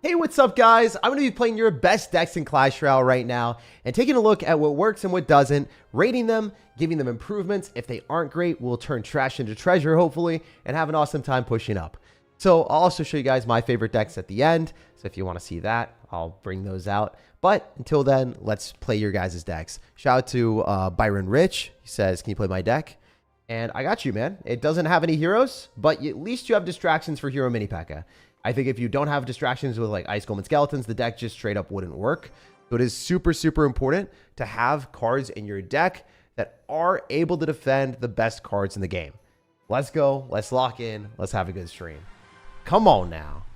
Hey, what's up, guys? I'm going to be playing your best decks in Clash Royale right now and taking a look at what works and what doesn't, rating them, giving them improvements. If they aren't great, we'll turn trash into treasure, hopefully, and have an awesome time pushing up. So I'll also show you guys my favorite decks at the end. So if you want to see that, I'll bring those out. But until then, let's play your guys' decks. Shout out to Byron Rich. He says, can you play my deck? And I got you, man. It doesn't have any heroes, but at least you have distractions for Hero Mini P.E.K.K.A. I think if you don't have distractions with like Ice Golem and Skeletons, the deck just straight up wouldn't work. So it is super, super important to have cards in your deck that are able to defend the best cards in the game. Let's go. Let's lock in. Let's have a good stream. Come on now.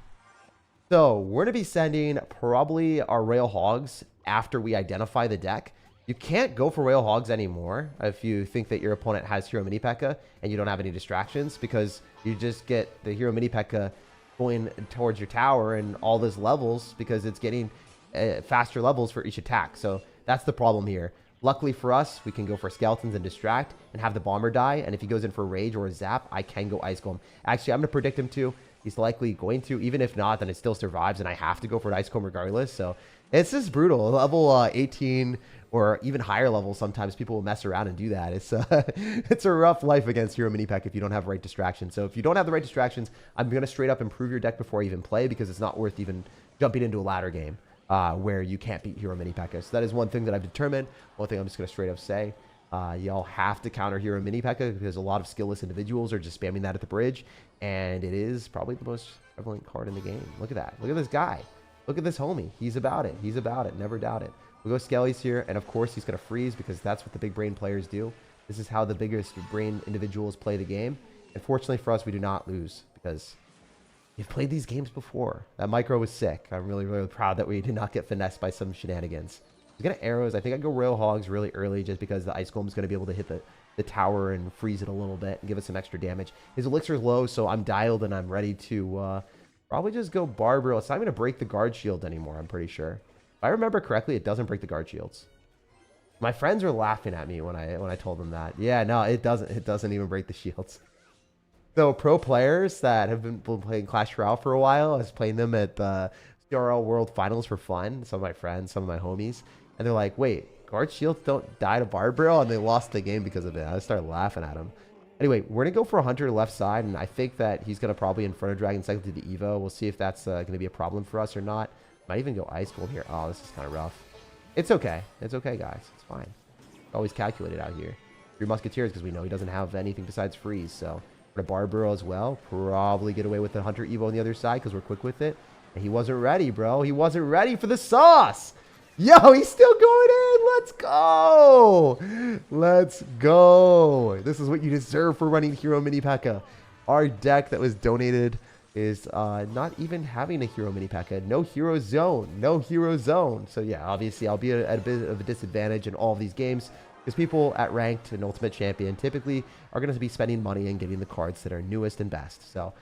So we're going to be sending probably our Royal Hogs after we identify the deck. You can't go for Royal Hogs anymore if you think that your opponent has Hero Mini P.E.K.K.A. and you don't have any distractions, because you just get the Hero Mini P.E.K.K.A. going towards your tower and all those levels because it's getting faster levels for each attack. So that's the problem here. Luckily for us, we can go for Skeletons and distract and have the bomber die. And if he goes in for Rage or a Zap, I can go Ice Golem. Actually, I'm going to predict him to. He's likely going to. Even if not, then it still survives and I have to go for an Ice Golem regardless. So it's just brutal. Level 18 or even higher levels, sometimes people will mess around and do that. It's a rough life against Hero Mini P.E.K.K.A. if you don't have right distractions. So if you don't have the right distractions, I'm going to straight up improve your deck before I even play, because it's not worth even jumping into a ladder game where you can't beat Hero Mini P.E.K.K.A. So that is one thing that I've determined. One thing I'm just going to straight up say. Y'all have to counter Hero Mini P.E.K.K.A. because a lot of skillless individuals are just spamming that at the bridge. And it is probably the most prevalent card in the game. Look at that. Look at this guy. Look at this homie. He's about it. He's about it. Never doubt it. We go Skellies here, and of course he's going to freeze because that's what the big brain players do. This is how the biggest brain individuals play the game. And fortunately for us, we do not lose because we've played these games before. That micro was sick. I'm really, really proud that we did not get finessed by some shenanigans. He's going to arrows. I think I go Royal Hogs really early just because the Ice Golem is going to be able to hit the tower and freeze it a little bit and give us some extra damage. His elixir is low, so I'm dialed and I'm ready to probably just go Barbarial. It's not going to break the guard shield anymore, I'm pretty sure. If I remember correctly, it doesn't break the guard shields. My friends were laughing at me when I told them that. Yeah, no, it doesn't. It doesn't even break the shields. So pro players that have been playing Clash Royale for a while, I was playing them at the CRL World Finals for fun. Some of my friends, some of my homies, and they're like, "Wait, guard shields don't die to Barbarial," and they lost the game because of it. I started laughing at them. Anyway, we're gonna go for a Hunter left side, and I think that he's gonna probably Inferno Dragon cycle to the Evo. We'll see if that's gonna be a problem for us or not. Might even go Ice Golem here. Oh, this is kind of rough. It's okay. It's okay, guys. It's fine. Always calculated out here. 3 Musketeers because we know he doesn't have anything besides freeze. So we're going to Barbarial as well. Probably get away with the Hunter Evo on the other side because we're quick with it. And he wasn't ready, bro. He wasn't ready for the sauce. Yo, he's still going in. Let's go. Let's go. This is what you deserve for running Hero Mini P.E.K.K.A. Our deck that was donated is not even having a Hero Mini P.E.K.K.A. No Hero Zone. No Hero Zone. So yeah, obviously I'll be at a bit of a disadvantage in all of these games because people at Ranked and Ultimate Champion typically are going to be spending money and getting the cards that are newest and best. So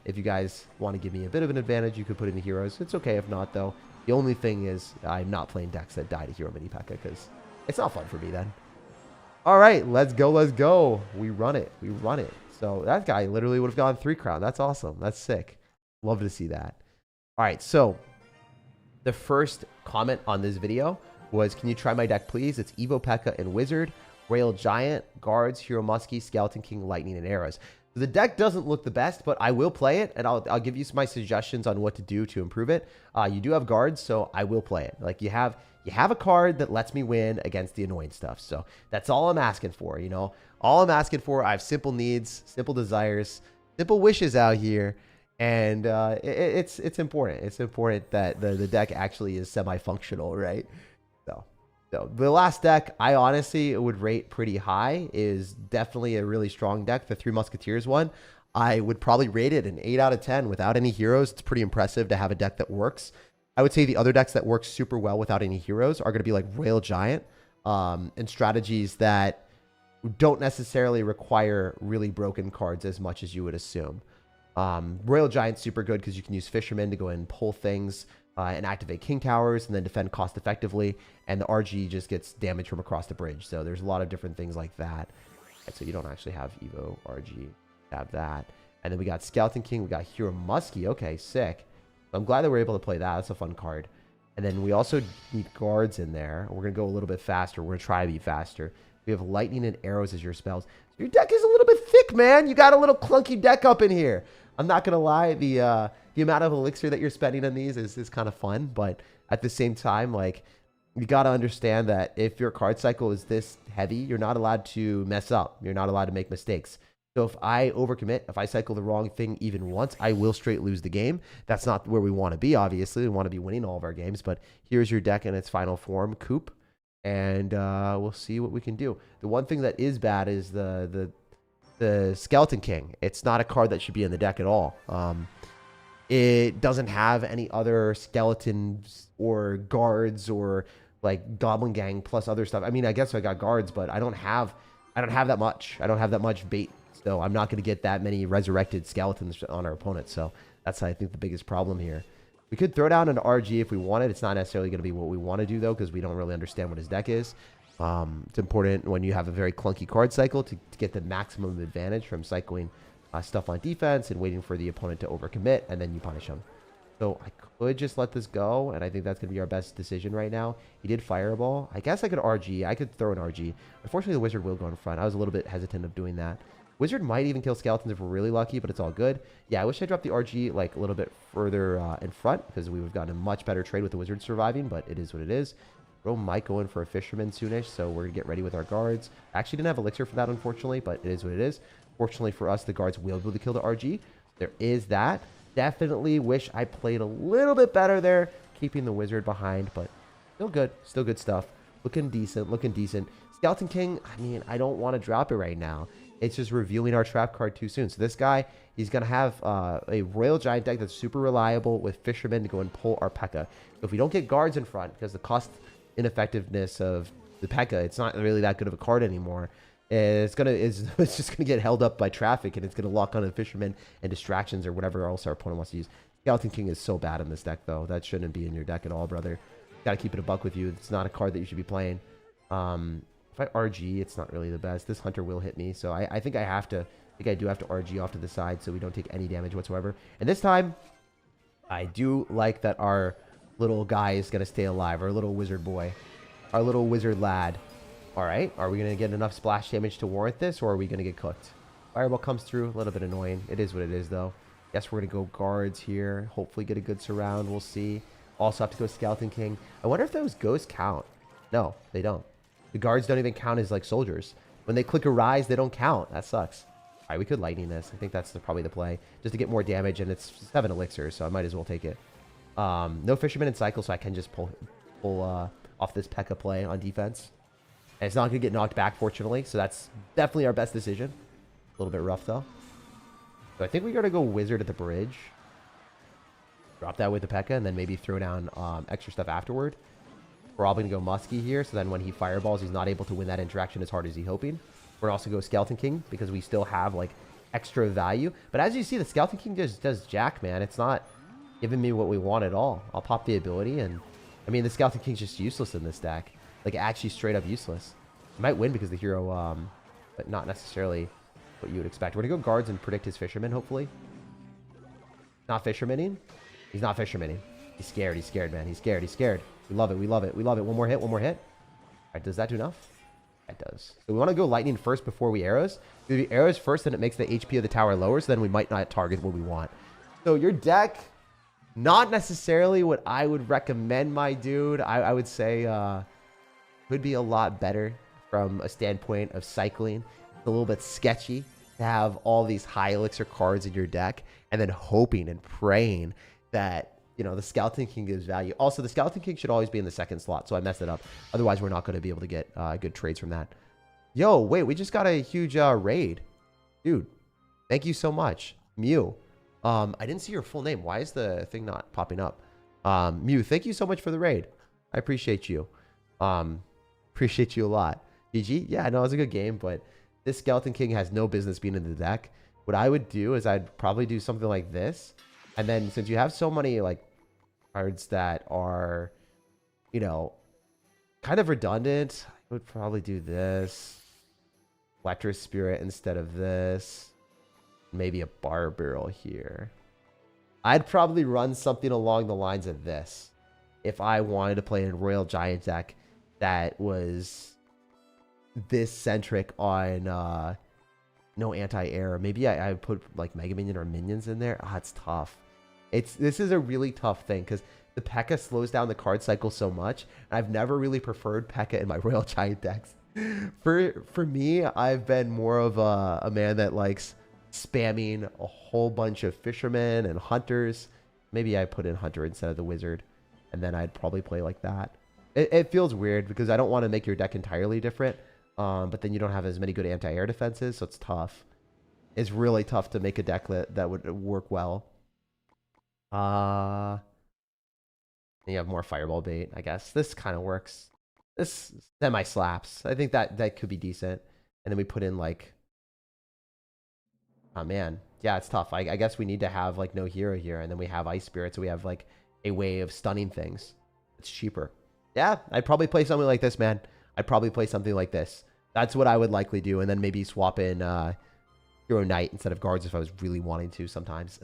if you guys want to give me a bit of an advantage, you could put in the heroes. It's okay if not, though. The only thing is I'm not playing decks that die to Hero Mini P.E.K.K.A. because it's not fun for me then. All right, let's go. Let's go. We run it. We run it. So that guy literally would have gone 3 crown. That's awesome. That's sick. Love to see that. All right. So the first comment on this video was, can you try my deck, please? It's Evo P.E.K.K.A. and Wizard, Royal Giant, Guards, Hero Muskie, Skeleton King, Lightning, and Arrows. So the deck doesn't look the best, but I will play it, and I'll give you my suggestions on what to do to improve it. You do have Guards, so I will play it. Like you have a card that lets me win against the annoying stuff. So that's all I'm asking for, you know. All I'm asking for, I have simple needs, simple desires, simple wishes out here. And it's important. It's important that the deck actually is semi-functional, right? So the last deck I honestly would rate pretty high is definitely a really strong deck. The 3 Musketeers one, I would probably rate it an 8 out of 10 without any heroes. It's pretty impressive to have a deck that works. I would say the other decks that work super well without any heroes are going to be like Royal Giant and strategies that don't necessarily require really broken cards as much as you would assume. Royal Giant's super good because you can use Fishermen to go and pull things and activate King Towers and then defend cost effectively. And the RG just gets damage from across the bridge. So there's a lot of different things like that. And so you don't actually have Evo RG. Have that. And then we got Skeleton King. We got Hero Muskie. Okay, sick. I'm glad that we're able to play that. That's a fun card. And then we also need guards in there. We're going to go a little bit faster. We're going to try to be faster. We have lightning and arrows as your spells. Your deck is a little bit thick, man. You got a little clunky deck up in here. I'm not going to lie. The amount of elixir that you're spending on these is kind of fun. But at the same time, like, you got to understand that if your card cycle is this heavy, you're not allowed to mess up. You're not allowed to make mistakes. So if I overcommit, if I cycle the wrong thing even once, I will straight lose the game. That's not where we want to be, obviously. We want to be winning all of our games. But here's your deck in its final form, Coop. And we'll see what we can do. The one thing that is bad is the Skeleton King. It's not a card that should be in the deck at all. It doesn't have any other skeletons or guards or like Goblin Gang plus other stuff. I mean, I guess I got guards, but I don't have that much. I don't have that much bait. So I'm not going to get that many resurrected skeletons on our opponent. So that's, I think, the biggest problem here. We could throw down an RG if we wanted. It's not necessarily going to be what we want to do, though, because we don't really understand what his deck is. It's important when you have a very clunky card cycle to get the maximum advantage from cycling stuff on defense and waiting for the opponent to overcommit, and then you punish him. So I could just let this go, and I think that's going to be our best decision right now. He did Fireball. I guess I could RG. I could throw an RG. Unfortunately, the Wizard will go in front. I was a little bit hesitant of doing that. Wizard might even kill skeletons if we're really lucky, but it's all good. Yeah, I wish I dropped the RG like a little bit further in front because we would have gotten a much better trade with the Wizard surviving, but it is what it is. Bro might go in for a Fisherman soonish, so we're going to get ready with our guards. I actually didn't have Elixir for that, unfortunately, but it is what it is. Fortunately for us, the guards will be able to kill the RG. There is that. Definitely wish I played a little bit better there, keeping the Wizard behind, but still good. Still good stuff. Looking decent, looking decent. Skeleton King, I mean, I don't want to drop it right now. It's just revealing our trap card too soon. So this guy, he's going to have a Royal Giant deck that's super reliable with Fishermen to go and pull our P.E.K.K.A. So if we don't get guards in front, because the cost ineffectiveness of the P.E.K.K.A, it's not really that good of a card anymore. It's just gonna get held up by traffic, and it's gonna lock on the Fishermen and distractions or whatever else our opponent wants to use. Skeleton King is so bad in this deck, though. That shouldn't be in your deck at all, brother. Gotta keep it a buck with you. It's not a card that you should be playing. If I RG, it's not really the best. This Hunter will hit me, so I think I have to. I think I do have to RG off to the side so we don't take any damage whatsoever. And this time, I do like that our little guy is gonna stay alive. Our little wizard boy, our little wizard lad. All right, are we going to get enough splash damage to warrant this, or are we going to get cooked? Fireball comes through, a little bit annoying. It is what it is, though. Guess we're going to go guards here. Hopefully get a good surround. We'll see. Also have to go Skeleton King. I wonder if those ghosts count. No, they don't. The guards don't even count as, like, soldiers. When they click a rise, they don't count. That sucks. All right, we could lightning this. I think that's probably the play. Just to get more damage, and it's 7 elixirs, so I might as well take it. No Fisherman in cycle, so I can just pull off this P.E.K.K.A play on defense. And it's not going to get knocked back, fortunately. So that's definitely our best decision. A little bit rough, though. So I think we got to go Wizard at the bridge. Drop that with the P.E.K.K.A. and then maybe throw down extra stuff afterward. We're probably going to go Muskie here. So then when he fireballs, he's not able to win that interaction as hard as he's hoping. We're going to also go Skeleton King because we still have, like, extra value. But as you see, the Skeleton King just does jack, man. It's not giving me what we want at all. I'll pop the ability. And, I mean, the Skeleton King's just useless in this deck. Like, actually straight up useless. He might win because the hero, but not necessarily what you would expect. We're going to go guards and predict his Fisherman, hopefully. Not Fishermaning? He's not Fishermaning. He's scared. He's scared, man. He's scared. He's scared. We love it. We love it. We love it. One more hit. One more hit. All right, does that do enough? That does. So we want to go lightning first before we arrows. If we arrows first, then it makes the HP of the tower lower, so then we might not target what we want. So your deck, not necessarily what I would recommend, my dude. I would say... could be a lot better from a standpoint of cycling. It's a little bit sketchy to have all these high elixir cards in your deck and then hoping and praying that, you know, the Skeleton King gives value. Also, the Skeleton King should always be in the second slot, so I messed it up. Otherwise, we're not going to be able to get good trades from that. Yo, wait, we just got a huge raid. Dude, thank you so much. Mew. I didn't see your full name. Why is the thing not popping up? Mew, thank you so much for the raid. I appreciate you. Appreciate you a lot. GG? Yeah, no, it was a good game, but this Skeleton King has no business being in the deck. What I would do is I'd probably do something like this. And then since you have so many, like, cards that are, you know, kind of redundant, I would probably do this. Electro Spirit instead of this. Maybe a Bar Barrel here. I'd probably run something along the lines of this if I wanted to play a Royal Giant deck that was this centric on no anti-air. Maybe I would put like Mega Minion or Minions in there. Ah, it's tough. This is a really tough thing because the P.E.K.K.A slows down the card cycle so much. And I've never really preferred P.E.K.K.A in my Royal Giant decks. For me, I've been more of a man that likes spamming a whole bunch of fishermen and hunters. Maybe I put in hunter instead of the wizard, and then I'd probably play like that. It feels weird because I don't want to make your deck entirely different, but then you don't have as many good anti-air defenses, so it's tough. It's really tough to make a deck that would work well. You have more fireball bait, I guess. This kind of works. This semi slaps. I think that could be decent. And then we put in like, oh man, yeah, it's tough. I guess we need to have like no hero here, and then we have ice spirit, so we have like a way of stunning things. It's cheaper. Yeah, I'd probably play something like this, man. I'd probably play something like this. That's what I would likely do, and then maybe swap in Hero Knight instead of guards if I was really wanting to sometimes.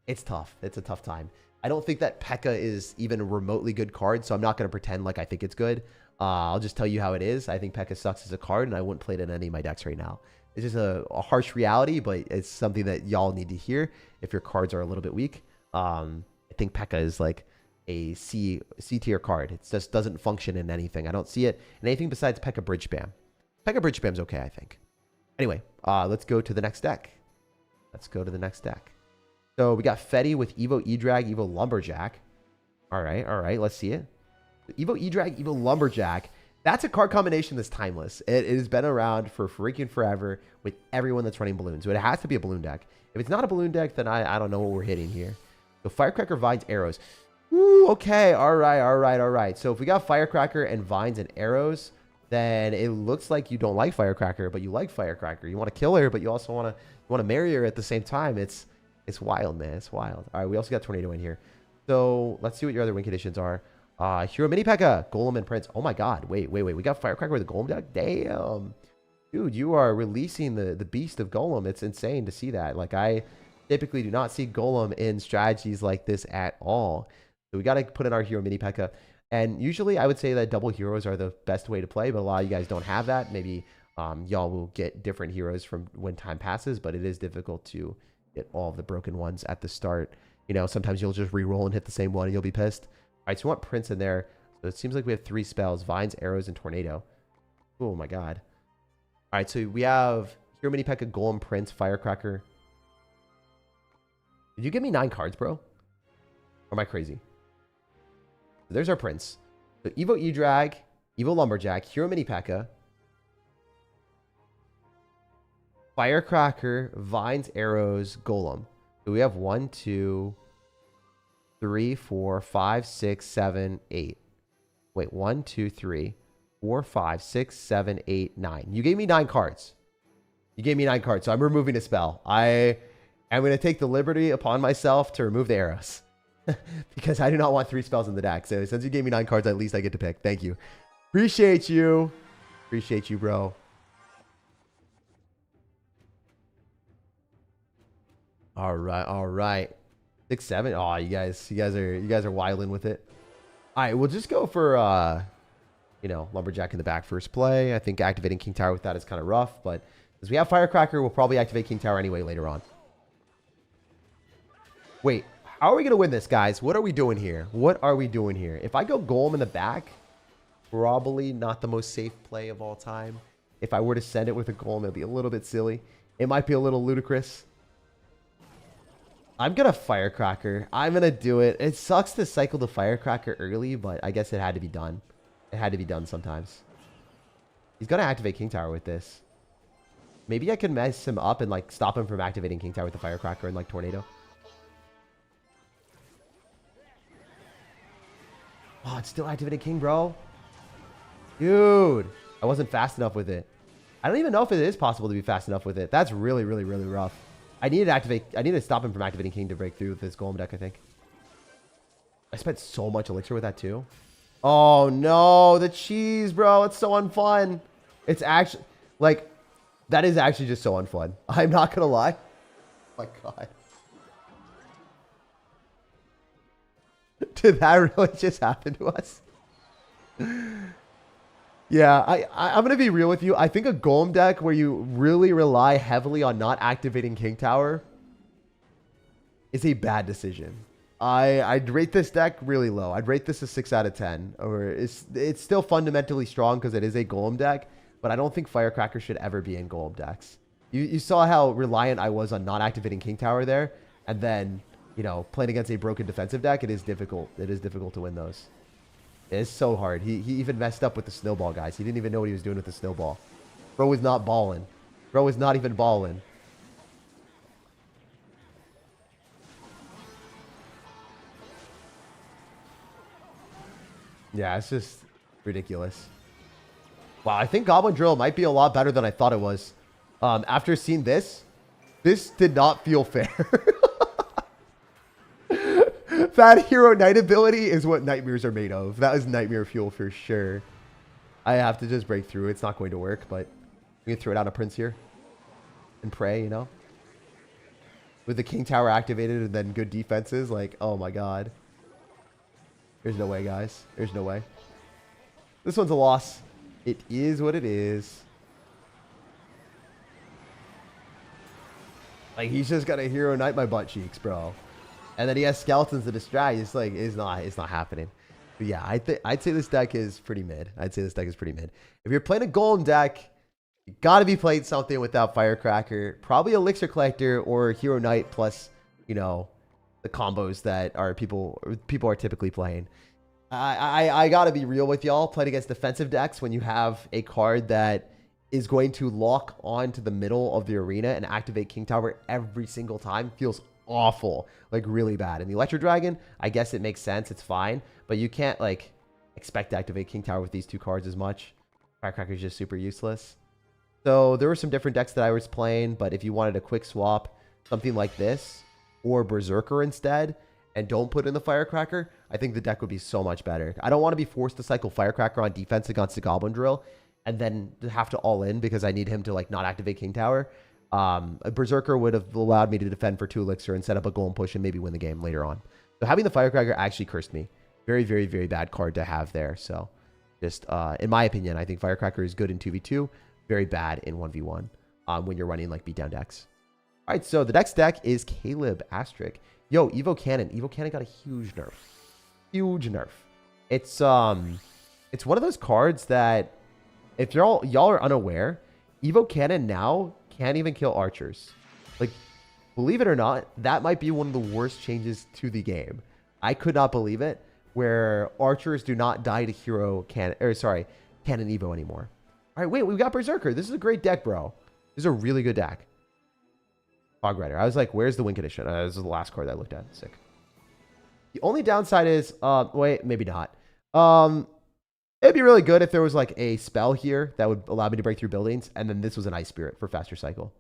It's tough. It's a tough time. I don't think that P.E.K.K.A is even a remotely good card, so I'm not going to pretend like I think it's good. I'll just tell you how it is. I think P.E.K.K.A sucks as a card, and I wouldn't play it in any of my decks right now. It's just a harsh reality, but it's something that y'all need to hear if your cards are a little bit weak. I think P.E.K.K.A is like a C tier card. It just doesn't function in anything. I don't see it in anything besides P.E.K.K.A Bridge Spam. P.E.K.K.A Bridge Spam's okay, I think. Anyway, let's go to the next deck. So we got Fetty with Evo E-Drag, Evo Lumberjack. All right, let's see it. Evo E-Drag, Evo Lumberjack. That's a card combination that's timeless. It has been around for freaking forever with everyone that's running balloons. So it has to be a balloon deck. If it's not a balloon deck, then I don't know what we're hitting here. So Firecracker, Vines, Arrows. Ooh, okay, all right. So if we got Firecracker and Vines and Arrows, then it looks like you don't like Firecracker, but you like Firecracker. You want to kill her, but you also want to marry her at the same time. It's wild, man. It's wild. All right, we also got Tornado in here. So let's see what your other win conditions are. Hero Mini P.E.K.K.A, Golem and Prince. Oh my god. Wait. We got Firecracker with a Golem deck? Damn. Dude, you are releasing the beast of Golem. It's insane to see that. Like, I typically do not see Golem in strategies like this at all. So we got to put in our Hero Mini P.E.K.K.A. And usually I would say that double heroes are the best way to play, but a lot of you guys don't have that. Maybe y'all will get different heroes from when time passes, but it is difficult to get all of the broken ones at the start. You know, sometimes you'll just re-roll and hit the same one and you'll be pissed. All right, so we want Prince in there. So it seems like we have 3 spells: Vines, Arrows, and Tornado. Oh my god. All right, so we have Hero Mini P.E.K.K.A, Golem, Prince, Firecracker. Did you give me 9 cards, bro? Or am I crazy? There's our Prince. So Evo E-Drag, Evo Lumberjack, Hero Mini P.E.K.K.A, Firecracker, Vines, Arrows, Golem. So we have 1, 2, 3, 4, 5, 6, 7, 8. Wait, 1, 2, 3, 4, 5, 6, 7, 8, 9. You gave me 9 cards. So I'm removing a spell. I am going to take the liberty upon myself to remove the arrows. Because I do not want 3 spells in the deck. So since you gave me 9 cards, at least I get to pick. Thank you. Appreciate you, bro. All right. 6, 7. Oh, you guys are wilding with it. All right, we'll just go for Lumberjack in the back first play. I think activating King Tower with that is kind of rough, but as we have Firecracker, we'll probably activate King Tower anyway later on. Wait, how are we gonna win this, guys? What are we doing here? If I go Golem in the back, probably not the most safe play of all time. If I were to send it with a Golem, it'd be a little bit silly. It might be a little ludicrous. I'm gonna Firecracker. I'm gonna do it. It sucks to cycle the Firecracker early, but I guess it had to be done. It had to be done sometimes. He's gonna activate King Tower with this. Maybe I can mess him up and like stop him from activating King Tower with the Firecracker and like Tornado. Oh, it's still activated King, bro. Dude, I wasn't fast enough with it. I don't even know if it is possible to be fast enough with it. That's really rough. I need to stop him from activating King to break through with this Golem deck, I think. I spent so much elixir with that too. Oh no, the cheese, bro. It's so unfun. It's actually like that is actually just so unfun. I'm not gonna lie. Oh my god. Did that really just happen to us? Yeah, I'm going to be real with you. I think a Golem deck where you really rely heavily on not activating King Tower is a bad decision. I'd rate this deck really low. I'd rate this a 6 out of 10. Or it's still fundamentally strong because it is a Golem deck, but I don't think Firecracker should ever be in Golem decks. You saw how reliant I was on not activating King Tower there, and then, you know, playing against a broken defensive deck, it is difficult. It is difficult to win those. It's so hard. He even messed up with the snowball, guys. He didn't even know what he was doing with the snowball. Bro was not balling. Bro was not even balling. Yeah, it's just ridiculous. Wow, I think Goblin Drill might be a lot better than I thought it was. After seeing this did not feel fair. That Hero Knight ability is what nightmares are made of. That is nightmare fuel for sure. I have to just break through. It's not going to work, but we can throw down a Prince here and pray, you know? With the King Tower activated and then good defenses, like, oh my god. There's no way, guys. There's no way. This one's a loss. It is what it is. Like, he's just gonna Hero Knight my butt cheeks, bro. And then he has skeletons to distract. It's like, it's not happening. But yeah, I'd say this deck is pretty mid. I'd say this deck is pretty mid. If you're playing a Golem deck, you gotta be playing something without Firecracker. Probably Elixir Collector or Hero Knight plus, you know, the combos that are people are typically playing. I gotta be real with y'all. Playing against defensive decks when you have a card that is going to lock onto the middle of the arena and activate King Tower every single time feels awful, like really bad. And the Electro Dragon, I guess it makes sense, it's fine, but you can't like expect to activate King Tower with these two cards as much. Firecracker is just super useless. So there were some different decks that I was playing, but if you wanted a quick swap, something like this or Berserker instead, and don't put in the Firecracker, I think the deck would be so much better. I don't want to be forced to cycle Firecracker on defense against the Goblin Drill and then have to all in because I need him to like not activate King Tower. A Berserker would have allowed me to defend for 2 Elixir and set up a Golem push and maybe win the game later on. So having the Firecracker actually cursed me. Very, very, very bad card to have there. So just in my opinion, I think Firecracker is good in 2v2, very bad in 1v1 when you're running like beatdown decks. All right, so the next deck is Caleb Asterisk. Yo, Evo Cannon. Evo Cannon got a huge nerf. Huge nerf. It's one of those cards that if y'all are unaware, Evo Cannon now can't even kill archers. Like, believe it or not, that might be one of the worst changes to the game. I could not believe it, where archers do not die to Cannon Evo anymore. All right, wait, we got Berserker. This is a great deck, bro. This is a really good deck. Fog Rider. I was like, where's the win condition? This is the last card that I looked at. Sick. The only downside is, wait, maybe not. It'd be really good if there was like a spell here that would allow me to break through buildings, and then this was an Ice Spirit for faster cycle.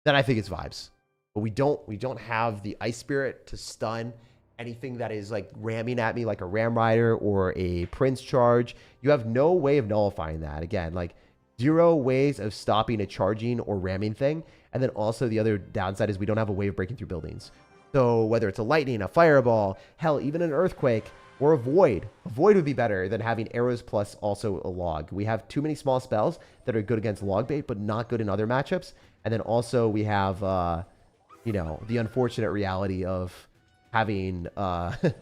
Then I think it's vibes. But we don't have the Ice Spirit to stun anything that is like ramming at me like a Ram Rider or a Prince Charge. You have no way of nullifying that. Again, like 0 ways of stopping a charging or ramming thing. And then also the other downside is we don't have a way of breaking through buildings. So whether it's a lightning, a fireball, hell, even an earthquake or a void. A void would be better than having arrows plus also a log. We have too many small spells that are good against log bait, but not good in other matchups. And then also we have, you know, the unfortunate reality of having a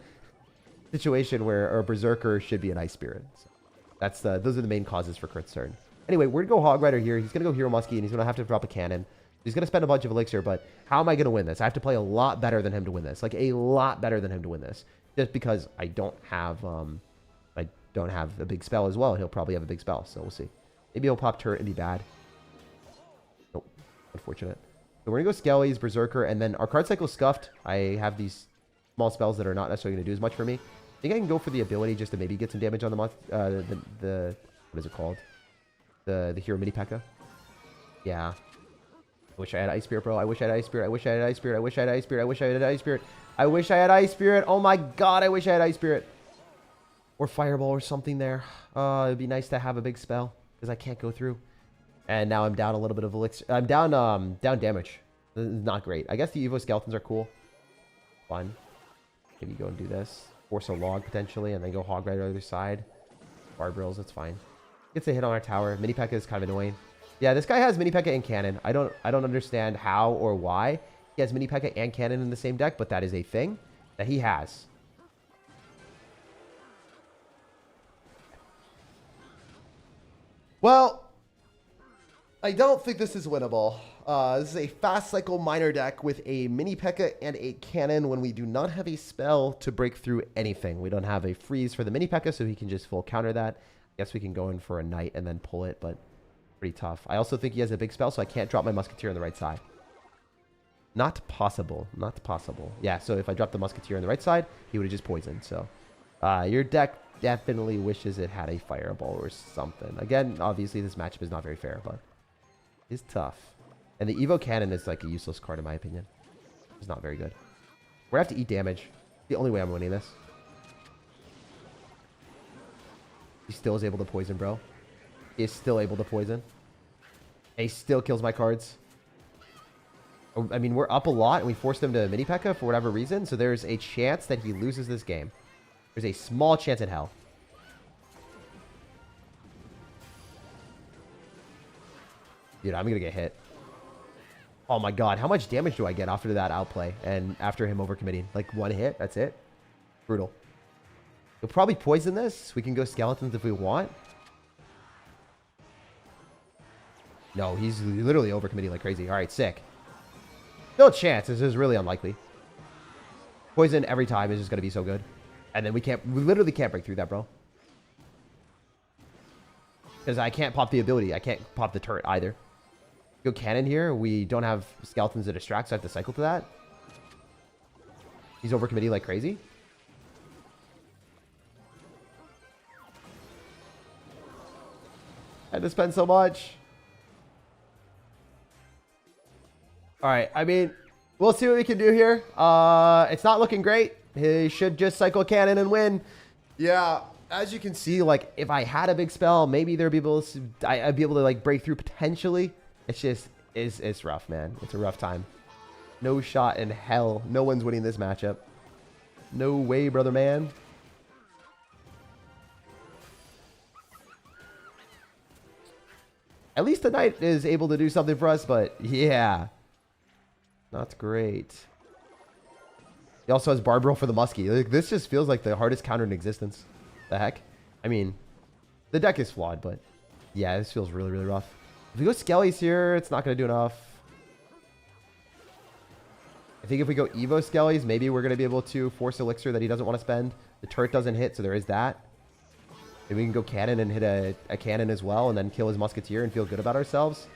situation where a Berserker should be an Ice Spirit. So those are the main causes for crit turn. Anyway, we're going to go Hog Rider here. He's going to go Hero Muskie, and he's going to have to drop a cannon. He's going to spend a bunch of elixir, but how am I going to win this? I have to play a lot better than him to win this. Like, a lot better than him to win this. Just because I don't have a big spell as well. He'll probably have a big spell, so we'll see. Maybe he'll pop turret and be bad. Nope. Unfortunate. So we're going to go Skellies, Berserker, and then our card cycle Scuffed. I have these small spells that are not necessarily going to do as much for me. I think I can go for the ability just to maybe get some damage on the what is it called? The Hero Mini P.E.K.K.A. Yeah. I wish I had Ice Spirit, bro. I wish I had Ice Spirit. I wish I had Ice Spirit. I wish I had Ice Spirit. I wish I had Ice Spirit. I wish I had Ice Spirit. Oh my god, I wish I had Ice Spirit. Or Fireball or something there. It'd be nice to have a big spell because I can't go through. And now I'm down a little bit of elixir. I'm down damage. This is not great. I guess the Evo Skeletons are cool. Fun. Maybe go and do this. force a log potentially, and then go hog right on the other side. Barbrills, that's fine. Gets a hit on our tower. Mini P.E.K.K.A is kind of annoying. Yeah, this guy has Mini P.E.K.K.A and cannon. I don't understand how or why he has Mini P.E.K.K.A and cannon in the same deck, but that is a thing that he has. Well, I don't think this is winnable. This is a fast cycle miner deck with a Mini P.E.K.K.A and a cannon when we do not have a spell to break through anything. We don't have a freeze for the Mini P.E.K.K.A, so he can just full counter that. I guess we can go in for a knight and then pull it, but pretty tough. I also think he has a big spell, so I can't drop my Musketeer on the right side. Not possible. Not possible. Yeah, so if I drop the Musketeer on the right side, he would have just poisoned. So your deck definitely wishes it had a Fireball or something. Again, obviously this matchup is not very fair, but it's tough. And the Evo Cannon is like a useless card in my opinion. It's not very good. We're going to have to eat damage. The only way I'm winning this. He still is able to poison, bro. He is still able to poison. And he still kills my cards. I mean, we're up a lot, and we forced him to Mini P.E.K.K.A for whatever reason, so there's a chance that he loses this game. There's a small chance in hell. Dude, I'm going to get hit. Oh my god, how much damage do I get after that outplay and after him overcommitting? Like one hit, that's it? Brutal. We'll probably poison this. We can go skeletons if we want. No, he's literally overcommitting like crazy. All right, sick. No chance. This is really unlikely. Poison every time is just going to be so good. And then we literally can't break through that, bro. Because I can't pop the ability. I can't pop the turret either. Go cannon here. We don't have skeletons to distract, so I have to cycle to that. He's overcommitting like crazy. I had to spend so much. All right. I mean, we'll see what we can do here. It's not looking great. He should just cycle cannon and win. Yeah. As you can see, like, if I had a big spell, maybe there'd be able to, I'd be able to, like, break through potentially. It's just, it's rough, man. It's a rough time. No shot in hell. No one's winning this matchup. No way, brother man. At least the knight is able to do something for us, but yeah. Not great. He also has Barbarrel for the Muskie. Like, this just feels like the hardest counter in existence. The heck? I mean, the deck is flawed, but yeah, this feels really, really rough. If we go Skellies here, it's not going to do enough. I think if we go Evo Skellies, maybe we're going to be able to force Elixir that he doesn't want to spend. The turret doesn't hit, so there is that. Maybe we can go Cannon and hit a Cannon as well, and then kill his Musketeer and feel good about ourselves.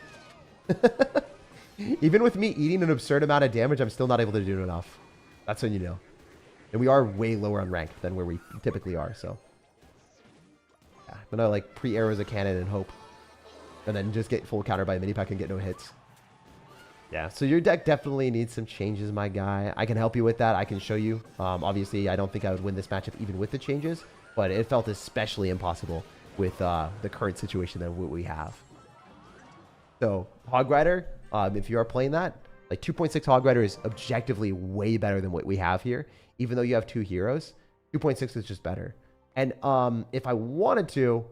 Even with me eating an absurd amount of damage, I'm still not able to do enough. That's when you know. And we are way lower on rank than where we typically are, so. Yeah, I'm going to, like, pre-arrows a Cannon and hope. And then just get full counter by a Mini P.E.K.K.A and get no hits. Yeah, so your deck definitely needs some changes, my guy. I can help you with that. I can show you. Obviously, I don't think I would win this matchup even with the changes, but it felt especially impossible with the current situation that we have. So, Hog Rider, if you are playing that, like 2.6 Hog Rider is objectively way better than what we have here. Even though you have two heroes, 2.6 is just better. And if I wanted to,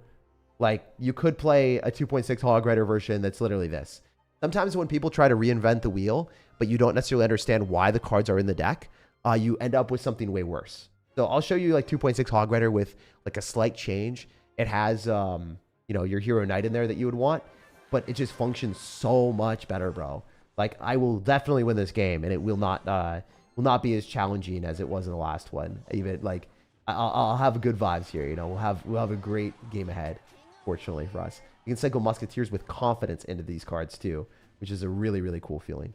like, you could play a 2.6 Hog Rider version that's literally this. Sometimes when people try to reinvent the wheel, but you don't necessarily understand why the cards are in the deck, you end up with something way worse. So I'll show you like 2.6 Hog Rider with like a slight change. It has, you know, your Hero Knight in there that you would want, but it just functions so much better, bro. Like, I will definitely win this game, and it will not be as challenging as it was in the last one. Even like, I'll have good vibes here. You know, we'll have a great game ahead. Fortunately for us, you can cycle Musketeers with confidence into these cards too, which is a really, really cool feeling.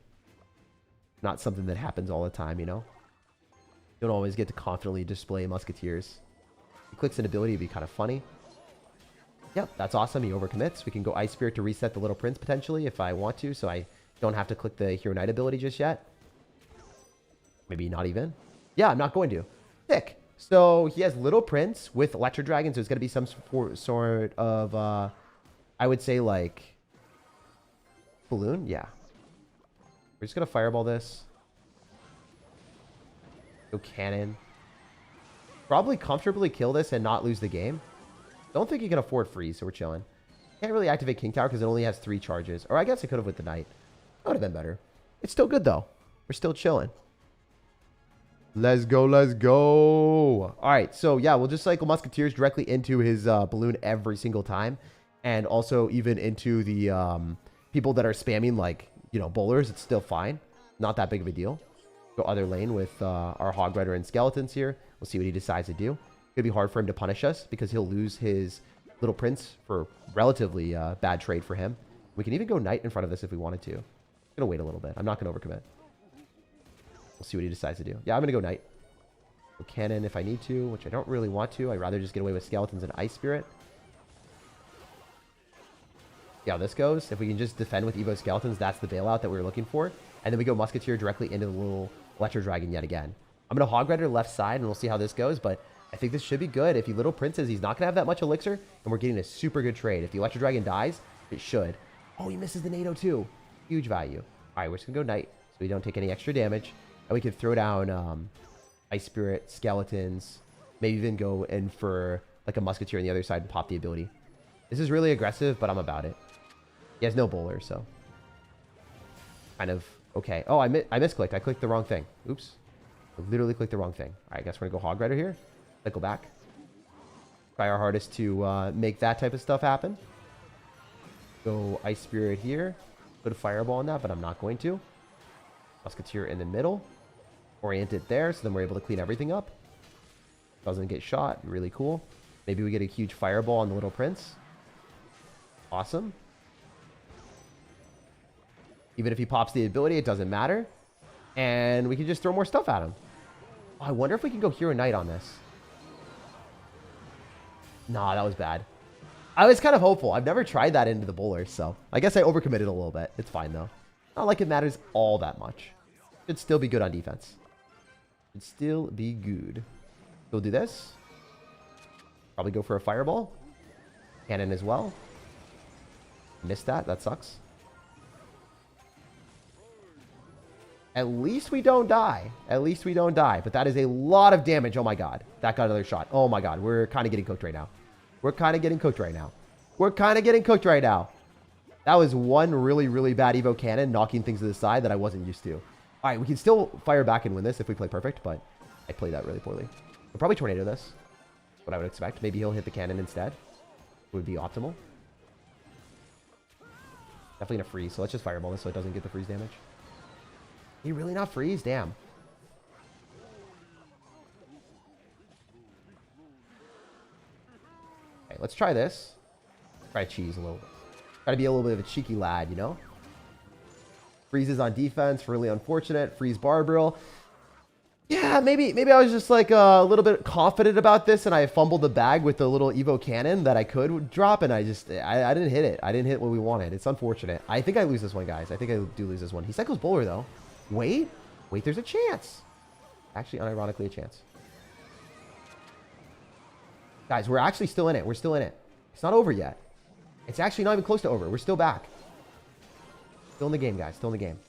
Not something that happens all the time, you know. You don't always get to confidently display Musketeers. He clicks an ability to be kind of funny. Yep, that's awesome. He overcommits. We can go Ice Spirit to reset the Little Prince potentially if I want to, so I don't have to click the Hero Knight ability just yet. Maybe not even. Yeah, I'm not going to. Sick. So he has Little Prince with Electro Dragon, so it's going to be some sort of, I would say, like, balloon? Yeah. We're just going to Fireball this. Go Cannon. Probably comfortably kill this and not lose the game. Don't think he can afford freeze, so we're chilling. Can't really activate King Tower because it only has 3 charges. Or I guess I could have with the Knight. That would have been better. It's still good, though. We're still chilling. Let's go, let's go. All right, so yeah, we'll just cycle Musketeers directly into his balloon every single time. And also even into the people that are spamming, like, you know, bowlers. It's still fine. Not that big of a deal. Go other lane with our Hog Rider and Skeletons here. We'll see what he decides to do. It'll be hard for him to punish us because he'll lose his Little Prince for relatively bad trade for him. We can even go Knight in front of this if we wanted to. I'm going to wait a little bit. I'm not going to overcommit. We'll see what he decides to do. Yeah, I'm going to go Knight. Go Cannon if I need to, which I don't really want to. I'd rather just get away with Skeletons and Ice Spirit. See how this goes. If we can just defend with Evo Skeletons, that's the bailout that we were looking for. And then we go Musketeer directly into the little Electro Dragon yet again. I'm going to Hog Rider left side, and we'll see how this goes. But I think this should be good. If he Little Princes, he's not going to have that much Elixir, and we're getting a super good trade. If the Electro Dragon dies, it should. Oh, he misses the NATO too. Huge value. All right, we're just going to go Knight so we don't take any extra damage. And we can throw down Ice Spirit, Skeletons, maybe even go in for like a Musketeer on the other side and pop the ability. This is really aggressive, but I'm about it. He has no bowler, so kind of okay. Oh, I misclicked. I clicked the wrong thing. Oops. I literally clicked the wrong thing. All right, I guess we're going to go Hog Rider here. Cycle back. Try our hardest to make that type of stuff happen. Go Ice Spirit here. Put a Fireball on that, but I'm not going to. Musketeer in the middle. Orient it there, so then we're able to clean everything up. Doesn't get shot. Really cool. Maybe we get a huge Fireball on the Little Prince. Awesome. Even if he pops the ability, it doesn't matter. And we can just throw more stuff at him. Oh, I wonder if we can go Hero Knight on this. Nah, that was bad. I was kind of hopeful. I've never tried that into the bowler, so I guess I overcommitted a little bit. It's fine, though. Not like it matters all that much. Should still be good on defense. Should still be good. We'll do this. Probably go for a Fireball. Cannon as well. Missed that. That sucks. At least we don't die. At least we don't die. But that is a lot of damage. Oh, my God. That got another shot. Oh, my God. We're kind of getting cooked right now. We're kind of getting cooked right now. We're kind of getting cooked right now. That was one really, really bad Evo Cannon knocking things to the side that I wasn't used to. All right, we can still fire back and win this if we play perfect, but I played that really poorly. We'll probably Tornado this. What I would expect. Maybe he'll hit the cannon instead. Would be optimal. Definitely gonna freeze, so let's just Fireball this so it doesn't get the freeze damage. He really not freeze? Damn. Okay, let's try this. Try cheese a little bit. Try to be a little bit of a cheeky lad, you know? Freezes on defense, really unfortunate. Freeze Barbarrel. Yeah, maybe I was just like a little bit confident about this and I fumbled the bag with the little Evo Cannon that I could drop and I didn't hit it. I didn't hit what we wanted. It's unfortunate. I think I lose this one, guys. I think I do lose this one. He cycles bowler though. Wait, there's a chance. Actually, unironically a chance. Guys, we're actually still in it. We're still in it. It's not over yet. It's actually not even close to over. We're still back. Still in the game, guys. Still in the game.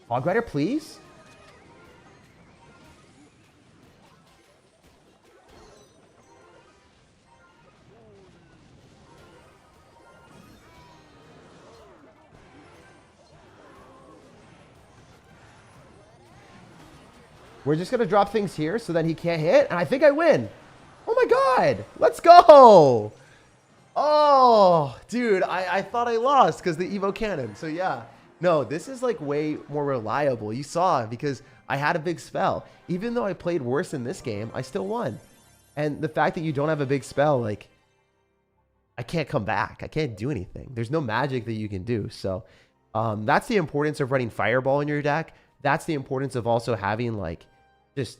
Hog Rider, please. We're just going to drop things here so that he can't hit. And I think I win. Oh my God. Let's go. Oh, dude, I thought I lost because the Evo Cannon. So yeah. No, this is like way more reliable. You saw because I had a big spell. Even though I played worse in this game, I still won. And the fact that you don't have a big spell, like, I can't come back. I can't do anything. There's no magic that you can do. So that's the importance of running Fireball in your deck. That's the importance of also having, like, just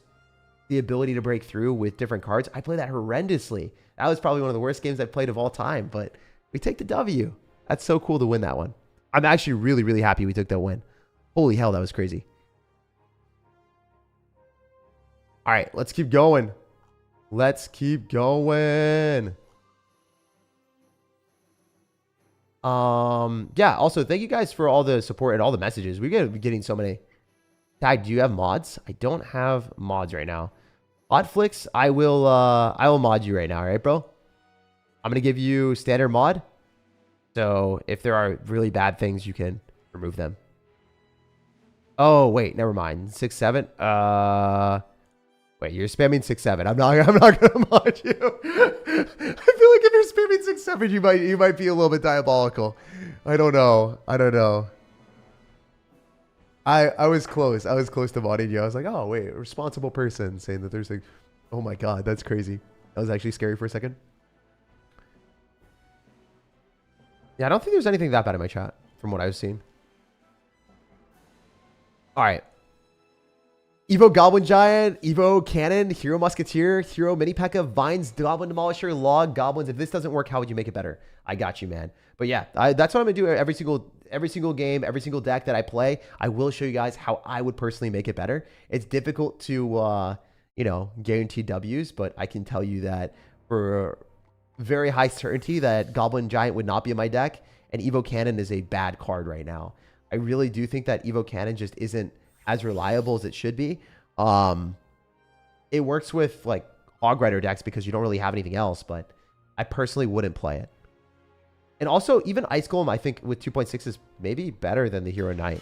the ability to break through with different cards. I play that horrendously. That was probably one of the worst games I've played of all time, but we take the W. That's so cool to win that one. I'm actually really, really happy we took that win. Holy hell, that was crazy. All right, let's keep going. Let's keep going. Yeah, also, thank you guys for all the support and all the messages. We're getting so many. Tag, do you have mods? I don't have mods right now. Modflix, I will mod you right now, all right, bro? I'm gonna give you standard mod. So if there are really bad things, you can remove them. Oh wait, never mind. 6, 7. Wait, you're spamming 6, 7. I'm not gonna mod you. I feel like if you're spamming 6, 7, you might be a little bit diabolical. I don't know. I was close. I was close to modding you. I was like, oh wait, a responsible person saying that there's like, oh my god, that's crazy. That was actually scary for a second. Yeah, I don't think there's anything that bad in my chat from what I've seen. All right. Evo Goblin Giant, Evo Cannon, Hero Musketeer, Hero Mini P.E.K.K.A, Vines, Goblin Demolisher, Log, Goblins. If this doesn't work, how would you make it better? I got you, man. But yeah, that's what I'm going to do every single game, every single deck that I play. I will show you guys how I would personally make it better. It's difficult to, you know, guarantee W's, but I can tell you that for very high certainty that Goblin Giant would not be in my deck, and Evo Cannon is a bad card right now. I really do think that Evo Cannon just isn't as reliable as it should be. It works with like Hog Rider decks because you don't really have anything else, but I personally wouldn't play it. And also, even Ice Golem, I think with 2.6 is maybe better than the Hero Knight.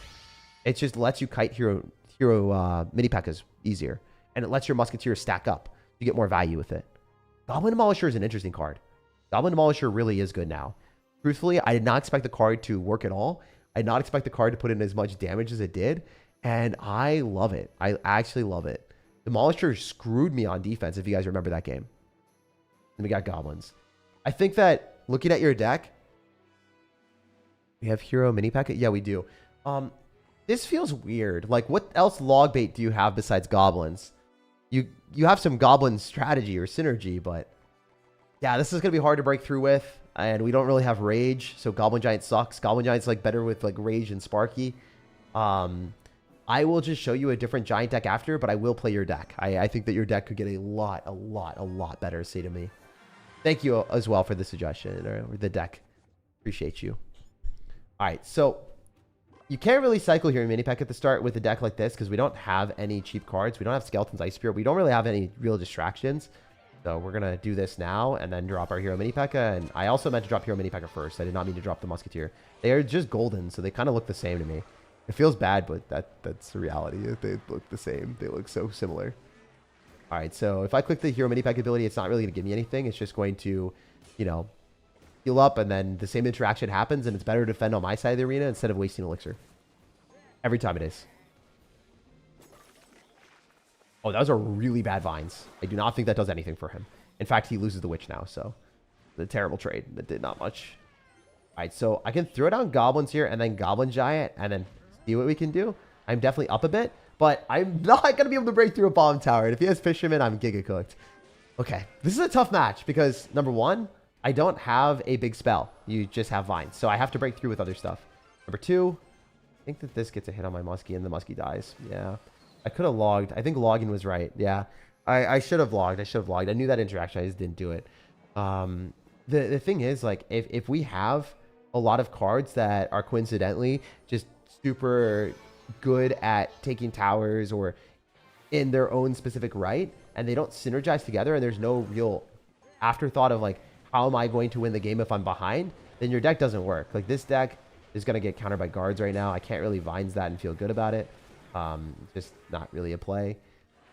It just lets you kite Hero Mini P.E.K.K.As easier, and it lets your Musketeers stack up. You get more value with it. Goblin Demolisher is an interesting card. Goblin Demolisher really is good now. Truthfully, I did not expect the card to work at all. I did not expect the card to put in as much damage as it did. And I love it. I actually love it. Demolisher screwed me on defense, if you guys remember that game. And we got Goblins. I think that looking at your deck, we have Hero Mini P.E.K.K.A. Yeah, we do. This feels weird. Like, what else log bait do you have besides Goblins? You have some Goblin strategy or synergy, but yeah, this is going to be hard to break through with. And we don't really have Rage, so Goblin Giant sucks. Goblin Giant's like better with like Rage and Sparky. I will just show you a different Giant deck after, but I will play your deck. I think that your deck could get a lot better, say to me. Thank you as well for the suggestion, or the deck. Appreciate you. All right, so you can't really cycle here in Mini P.E.K.K.A at the start with a deck like this because we don't have any cheap cards. We don't have Skeleton's Ice Spirit. We don't really have any real distractions. So we're going to do this now and then drop our Hero Mini P.E.K.K.A. And I also meant to drop Hero Mini P.E.K.K.A first. I did not mean to drop the Musketeer. They are just golden, so they kind of look the same to me. It feels bad, but that's the reality. They look the same. They look so similar. All right, so if I click the Hero Mini P.E.K.K.A ability, it's not really going to give me anything. It's just going to, you know, heal up, and then the same interaction happens, and it's better to defend on my side of the arena instead of wasting Elixir. Every time it is. Oh, those are really bad Vines. I do not think that does anything for him. In fact, he loses the Witch now, so the terrible trade. That did not much. All right, so I can throw down Goblins here and then Goblin Giant and then see what we can do. I'm definitely up a bit, but I'm not going to be able to break through a Bomb Tower. And if he has Fisherman, I'm giga cooked. Okay, this is a tough match because, number one, I don't have a big spell. You just have Vines, so I have to break through with other stuff. Number two, I think that this gets a hit on my Muskie and the Muskie dies. Yeah, I could have logged. I think logging was right. Yeah, I should have logged. I knew that interaction. I just didn't do it. The thing is, like, if we have a lot of cards that are coincidentally just super good at taking towers or in their own specific right, and they don't synergize together, and there's no real afterthought of like, how am I going to win the game if I'm behind, then your deck doesn't work. Like, this deck is going to get countered by guards right now. I can't really Vines that and feel good about it. Just not really a play.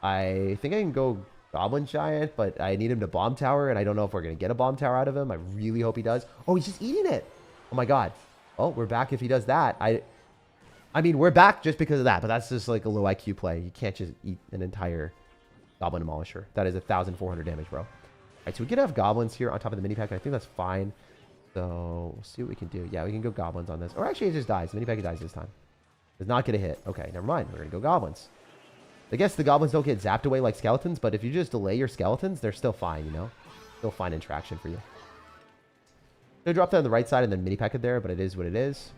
I think I can go Goblin Giant, but I need him to Bomb Tower, and I don't know if we're going to get a Bomb Tower out of him. I really hope he does. Oh, he's just eating it. Oh my god. Oh, we're back if he does that. I mean, we're back just because of that, but that's just like a low IQ play. You can't just eat an entire Goblin Demolisher. That is 1,400 damage, bro. All right, so we could have Goblins here on top of the Mini P.E.K.K.A. I think that's fine. So we'll see what we can do. Yeah, we can go Goblins on this. Or actually, it just dies. The Mini P.E.K.K.A dies this time. Does not get a hit. Okay, never mind. We're going to go Goblins. I guess the Goblins don't get zapped away like Skeletons, but if you just delay your Skeletons, they're still fine, you know? Still fine interaction for you. I'm going to drop that on the right side and then Mini P.E.K.K.A there, but it is what it is.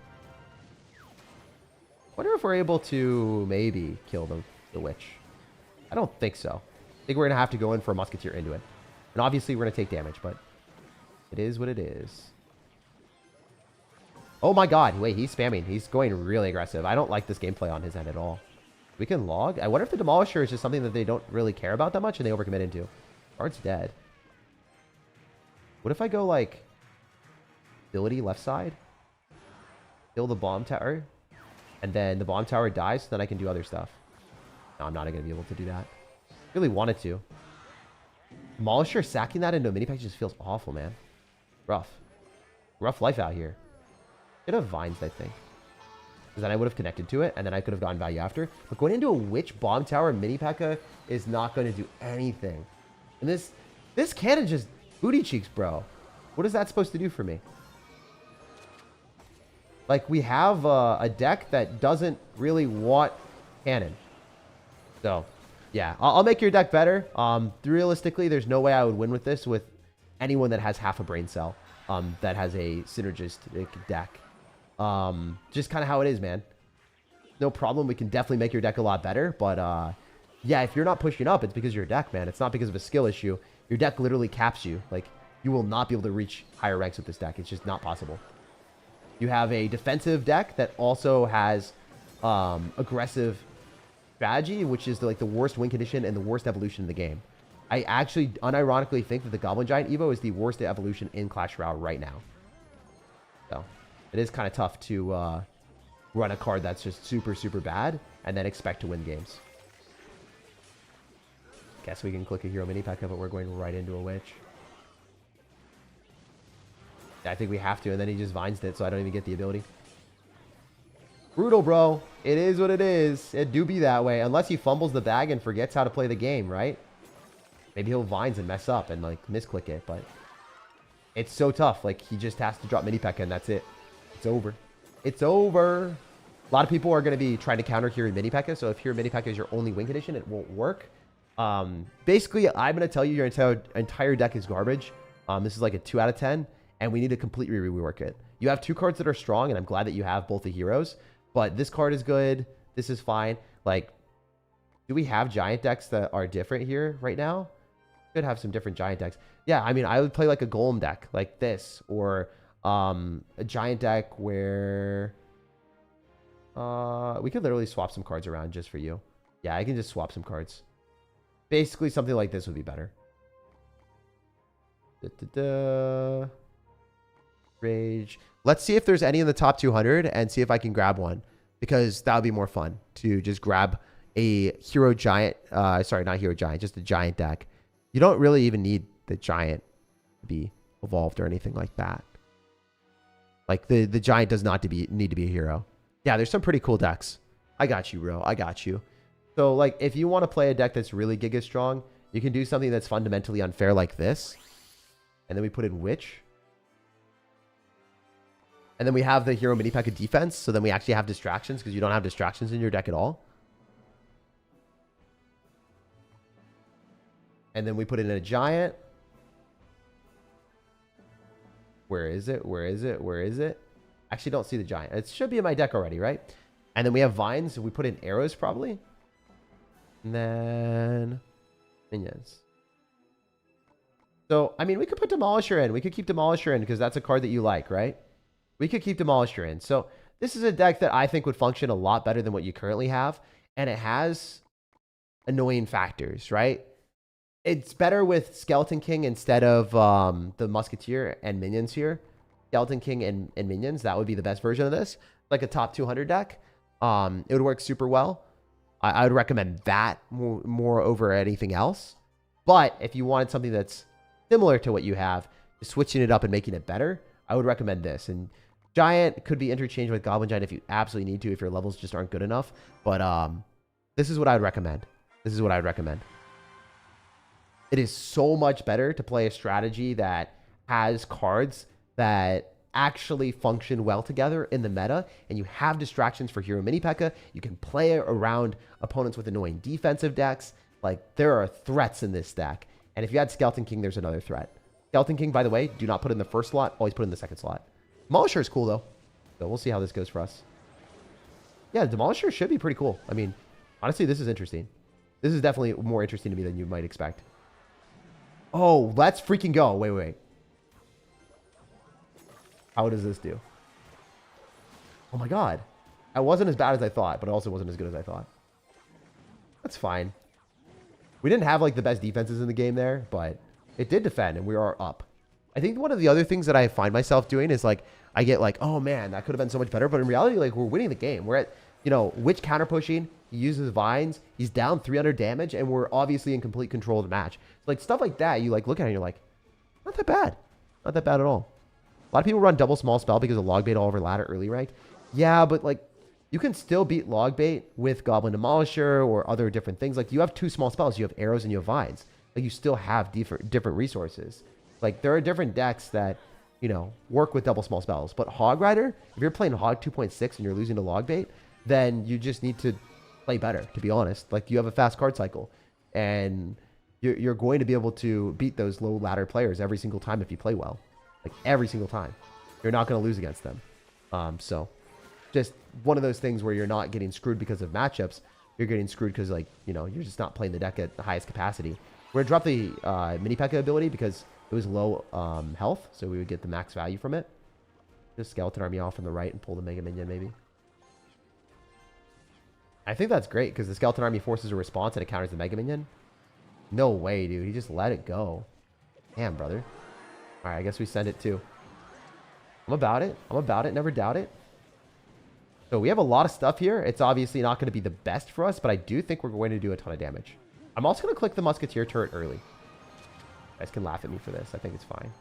Wonder if we're able to maybe kill the Witch. I don't think so. I think we're going to have to go in for a Musketeer into it. And obviously, we're going to take damage, but it is what it is. Oh my god. Wait, he's spamming. He's going really aggressive. I don't like this gameplay on his end at all. We can log. I wonder if the Demolisher is just something that they don't really care about that much and they overcommit into. Card's dead. What if I go like ability left side? Kill the bomb tower. And then the bomb tower dies, so then I can do other stuff. No, I'm not going to be able to do that. Really wanted to. Demolisher sacking that into a mini pack just feels awful, man. Rough. Rough life out here. Could have vines, I think. Because then I would have connected to it, and then I could have gotten value after. But going into a witch bomb tower mini P.E.K.K.A is not going to do anything. And this cannon just booty cheeks, bro. What is that supposed to do for me? Like, we have a deck that doesn't really want cannon. So, yeah. I'll make your deck better. Realistically, there's no way I would win with this with anyone that has half a brain cell. That has a synergistic deck. Just kind of how it is, man. No problem. We can definitely make your deck a lot better. But, yeah, if you're not pushing up, it's because of your deck, man. It's not because of a skill issue. Your deck literally caps you. Like, you will not be able to reach higher ranks with this deck. It's just not possible. You have a defensive deck that also has aggressive strategy, which is like the worst win condition and the worst evolution in the game. I actually unironically think that the Goblin Giant Evo is the worst evolution in Clash Royale right now. So it is kind of tough to run a card that's just super, super bad and then expect to win games. Guess we can click a hero mini pack, but we're going right into a witch. I think we have to, and then he just vines it, so I don't even get the ability. Brutal, bro. It is what it is. It do be that way, unless he fumbles the bag and forgets how to play the game, right? Maybe he'll vines and mess up and, like, misclick it, but it's so tough. Like, he just has to drop mini P.E.K.K.A, and that's it. It's over. It's over. A lot of people are going to be trying to counter Hero mini P.E.K.K.A, so if Hero mini P.E.K.K.A is your only win condition, it won't work. Basically, I'm going to tell you your entire deck is garbage. This is like a 2 out of 10. And we need to completely rework it. You have 2 cards that are strong, and I'm glad that you have both the heroes. But this card is good. This is fine. Like, do we have giant decks that are different here right now? Could have some different giant decks. Yeah, I mean, I would play like a Golem deck like this. Or a giant deck where we could literally swap some cards around just for you. Yeah, I can just swap some cards. Basically, something like this would be better. Rage. Let's see if there's any in the top 200 and see if I can grab one, because that would be more fun to just grab a hero giant. Sorry, not hero giant, just a giant deck. You don't really even need the giant to be evolved or anything like that. Like the giant does not need to be a hero. Yeah, there's some pretty cool decks. I got you, bro. I got you. So like, if you want to play a deck that's really giga strong, you can do something that's fundamentally unfair like this, and then we put in Witch. And then we have the hero mini P.E.K.K.A defense. So then we actually have distractions, because you don't have distractions in your deck at all. And then we put in a giant. Where is it? Where is it? Where is it? Actually, don't see the giant. It should be in my deck already, right? And then we have vines. We put in arrows probably. And then minions. So, I mean, we could put Demolisher in. We could keep Demolisher in because that's a card that you like, right? We could keep Demolisher in. So this is a deck that I think would function a lot better than what you currently have. And it has annoying factors, right? It's better with Skeleton King instead of the Musketeer and minions here. Skeleton King and minions, that would be the best version of this. Like a top 200 deck. It would work super well. I would recommend that more over anything else. But if you wanted something that's similar to what you have, switching it up and making it better, I would recommend this. And Giant could be interchanged with Goblin Giant if you absolutely need to, if your levels just aren't good enough. But this is what I would recommend. This is what I would recommend. It is so much better to play a strategy that has cards that actually function well together in the meta, and you have distractions for Hero Mini P.E.K.K.A. You can play around opponents with annoying defensive decks. Like, there are threats in this deck. And if you had Skeleton King, there's another threat. Skeleton King, by the way, do not put in the first slot. Always put in the second slot. Demolisher is cool, though. So we'll see how this goes for us. Yeah, Demolisher should be pretty cool. I mean, honestly, this is interesting. This is definitely more interesting to me than you might expect. Oh, let's freaking go. Wait. How does this do? Oh my god. It wasn't as bad as I thought, but it also wasn't as good as I thought. That's fine. We didn't have like the best defenses in the game there, but it did defend and we are up. I think one of the other things that I find myself doing is like, I get like, oh man, that could have been so much better. But in reality, like we're winning the game. We're at, you know, Witch counter pushing. He uses vines. He's down 300 damage and we're obviously in complete control of the match. So, like stuff like that, you like look at it and you're like, not that bad. Not that bad at all. A lot of people run double small spell because of log bait all over ladder early ranked. Yeah, but like you can still beat log bait with Goblin Demolisher or other different things. Like you have 2 small spells. You have arrows and you have vines. Like you still have different resources. Like there are different decks that, you know, work with double small spells. But Hog Rider, if you're playing Hog 2.6 and you're losing to log bait, then you just need to play better, to be honest. Like you have a fast card cycle and you're going to be able to beat those low ladder players every single time if you play well. Like every single time. You're not going to lose against them. So just one of those things where you're not getting screwed because of matchups. You're getting screwed because, like, you know, you're just not playing the deck at the highest capacity. We're going to drop the Mini P.E.K.K.A ability because it was low health. So we would get the max value from it. Just Skeleton Army off on the right and pull the Mega Minion maybe. I think that's great because the Skeleton Army forces a response and it counters the Mega Minion. No way, dude. He just let it go. Damn, brother. All right, I guess we send it too. I'm about it. I'm about it. Never doubt it. So we have a lot of stuff here. It's obviously not going to be the best for us, but I do think we're going to do a ton of damage. I'm also going to click the Musketeer turret early. You guys can laugh at me for this. I think it's fine.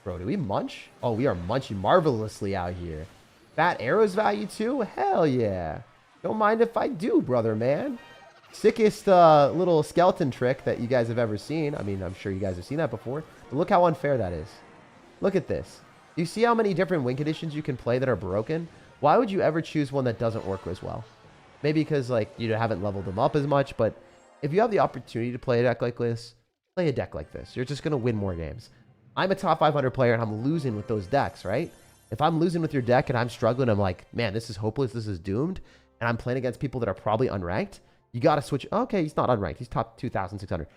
Bro, do we munch? Oh, we are munching marvelously out here. Fat arrows value too? Hell yeah. Don't mind if I do, brother, man. Sickest little skeleton trick that you guys have ever seen. I mean, I'm sure you guys have seen that before. But look how unfair that is. Look at this. You see how many different win conditions you can play that are broken? Why would you ever choose one that doesn't work as well? Maybe because, like, you haven't leveled them up as much. But if you have the opportunity to play a deck like this, play a deck like this. You're just going to win more games. I'm a top 500 player and I'm losing with those decks, right? If I'm losing with your deck and I'm struggling, I'm like, man, this is hopeless. This is doomed. And I'm playing against people that are probably unranked. You got to switch. Okay, he's not unranked. He's top 2,600.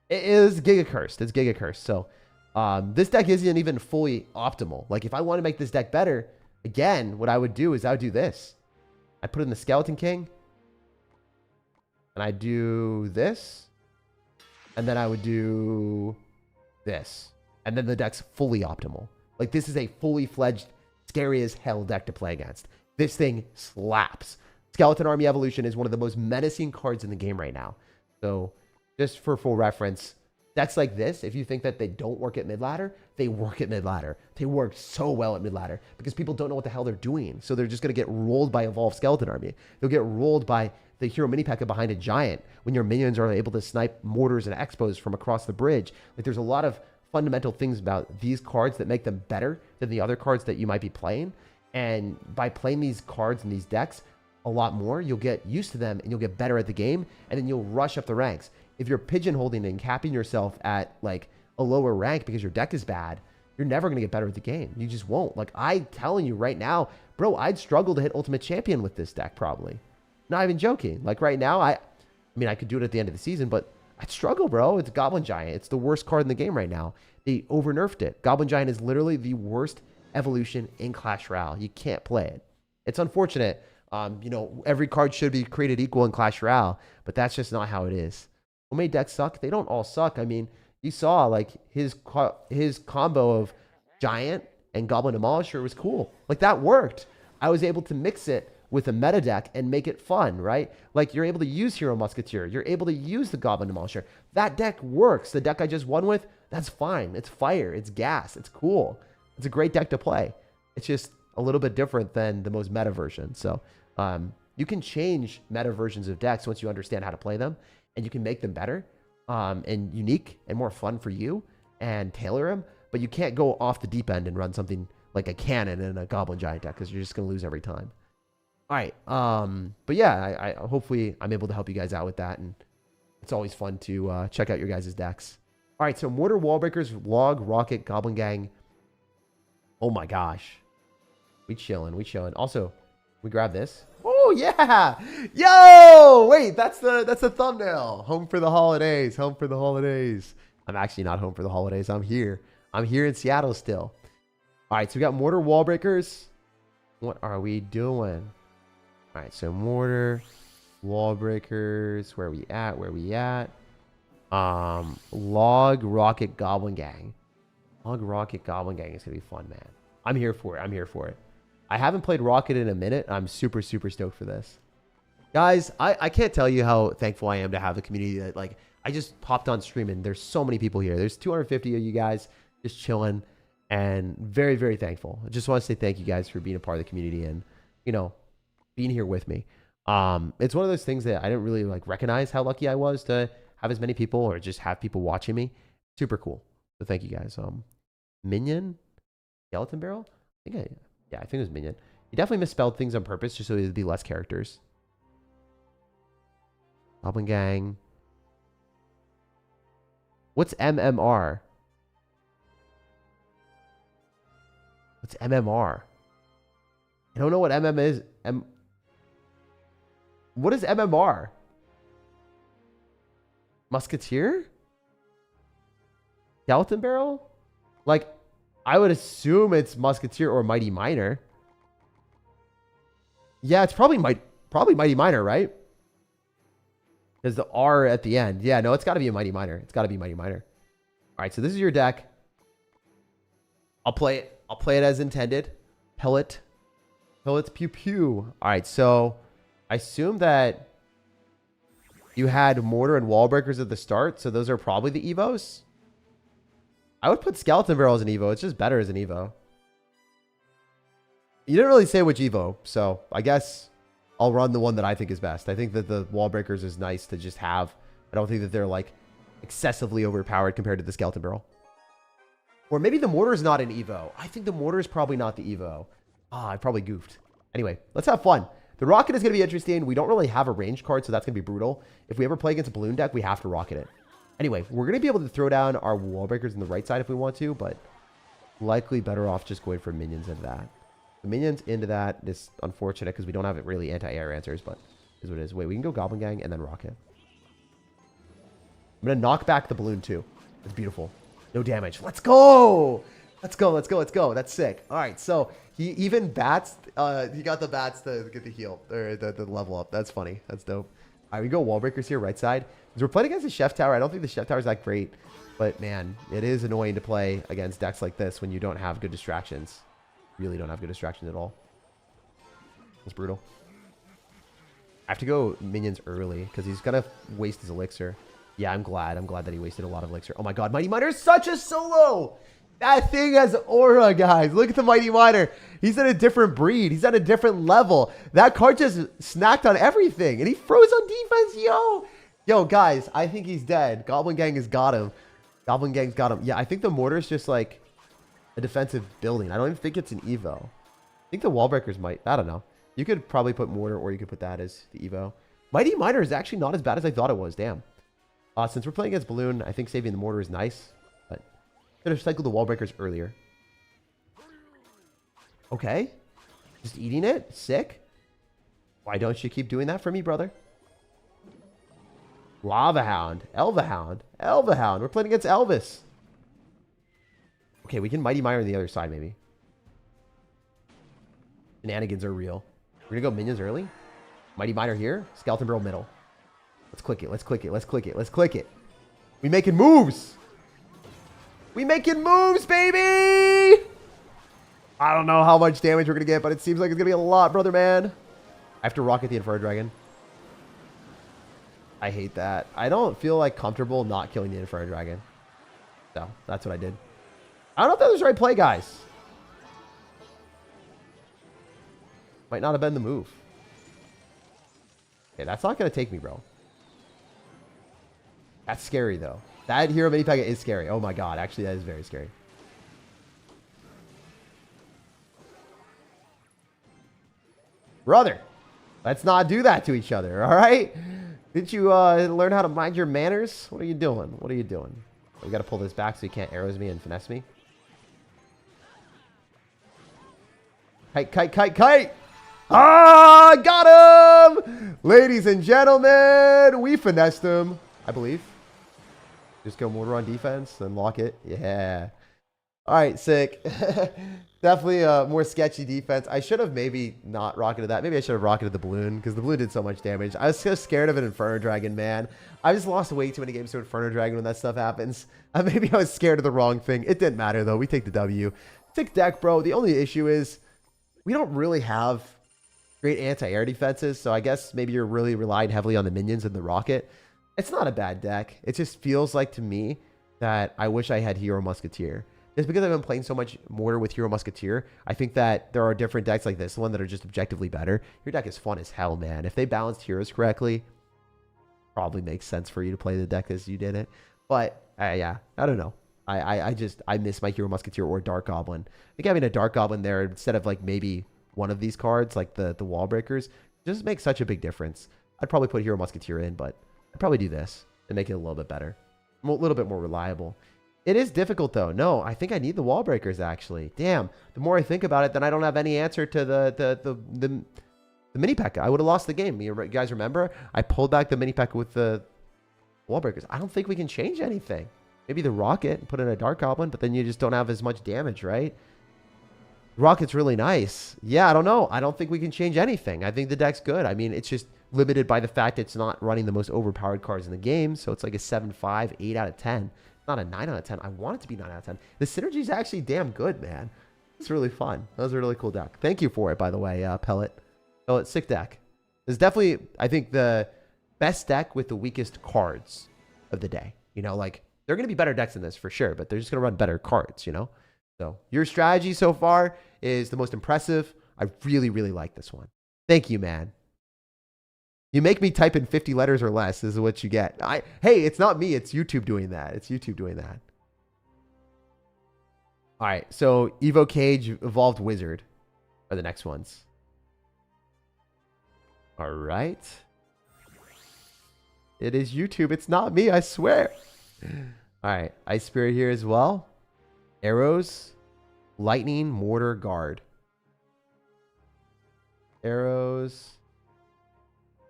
It is Giga Cursed. It's Giga Cursed. So this deck isn't even fully optimal. Like if I want to make this deck better, again, what I would do is I would do this. I put in the Skeleton King. And I do this. And then I would do this. And then the deck's fully optimal. Like this is a fully fledged, scary as hell deck to play against. This thing slaps. Skeleton Army Evolution is one of the most menacing cards in the game right now. So just for full reference, decks like this, if you think that they don't work at mid-ladder, they work at mid-ladder. They work so well at mid-ladder because people don't know what the hell they're doing. So they're just going to get rolled by Evolved Skeleton Army. They'll get rolled by the Hero Mini P.E.K.K.A behind a Giant when your minions are able to snipe mortars and expos from across the bridge. Like there's a lot of fundamental things about these cards that make them better than the other cards that you might be playing. And by playing these cards and these decks a lot more, you'll get used to them and you'll get better at the game, and then you'll rush up the ranks. If you're pigeonholing and capping yourself at like a lower rank because your deck is bad, you're never going to get better at the game. You just won't. Like I'm telling you right now, bro, I'd struggle to hit Ultimate Champion with this deck probably. Not even joking. Like right now, I mean, I could do it at the end of the season, but I'd struggle, bro. It's Goblin Giant. It's the worst card in the game right now. They over-nerfed it. Goblin Giant is literally the worst evolution in Clash Royale. You can't play it. It's unfortunate. You know, every card should be created equal in Clash Royale, but that's just not how it is. Homemade decks suck. They don't all suck. I mean, you saw like his combo of Giant and Goblin Demolisher was cool. Like that worked. I was able to mix it with a meta deck and make it fun, right? Like you're able to use Hero Musketeer. You're able to use the Goblin Demolisher. That deck works. The deck I just won with, that's fine. It's fire. It's gas. It's cool. It's a great deck to play. It's just a little bit different than the most meta version. So you can change meta versions of decks once you understand how to play them, and you can make them better and unique and more fun for you and tailor them. But you can't go off the deep end and run something like a cannon and a Goblin Giant deck because you're just going to lose every time. All right. But yeah, I hopefully I'm able to help you guys out with that. And it's always fun to check out your guys' decks. All right. So Mortar, Wallbreakers, Log, Rocket, Goblin Gang. Oh my gosh. We chilling. We chilling. Also, we grab this. Oh yeah. Yo, wait, that's the thumbnail. Home for the holidays. Home for the holidays. I'm actually not home for the holidays. I'm here. I'm here in Seattle still. All right, so we got mortar wall breakers. What are we doing? All right, so mortar wall breakers. Where are we at? Where are we at? Log rocket goblin gang. Log rocket goblin gang is gonna be fun, man. I'm here for it. I'm here for it. I haven't played Rocket in a minute. I'm super, super stoked for this. Guys, I can't tell you how thankful I am to have a community that, like, I just popped on stream and there's so many people here. There's 250 of you guys just chilling and very, very thankful. I just want to say thank you guys for being a part of the community and, you know, being here with me. It's one of those things that I didn't really like recognize how lucky I was to have as many people or just have people watching me. Super cool. So thank you guys. Minion, skeleton barrel. I think it was minion. You definitely misspelled things on purpose just so there'd be less characters. Goblin gang. What's MMR? What's MMR? I don't know what MM is. What is MMR? Musketeer? Skeleton barrel? Like, I would assume it's Musketeer or Mighty Miner. Yeah, it's probably Mighty Miner, right? There's the R at the end. Yeah, no, it's got to be a Mighty Miner. It's got to be Mighty Miner. All right, so this is your deck. I'll play it as intended. Pellets, pew pew. All right, so I assume that you had mortar and wall breakers at the start, so those are probably the evos. I would put skeleton barrel as an evo. It's just better as an evo. You didn't really say which evo, so I guess I'll run the one that I think is best. I think that the wall breakers is nice to just have. I don't think that they're like excessively overpowered compared to the skeleton barrel. Or maybe the mortar is not an evo. I think the mortar is probably not the evo. I probably goofed. Anyway, let's have fun. The rocket is going to be interesting. We don't really have a range card, so that's going to be brutal. If we ever play against a balloon deck, we have to rocket it. Anyway, we're going to be able to throw down our wall breakers on the right side if we want to, but likely better off just going for minions into that. The minions into that is unfortunate because we don't have really anti-air answers, but is what it is. Wait, we can go Goblin Gang and then rocket. I'm going to knock back the balloon too. It's beautiful. No damage. Let's go! Let's go, let's go, let's go. That's sick. All right, so he even bats. He got the bats to get the heal, or the level up. That's funny. That's dope. All right, we go wall breakers here, right side. Because we're playing against the chef tower. I don't think the chef tower is that great. But, man, it is annoying to play against decks like this when you don't have good distractions. Really don't have good distractions at all. It's brutal. I have to go minions early because he's going to waste his elixir. Yeah, I'm glad. I'm glad that he wasted a lot of elixir. Oh, my God. Mighty Miner is such a solo. That thing has aura, guys. Look at the Mighty Miner. He's at a different breed. He's at a different level. That card just snacked on everything. And he froze on defense, yo. Yo, guys, I think he's dead. Goblin Gang has got him. Goblin Gang's got him. Yeah, I think the mortar is just like a defensive building. I don't even think it's an evo. I think the wall breakers might. I don't know. You could probably put mortar or you could put that as the evo. Mighty Miner is actually not as bad as I thought it was. Damn. Since we're playing against balloon, I think saving the mortar is nice. But could have cycled the wall breakers earlier. Okay. Just eating it? Sick. Why don't you keep doing that for me, brother? Lava Hound. Elva Hound. Elva Hound. We're playing against Elvis. Okay, we can Mighty Miner on the other side, maybe. Shenanigans are real. We're going to go minions early. Mighty Miner here. Skeleton Barrel middle. Let's click it. Let's click it. Let's click it. Let's click it. We making moves. We making moves, baby. I don't know how much damage we're going to get, but it seems like it's going to be a lot, brother, man. I have to rocket the Infrared Dragon. I hate that. I don't feel like comfortable not killing the Infrared Dragon. So, that's what I did. I don't know if that was the right play, guys. Might not have been the move. Okay, that's not going to take me, bro. That's scary, though. That Hero Mini Pega is scary. Oh, my God. Actually, that is very scary. Brother, let's not do that to each other, all right? Didn't you learn how to mind your manners? What are you doing? What are you doing? We got to pull this back so he can't arrows me and finesse me. Kite, kite, kite, kite! Ah, got him! Ladies and gentlemen, we finessed him, I believe. Just go mortar on defense and lock it. Yeah. All right, sick. Definitely a more sketchy defense. I should have maybe not rocketed that. Maybe I should have rocketed the balloon because the balloon did so much damage. I was so scared of an Inferno Dragon, man. I just lost way too many games to Inferno Dragon when that stuff happens. Maybe I was scared of the wrong thing. It didn't matter, though. We take the W. Thick deck, bro. The only issue is we don't really have great anti-air defenses, so I guess maybe you're really relying heavily on the minions and the rocket. It's not a bad deck. It just feels like to me that I wish I had Hero Musketeer. Just because I've been playing so much Mortar with Hero Musketeer, I think that there are different decks like this one that are just objectively better. Your deck is fun as hell, man. If they balanced heroes correctly, probably makes sense for you to play the deck as you did it. But yeah, I don't know. I miss my Hero Musketeer or Dark Goblin. I think having a Dark Goblin there instead of like maybe one of these cards, like the wall breakers, just makes such a big difference. I'd probably put Hero Musketeer in, but I'd probably do this and make it a little bit better. A little bit more reliable. It is difficult, though. No, I think I need the wall breakers, actually. Damn. The more I think about it, then I don't have any answer to the mini P.E.K.K.A. I would have lost the game. You guys remember? I pulled back the mini P.E.K.K.A. with the wall breakers. I don't think we can change anything. Maybe the rocket and put in a Dark Goblin, but then you just don't have as much damage, right? Rocket's really nice. Yeah, I don't know. I don't think we can change anything. I think the deck's good. I mean, it's just limited by the fact it's not running the most overpowered cards in the game, so it's like a 7-5, 8 out of 10. Not a 9 out of 10. I want it to be 9 out of 10. The synergy is actually damn good, man. It's really fun. That was a really cool deck. Thank you for it, by the way, Pellet. Pellet, sick deck. It's definitely, I think, the best deck with the weakest cards of the day. You know, like, they're going to be better decks than this for sure, but they're just going to run better cards, you know? So, your strategy so far is the most impressive. I really, really like this one. Thank you, man. You make me type in 50 letters or less. This is what you get. Hey, it's not me. It's YouTube doing that. It's YouTube doing that. All right. So Evo Cage, Evolved Wizard are the next ones. All right. It is YouTube. It's not me. I swear. All right. Ice Spirit here as well. Arrows, Lightning, Mortar, Guard. Arrows,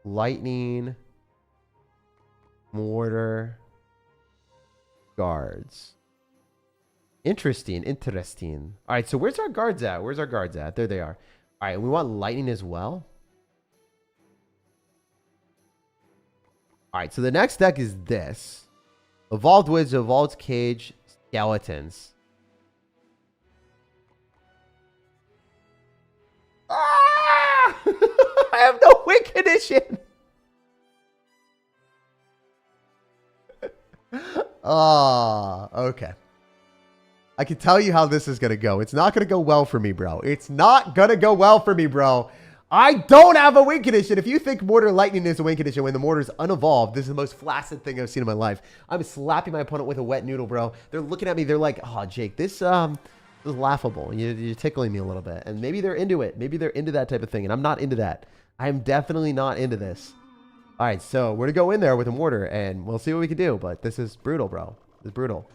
Lightning, Mortar, Guards. Interesting. Interesting. All right, so where's our guards at? Where's our guards at? There they are. All right, we want Lightning as well. All right, so the next deck is this. Evolved Wizard, Evolved Cage, Skeletons. Ah! I have no win condition. Oh, okay. I can tell you how this is going to go. It's not going to go well for me, bro. It's not going to go well for me, bro. I don't have a win condition. If you think Mortar Lightning is a win condition when the Mortar is unevolved, this is the most flaccid thing I've seen in my life. I'm slapping my opponent with a wet noodle, bro. They're looking at me. They're like, oh, Jake, this is laughable. You're tickling me a little bit. And maybe they're into it. Maybe they're into that type of thing. And I'm not into that. I'm definitely not into this. All right, so we're going to go in there with a Mortar, and we'll see what we can do. But this is brutal, bro. This is brutal.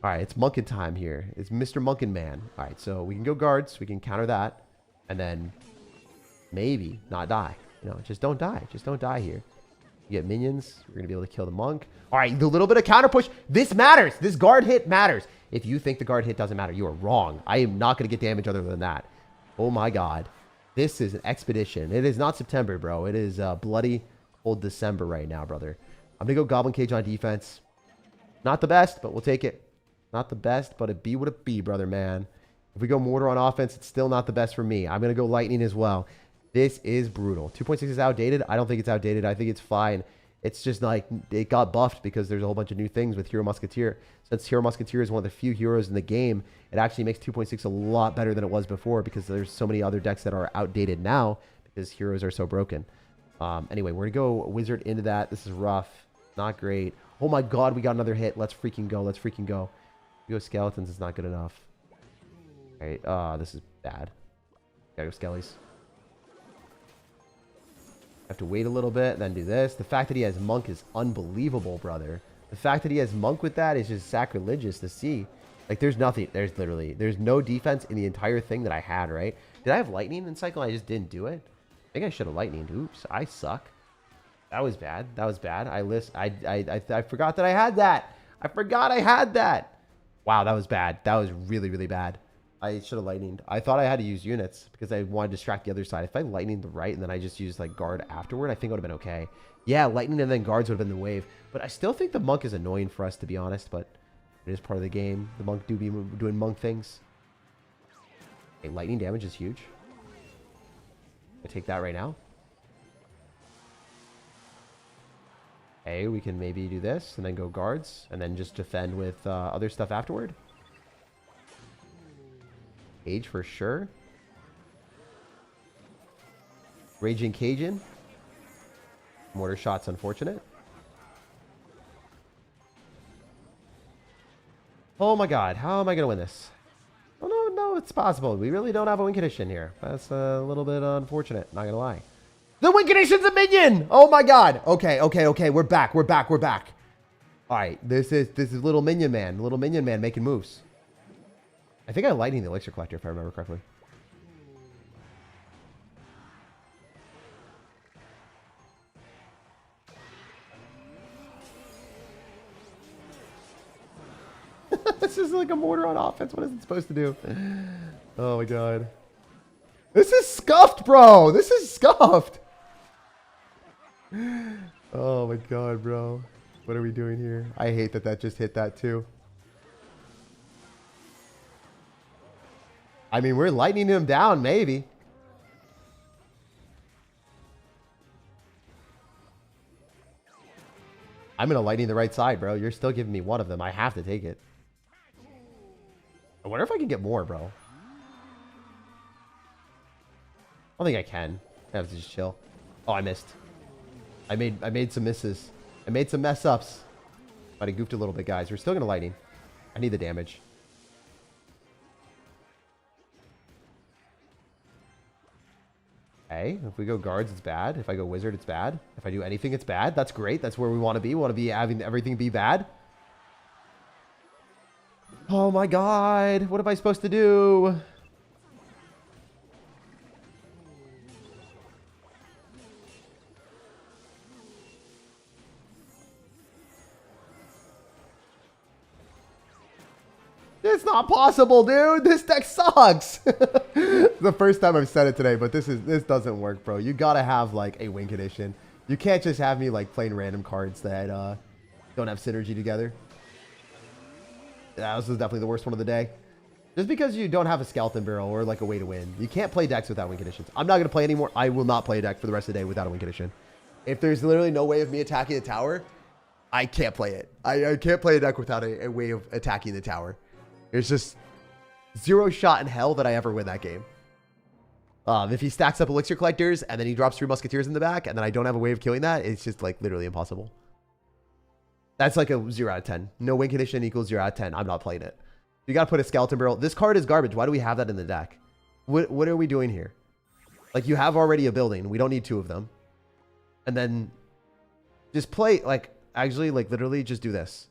All right, it's Munkin time here. It's Mr. Munkin Man. All right, so we can go guards. We can counter that. And then maybe not die. You know, just don't die. Just don't die here. You get minions. We're going to be able to kill the monk. All right, the little bit of counter push. This matters. This guard hit matters. If you think the guard hit doesn't matter, you are wrong. I am not going to get damage other than that. Oh, my God. This is an expedition. It is not September, bro. It is bloody old December right now, brother. I'm going to go Goblin Cage on defense. Not the best, but we'll take it. Not the best, but it be what it be, brother, man. If we go Mortar on offense, it's still not the best for me. I'm going to go Lightning as well. This is brutal. 2.6 is outdated. I don't think it's outdated. I think it's fine. It's just like it got buffed because there's a whole bunch of new things with Hero Musketeer. Since Hero Musketeer is one of the few heroes in the game, it actually makes 2.6 a lot better than it was before because there's so many other decks that are outdated now because heroes are so broken. Anyway, we're going to go Wizard into that. This is rough. Not great. Oh my God, we got another hit. Let's freaking go. Let's freaking go. We go Skeletons. It's not good enough. All right. This is bad. Gotta go Skellies. Have to wait a little bit, then do this. The fact that he has Monk is unbelievable, brother. The fact that he has Monk with that is just sacrilegious to see. Like, there's nothing. There's no defense in the entire thing that I had, right? Did I have Lightning in cycle? I just didn't do it. I think I should have Lightning. Oops, I suck. That was bad. That was bad. I forgot that I had that. I forgot I had that. Wow, that was bad. That was really, really bad. I should have lightninged. I thought I had to use units because I wanted to distract the other side. If I lightninged the right and then I just used like guard afterward, I think it would have been okay. Yeah, lightning and then guards would have been the wave. But I still think the monk is annoying for us, to be honest. But it is part of the game. The monk do be doing monk things. Okay, lightning damage is huge. I take that right now. Okay, we can maybe do this and then go guards and then just defend with other stuff afterward. Cage for sure. Raging Cajun. Mortar shot's unfortunate. Oh my god, how am I going to win this? Oh no, it's possible. We really don't have a win condition here. That's a little bit unfortunate, not going to lie. The win condition's a minion! Oh my god. Okay. We're back. Alright, this is little minion man. Little minion man making moves. I think I'm lighting the elixir collector if I remember correctly. This is like a mortar on offense. What is it supposed to do? Oh my god. This is scuffed, bro. This is scuffed. Oh my god, bro. What are we doing here? I hate that that just hit that too. I mean, we're lightning him down, maybe. I'm going to lightning the right side, bro. You're still giving me one of them. I have to take it. I wonder if I can get more, bro. I don't think I can. I have to just chill. Oh, I missed. I made some misses. I made some mess ups. But I goofed a little bit, guys. We're still going to lightning. I need the damage. Okay, if we go guards, it's bad. If I go wizard, it's bad. If I do anything, it's bad. That's great. That's where we want to be. We want to be having everything be bad. Oh my god. What am I supposed to do? It's not possible, dude. This deck sucks. The first time I've said it today, but this doesn't work, bro. You gotta have like a win condition. You can't just have me like playing random cards that don't have synergy together. Yeah, this is definitely the worst one of the day. Just because you don't have a skeleton barrel or like a way to win, you can't play decks without win conditions. I'm not gonna play anymore. I will not play a deck for the rest of the day without a win condition. If there's literally no way of me attacking the tower, I can't play it. I can't play a deck without a way of attacking the tower. There's just zero shot in hell that I ever win that game. If he stacks up elixir collectors and then he drops 3 musketeers in the back and then I don't have a way of killing that, it's just like literally impossible. That's like a 0 out of 10. No win condition equals 0 out of 10. I'm not playing it. You got to put a skeleton barrel. This card is garbage. Why do we have that in the deck? What are we doing here? Like, you have already a building. We don't need 2 of them. And then just play, like, actually, like, literally just do this.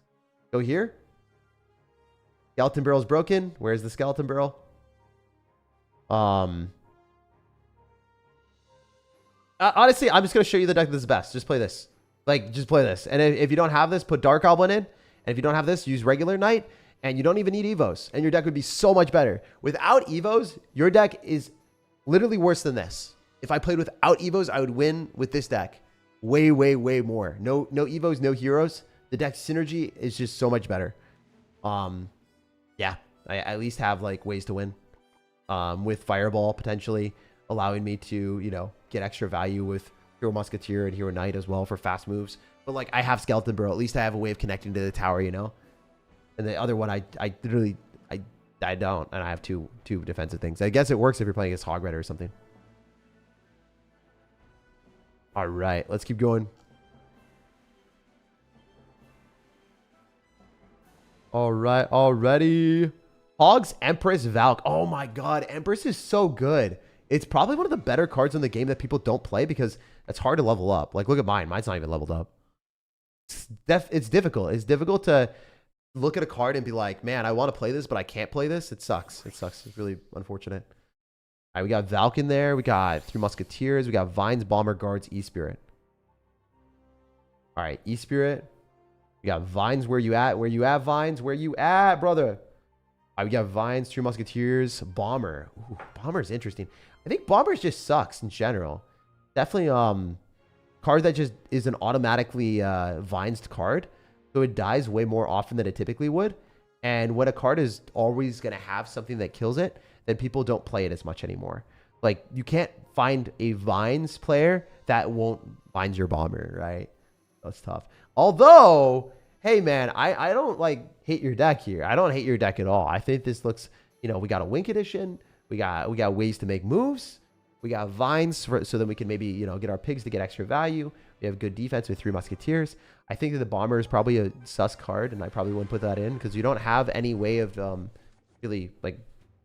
Go here. Skeleton barrel's broken. Where's the skeleton barrel? Honestly, I'm just going to show you the deck that's best. Just play this. Like, just play this. And if you don't have this, put Dark Goblin in. And if you don't have this, use regular Knight. And you don't even need Evos. And your deck would be so much better. Without Evos, your deck is literally worse than this. If I played without Evos, I would win with this deck. Way, way, way more. No Evos, no heroes. The deck synergy is just so much better. Yeah, I at least have like ways to win. With Fireball potentially allowing me to, you know, get extra value with Hero Musketeer and Hero Knight as well for fast moves. But like, I have Skeleton Barrel. At least I have a way of connecting to the tower, you know. And the other one, I literally don't, and I have two defensive things. I guess it works if you're playing against Hog Rider or something. All right, let's keep going. All right, already. Hogs, Empress, Valk. Oh my god, Empress is so good. It's probably one of the better cards in the game that people don't play because it's hard to level up. Like, look at mine. Mine's not even leveled up. It's difficult. It's difficult to look at a card and be like, man, I want to play this, but I can't play this. It sucks. It sucks. It's really unfortunate. All right, we got Valk in there. We got 3 Musketeers. We got Vines, Bomber, Guards, E-Spirit. All right, E-Spirit. We got Vines. Where you at? Where you at, Vines? Where you at, brother? We got Vines, Three Musketeers, Bomber. Ooh, Bomber's interesting. I think Bombers just sucks in general. Definitely card that just is an automatically Vines card. So it dies way more often than it typically would. And when a card is always going to have something that kills it, then people don't play it as much anymore. Like, you can't find a Vines player that won't Vines your Bomber, right? That's tough. Although, hey, man, I don't, like, hate your deck here. I don't hate your deck at all. I think this looks, you know, we got a Wink Edition. We got ways to make moves. We got Vines so that we can maybe, you know, get our pigs to get extra value. We have good defense with Three Musketeers. I think that the Bomber is probably a sus card, and I probably wouldn't put that in because you don't have any way of really, like,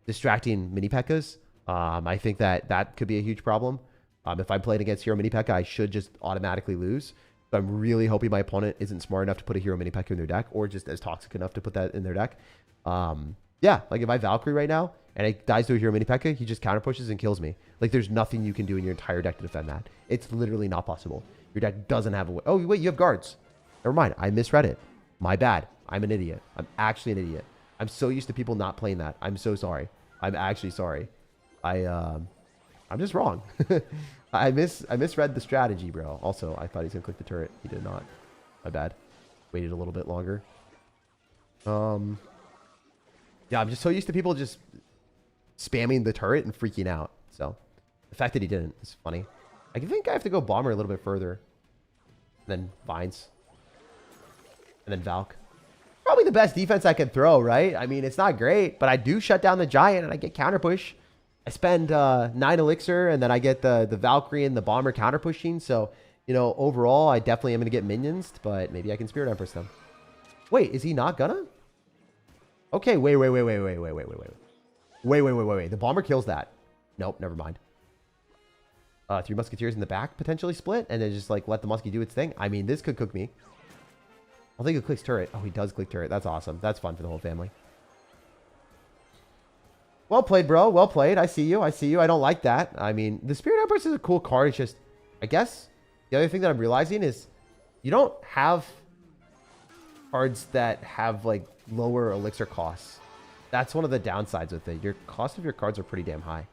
distracting mini P.E.K.K.A.s. I think that could be a huge problem. If I'm playing against Hero Mini P.E.K.K.A, I should just automatically lose. So I'm really hoping my opponent isn't smart enough to put a Hero Mini P.E.K.K.A in their deck, or just as toxic enough to put that in their deck. Yeah, like if I Valkyrie right now and it dies to a Hero Mini P.E.K.K.A, he just counter pushes and kills me. Like, there's nothing you can do in your entire deck to defend that. It's literally not possible. Your deck doesn't have a way. Oh, wait, you have guards. Never mind. I misread it. My bad. I'm an idiot. I'm actually an idiot. I'm so used to people not playing that. I'm so sorry. I'm actually sorry. I'm just wrong. I misread the strategy, bro. Also, I thought he was gonna click the turret. He did not. My bad. Waited a little bit longer. Yeah, I'm just so used to people just spamming the turret and freaking out. So the fact that he didn't is funny. I think I have to go Bomber a little bit further. And then Vines. And then Valk. Probably the best defense I can throw, right? I mean, it's not great, but I do shut down the Giant and I get counter push. I spend 9 elixir and then I get the Valkyrie and the Bomber counter pushing. So, you know, overall, I definitely am going to get minions, but maybe I can Spirit Empress them. Wait, is he not gonna? Okay, wait. The Bomber kills that. Nope, never mind. Three Musketeers in the back potentially split and then just like let the Muskie do its thing. I mean, this could cook me. I think he clicks turret. Oh, he does click turret. That's awesome. That's fun for the whole family. Well played, bro. Well played. I see you. I see you. I don't like that. I mean, the Spirit Empress is a cool card. It's just, I guess, the other thing that I'm realizing is you don't have cards that have, like, lower elixir costs. That's one of the downsides with it. Your cost of your cards are pretty damn high.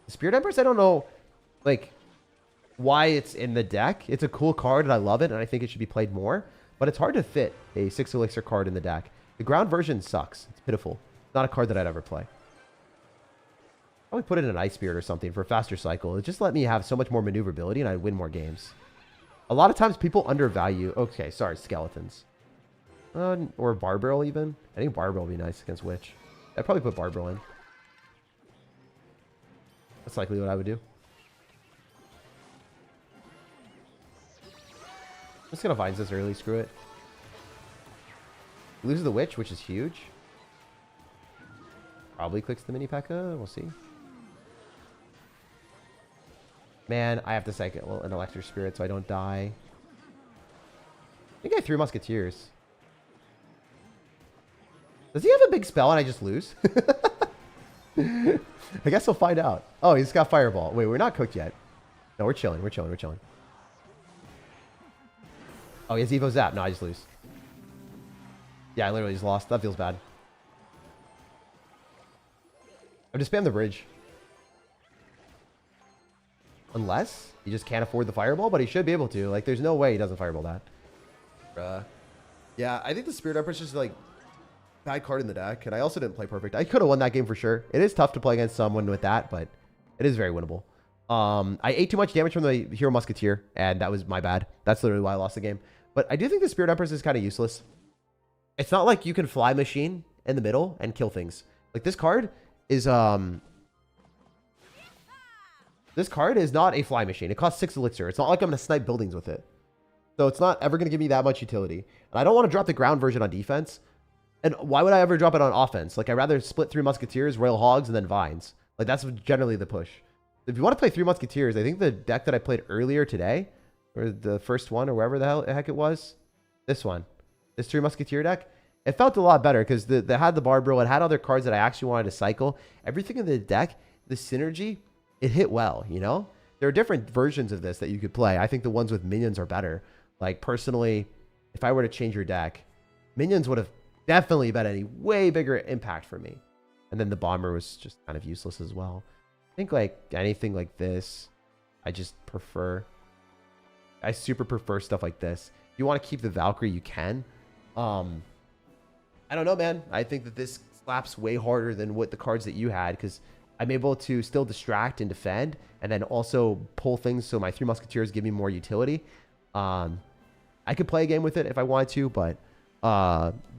The Spirit Empress, I don't know, like, why it's in the deck. It's a cool card, and I love it, and I think it should be played more. But it's hard to fit a 6 elixir card in the deck. The ground version sucks. It's pitiful. It's not a card that I'd ever play. Probably put it in an Ice Spirit or something for a faster cycle. It just let me have so much more maneuverability and I'd win more games. A lot of times people undervalue... Okay, sorry, skeletons. Or Barbell even. I think Barbell would be nice against Witch. I'd probably put Barbell in. That's likely what I would do. I'm just going to Vines this early. Screw it. Loses the Witch, which is huge. Probably clicks the mini P.E.K.K.A. We'll see. Man, I have to cycle an Electric Spirit so I don't die. I think I threw Musketeers. Does he have a big spell and I just lose? I guess we'll find out. Oh, he's got Fireball. Wait, we're not cooked yet. No, we're chilling. We're chilling. We're chilling. Oh, he has Evo Zap. No, I just lose. Yeah, I literally just lost. That feels bad. I'm just spam the bridge. Unless he just can't afford the Fireball, but he should be able to. Like, there's no way he doesn't Fireball that. Yeah, I think the Spirit Empress is like bad card in the deck, and I also didn't play perfect. I could have won that game for sure. It is tough to play against someone with that, but it is very winnable. I ate too much damage from the Hero Musketeer, and that was my bad. That's literally why I lost the game. But I do think the Spirit Empress is kind of useless. It's not like you can Fly Machine in the middle and kill things. Like, this card is not a Fly Machine. It costs 6 elixir. It's not like I'm going to snipe buildings with it. So it's not ever going to give me that much utility. And I don't want to drop the ground version on defense. And why would I ever drop it on offense? Like, I'd rather split 3 Musketeers, Royal Hogs, and then Vines. Like, that's generally the push. If you want to play 3 Musketeers, I think the deck that I played earlier today, or the first one, or wherever the heck it was, this one, this 3 Musketeer deck, it felt a lot better because they had the Barbell, it had other cards that I actually wanted to cycle. Everything in the deck, the synergy, it hit well, you know? There are different versions of this that you could play. I think the ones with minions are better. Like, personally, if I were to change your deck, minions would have definitely been a way bigger impact for me. And then the bomber was just kind of useless as well. I think like anything like this, I just prefer. I super prefer stuff like this. If you want to keep the Valkyrie, you can. I don't know, man. I think that this slaps way harder than what the cards that you had, because I'm able to still distract and defend, and then also pull things so my 3 Musketeers give me more utility. I could play a game with it if I wanted to, but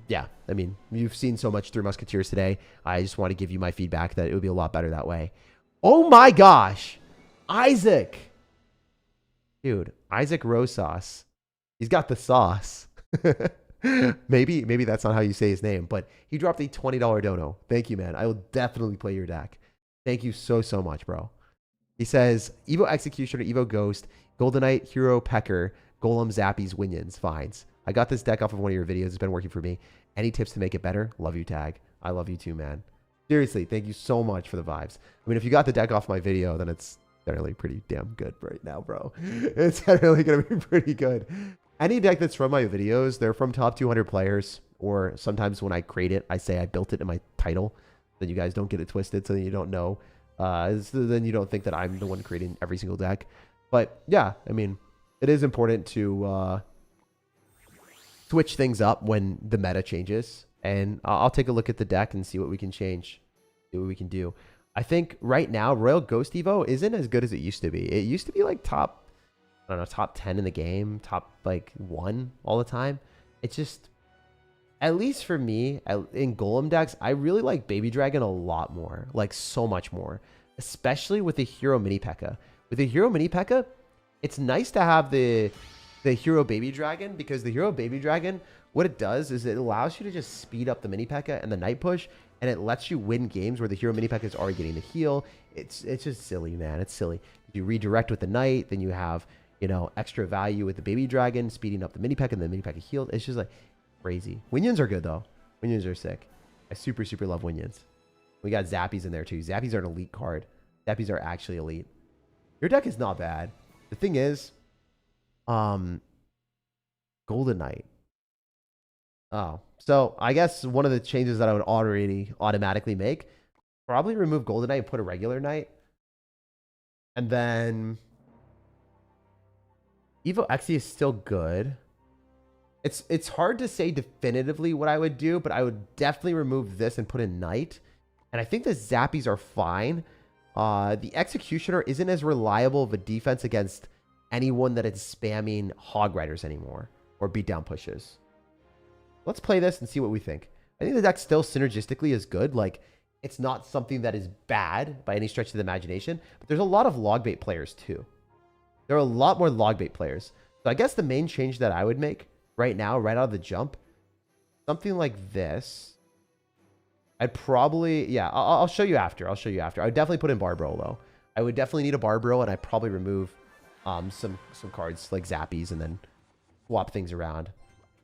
yeah, I mean, you've seen so much 3 Musketeers today. I just want to give you my feedback that it would be a lot better that way. Oh my gosh, Isaac. Dude, Isaac Rosas. He's got the sauce. maybe that's not how you say his name, but he dropped a $20 dono. Thank you, man. I will definitely play your deck. Thank you so much, bro. He says, Evo Executioner, Evo Ghost, Golden Knight, Hero Pecker, Golem, Zappies, Winions, Vines. I got this deck off of one of your videos. It's been working for me. Any tips to make it better? Love you, Tag. I love you too, man. Seriously, thank you so much for the vibes. I mean, if you got the deck off my video, then it's generally pretty damn good right now, bro. It's generally going to be pretty good. Any deck that's from my videos, they're from top 200 players, or sometimes when I create it, I say I built it in my title. Then you guys don't get it twisted, so then you don't know. So then you don't think that I'm the one creating every single deck. But yeah, I mean, it is important to switch things up when the meta changes. And I'll take a look at the deck and see what we can change, see what we can do. I think right now, Royal Ghost Evo isn't as good as it used to be. It used to be like top, I don't know, top 10 in the game, top like 1 all the time. It's just, at least for me, in Golem decks, I really like Baby Dragon a lot more, like so much more, especially with the Hero Mini P.E.K.K.A. With the Hero Mini P.E.K.K.A, it's nice to have the Hero Baby Dragon, because the Hero Baby Dragon, what it does is it allows you to just speed up the Mini P.E.K.K.A and the Night Push, and it lets you win games where the Hero Mini P.E.K.K.A is already getting the heal. It's just silly, man. It's silly. You redirect with the Knight, then you have, you know, extra value with the Baby Dragon, speeding up the Mini P.E.K.K.A and the Mini P.E.K.K.A healed. It's just like crazy. Winions are good, though. Winions are sick. I super love Winions. We got Zappies in there, too. Zappies are an elite card. Zappies are actually elite. Your deck is not bad. The thing is, Golden Knight. Oh, so I guess one of the changes that I would already automatically make, probably remove Golden Knight and put a regular Knight. And then Evo Xe is still good. It's hard to say definitively what I would do, but I would definitely remove this and put in Knight. And I think the Zappies are fine. The Executioner isn't as reliable of a defense against anyone that is spamming Hog Riders anymore or beatdown pushes. Let's play this and see what we think. I think the deck still synergistically is good. Like, it's not something that is bad by any stretch of the imagination, but there's a lot of log bait players too. There are a lot more log bait players. So I guess the main change that I would make right now, right out of the jump, something like this. I'd probably, yeah, I'll show you after. I'll show you after. I would definitely put in Barbro though. I would definitely need a Barbro, and I'd probably remove some cards like Zappies and then swap things around.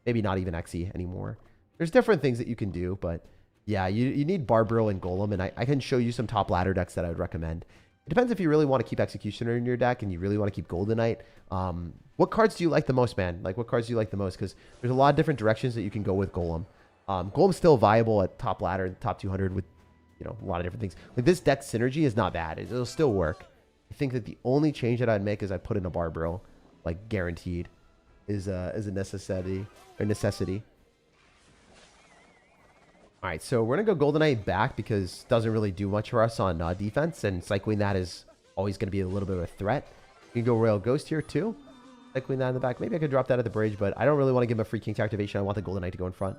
Maybe not even Xe anymore. There's different things that you can do, but yeah, you need Barbro and Golem, and I can show you some top ladder decks that I would recommend. It depends if you really want to keep Executioner in your deck and you really want to keep Golden Knight. What cards do you like the most, man? Like, what cards do you like the most? Because there's a lot of different directions that you can go with Golem. Golem's still viable at top ladder, top 200 with, you know, a lot of different things. Like, this deck synergy is not bad. It'll still work. I think that the only change that I'd make is I'd put in a Barbro, like guaranteed, is a necessity. All right, so we're gonna go Golden Knight back because it doesn't really do much for us on defense, and cycling that is always gonna be a little bit of a threat. You can go Royal Ghost here too, cycling that in the back. Maybe I could drop that at the bridge, but I don't really want to give him a free King activation. I want the Golden Knight to go in front.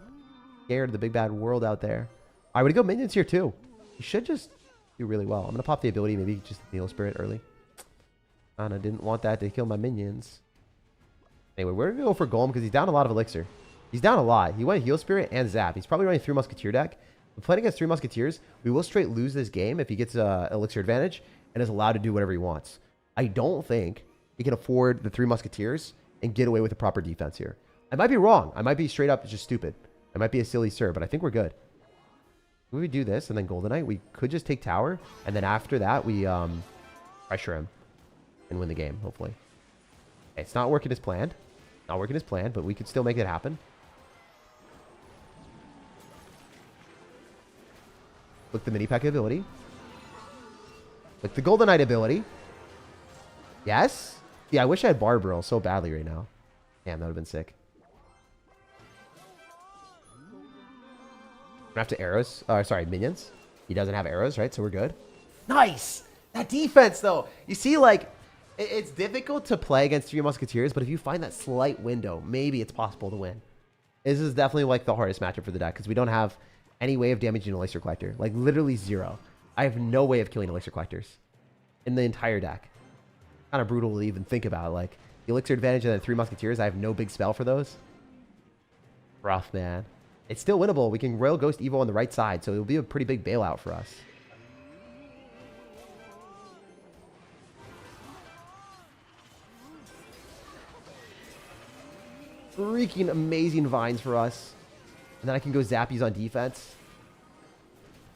Scared of the big bad world out there. All right, we're gonna go minions here too. You should just do really well. I'm gonna pop the ability, maybe just Needle Spirit early. And I didn't want that to kill my minions. Anyway, we're going to go for Golem because he's down a lot of Elixir. He's down a lot. He went Heal Spirit and Zap. He's probably running 3 Musketeer deck. We're playing against 3 Musketeers. We will straight lose this game if he gets Elixir advantage and is allowed to do whatever he wants. I don't think he can afford the 3 Musketeers and get away with a proper defense here. I might be wrong. I might be straight up just stupid. I might be a silly sir, but I think we're good. If we do this and then Golden Knight, we could just take tower. And then after that, we pressure him and win the game, hopefully. Okay, it's not working as planned. Not working as planned, but we could still make it happen. Click the mini pack ability. Click the Golden Knight ability. Yes. Yeah, I wish I had Barbarrel so badly right now. Damn, that would have been sick. I have to arrows. Sorry, minions. He doesn't have arrows, right? So we're good. Nice. That defense, though. You see, like, it's difficult to play against 3 Musketeers, but if you find that slight window, maybe it's possible to win. This is definitely, like, the hardest matchup for the deck because we don't have any way of damaging an Elixir Collector. Like, literally 0. I have no way of killing Elixir Collectors in the entire deck. Kind of brutal to even think about. Like, the Elixir advantage and then 3 Musketeers, I have no big spell for those. Rough, man. It's still winnable. We can Royal Ghost Evo on the right side, so it'll be a pretty big bailout for us. Freaking amazing vines for us. And then I can go Zappies on defense.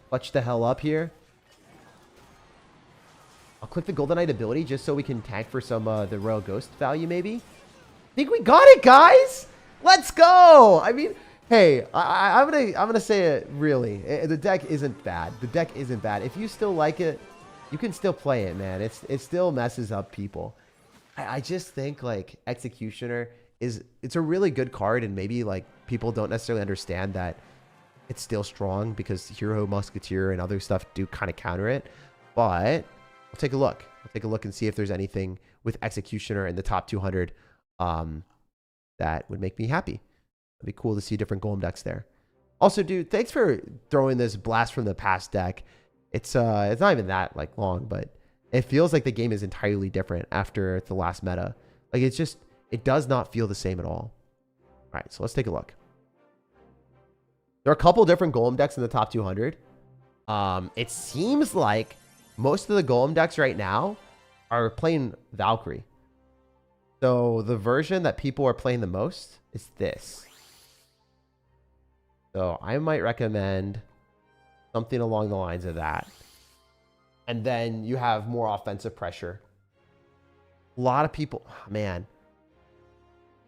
Clutch the hell up here. I'll click the Golden Knight ability just so we can tank for some the Royal Ghost value, maybe. I think we got it, guys. Let's go. I mean, hey, I'm gonna say it really. The deck isn't bad. The deck isn't bad. If you still like it, you can still play it, man. It still messes up people. I just think like Executioner it's a really good card, and maybe like people don't necessarily understand that it's still strong because Hero Musketeer and other stuff do kind of counter it. But we'll take a look. We'll take a look and see if there's anything with Executioner in the top 200 that would make me happy. It'd be cool to see different Golem decks there. Also, dude, thanks for throwing this Blast from the Past deck. It's not even that like long, but it feels like the game is entirely different after the last meta. Like it does not feel the same at all. All right, so let's take a look. There are a couple different Golem decks in the top 200. It seems like most of the Golem decks right now are playing Valkyrie. So the version that people are playing the most is this. So I might recommend something along the lines of that. And then you have more offensive pressure. A lot of people, man,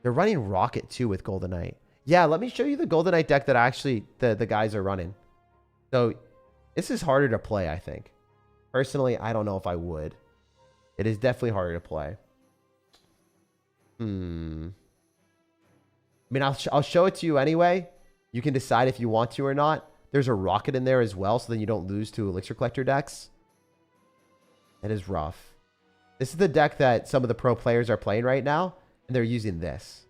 they're running Rocket too with Golden Knight. Yeah, let me show you the Golden Knight deck that actually the guys are running. So this is harder to play, I think. Personally, I don't know if I would. It is definitely harder to play. I mean, I'll show it to you anyway. You can decide if you want to or not. There's a Rocket in there as well, so then you don't lose to Elixir Collector decks. It is rough. This is the deck that some of the pro players are playing right now, and they're using this.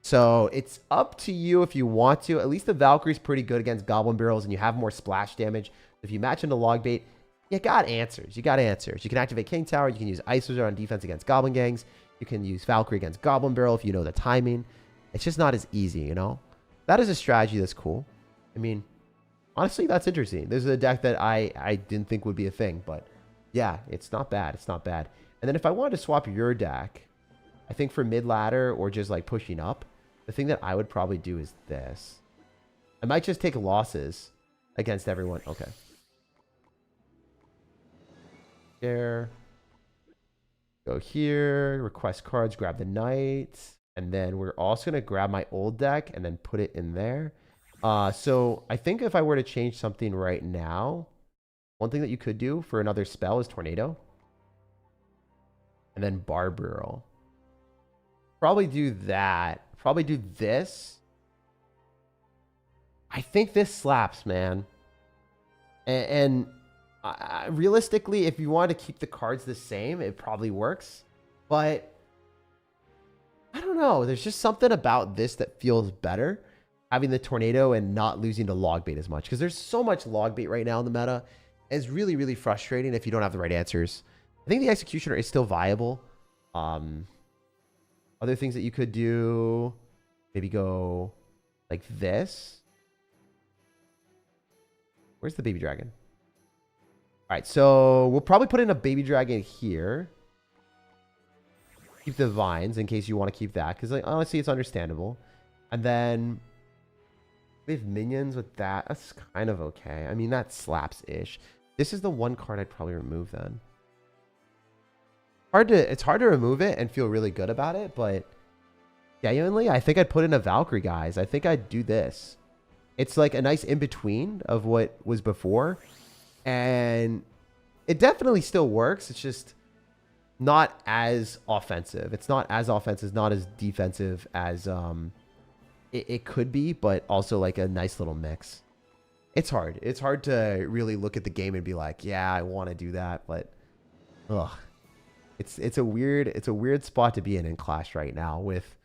So it's up to you if you want to. At least the Valkyrie's pretty good against Goblin Barrels, and you have more splash damage. If you match into Log Bait, you got answers. You got answers. You can activate King Tower. You can use Ice Wizard on defense against Goblin Gangs. You can use Valkyrie against Goblin Barrel if you know the timing. It's just not as easy, you know? That is a strategy that's cool. I mean, honestly, that's interesting. This is a deck that I didn't think would be a thing, but yeah, it's not bad. It's not bad. And then if I wanted to swap your deck, I think for mid-ladder or just like pushing up, the thing that I would probably do is this. I might just take losses against everyone. Okay. There. Go here. Request cards. Grab the knight. And then we're also going to grab my old deck and then put it in there. So I think if I were to change something right now, one thing that you could do for another spell is Tornado. And then Barbarrel. Probably do that. Probably do this. I think this slaps, man. And realistically, if you want to keep the cards the same, it probably works. But I don't know. There's just something about this that feels better. Having the Tornado and not losing to Log Bait as much. Because there's so much Log Bait right now in the meta. It's really, really frustrating if you don't have the right answers. I think the Executioner is still viable. Other things that you could do, maybe go like this. Where's the baby dragon? All right, so we'll probably put in a baby dragon here. Keep the vines in case you want to keep that, because like, honestly, it's understandable. And then we have minions with that. That's kind of okay. I mean, that slaps-ish. This is the one card I'd probably remove then. It's hard to remove it and feel really good about it, but genuinely, I think I'd put in a Valkyrie, guys. I think I'd do this. It's like a nice in-between of what was before. And it definitely still works. It's just not as offensive. It's not as offensive, not as defensive as it could be, but also like a nice little mix. It's hard. It's hard to really look at the game and be like, yeah, I want to do that, but ugh. It's a weird spot to be in Clash right now with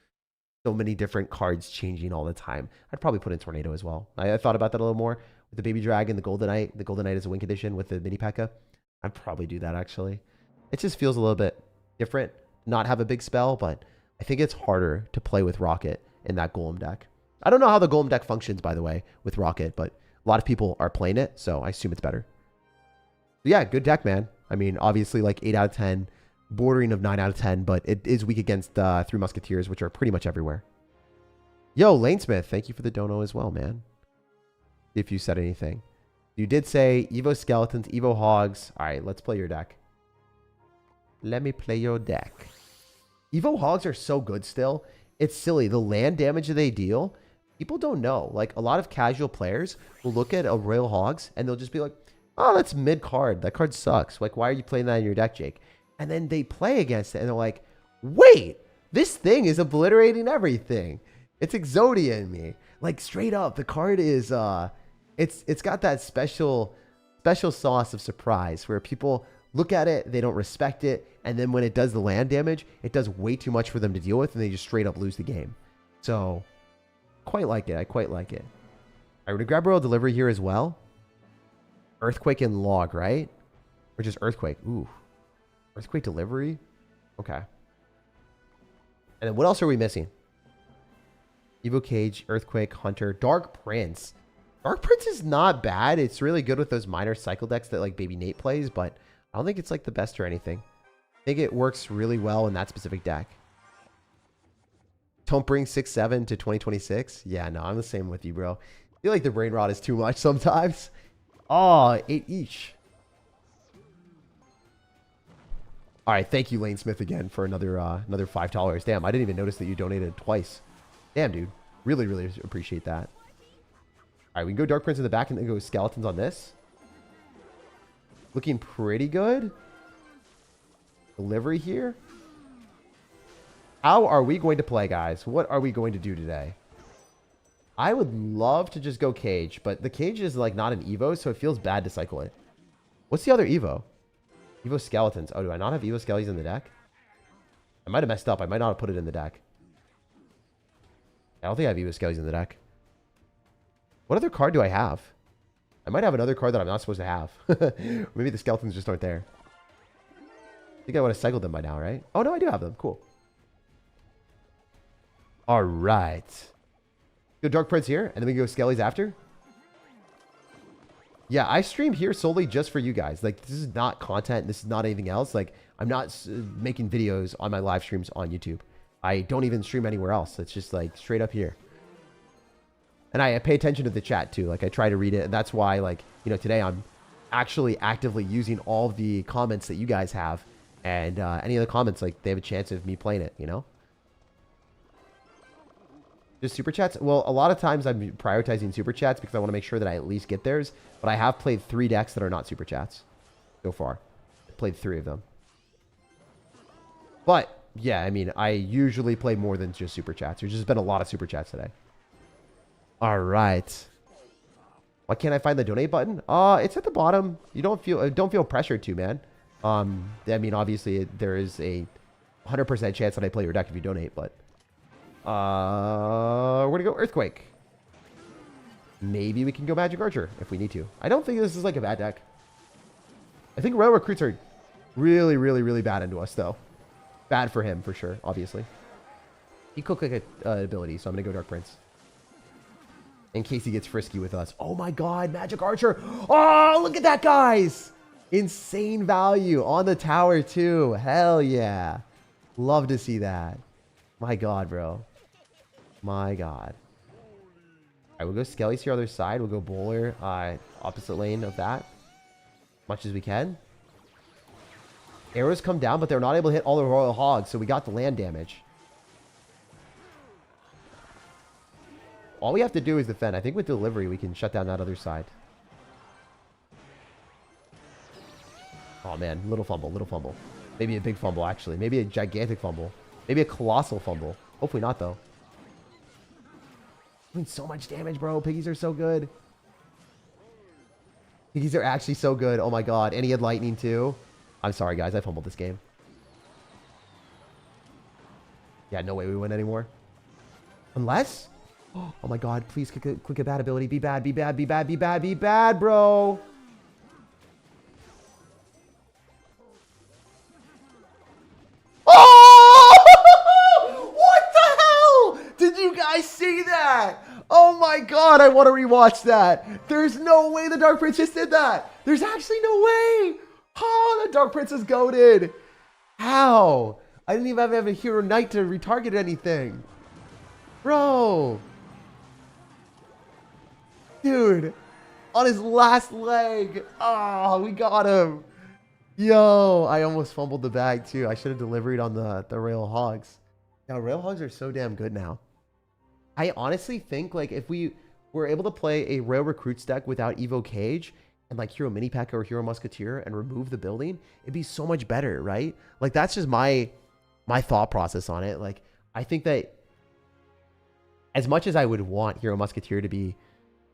so many different cards changing all the time. I'd probably put in Tornado as well. I thought about that a little more with the Baby Dragon, the Golden Knight. The Golden Knight is a win condition with the Mini P.E.K.K.A. I'd probably do that actually. It just feels a little bit different, not have a big spell, but I think it's harder to play with Rocket in that Golem deck. I don't know how the Golem deck functions, by the way, with Rocket, but a lot of people are playing it, so I assume it's better. Yeah, good deck, man. I mean, obviously like 8 out of 10. Bordering of 9 out of 10, but it is weak against 3 Musketeers, which are pretty much everywhere. Yo, Lanesmith, thank you for the dono as well, man. If you said anything. You did say Evo Skeletons, Evo Hogs. All right, let's play your deck. Let me play your deck. Evo Hogs are so good still. It's silly. The land damage that they deal, people don't know. Like, a lot of casual players will look at a Royal Hogs, and they'll just be like, oh, that's mid card. That card sucks. Like, why are you playing that in your deck, Jake? And then they play against it and they're like, wait, this thing is obliterating everything. It's Exodia in me. Like straight up, the card is it's got that special sauce of surprise where people look at it, they don't respect it, and then when it does the land damage, it does way too much for them to deal with, and they just straight up lose the game. So quite like it. I quite like it. All right, we're gonna grab Royal Delivery here as well. Earthquake and Log, right? Or just Earthquake. Ooh. Earthquake Delivery? Okay. And then what else are we missing? Evo Cage, Earthquake, Hunter, Dark Prince. Dark Prince is not bad. It's really good with those minor cycle decks that like Baby Nate plays, but I don't think it's like the best or anything. I think it works really well in that specific deck. Don't bring 6-7 to 2026. Yeah, no, I'm the same with you, bro. I feel like the brain rot is too much sometimes. Oh, 8 each. All right, thank you, Lane Smith, again for another $5. Damn, I didn't even notice that you donated twice. Damn, dude. Really, really appreciate that. All right, we can go Dark Prince in the back and then go Skeletons on this. Looking pretty good. Delivery here. How are we going to play, guys? What are we going to do today? I would love to just go Cage, but the Cage is like not an Evo, so it feels bad to cycle it. What's the other Evo? Evo Skeletons. Oh, do I not have Evo Skellies in the deck? I might have messed up. I might not have put it in the deck. I don't think I have Evo Skellies in the deck. What other card do I have? I might have another card that I'm not supposed to have. Maybe the Skeletons just aren't there. I think I would have cycled them by now, right? Oh, no, I do have them. Cool. All right. Go Dark Prince here, and then we go Skellies after. Yeah, I stream here solely just for you guys. Like, this is not content. This is not anything else. Like, I'm not making videos on my live streams on YouTube. I don't even stream anywhere else. It's just, like, straight up here. And I pay attention to the chat, too. Like, I try to read it. And that's why, like, you know, today I'm actually actively using all the comments that you guys have. And any of the comments, like, they have a chance of me playing it, you know? Just super chats? Well, a lot of times I'm prioritizing super chats because I want to make sure that I at least get theirs. But I have played 3 decks that are not super chats so far. I've played 3 of them. But, yeah, I mean, I usually play more than just super chats. There's just been a lot of super chats today. All right. Why can't I find the donate button? It's at the bottom. You don't feel pressured to, man. I mean, obviously, there is a 100% chance that I play your deck if you donate, but... we're gonna go Earthquake. Maybe we can go Magic Archer if we need to. I don't think this is like a bad deck. I think Royal Recruits are really, really, really bad into us, though. Bad for him, for sure, obviously. He could click an ability, so I'm gonna go Dark Prince. In case he gets frisky with us. Oh my god, Magic Archer! Oh, look at that, guys! Insane value on the tower, too. Hell yeah. Love to see that. My god, bro. My god. Alright, we'll go Skellies here on the other side. We'll go Bowler, opposite lane of that. Much as we can. Arrows come down, but they're not able to hit all the Royal Hogs, so we got the land damage. All we have to do is defend. I think with delivery, we can shut down that other side. Oh, man. Little fumble. Little fumble. Maybe a big fumble, actually. Maybe a gigantic fumble. Maybe a colossal fumble. Hopefully not, though. Doing so much damage, bro. Piggies are so good. Piggies are actually so good. Oh, my God. And he had lightning, too. I'm sorry, guys. I fumbled this game. Yeah, no way we win anymore. Unless... Oh, my God. Please click a bad ability. Be bad. Be bad. Be bad. Be bad. Be bad, bro. See that? Oh my God, I want to rewatch that. There's no way the Dark Prince just did that. There's actually no way. Oh, the Dark Prince is goated. How? I didn't even have a Hero Knight to retarget anything. Bro. Dude. On his last leg. Oh, we got him. Yo, I almost fumbled the bag too. I should have delivered on the Royal Hogs. Now, Royal Hogs are so damn good now. I honestly think, like, if we were able to play a Royal Recruits deck without Evo Cage and, like, Hero Mini P.E.K.K.A. or Hero Musketeer and remove the building, it'd be so much better, right? Like, that's just my thought process on it. Like, I think that as much as I would want Hero Musketeer to be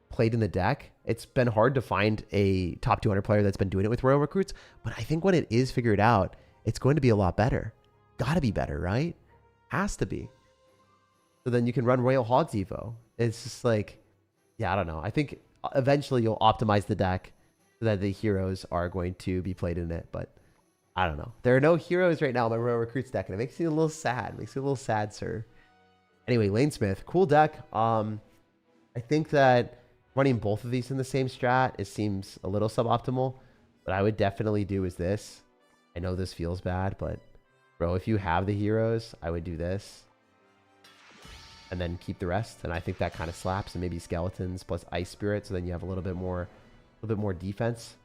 played in the deck, it's been hard to find a top 200 player that's been doing it with Royal Recruits. But I think when it is figured out, it's going to be a lot better. Gotta be better, right? Has to be. So then you can run Royal Hogs Evo. It's just like, yeah, I don't know. I think eventually you'll optimize the deck so that the heroes are going to be played in it. But I don't know. There are no heroes right now in my Royal Recruits deck, and it makes me a little sad. It makes me a little sad, sir. Anyway, Lanesmith, cool deck. I think that running both of these in the same strat, it seems a little suboptimal. What I would definitely do is this. I know this feels bad, but bro, if you have the heroes, I would do this. And then keep the rest. And I think that kind of slaps. And maybe skeletons plus ice spirit. So then you have a little bit more defense.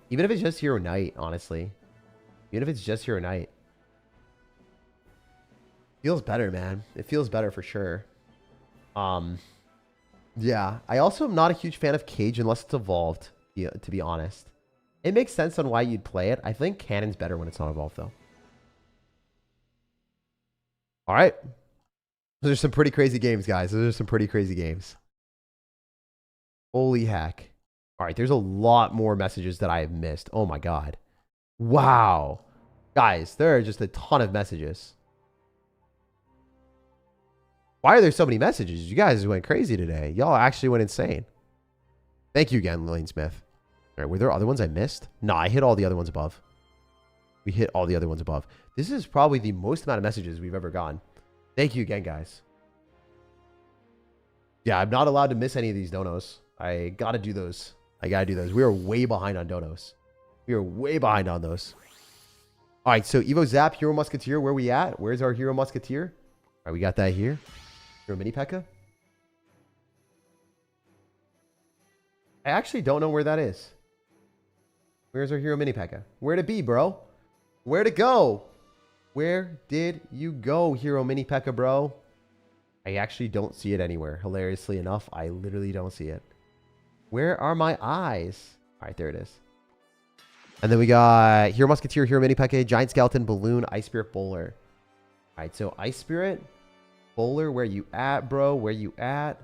Even if it's just Hero Knight, honestly. Even if it's just Hero Knight. Feels better, man. It feels better for sure. Yeah. I also am not a huge fan of Cage unless it's evolved, to be honest. It makes sense on why you'd play it. I think Cannon's better when it's not evolved, though. All right. Those are some pretty crazy games, guys. Those are some pretty crazy games. Holy heck. All right. There's a lot more messages that I have missed. Oh, my God. Wow. Guys, there are just a ton of messages. Why are there so many messages? You guys went crazy today. Y'all actually went insane. Thank you again, Lanesmith. All right. Were there other ones I missed? No, I hit all the other ones above. We hit all the other ones above. This is probably the most amount of messages we've ever gotten. Thank you again, guys. Yeah, I'm not allowed to miss any of these donos. I got to do those. I got to do those. We are way behind on donos. We are way behind on those. All right, so Evo Zap, Hero Musketeer, where we at? Where's our Hero Musketeer? All right, we got that here. Hero Mini P.E.K.K.A. I actually don't know where that is. Where's our Hero Mini P.E.K.K.A.? Where'd it be, bro? Where'd it go? Where did you go, Hero Mini P.E.K.K.A, bro? I actually don't see it anywhere. Hilariously enough, I literally don't see it. Where are my eyes? All right, there it is. And then we got Hero Musketeer, Hero Mini P.E.K.K.A, Giant Skeleton, Balloon, Ice Spirit, Bowler. All right, so Ice Spirit, Bowler, where you at, bro? Where you at?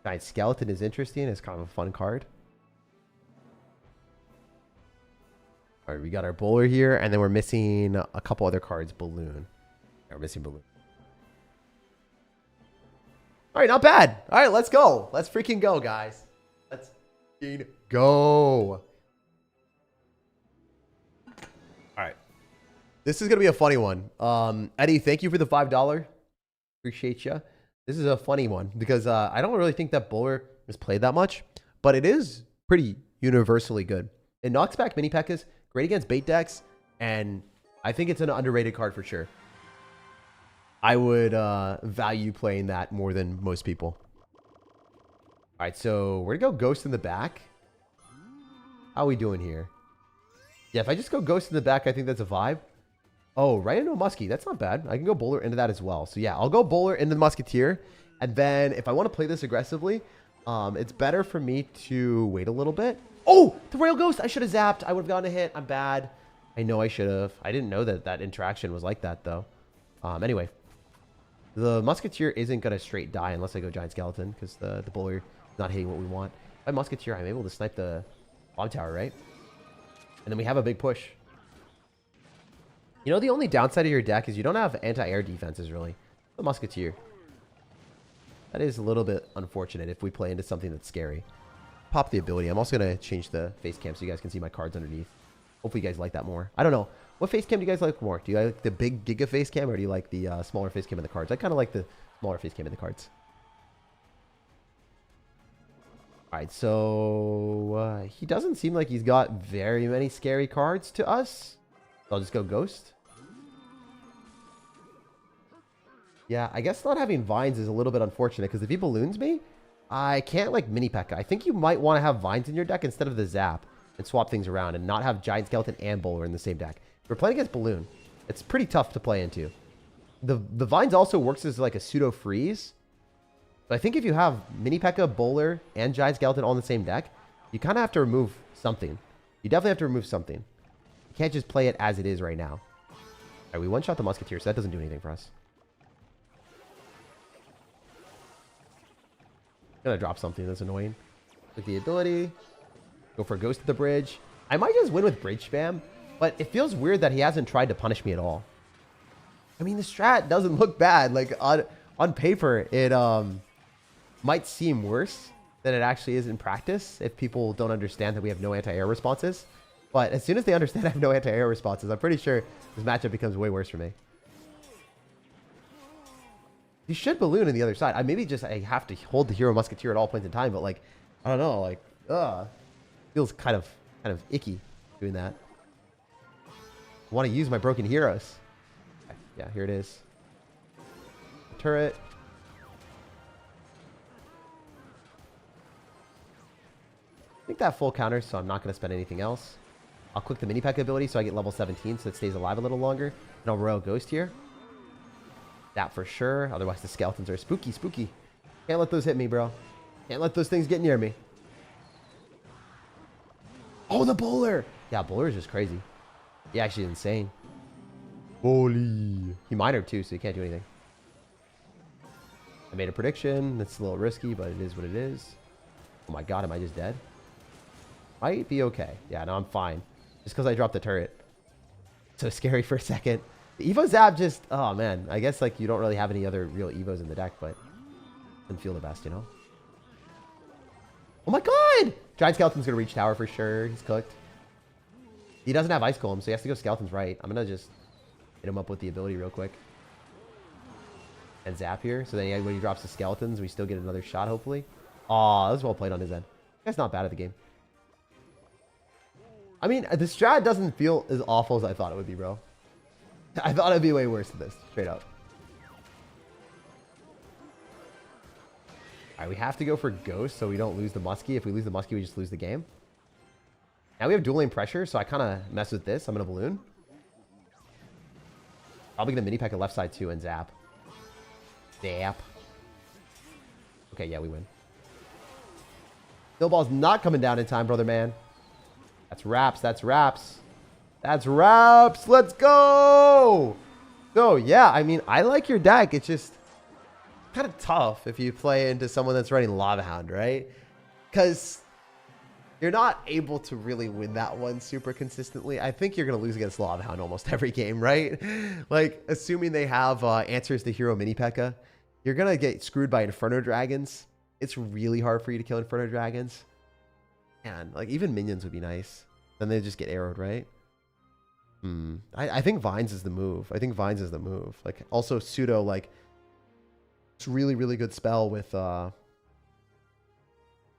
Giant Skeleton is interesting. It's kind of a fun card. All right, we got our Bowler here, and then we're missing a couple other cards. Balloon. Yeah, we're missing Balloon. All right, not bad. All right, let's go. Let's freaking go, guys. Let's freaking go. All right. This is going to be a funny one. Eddie, thank you for the $5. Appreciate you. This is a funny one because I don't really think that Bowler is played that much, but it is pretty universally good. It knocks back Mini P.E.K.K.As. Great against bait decks, and I think it's an underrated card for sure. I would value playing that more than most people. All right, so we're going to go Ghost in the back. How are we doing here? Yeah, if I just go Ghost in the back, I think that's a vibe. Oh, right into a Muskie. That's not bad. I can go Bowler into that as well. So yeah, I'll go Bowler into the Musketeer. And then if I want to play this aggressively, it's better for me to wait a little bit. Oh, the Royal Ghost. I should have zapped. I would have gotten a hit. I'm bad. I know I should have. I didn't know that that interaction was like that, though. Anyway, the Musketeer isn't going to straight die unless I go Giant Skeleton, because the Bowler is not hitting what we want. By Musketeer, I'm able to snipe the bomb tower, right? And then we have a big push. You know, the only downside of your deck is you don't have anti-air defenses, really. The Musketeer. That is a little bit unfortunate if we play into something that's scary. Pop the ability. I'm also going to change the face cam so you guys can see my cards underneath. Hopefully you guys like that more. I don't know. What face cam do you guys like more? Do you like the big Giga face cam, or do you like the smaller face cam in the cards? I kind of like the smaller face cam in the cards. Alright, so he doesn't seem like he's got very many scary cards to us. So I'll just go Ghost. Yeah, I guess not having Vines is a little bit unfortunate, because if he balloons me, I can't like mini P.E.K.K.A. I think you might want to have Vines in your deck instead of the Zap and swap things around and not have Giant Skeleton and Bowler in the same deck. If we're playing against Balloon, it's pretty tough to play into. The Vines also works as like a pseudo freeze. But I think if you have mini P.E.K.K.A, Bowler, and Giant Skeleton all in the same deck, you kind of have to remove something. You definitely have to remove something. You can't just play it as it is right now. All right, we one-shot the Musketeer, so that doesn't do anything for us. Gonna drop something that's annoying. With the ability. Go for a Ghost at the bridge. I might just win with bridge spam, but it feels weird that he hasn't tried to punish me at all. I mean, the strat doesn't look bad. Like, on paper, it might seem worse than it actually is in practice if people don't understand that we have no anti-air responses. But as soon as they understand I have no anti-air responses, I'm pretty sure this matchup becomes way worse for me. You should balloon on the other side. I have to hold the Hero Musketeer at all points in time, but like, I don't know, like, feels kind of icky doing that. I want to use my broken heroes. Okay, yeah, here it is. Turret. I think that full counters, so I'm not going to spend anything else. I'll click the mini P.E.K.K.A ability so I get level 17 so it stays alive a little longer. And I'll Royal Ghost here. That for sure. Otherwise, the skeletons are spooky. Can't let those hit me, bro. Can't let those things get near me. Oh, the Bowler. Yeah, Bowler is just crazy. He actually is insane. Holy. He minored too, so he can't do anything. I made a prediction. That's a little risky, but it is what it is. Oh my god, am I just dead? Might be okay. Yeah, no, I'm fine. Just because I dropped the turret. So scary for a second. The Evo Zap just... Oh, man. I guess, like, you don't really have any other real Evos in the deck, but... Doesn't feel the best, you know? Oh, my God! Giant Skeleton's going to reach tower for sure. He's cooked. He doesn't have Ice Golem, so he has to go Skeleton's right. I'm going to just hit him up with the ability real quick. And Zap here. So then when he drops the Skeletons, we still get another shot, hopefully. Aw, that was well played on his end. That's not bad at the game. I mean, the strat doesn't feel as awful as I thought it would be, bro. I thought it'd be way worse than this, straight up. Alright, we have to go for Ghost so we don't lose the Muskie. If we lose the Muskie, we just lose the game. Now we have dual lane pressure, so I kind of mess with this. I'm going to Balloon. Probably going to mini P.E.K.K.A left side too and Zap. Zap. Okay, yeah, we win. Snowball's not coming down in time, brother man. That's wraps. That's wraps. That's wraps. Let's go. So, yeah, I mean, I like your deck. It's just kind of tough if you play into someone that's running Lava Hound, right? Because you're not able to really win that one super consistently. I think you're going to lose against Lava Hound almost every game, right? Like, assuming they have answers to Hero Mini P.E.K.K.A, you're going to get screwed by Inferno Dragons. It's really hard for you to kill Inferno Dragons. And, like, even minions would be nice. Then they just get arrowed, right? I think Vines is the move. Like, also pseudo, like, it's really, really good spell with,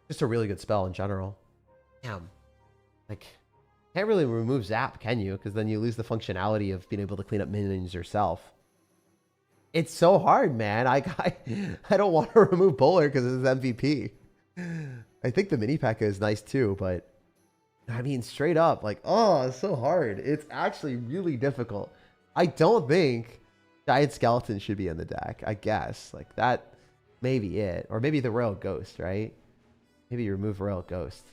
just a really good spell in general. Damn. Like, can't really remove Zap, can you? Because then you lose the functionality of being able to clean up minions yourself. It's so hard, man. I don't want to remove Bowler because it's MVP. I think the mini P.E.K.K.A is nice too, but... I mean, straight up, like, oh, it's so hard. It's actually really difficult. I don't think Giant Skeleton should be in the deck. I guess. Like, that may be it. Or maybe the Royal Ghost, right? Maybe you remove Royal Ghost.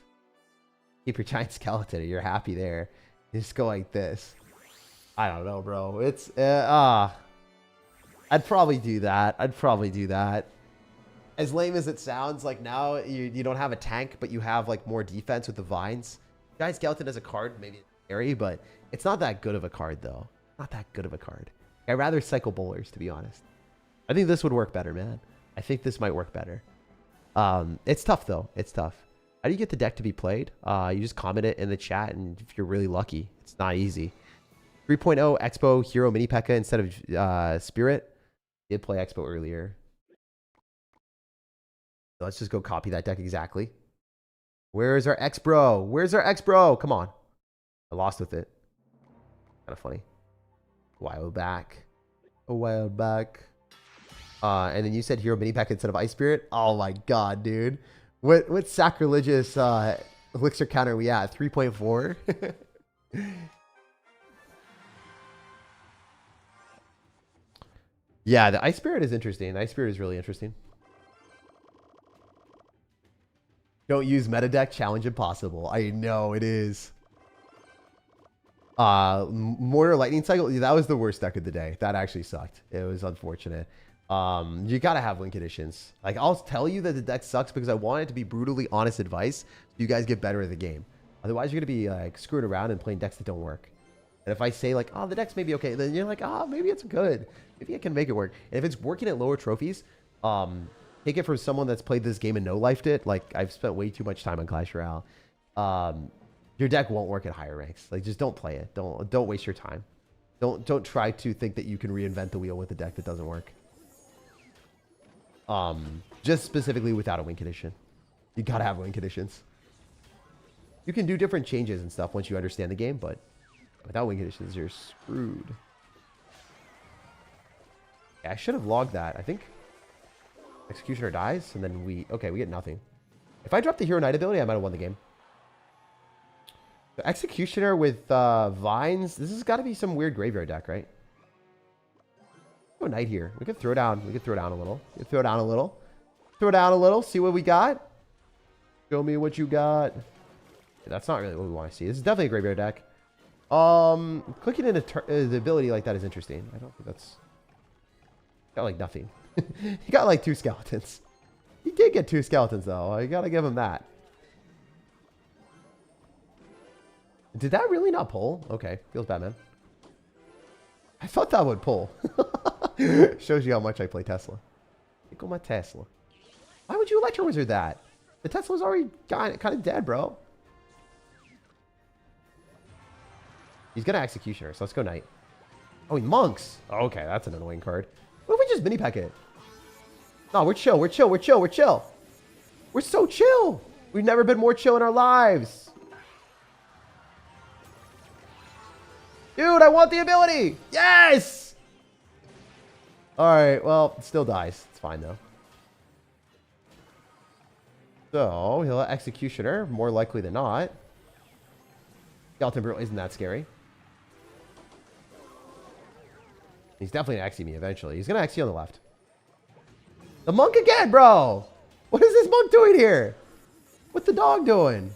Keep your Giant Skeleton and you're happy there. You just go like this. I don't know, bro. It's... I'd probably do that. I'd probably do that. As lame as it sounds, like now you don't have a tank, but you have like more defense with the vines. Giant Skeleton as a card, maybe scary, but it's not that good of a card though. Not that good of a card. I'd rather cycle bowlers, to be honest. I think this would work better, man. I think this might work better. It's tough though. It's tough. How do you get the deck to be played? You just comment it in the chat, and if you're really lucky, it's not easy. 3.0 Expo Hero Mini P.E.K.K.A instead of Spirit. Did play Expo earlier. So let's just go copy that deck exactly. Where's our X-Bro? Where's our X-Bro? Come on. I lost with it. Kind of funny. A while back. A while back. And then you said Hero Mini P.E.K.K.A instead of Ice Spirit. Oh my god, dude. What sacrilegious elixir counter are we at? 3.4? Yeah, the Ice Spirit is interesting. The Ice Spirit is really interesting. Don't use meta deck. Challenge impossible. I know it is. Mortar Lightning Cycle. That was the worst deck of the day. That actually sucked. It was unfortunate. You gotta have win conditions. Like, I'll tell you that the deck sucks because I want it to be brutally honest advice so you guys get better at the game. Otherwise, you're gonna be like screwing around and playing decks that don't work. And if I say like, oh, the deck's maybe okay, then you're like, oh, maybe it's good. Maybe I can make it work. And if it's working at lower trophies, take it from someone that's played this game and no-lifed it. Like, I've spent way too much time on Clash Royale. Your deck won't work at higher ranks. Like, just don't play it. Don't waste your time. Don't try to think that you can reinvent the wheel with a deck that doesn't work. Just specifically without a win condition. You gotta have win conditions. You can do different changes and stuff once you understand the game, but without win conditions, you're screwed. Yeah, I should have logged that. I think Executioner dies, and then we get nothing. If I dropped the Hero Knight ability, I might have won the game. The Executioner with Vines, this has got to be some weird graveyard deck, right? Go Knight here. We could throw down. We could throw down a little. We could throw down a little. Throw down a little. See what we got. Show me what you got. That's not really what we want to see. This is definitely a graveyard deck. Clicking in the ability like that is interesting. I don't think that's... Got like nothing. He got like 2 skeletons. He did get 2 skeletons though. I gotta give him that. Did that really not pull? Okay, feels bad, man. I thought that would pull. Shows you how much I play Tesla. Here go my Tesla. Why would you Electro Wizard that? The Tesla's already kind of dead, bro. He's gonna Executioner, so let's go Knight. Oh, he Monks. Oh, okay, that's an annoying card. What if we just mini pack it? No, we're chill. We're chill. We're chill. We're chill. We're so chill. We've never been more chill in our lives. Dude, I want the ability. Yes. All right. Well, it still dies. It's fine, though. So, he'll Executioner, more likely than not. Skeleton Brute isn't that scary. He's definitely going to Exy me eventually. He's going to Exy on the left. The monk again, bro. What is this monk doing here? What's the dog doing?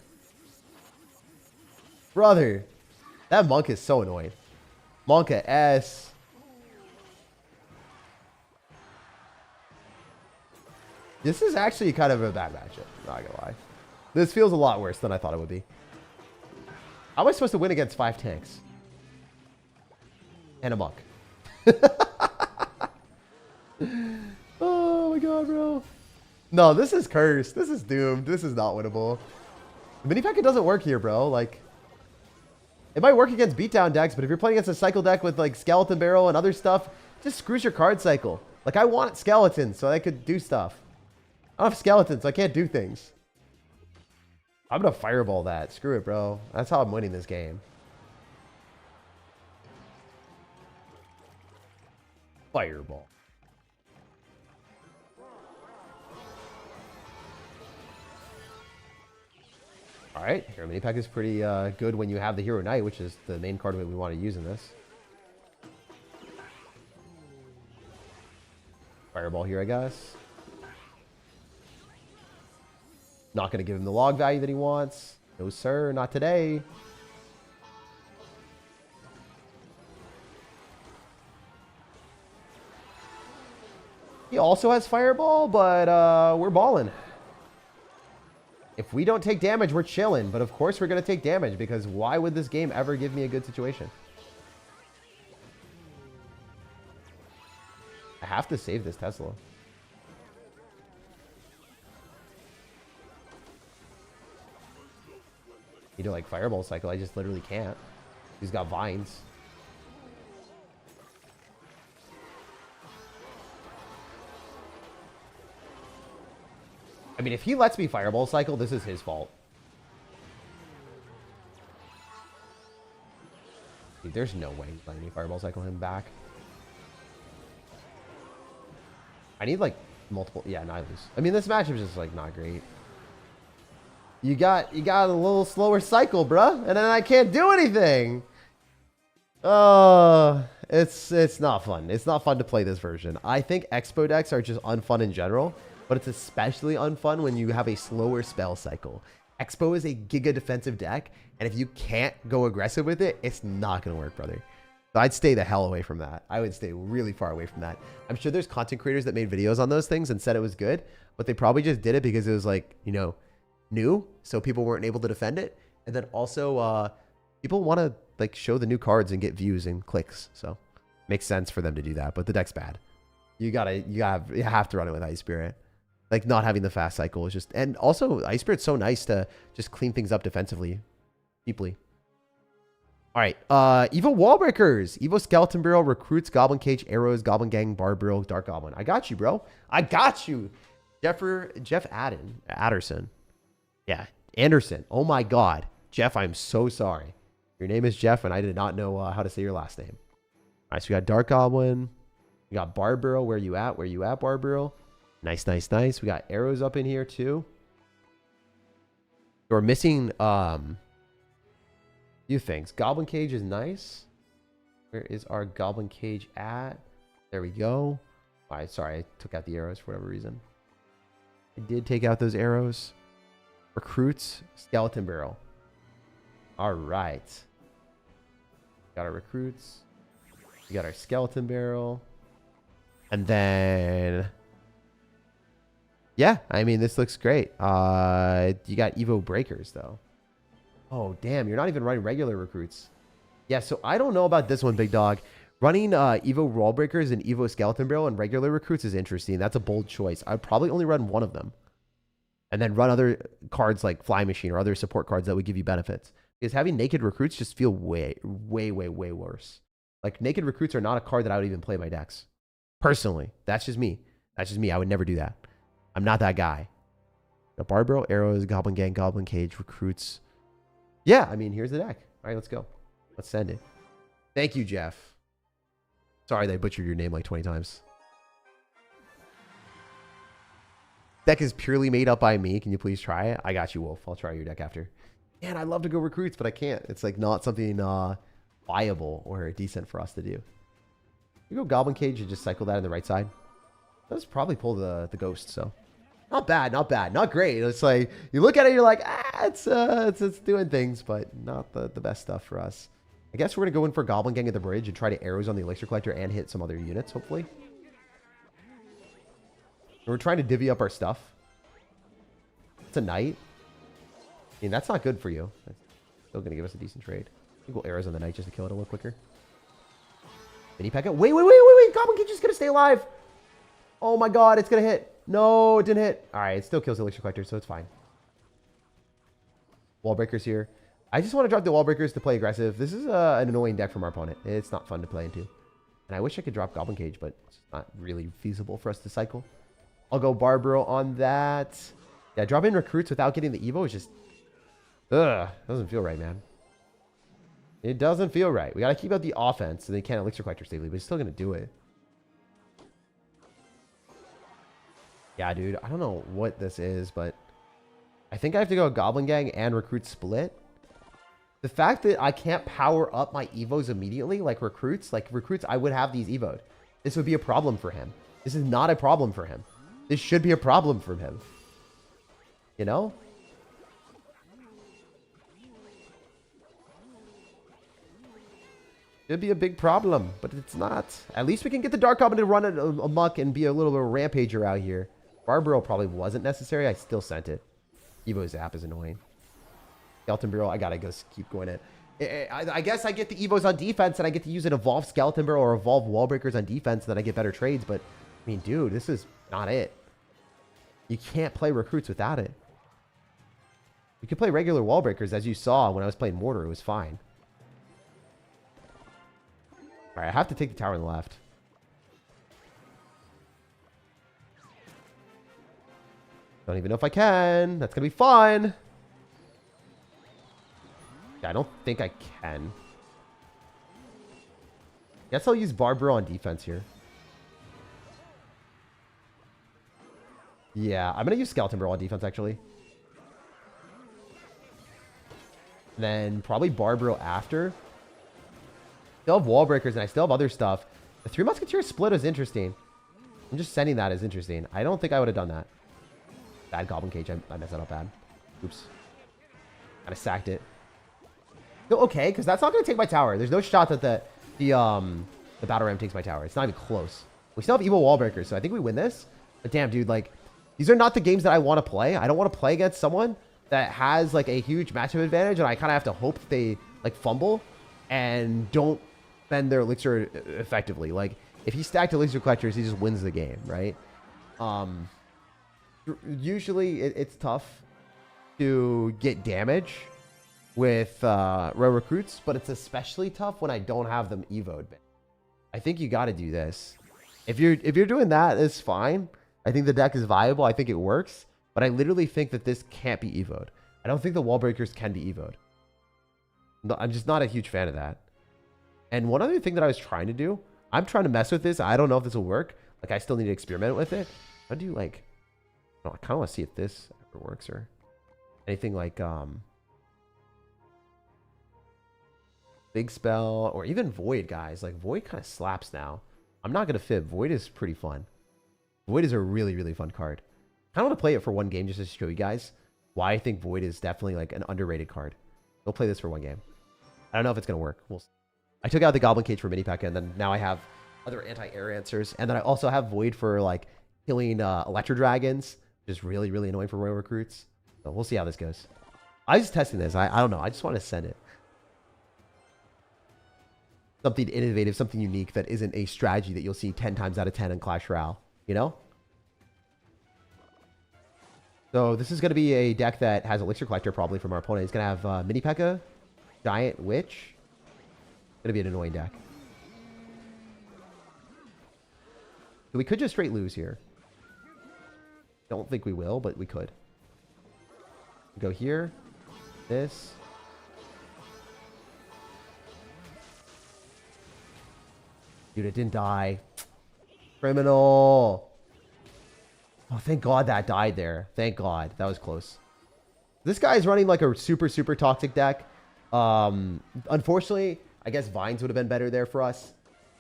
Brother. That monk is so annoying. Monka S. This is actually kind of a bad matchup. Not going to lie. This feels a lot worse than I thought it would be. How am I supposed to win against 5 tanks? And a monk. Oh my god, bro. No, this is cursed. This is doomed. This is not winnable. The mini packet doesn't work here, bro. Like, it might work against beatdown decks, but if you're playing against a cycle deck with like Skeleton Barrel and other stuff, it just screws your card cycle. Like, I want skeletons so I could do stuff. I don't have skeletons, so I can't do things. I'm gonna fireball that. Screw it, bro. That's how I'm winning this game. Fireball. All right, Hero Mini Pack is pretty good when you have the Hero Knight, which is the main card that we want to use in this. Fireball here, I guess. Not going to give him the log value that he wants. No, sir. Not today. He also has Fireball, but we're balling. If we don't take damage, we're chilling. But of course we're going to take damage because why would this game ever give me a good situation? I have to save this Tesla. You know, like Fireball Cycle, I just literally can't. He's got vines. I mean, if he lets me Fireball Cycle, this is his fault. Dude, there's no way he's letting me Fireball Cycle him back. I need, like, multiple... Yeah, no, I lose. I mean, this matchup is just, like, not great. You got a little slower cycle, bruh. And then I can't do anything. Oh, it's not fun. It's not fun to play this version. I think Expo decks are just unfun in general. But it's especially unfun when you have a slower spell cycle. Expo is a giga defensive deck, and if you can't go aggressive with it, it's not going to work, brother. So I'd stay the hell away from that. I would stay really far away from that. I'm sure there's content creators that made videos on those things and said it was good, but they probably just did it because it was like, you know, new, so people weren't able to defend it. And then also, people want to like show the new cards and get views and clicks, so makes sense for them to do that. But the deck's bad. You have to run it with Ice Spirit. Like, not having the fast cycle is just... And also, Ice Spirit's so nice to just clean things up defensively. Deeply. All right. Evo Wallbreakers. Evo Skeleton Barrel, Recruits, Goblin Cage, Arrows, Goblin Gang, Barb Barrel, Dark Goblin. I got you, bro. I got you. Jeff Adderson. Yeah. Anderson. Oh, my God. Jeff, I'm so sorry. Your name is Jeff, and I did not know how to say your last name. All right, so we got Dark Goblin. We got Barb Barrel. Where you at? Where you at, Barb Barrel? Nice, nice, nice. We got arrows up in here too. We're missing few things. Goblin Cage is nice. Where is our Goblin Cage at? There we go. All right, sorry, I took out the arrows for whatever reason. I did take out those arrows. Recruits, Skeleton Barrel. All right. Got our recruits. We got our Skeleton Barrel. And then... Yeah, I mean, this looks great. You got Evo Breakers, though. Oh, damn, you're not even running regular recruits. Yeah, so I don't know about this one, big dog. Running Evo Wall Breakers and Evo Skeleton Barrel and regular recruits is interesting. That's a bold choice. I'd probably only run one of them. And then run other cards like Fly Machine or other support cards that would give you benefits. Because having naked recruits just feel way, way, way, way worse. Like, naked recruits are not a card that I would even play in my decks. Personally. That's just me. That's just me. I would never do that. I'm not that guy. The Barb Barrel, Arrows, Goblin Gang, Goblin Cage, Recruits. Yeah, I mean, here's the deck. All right, let's go. Let's send it. Thank you, Jeff. Sorry that I butchered your name like 20 times. Deck is purely made up by me. Can you please try it? I got you, Wolf. I'll try your deck after. Man, I'd love to go Recruits, but I can't. It's like not something viable or decent for us to do. You go Goblin Cage and just cycle that on the right side. Let's probably pull the ghost, so not bad, not bad, not great. It's like you look at it, you're like, it's doing things, but not the best stuff for us. I guess we're gonna go in for Goblin Gang at the bridge and try to arrows on the Elixir Collector and hit some other units, hopefully. And we're trying to divvy up our stuff. It's a knight. I mean, that's not good for you. That's still gonna give us a decent trade. I think we'll arrows on the knight just to kill it a little quicker. Mini packet. Wait! Goblin Cage is gonna stay alive. Oh my God, it's going to hit. No, it didn't hit. All right, it still kills the Elixir Collector, so it's fine. Wall Breakers here. I just want to drop the Wall Breakers to play aggressive. This is an annoying deck from our opponent. It's not fun to play into. And I wish I could drop Goblin Cage, but it's not really feasible for us to cycle. I'll go Barb Barrel on that. Yeah, dropping Recruits without getting the Evo is just... Ugh, doesn't feel right, man. It doesn't feel right. We got to keep out the offense, so they can't Elixir Collector safely, but he's still going to do it. Yeah, dude, I don't know what this is, but I think I have to go Goblin Gang and Recruit split. The fact that I can't power up my Evos immediately, like Recruits, I would have these Evo'd. This would be a problem for him. This is not a problem for him. This should be a problem for him. You know? Should be a big problem, but it's not. At least we can get the Dark Goblin to run amok and be a little bit of a rampager out here. Barbaro probably wasn't necessary. I still sent it. Evo Zap is annoying. Skeleton Barrel, I gotta go keep going it. I guess I get the Evos on defense and I get to use an Evolved Skeleton Barrel or Evolved Wall Breakers on defense, and then I get better trades, but I mean, dude, this is not it. You can't play Recruits without it. You can play regular Wall Breakers, as you saw when I was playing Mortar. It was fine. All right, I have to take the tower on the left. Don't even know if I can. That's going to be fun. Yeah, I don't think I can. Guess I'll use Barbaro on defense here. Yeah, I'm going to use Skeleton Barrel on defense, actually. And then probably Barbaro after. Still have Wall Breakers, and I still have other stuff. The 3 Musketeers split is interesting. I'm just sending that as interesting. I don't think I would have done that. Bad Goblin Cage. I messed that up bad. Oops. Kind of sacked it. No, okay, because that's not going to take my tower. There's no shot that the Battle Ram takes my tower. It's not even close. We still have Evil Wall Breakers, so I think we win this. But damn, dude, like, these are not the games that I want to play. I don't want to play against someone that has, like, a huge matchup advantage, and I kind of have to hope that they, like, fumble and don't spend their elixir effectively. Like, if he stacked elixir collectors, he just wins the game, right? Usually it's tough to get damage with row recruits, but it's especially tough when I don't have them evoed. I think you got to do this. If you're doing that, it's fine. I think the deck is viable. I think it works, but I literally think that this can't be evoed. I don't think the Wall Breakers can be evoed. No, I'm just not a huge fan of that. And one other thing that I was trying to do, I'm trying to mess with this. I don't know if this will work. Like, I still need to experiment with it. I do like, I kind of want to see if this ever works or anything like Big Spell or even Void, guys. Like, Void kind of slaps now. I'm not gonna fib. Void is pretty fun. Void is a really, really fun card. I want to play it for one game just to show you guys why I think Void is definitely like an underrated card. We'll play this for one game. I don't know if it's gonna work. I took out the Goblin Cage for Mini P.E.K.K.A, and then now I have other anti-air answers, and then I also have Void for like killing Electro Dragons, which is really, really annoying for Royal Recruits. So we'll see how this goes. I was just testing this. I don't know. I just want to send it. Something innovative, something unique that isn't a strategy that you'll see 10 times out of 10 in Clash Royale, you know? So this is going to be a deck that has Elixir Collector probably from our opponent. It's going to have Mini P.E.K.K.A, Giant Witch. It's going to be an annoying deck. So we could just straight lose here. Don't think we will, but we could. Go here. This. Dude, it didn't die. Criminal. Oh, thank God that died there. Thank God. That was close. This guy is running like a super, super toxic deck. Unfortunately, I guess Vines would have been better there for us.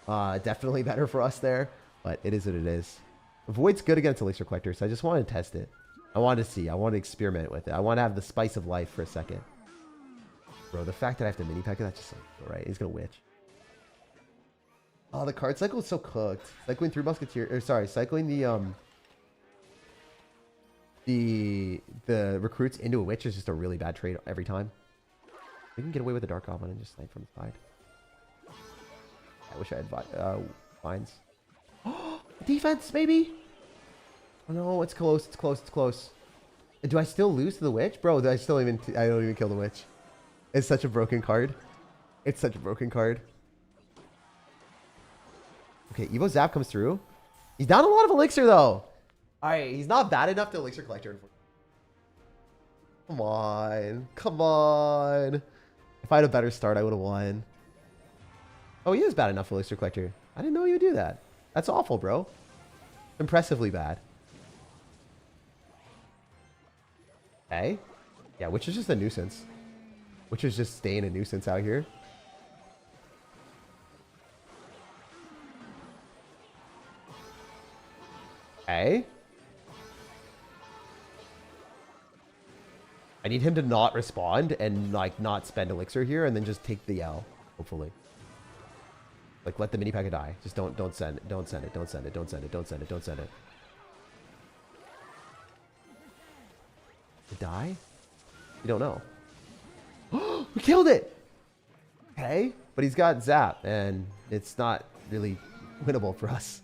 Definitely better for us there. But it is what it is. Void's good against Elixir Collector, so I just wanted to test it. I wanted to see. I wanted to experiment with it. I want to have the spice of life for a second. Bro, the fact that I have to Mini P.E.K.K.A, that's just like, right. He's going to witch. Oh, the card cycle is so cooked. Cycling through Musketeers, or sorry, cycling the recruits into a witch is just a really bad trade every time. We can get away with the Dark Goblin and just snipe from the side. I wish I had vines. Defense, maybe? Oh no, it's close, it's close, it's close. Do I still lose to the witch? Bro, I don't even kill the witch. It's such a broken card. It's such a broken card. Okay, Evo Zap comes through. He's down a lot of elixir though. Alright, he's not bad enough to Elixir Collector. Come on. Come on. If I had a better start, I would have won. Oh, he is bad enough for Elixir Collector. I didn't know he would do that. That's awful, bro. Impressively bad. Okay. Yeah, which is just a nuisance. Which is just staying a nuisance out here. Okay. I need him to not respond and like not spend elixir here and then just take the L, hopefully. Like let the mini pack die. Just don't send it. Don't send it. Don't send it. Don't send it. Don't send it. Don't send it. It die? You don't know. We killed it! Okay. But he's got zap and it's not really winnable for us.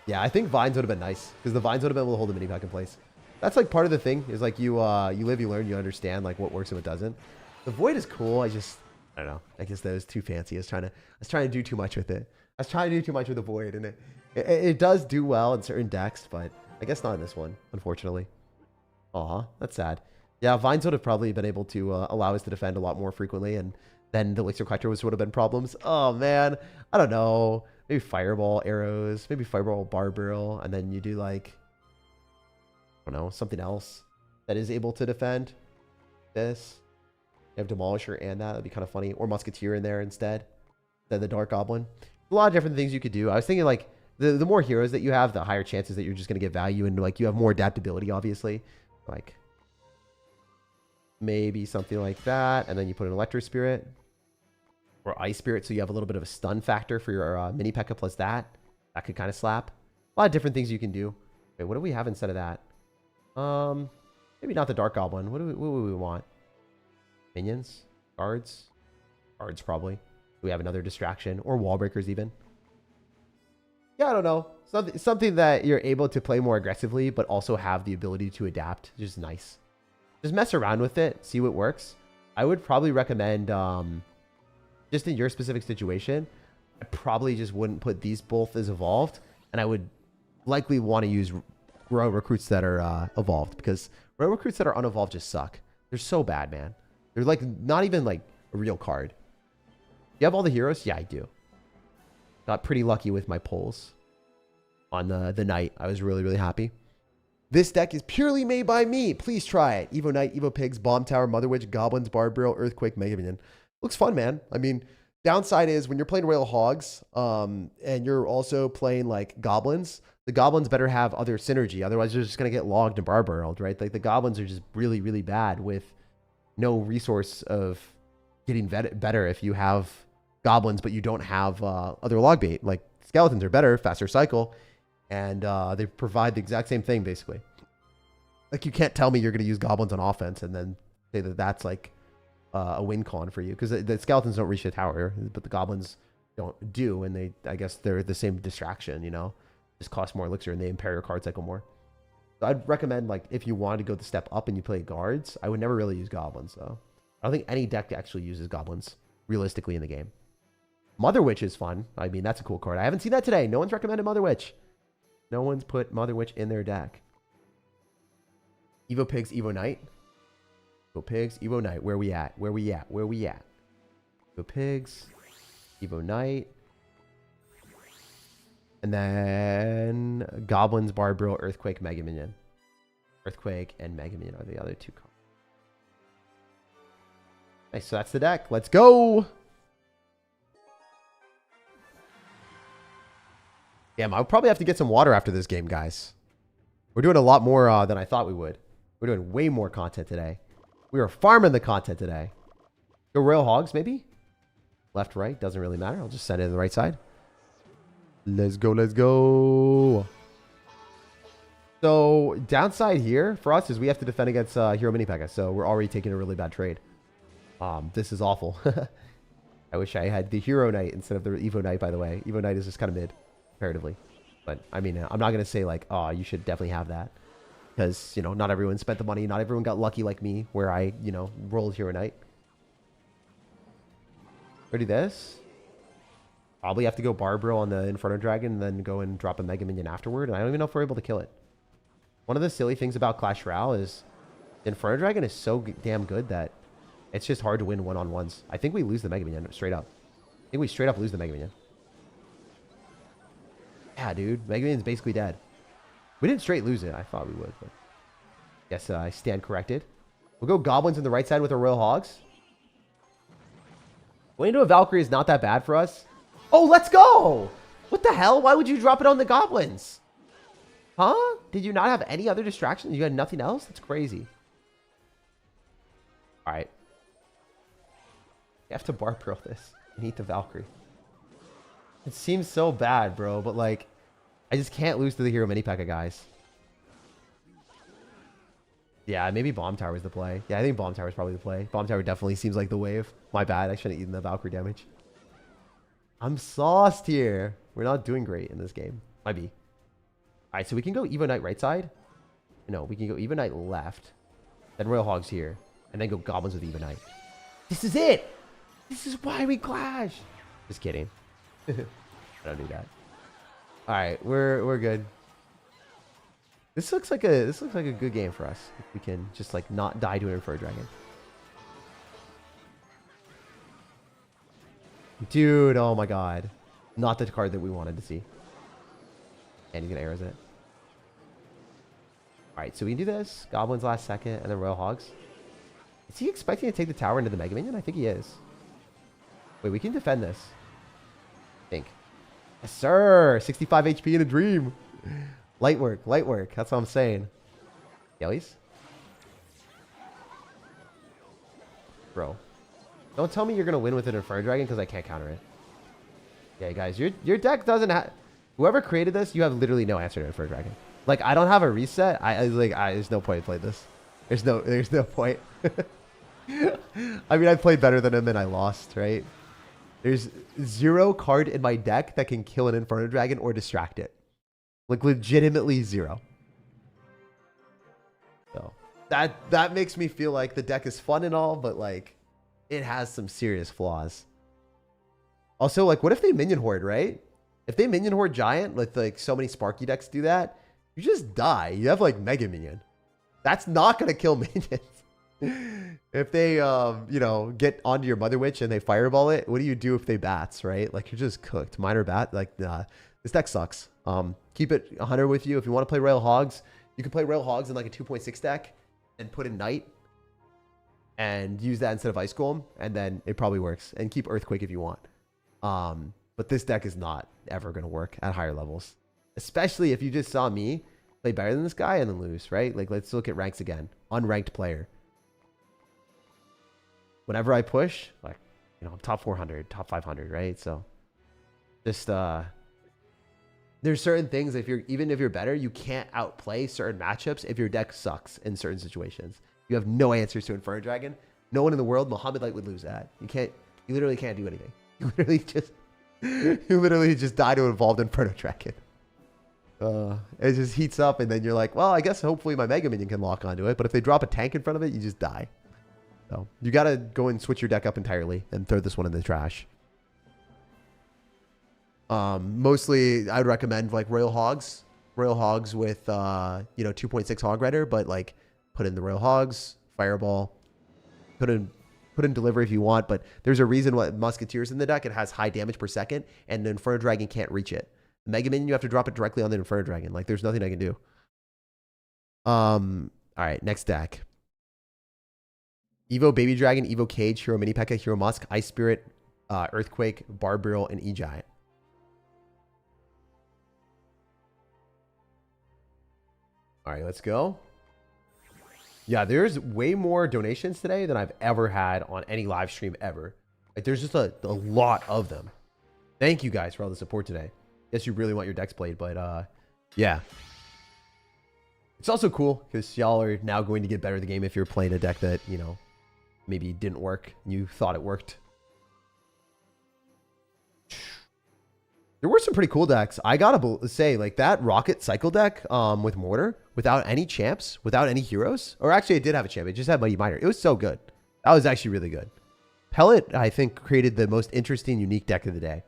Yeah, I think vines would have been nice because the vines would have been able to hold the mini pack in place. That's like part of the thing is like you live, you learn, you understand like what works and what doesn't. The void is cool. I don't know. I guess that was too fancy. I was trying to do too much with it. I was trying to do too much with the void, and it does do well in certain decks, but I guess not in this one, unfortunately. Aw, that's sad. Yeah, vines would have probably been able to allow us to defend a lot more frequently, and then the elixir collector would have been problems. Oh man, I don't know. Maybe fireball arrows, maybe fireball bar barrel, and then you do like, I don't know, something else that is able to defend this. You have Demolisher and that. That'd be kind of funny. Or Musketeer in there instead. Than the Dark Goblin. A lot of different things you could do. I was thinking like the more heroes that you have, the higher chances that you're just going to get value. And like you have more adaptability, obviously. Like maybe something like that. And then you put an Electro Spirit. Or Ice Spirit. So you have a little bit of a stun factor for your mini P.E.K.K.A plus that. That could kind of slap. A lot of different things you can do. Wait, what do we have instead of that? Maybe not the Dark Goblin. What would we want? Minions? Guards? Guards, probably. We have another distraction. Or wall breakers, even. Yeah, I don't know. Something that you're able to play more aggressively, but also have the ability to adapt. Just nice. Just mess around with it. See what works. I would probably recommend, just in your specific situation, I probably just wouldn't put these both as evolved. And I would likely want to use Royal recruits that are evolved. Because Royal recruits that are unevolved just suck. They're so bad, man. They're like not even like a real card. You have all the heroes? Yeah, I do. Got pretty lucky with my pulls on the night. I was really, really happy. This deck is purely made by me. Please try it. Evo Knight, Evo Pigs, Bomb Tower, Mother Witch, Goblins, Barb Barrel, Earthquake, Mega Minion. Looks fun, man. I mean, downside is when you're playing Royal Hogs and you're also playing like Goblins, the Goblins better have other synergy. Otherwise, you're just going to get logged and Barb Barreled, right? Like the Goblins are just really, really bad with no resource of getting better if you have Goblins, but you don't have other log bait. Like Skeletons are better, faster cycle, and they provide the exact same thing, basically. Like you can't tell me you're going to use Goblins on offense and then say that that's like a win con for you. Because the Skeletons don't reach the tower, but the Goblins don't do, and I guess they're the same distraction, you know? Just cost more elixir and they impair your card cycle more. So I'd recommend, like, if you wanted to go the step up and you play guards, I would never really use Goblins, though. I don't think any deck actually uses Goblins, realistically, in the game. Mother Witch is fun. I mean, that's a cool card. I haven't seen that today. No one's recommended Mother Witch. No one's put Mother Witch in their deck. Evo Pigs, Evo Knight. Evo Pigs, Evo Knight. Where we at? Where we at? Where we at? Evo Pigs, Evo Knight. And then Goblins, Barb Barrel, Earthquake, Mega Minion. Earthquake and Mega Minion are the other two cards. Nice, so that's the deck. Let's go! Damn, I'll probably have to get some water after this game, guys. We're doing a lot more than I thought we would. We're doing way more content today. We are farming the content today. Go Royal Hogs, maybe? Left, right, doesn't really matter. I'll just send it to the right side. Let's go, let's go. So, downside here for us is we have to defend against Hero Mini P.E.K.K.A. So, we're already taking a really bad trade. This is awful. I wish I had the Hero Knight instead of the Evo Knight, by the way. Evo Knight is just kind of mid, comparatively. But, I mean, I'm not going to say, like, oh, you should definitely have that. Because, you know, not everyone spent the money. Not everyone got lucky like me, where I, you know, rolled Hero Knight. Ready this? Probably have to go Barb Barrel on the Inferno Dragon and then go and drop a Mega Minion afterward. And I don't even know if we're able to kill it. One of the silly things about Clash Royale is the Inferno Dragon is so damn good that it's just hard to win one-on-ones. I think we lose the Mega Minion straight up. I think we straight up lose the Mega Minion. Yeah, dude. Mega Minion's basically dead. We didn't straight lose it. I thought we would. But guess I stand corrected. We'll go Goblins in the right side with our Royal Hogs. Going into a Valkyrie is not that bad for us. Oh, let's go! What the hell? Why would you drop it on the goblins? Huh? Did you not have any other distractions? You had nothing else? That's crazy. All right. You have to barbarrel this and eat the Valkyrie. It seems so bad, bro, but like, I just can't lose to the hero mini P.E.K.K.A, guys. Yeah, maybe Bomb Tower is the play. Yeah, I think Bomb Tower is probably the play. Bomb Tower definitely seems like the wave. My bad. I shouldn't have eaten the Valkyrie damage. I'm sauced here. We're not doing great in this game. Might be. All right, so we can go Evo Knight right side. No, we can go Evo Knight left. Then Royal Hogs here. And then go Goblins with Evo Knight. This is it. This is why we clash. Just kidding. I don't do that. All right, we're good. This looks like a good game for us. If we can just like not die to an Inferno Dragon. Dude, oh my god. Not the card that we wanted to see. And he's gonna arrows it. Alright, so we can do this. Goblins last second, and then Royal Hogs. Is he expecting to take the tower into the Mega Minion? I think he is. Wait, we can defend this. I think. Yes, sir! 65 HP in a dream. Light work, light work. That's what I'm saying. Yellies? Bro. Don't tell me you're going to win with an Inferno Dragon because I can't counter it. Yeah, guys, your deck doesn't have... Whoever created this, you have literally no answer to Inferno Dragon. Like, I don't have a reset. There's no point in playing this. There's no point. I mean, I played better than him and I lost, right? There's 0 card in my deck that can kill an Inferno Dragon or distract it. Like, legitimately 0. So, that makes me feel like the deck is fun and all, but, like, it has some serious flaws. Also, like, what if they minion horde, right? If they minion horde giant, like so many Sparky decks do that, you just die. You have, like, Mega Minion. That's not going to kill minions. If they, you know, get onto your Mother Witch and they fireball it, what do you do if they bats, right? Like, you're just cooked. Minor bat, like, nah. This deck sucks. Keep it 100 with you. If you want to play Royal Hogs, you can play Royal Hogs in like a 2.6 deck and put in Knight and use that instead of Ice Golem, and then it probably works. And keep Earthquake if you want. But this deck is not ever going to work at higher levels, especially if you just saw me play better than this guy and then lose, right? Like, let's look at ranks again. Unranked player. Whenever I push, like, you know, I'm top 400, top 500, right? So just, there's certain things, even if you're better, you can't outplay certain matchups if your deck sucks in certain situations. You have no answers to Inferno Dragon. No one in the world, Muhammad Light, would lose that. You literally can't do anything. You literally just die to an evolved Inferno Dragon. It just heats up, and then you're like, well, I guess hopefully my Mega Minion can lock onto it. But if they drop a tank in front of it, you just die. So you got to go and switch your deck up entirely and throw this one in the trash. Mostly I'd recommend like Royal Hogs with, you know, 2.6 Hog Rider, but like put in the Royal Hogs, Fireball, put in Delivery if you want, but there's a reason why Musketeers in the deck, it has high damage per second and the Inferno Dragon can't reach it. The Mega Minion, you have to drop it directly on the Inferno Dragon. Like, there's nothing I can do. All right, next deck. Evo Baby Dragon, Evo Cage, Hero Mini P.E.K.K.A, Hero Musk, Ice Spirit, Earthquake, Barbarrel, and E-Giant. All right, let's go. Yeah, there's way more donations today than I've ever had on any live stream ever. Like, there's just a lot of them. Thank you guys for all the support today. Guess you really want your decks played, but yeah. It's also cool because y'all are now going to get better at the game if you're playing a deck that, you know, maybe didn't work and you thought it worked. There were some pretty cool decks. I gotta say, like, that Rocket Cycle deck with Mortar, without any champs, without any heroes. Or actually, it did have a champ. It just had Mighty Miner. It was so good. That was actually really good. Pellet, I think, created the most interesting, unique deck of the day.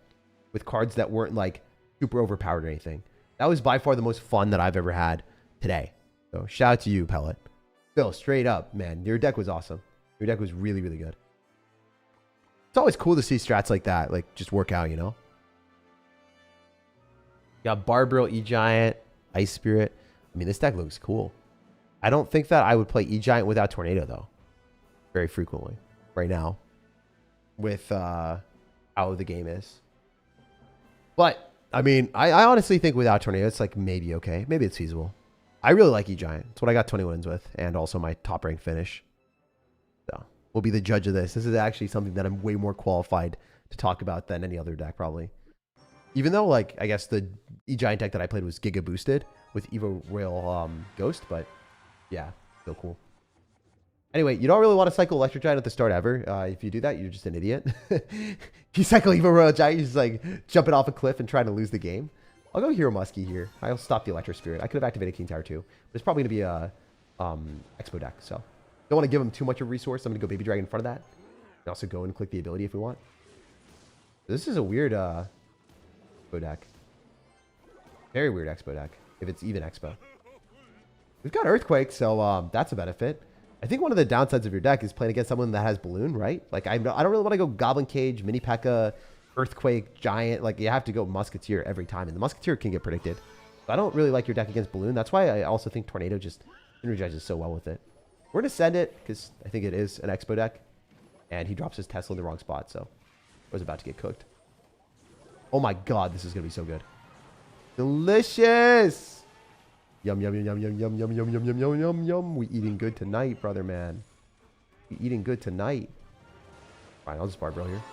With cards that weren't, like, super overpowered or anything. That was by far the most fun that I've ever had today. So, shout out to you, Pellet. Phil, straight up, man. Your deck was awesome. Your deck was really, really good. It's always cool to see strats like that, like, just work out, you know? You got Barbarrel, E-Giant, Ice Spirit. I mean, this deck looks cool. I don't think that I would play E-Giant without Tornado, though. Very frequently. Right now. With how the game is. But I mean, I honestly think without Tornado, it's like maybe okay. Maybe it's feasible. I really like E-Giant. It's what I got 20 wins with, and also my top rank finish. So we'll be the judge of this. This is actually something that I'm way more qualified to talk about than any other deck, probably. Even though, like, I guess the E-Giant deck that I played was Giga boosted with Evo Royale Ghost, but yeah, still cool. Anyway, you don't really want to cycle Electric Giant at the start ever. If you do that, you're just an idiot. If you cycle Evo Royale Giant, you're just like jumping off a cliff and trying to lose the game. I'll go Hero Muskie here. I'll stop the Electro Spirit. I could have activated King Tower too. But it's probably going to be a Expo deck, so don't want to give him too much of a resource. I'm going to go Baby Dragon in front of that. And also go and click the ability if we want. This is a weird Expo deck. Very weird Expo deck, if it's even Expo. We've got Earthquake, so that's a benefit. I think one of the downsides of your deck is playing against someone that has Balloon, right? Like, I don't really want to go Goblin Cage, Mini P.E.K.K.A, Earthquake, Giant. Like, you have to go Musketeer every time, and the Musketeer can get predicted. So I don't really like your deck against Balloon. That's why I also think Tornado just synergizes so well with it. We're going to send it, because I think it is an Expo deck, and he drops his Tesla in the wrong spot, so I was about to get cooked. Oh my god, this is going to be so good. Delicious! Yum, yum, yum, yum, yum, yum, yum, yum, yum, yum, yum, yum. We eating good tonight, brother, man. We eating good tonight. Fine, I'll just barbell here.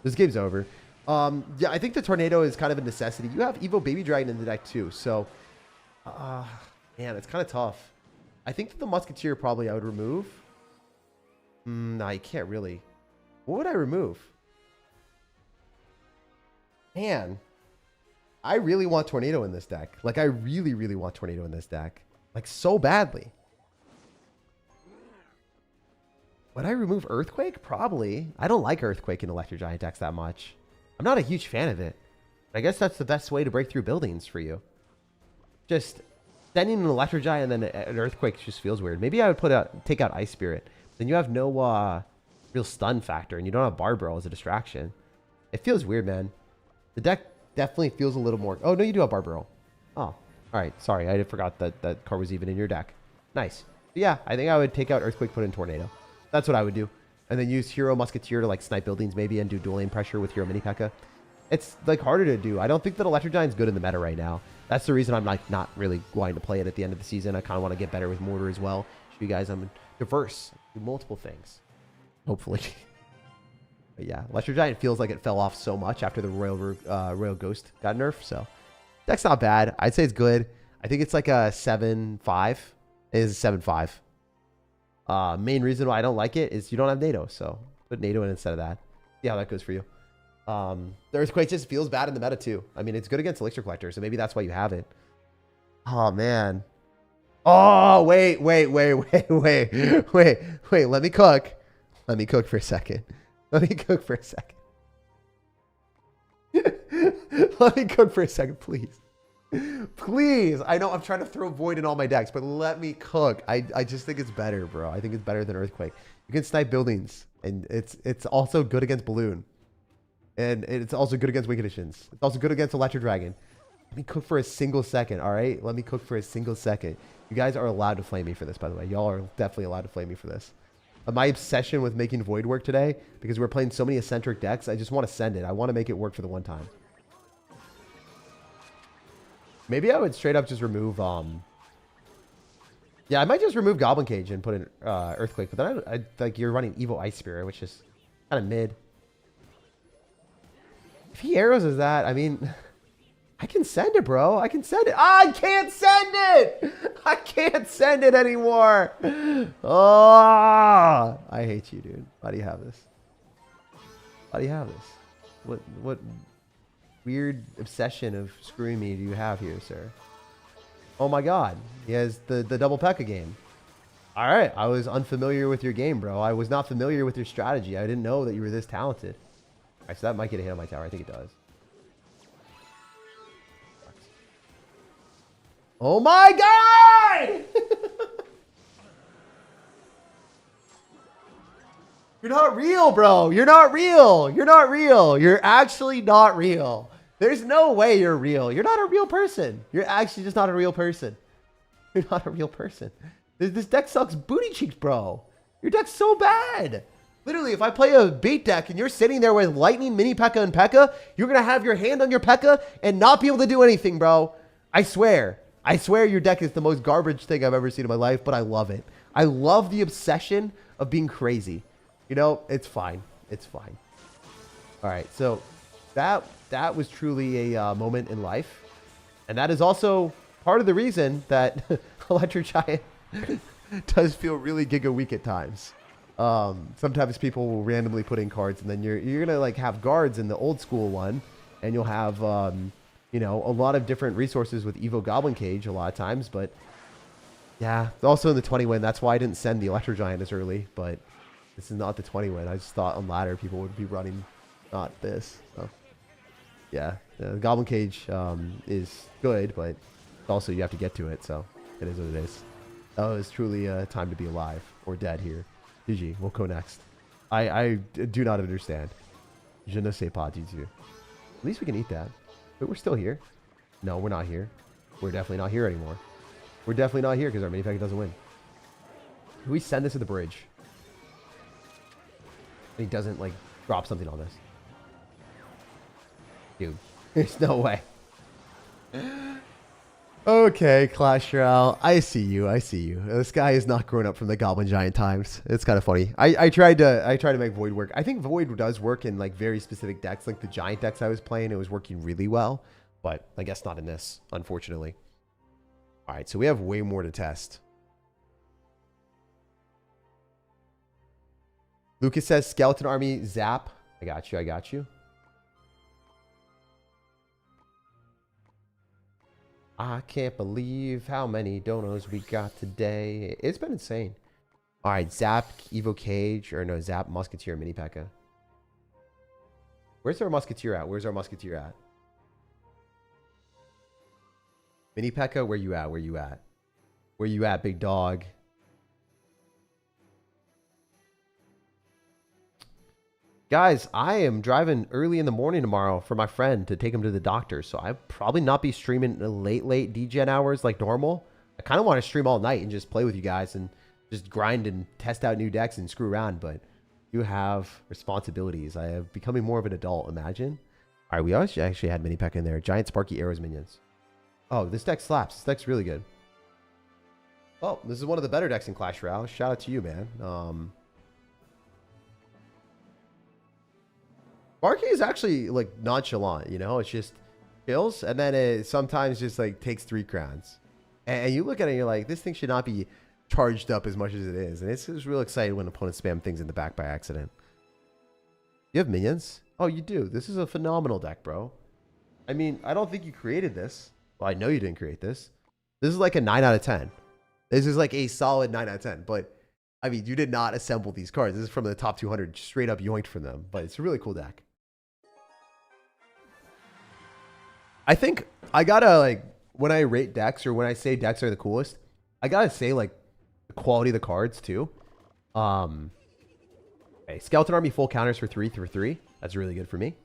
This game's over. Yeah, I think the Tornado is kind of a necessity. You have Evo Baby Dragon in the deck, too. So, man, it's kind of tough. I think that the Musketeer probably I would remove. Nah, you can't really. What would I remove? Man. I really want Tornado in this deck. Like, I really, really want Tornado in this deck. Like, so badly. Would I remove Earthquake? Probably. I don't like Earthquake in Electric Giant decks that much. I'm not a huge fan of it. I guess that's the best way to break through buildings for you. Just sending an Electric Giant and then an Earthquake just feels weird. Maybe I would take out Ice Spirit. Then you have no real stun factor, and you don't have Barbell as a distraction. It feels weird, man. The deck definitely feels a little more. Oh, no, you do have Barbell. Oh, all right. Sorry, I forgot that that card was even in your deck. Nice. But yeah, I think I would take out Earthquake, put in Tornado. That's what I would do. And then use Hero Musketeer to like snipe buildings maybe and do dual lane pressure with Hero Mini P.E.K.K.A. It's like harder to do. I don't think that Electric Giant's good in the meta right now. That's the reason I'm like not really wanting to play it at the end of the season. I kind of want to get better with Mortar as well. Show you guys I'm diverse. Do multiple things. Hopefully. But yeah, Electric Giant feels like it fell off so much after the Royal Ghost got nerfed. So deck's not bad. I'd say it's good. I think it's like a 7-5. It is a 7-5. Main reason why I don't like it is you don't have NATO. So put NATO in instead of that. See how that goes for you. The Earthquake just feels bad in the meta too. I mean, it's good against Elixir Collector. So maybe that's why you have it. Oh, man. Oh, wait. Let me cook. Let me cook for a second. Let me cook for a second. Let me cook for a second, please. Please. I know I'm trying to throw Void in all my decks, but let me cook. I just think it's better, bro. I think it's better than Earthquake. You can snipe buildings, and it's also good against Balloon. And it's also good against Wing Conditions. It's also good against Electric Dragon. Let me cook for a single second, all right? Let me cook for a single second. You guys are allowed to flame me for this, by the way. Y'all are definitely allowed to flame me for this. My obsession with making Void work today, because we're playing so many eccentric decks, I just want to send it. I want to make it work for the one time. Maybe I would straight up just remove... Yeah, I might just remove Goblin Cage and put in Earthquake, but then I like you're running Evo Ice Spirit, which is kind of mid. If he arrows is that, I mean... I can send it, bro. I can send it. I can't send it. I can't send it anymore. Oh, I hate you, dude. Why do you have this? Why do you have this? What weird obsession of screwing me do you have here, sir? Oh my God. He has the double P.E.K.K.A game. All right. I was unfamiliar with your game, bro. I was not familiar with your strategy. I didn't know that you were this talented. All right, so that might get a hit on my tower. I think it does. Oh my God! You're not real, bro. You're not real. You're not real. You're actually not real. There's no way you're real. You're not a real person. You're actually just not a real person. You're not a real person. This deck sucks booty cheeks, bro. Your deck's so bad. Literally, if I play a bait deck and you're sitting there with Lightning, Mini P.E.K.K.A. and P.E.K.K.A., you're going to have your hand on your P.E.K.K.A. and not be able to do anything, bro. I swear. I swear your deck is the most garbage thing I've ever seen in my life, but I love it. I love the obsession of being crazy. You know, it's fine. It's fine. All right, so that was truly a moment in life. And that is also part of the reason that Electric Giant does feel really giga weak at times. Sometimes people will randomly put in cards, and then you're going to like have guards in the old school one, and you'll have, you know, a lot of different resources with Evo Goblin Cage a lot of times, but yeah, also in the 20 win. That's why I didn't send the Electro Giant as early, but this is not the 20 win. I just thought on ladder people would be running not this. So yeah, the Goblin Cage is good, but also you have to get to it, so it is what it is. Oh, it's truly a time to be alive or dead here. GG, we'll go next. I do not understand. Je ne sais pas, GG. At least we can eat that. But we're still here. No, we're not here. We're definitely not here anymore. We're definitely not here because our mini P.E.K.K.A. doesn't win. Can we send this to the bridge? And he doesn't, like, drop something on this. Dude, there's no way. Okay, Clash Royale. I see you. I see you. This guy is not grown up from the Goblin Giant times. It's kind of funny. I tried to make Void work. I think Void does work in like very specific decks, like the Giant decks I was playing. It was working really well, but I guess not in this, unfortunately. All right, so we have way more to test. Lucas says Skeleton Army Zap. I got you. I got you. I can't believe how many donos we got today. It's been insane. All right, Zap Evo Cage, or no, Zap Musketeer Mini P.E.K.K.A. Where's our Musketeer at? Where's our Musketeer at? Mini P.E.K.K.A, where you at? Where you at? Where you at, big dog? Guys, I am driving early in the morning tomorrow for my friend to take him to the doctor. So I'll probably not be streaming late DGen hours like normal. I kind of want to stream all night and just play with you guys and just grind and test out new decks and screw around. But you have responsibilities. I am becoming more of an adult, imagine. All right, we actually had Mini P.E.K.K.A in there. Giant Sparky Arrows minions. Oh, this deck slaps. This deck's really good. Oh, this is one of the better decks in Clash Royale. Shout out to you, man. Sparky is actually like nonchalant, you know, it's just kills and then it sometimes just like takes 3 crowns. And you look at it and you're like, this thing should not be charged up as much as it is. And it's real exciting when opponents spam things in the back by accident. You have minions? Oh, you do. This is a phenomenal deck, bro. I mean, I don't think you created this. Well, I know you didn't create this. This is like a 9 out of 10. This is like a solid 9 out of 10. But, I mean, you did not assemble these cards. This is from the top 200, straight up yoinked from them. But it's a really cool deck. I think I gotta, like, when I rate decks or when I say decks are the coolest, I gotta say, like, the quality of the cards, too. Okay, Skeleton Army full counters for 3/3. That's really good for me.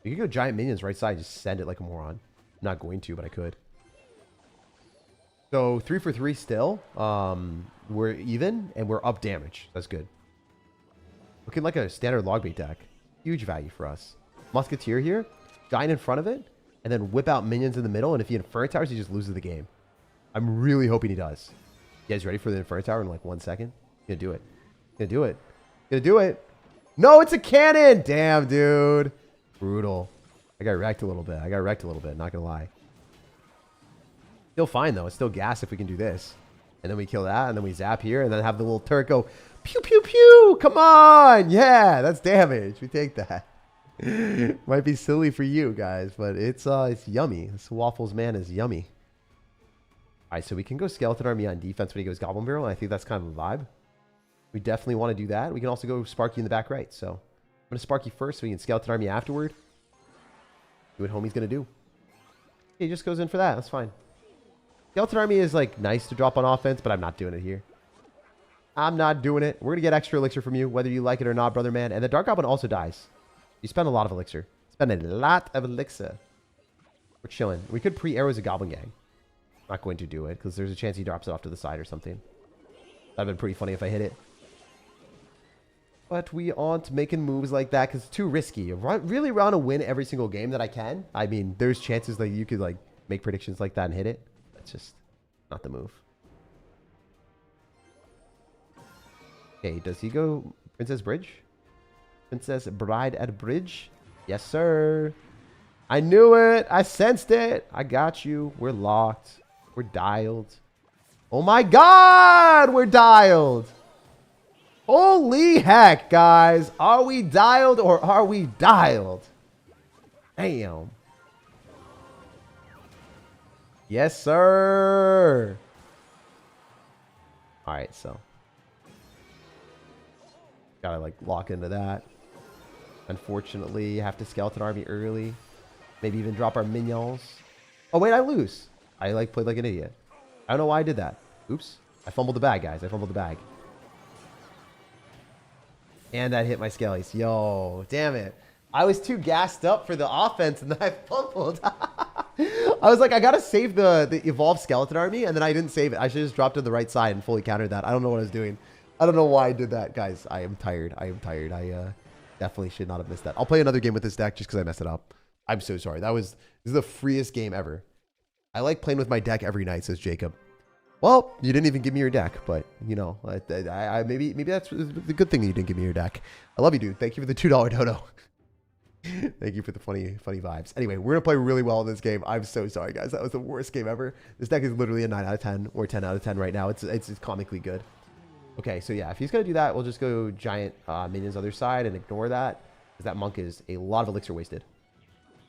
You could go Giant Minions right side, just send it like a moron. I'm not going to, but I could. So 3/3 still. We're even, and we're up damage. That's good. Looking like a standard log bait deck. Huge value for us. Musketeer here. Giant in front of it. And then whip out minions in the middle. And if he Inferno Towers, he just loses the game. I'm really hoping he does. You guys ready for the Inferno Tower in like 1 second? Gonna do it. Gonna do it. Gonna do it. No, it's a cannon. Damn, dude. Brutal. I got wrecked a little bit. Not gonna lie. Still fine, though. It's still gas if we can do this. And then we kill that. And then we zap here. And then have the little turret go pew, pew, pew. Come on. Yeah, that's damage. We take that. Might be silly for you guys, but it's yummy. This Waffles man is yummy. All right, so we can go Skeleton Army on defense when he goes Goblin Barrel, and I think that's kind of a vibe. We definitely want to do that. We can also go Sparky in the back right. So I'm going to Sparky first so we can Skeleton Army afterward. See what homie's going to do. He just goes in for that. That's fine. Skeleton Army is like nice to drop on offense, but I'm not doing it here. I'm not doing it. We're going to get extra elixir from you, whether you like it or not, brother man. And the Dark Goblin also dies. You spend a lot of elixir. Spend a lot of elixir. We're chilling. We could pre-arrows a Goblin Gang. Not going to do it, because there's a chance he drops it off to the side or something. That'd been pretty funny if I hit it. But we aren't making moves like that because it's too risky. I really want to win every single game that I can. I mean, there's chances that you could like make predictions like that and hit it. That's just not the move. Okay, does he go Princess Bridge? Princess Bride at Bridge? Yes, sir. I knew it. I sensed it. I got you. We're locked. We're dialed. Oh my God, we're dialed. Holy heck, guys. Are we dialed or are we dialed? Damn. Yes, sir. All right, so. Gotta, like, lock into that. Unfortunately, have to skeleton army early. Maybe even drop our minions. Oh, wait, I lose. I, like, played like an idiot. I don't know why I did that. Oops. I fumbled the bag, guys. I fumbled the bag. And that hit my skellies. Yo, damn it. I was too gassed up for the offense, and then I fumbled. I was like, I got to save the evolved skeleton army, and then I didn't save it. I should have just dropped to the right side and fully countered that. I don't know what I was doing. I don't know why I did that. Guys, I am tired. I am tired. I definitely should not have missed that. I'll play another game with this deck just because I messed it up. I'm so sorry. This is the freest game ever. I like playing with my deck every night, says Jacob. Well, you didn't even give me your deck, but, you know, maybe that's the good thing that you didn't give me your deck. I love you, dude. Thank you for the $2 dodo. Thank you for the funny vibes. Anyway, we're going to play really well in this game. I'm so sorry, guys. That was the worst game ever. This deck is literally a 9 out of 10 or 10 out of 10 right now. It's comically good. Okay, so yeah, if he's going to do that, we'll just go giant minions other side and ignore that, because that monk is a lot of elixir wasted.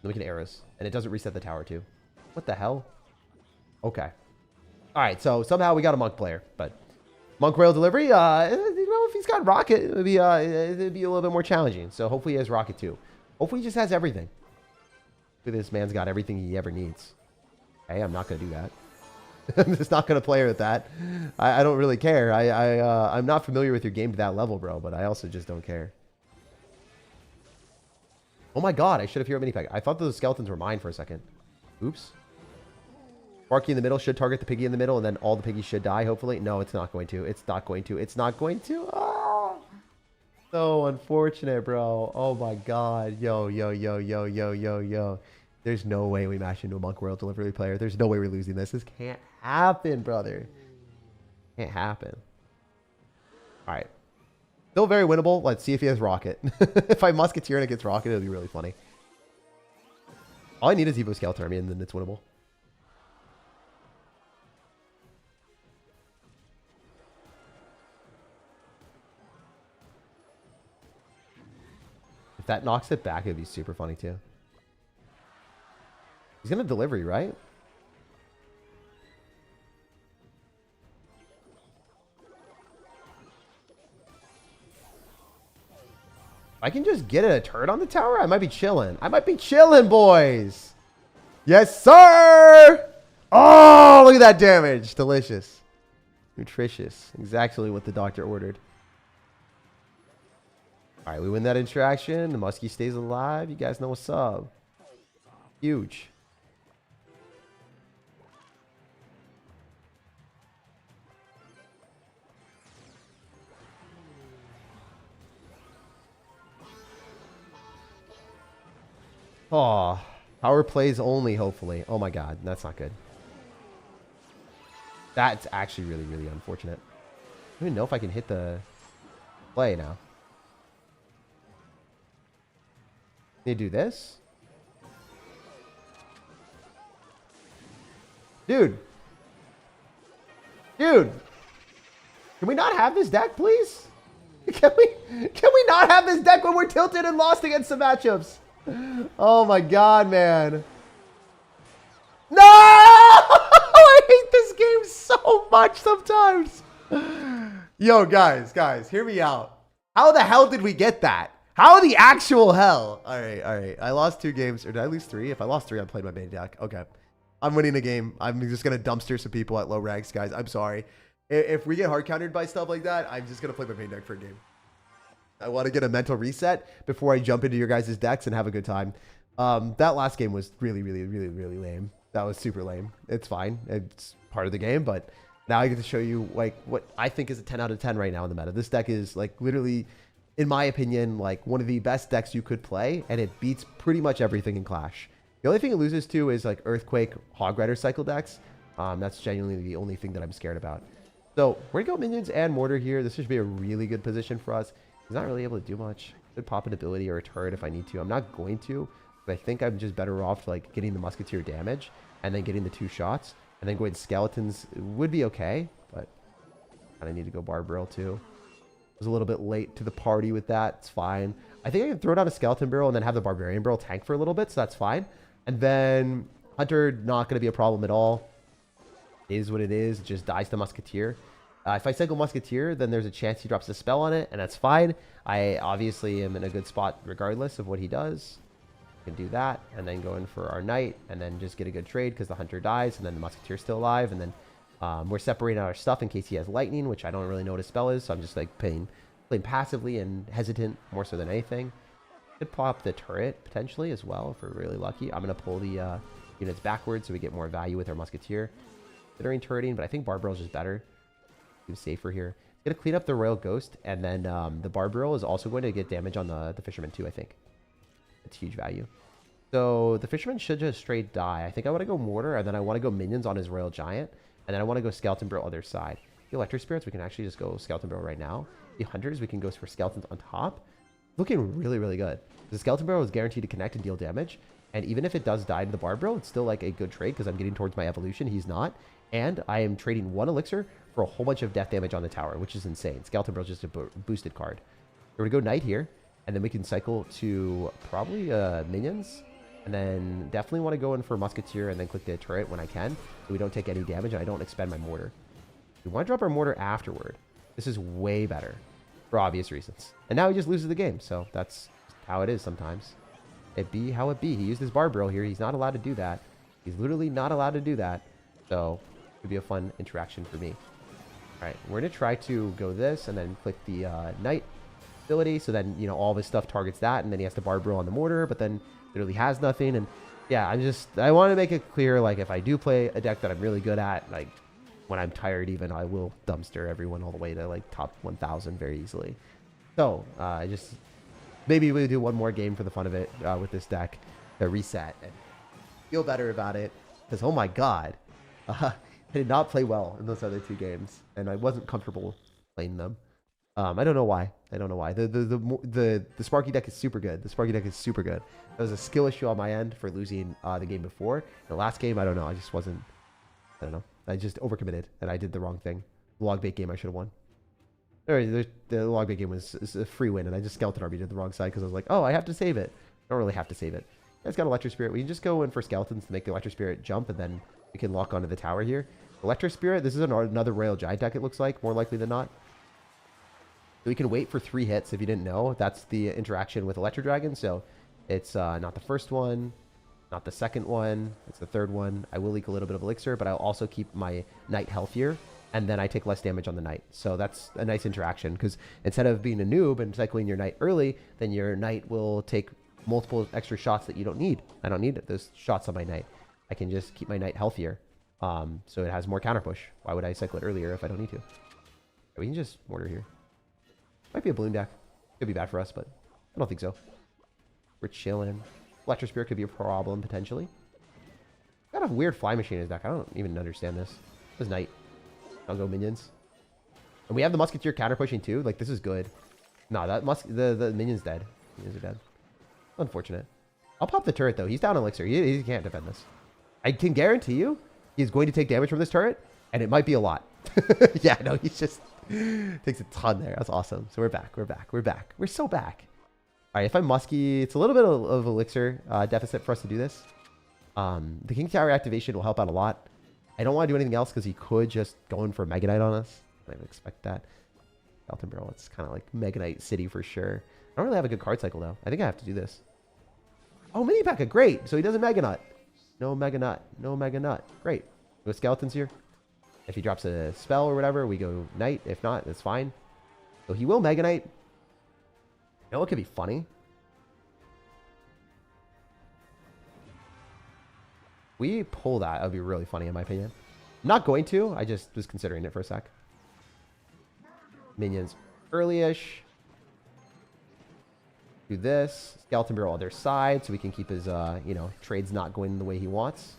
Then we can arrows, and it doesn't reset the tower too. What the hell? Okay. All right, so somehow we got a monk player, but monk rail delivery, you know, if he's got rocket, it'd be a little bit more challenging. So hopefully he has rocket too. Hopefully he just has everything. Hopefully this man's got everything he ever needs. Hey, I'm not going to do that. I'm just not going to play with that. I don't really care. I'm not familiar with your game to that level, bro, but I also just don't care. Oh my God, I should have hero mini pack. I thought those skeletons were mine for a second. Oops. Sparky in the middle should target the piggy in the middle, and then all the piggies should die, hopefully. No, it's not going to. It's not going to. It's not going to. Oh, so unfortunate, bro. Oh, my God. Yo, yo, yo, yo, yo, yo, yo. There's no way we mash into a Monk Royal Delivery player. There's no way we're losing this. This can't happen, brother. Can't happen. All right. Still very winnable. Let's see if he has Rocket. If I Musketeer and it gets Rocket, it'll be really funny. All I need is Evo Skeleton Army, and then it's winnable. If that knocks it back, it'd be super funny too. He's gonna delivery, right? I can just get a turret on the tower. I might be chilling. I might be chilling, boys. Yes, sir. Oh, look at that damage. Delicious. Nutritious. Exactly what the doctor ordered. All right, we win that interaction. The Muskie stays alive. You guys know what's up. Huge. Oh, power plays only, hopefully. Oh my God, that's not good. That's actually really, really unfortunate. I don't even know if I can hit the play now. They do this? Dude. Dude. Can we not have this deck, please? Can we not have this deck when we're tilted and lost against some matchups? Oh my God, man. No! I hate this game so much sometimes. Yo, guys, hear me out. How the hell did we get that? How the actual hell? All right. I lost 2 games. Or did I lose 3? If I lost 3, I played my main deck. Okay. I'm winning a game. I'm just going to dumpster some people at low ranks, guys. I'm sorry. If we get hard countered by stuff like that, I'm just going to play my main deck for a game. I want to get a mental reset before I jump into your guys' decks and have a good time. That last game was really, really, really, really lame. That was super lame. It's fine. It's part of the game, but now I get to show you like what I think is a 10 out of 10 right now in the meta. This deck is like literally in my opinion, like one of the best decks you could play, and it beats pretty much everything in Clash. The only thing it loses to is like Earthquake, Hog Rider cycle decks. That's genuinely the only thing that I'm scared about. So we're gonna go minions and mortar here. This should be a really good position for us. He's not really able to do much. Could pop an ability or a turret if I need to. I'm not going to, but I think I'm just better off like getting the musketeer damage and then getting the 2 shots, and then going skeletons would be okay, but I need to go barbarian too. I was a little bit late to the party with that. It's fine. I think I can throw down a skeleton barrel and then have the barbarian barrel tank for a little bit, so that's fine. And then hunter, not going to be a problem at all. It is what it is. It just dies to musketeer. If I cycle musketeer, then there's a chance he drops a spell on it, and that's fine. I obviously am in a good spot regardless of what he does. Can do that, and then go in for our knight, and then just get a good trade because the hunter dies, and then the musketeer's still alive, and then we're separating out our stuff in case he has lightning, which I don't really know what his spell is, so I'm just like playing passively and hesitant more so than anything. Could pop the turret potentially as well if we're really lucky. I'm going to pull the units backwards so we get more value with our musketeer. Considering turreting, but I think barbarian is just better. Seems safer here. Going to clean up the royal ghost, and then the barbarian is also going to get damage on the fisherman too, I think. It's huge value. So the fisherman should just straight die. I think I want to go mortar, and then I want to go minions on his royal giant, and then I want to go skeleton barrel other side. The electric spirits, we can actually just go skeleton barrel right now. The hunters, we can go for skeletons on top. Looking really, really good. The skeleton barrel is guaranteed to connect and deal damage, and even if it does die to the barbarian, it's still like a good trade because I'm getting towards my evolution. He's not, and I am trading 1 elixir for a whole bunch of death damage on the tower, which is insane. Skeleton barrel is just a boosted card. We're gonna go knight here, and then we can cycle to probably minions, and then definitely want to go in for musketeer and then click the turret when I can, so we don't take any damage and I don't expend my mortar. We want to drop our mortar afterward. This is way better for obvious reasons. And now he just loses the game, so that's how it is sometimes. It be how it be. He used his barbarian here. He's not allowed to do that. He's literally not allowed to do that. So it would be a fun interaction for me. All right, we're going to try to go this and then click the knight ability. So then, you know, all of his stuff targets that, and then he has to barbarian on the mortar, but then literally has nothing. And yeah, I want to make it clear, like if I do play a deck that I'm really good at, like when I'm tired even, I will dumpster everyone all the way to like top 1000 very easily. So maybe we'll do one more game for the fun of it with this deck to reset and feel better about it. Because oh my god, I did not play well in those other 2 games, and I wasn't comfortable playing them. I don't know why. The Sparky deck is super good. The Sparky deck is super good. There was a skill issue on my end for losing the game before. The last game, I don't know. I just wasn't. I don't know. I just overcommitted, and I did the wrong thing. The log bait game I should have won. The log bait game was a free win, and I just skeleton RB did the wrong side because I was like, oh, I have to save it. I don't really have to save it. You guys got Electric Spirit. We can just go in for skeletons to make the Electric Spirit jump, and then we can lock onto the tower here. Electric Spirit, this is another Royal Giant deck, it looks like, more likely than not. So we can wait for 3 hits if you didn't know. That's the interaction with Electro Dragon. So it's not the first one, not the second one. It's the third one. I will leak a little bit of elixir, but I'll also keep my knight healthier, and then I take less damage on the knight. So that's a nice interaction because instead of being a noob and cycling your knight early, then your knight will take multiple extra shots that you don't need. I don't need those shots on my knight. I can just keep my knight healthier. So it has more counter push. Why would I cycle it earlier if I don't need to? We can just mortar here. Might be a balloon deck. Could be bad for us, but I don't think so. We're chilling. Electro Spirit could be a problem, potentially. Got a weird fly machine in his deck. I don't even understand this. This knight. I'll go minions. And we have the musketeer counter pushing too. Like, this is good. No, the minion's dead. Minions are dead. Unfortunate. I'll pop the turret, though. He's down elixir. He can't defend this. I can guarantee you he's going to take damage from this turret, and it might be a lot. Yeah, no, he's just takes a ton there. That's awesome. So we're back. We're so back. All right, if I'm musky, it's a little bit of elixir deficit for us to do this. The King Tower activation will help out a lot. I don't want to do anything else because he could just go in for a Mega Knight on us. I would expect that. Skeleton Barrel, it's kind of like Mega Knight City for sure. I don't really have a good card cycle, though. I think I have to do this. Oh, Mini P.E.K.K.A, great. So he doesn't Mega Nut. No Mega Nut. No Mega Nut. Great. Go skeletons here. If he drops a spell or whatever, we go Knight. If not, that's fine. So he will Mega Knight. You know what could be funny? We pull that. That would be really funny in my opinion. I'm not going to. I just was considering it for a sec. Minions early-ish. Do this. Skeleton Barrel other side so we can keep his, you know, trades not going the way he wants.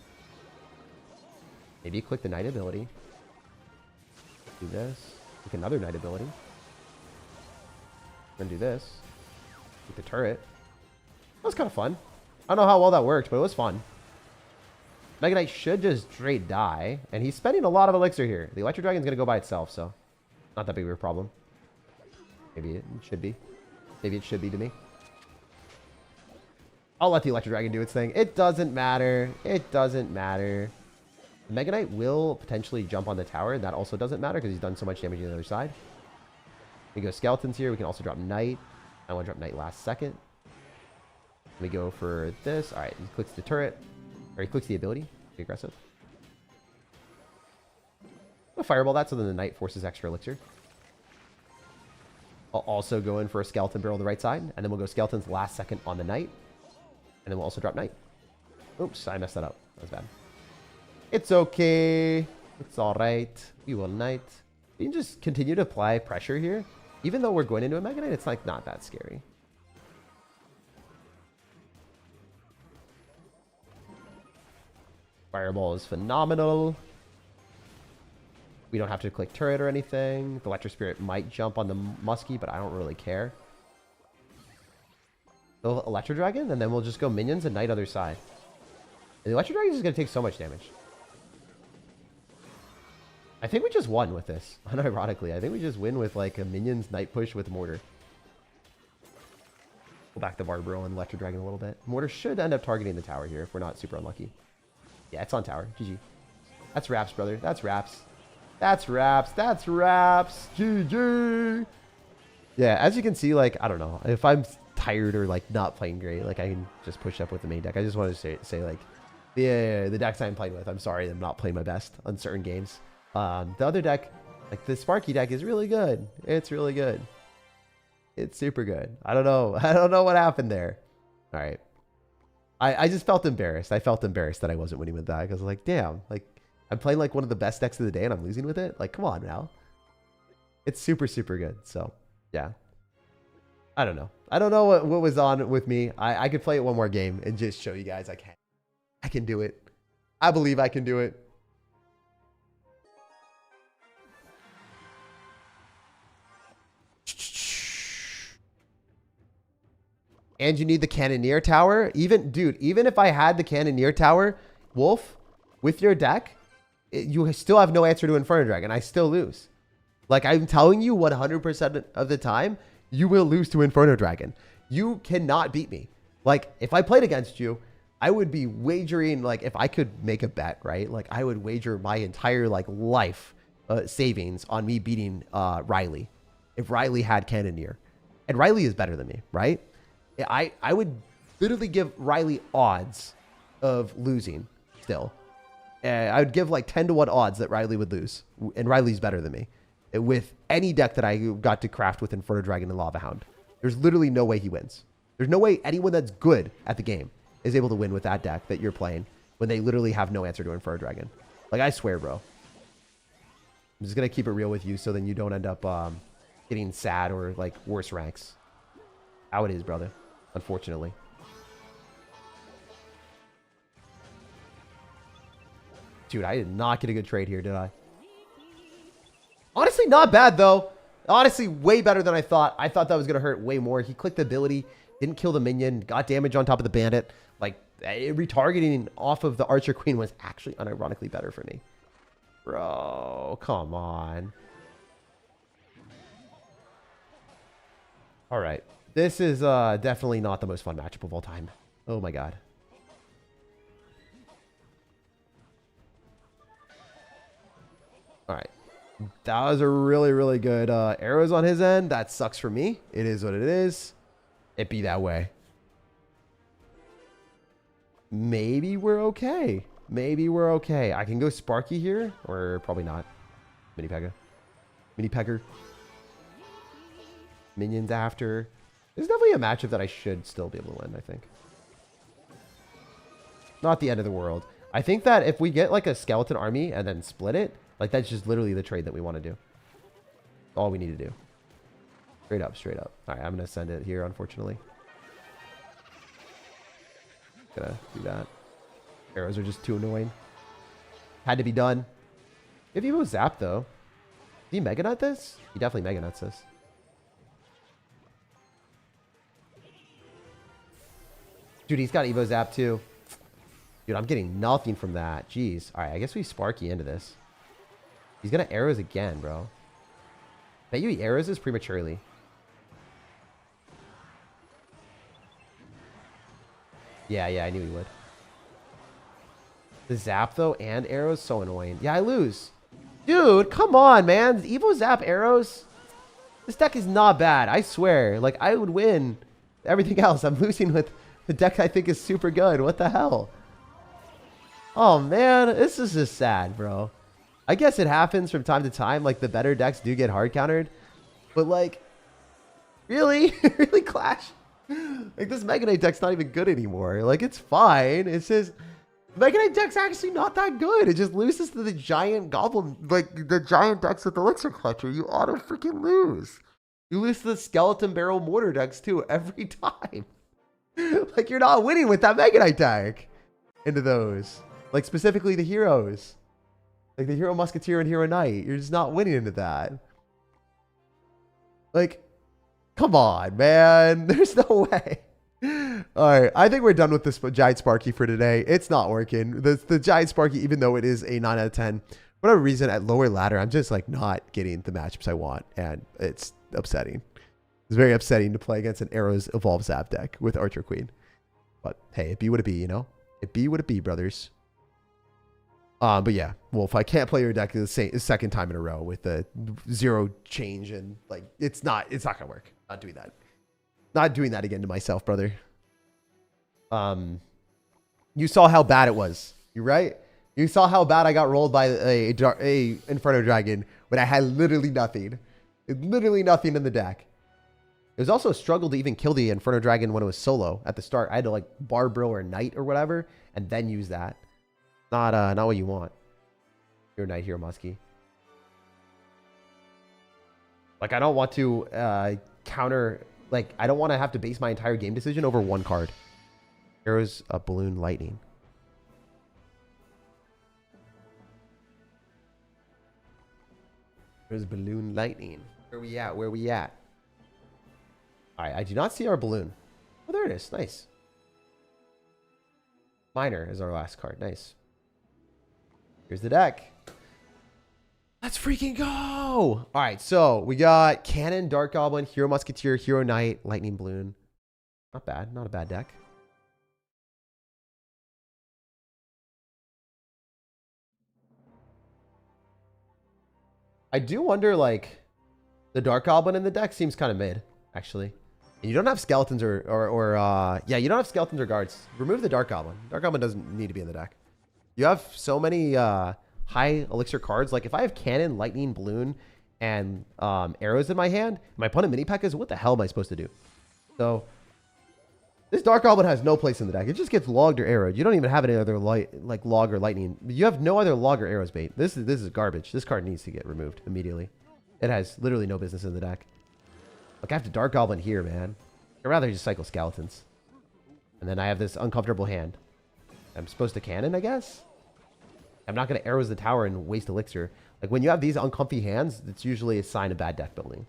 Maybe click the Knight ability. Do this. Click another Knight ability. Then do this. Click the turret. That was kind of fun. I don't know how well that worked, but it was fun. Mega Knight should just straight die. And he's spending a lot of elixir here. The Electro Dragon's going to go by itself, so not that big of a problem. Maybe it should be. Maybe it should be to me. I'll let the Electro Dragon do its thing. It doesn't matter. It doesn't matter. Mega Knight will potentially jump on the tower. And that also doesn't matter because he's done so much damage on the other side. We go Skeletons here. We can also drop Knight. I want to drop Knight last second. We go for this. All right. He clicks the turret. Or he clicks the ability. Be aggressive. I'll Fireball that so then the Knight forces extra elixir. I'll also go in for a Skeleton Barrel on the right side. And then we'll go Skeletons last second on the Knight. And then we'll also drop Knight. Oops, I messed that up. That was bad. It's okay. It's alright. We will Knight. We can just continue to apply pressure here. Even though we're going into a Mega Knight, it's like not that scary. Fireball is phenomenal. We don't have to click turret or anything. The Electro Spirit might jump on the Muskie, but I don't really care. Go Electro Dragon, and then we'll just go minions and Knight other side. And the Electro Dragon is going to take so much damage. I think we just won with this. Unironically, I think we just win with like a minions Knight push with mortar. Pull back the Barbaro and Electro Dragon a little bit. Mortar should end up targeting the tower here if we're not super unlucky. Yeah, it's on tower. GG. That's wraps, brother. That's wraps. That's wraps. That's wraps. GG. Yeah, as you can see, like, I don't know. If I'm tired or, like, not playing great, like, I can just push up with the main deck. I just wanted to say like, the decks I'm playing with, I'm sorry I'm not playing my best on certain games. The other deck, like, the Sparky deck is really good. It's really good. It's super good. I don't know. I don't know what happened there. All right. I just felt embarrassed. I felt embarrassed that I wasn't winning with that. I was like, damn, like, I'm playing like one of the best decks of the day and I'm losing with it. Like, come on now. It's super, super good. So, yeah. I don't know. I don't know what was on with me. I could play it one more game and just show you guys I can do it. I believe I can do it. And you need the Cannoneer Tower. Dude, even if I had the Cannoneer Tower, Wolf, with your deck, you still have no answer to Inferno Dragon. I still lose. Like, I'm telling you 100% of the time, you will lose to Inferno Dragon. You cannot beat me. Like, if I played against you, I would be wagering, like, if I could make a bet, right? Like, I would wager my entire, like, life savings on me beating Riley. If Riley had Cannoneer. And Riley is better than me, right? I would literally give Riley odds of losing still. I would give like 10 to 1 odds that Riley would lose. And Riley's better than me. With any deck that I got to craft with Inferno Dragon and Lava Hound. There's literally no way he wins. There's no way anyone that's good at the game is able to win with that deck that you're playing when they literally have no answer to Inferno Dragon. Like, I swear, bro. I'm just going to keep it real with you so then you don't end up getting sad or like worse ranks. How it is, brother. Unfortunately. Dude, I did not get a good trade here, did I? Honestly, not bad, though. Honestly, way better than I thought. I thought that was going to hurt way more. He clicked the ability, didn't kill the minion, got damage on top of the bandit. Like, retargeting off of the Archer Queen was actually unironically better for me. Bro, come on. All right. This is definitely not the most fun matchup of all time. Oh my god. All right. That was a really, really good arrows on his end. That sucks for me. It is what it is. It be that way. Maybe we're okay. Maybe we're okay. I can go Sparky here, or probably not. Mini Pega. Mini Pegger. Minions after. There's definitely a matchup that I should still be able to win, I think. Not the end of the world. I think that if we get like a skeleton army and then split it, like that's just literally the trade that we want to do. All we need to do. Straight up, straight up. All right, I'm going to send it here, unfortunately. Gonna do that. Arrows are just too annoying. Had to be done. If you go zap though. Did he Mega Nut this? He definitely Mega Nuts this. Dude, he's got Evo Zap too. Dude, I'm getting nothing from that. Jeez. Alright, I guess we Sparky into this. He's gonna arrows again, bro. Bet you he arrows this prematurely. Yeah, I knew he would. The zap, though, and arrows, so annoying. Yeah, I lose. Dude, come on, man. Evo Zap arrows. This deck is not bad. I swear. Like, I would win everything else. I'm losing with the deck I think is super good. What the hell? Oh, man. This is just sad, bro. I guess it happens from time to time. Like, the better decks do get hard countered. But, like, really? Really, Clash? Like, this Mega Knight deck's not even good anymore. Like, it's fine. It's just... Mega Knight deck's actually not that good. It just loses to the giant goblin, like the giant decks with Elixir Clutcher. You auto freaking lose. You lose to the skeleton barrel mortar decks too every time. Like you're not winning with that Mega Knight deck into those. Like specifically the heroes. Like the Hero Musketeer and Hero Knight. You're just not winning into that. Like, come on, man. There's no way. All right, I think we're done with this Giant Sparky for today. It's not working. The Giant Sparky, even though it is a 9 out of 10, for whatever reason, at lower ladder, I'm just like not getting the matchups I want, and it's upsetting. It's very upsetting to play against an Arrows Evolve Zap deck with Archer Queen. But hey, it be what it be, you know? It be what it be, brothers. But yeah, Wolf, I can't play your deck the second time in a row with the 0 change, and like it's not gonna work. Not doing that. Not doing that again to myself, brother. You saw how bad it was. You right? You saw how bad I got rolled by a Inferno Dragon when I had literally nothing. Literally nothing in the deck. It was also a struggle to even kill the Inferno Dragon when it was solo at the start. I had to like Barbro or Knight or whatever and then use that. Not what you want. Hero Knight, Hero Muskie. Like I don't want to counter. Like, I don't want to have to base my entire game decision over one card. Here's a Balloon Lightning. There's Balloon Lightning. Where we at? Where we at? Alright, I do not see our balloon. Oh, there it is. Nice. Miner is our last card. Nice. Here's the deck. Let's freaking go! Alright, so we got Cannon, Dark Goblin, Hero Musketeer, Hero Knight, Lightning Balloon. Not bad. Not a bad deck. I do wonder, like, the Dark Goblin in the deck seems kind of mid, actually. And you don't have skeletons yeah, you don't have skeletons or guards. Remove the Dark Goblin. Dark Goblin doesn't need to be in the deck. You have so many, high elixir cards. Like if I have Cannon, Lightning, Balloon, and arrows in my hand, my opponent mini P.E.K.K.A s, what the hell am I supposed to do? So this Dark Goblin has no place in the deck. It just gets logged or arrowed. You don't even have any other like log or lightning. You have no other log or arrows bait. This is garbage. This card needs to get removed immediately. It has literally no business in the deck. Like I have to Dark Goblin here, man. I'd rather just cycle skeletons. And then I have this uncomfortable hand. I'm supposed to Cannon, I guess? I'm not going to arrows the tower and waste elixir. Like when you have these uncomfy hands, it's usually a sign of bad deck building.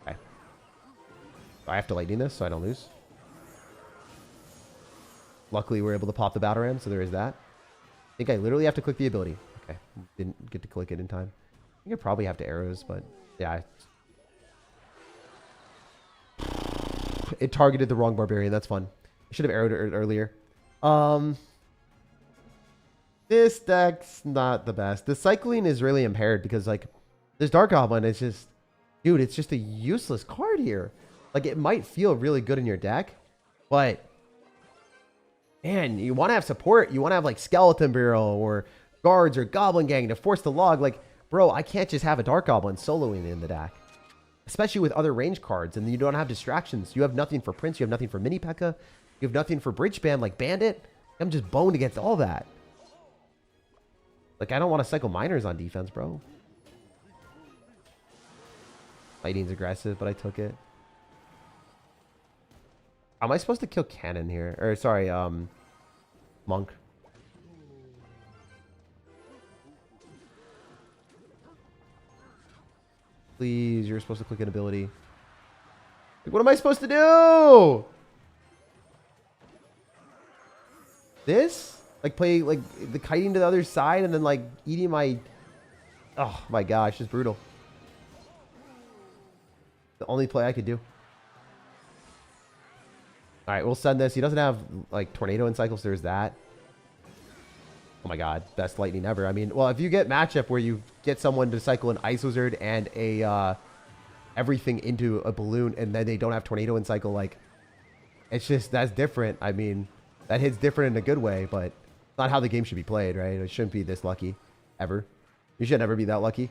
Okay. I have to lightning this so I don't lose. Luckily, we're able to pop the battle ram, so there is that. I think I literally have to click the ability. Okay. Didn't get to click it in time. I think I probably have to arrows, but yeah. It targeted the wrong barbarian. That's fun. I should have arrowed it earlier. This deck's not the best. The cycling is really impaired because like this Dark Goblin is just, dude, it's just a useless card here. Like it might feel really good in your deck, but man, you want to have support. You want to have like Skeleton Barrel or guards or Goblin Gang to force the log. Like, bro, I can't just have a Dark Goblin soloing in the deck. Especially with other range cards, and you don't have distractions. You have nothing for Prince, you have nothing for Mini P.E.K.K.A, you have nothing for Bridge Spam like Bandit. I'm just boned against all that. Like, I don't want to cycle miners on defense, bro. Lightning's aggressive, but I took it. Am I supposed to kill cannon here? Or sorry, monk. Please, you're supposed to click an ability. Like, what am I supposed to do? This? Like play like the kiting to the other side and then like eating my... Oh my gosh, it's brutal. The only play I could do. Alright, we'll send this. He doesn't have like tornado in cycles. There's that. Oh my god, best lightning ever. I mean, well, if you get matchup where you get someone to cycle an ice wizard and a everything into a balloon and then they don't have tornado in cycle, like it's just, that's different. I mean, that hits different in a good way, but it's not how the game should be played, right? It shouldn't be this lucky ever. You should never be that lucky.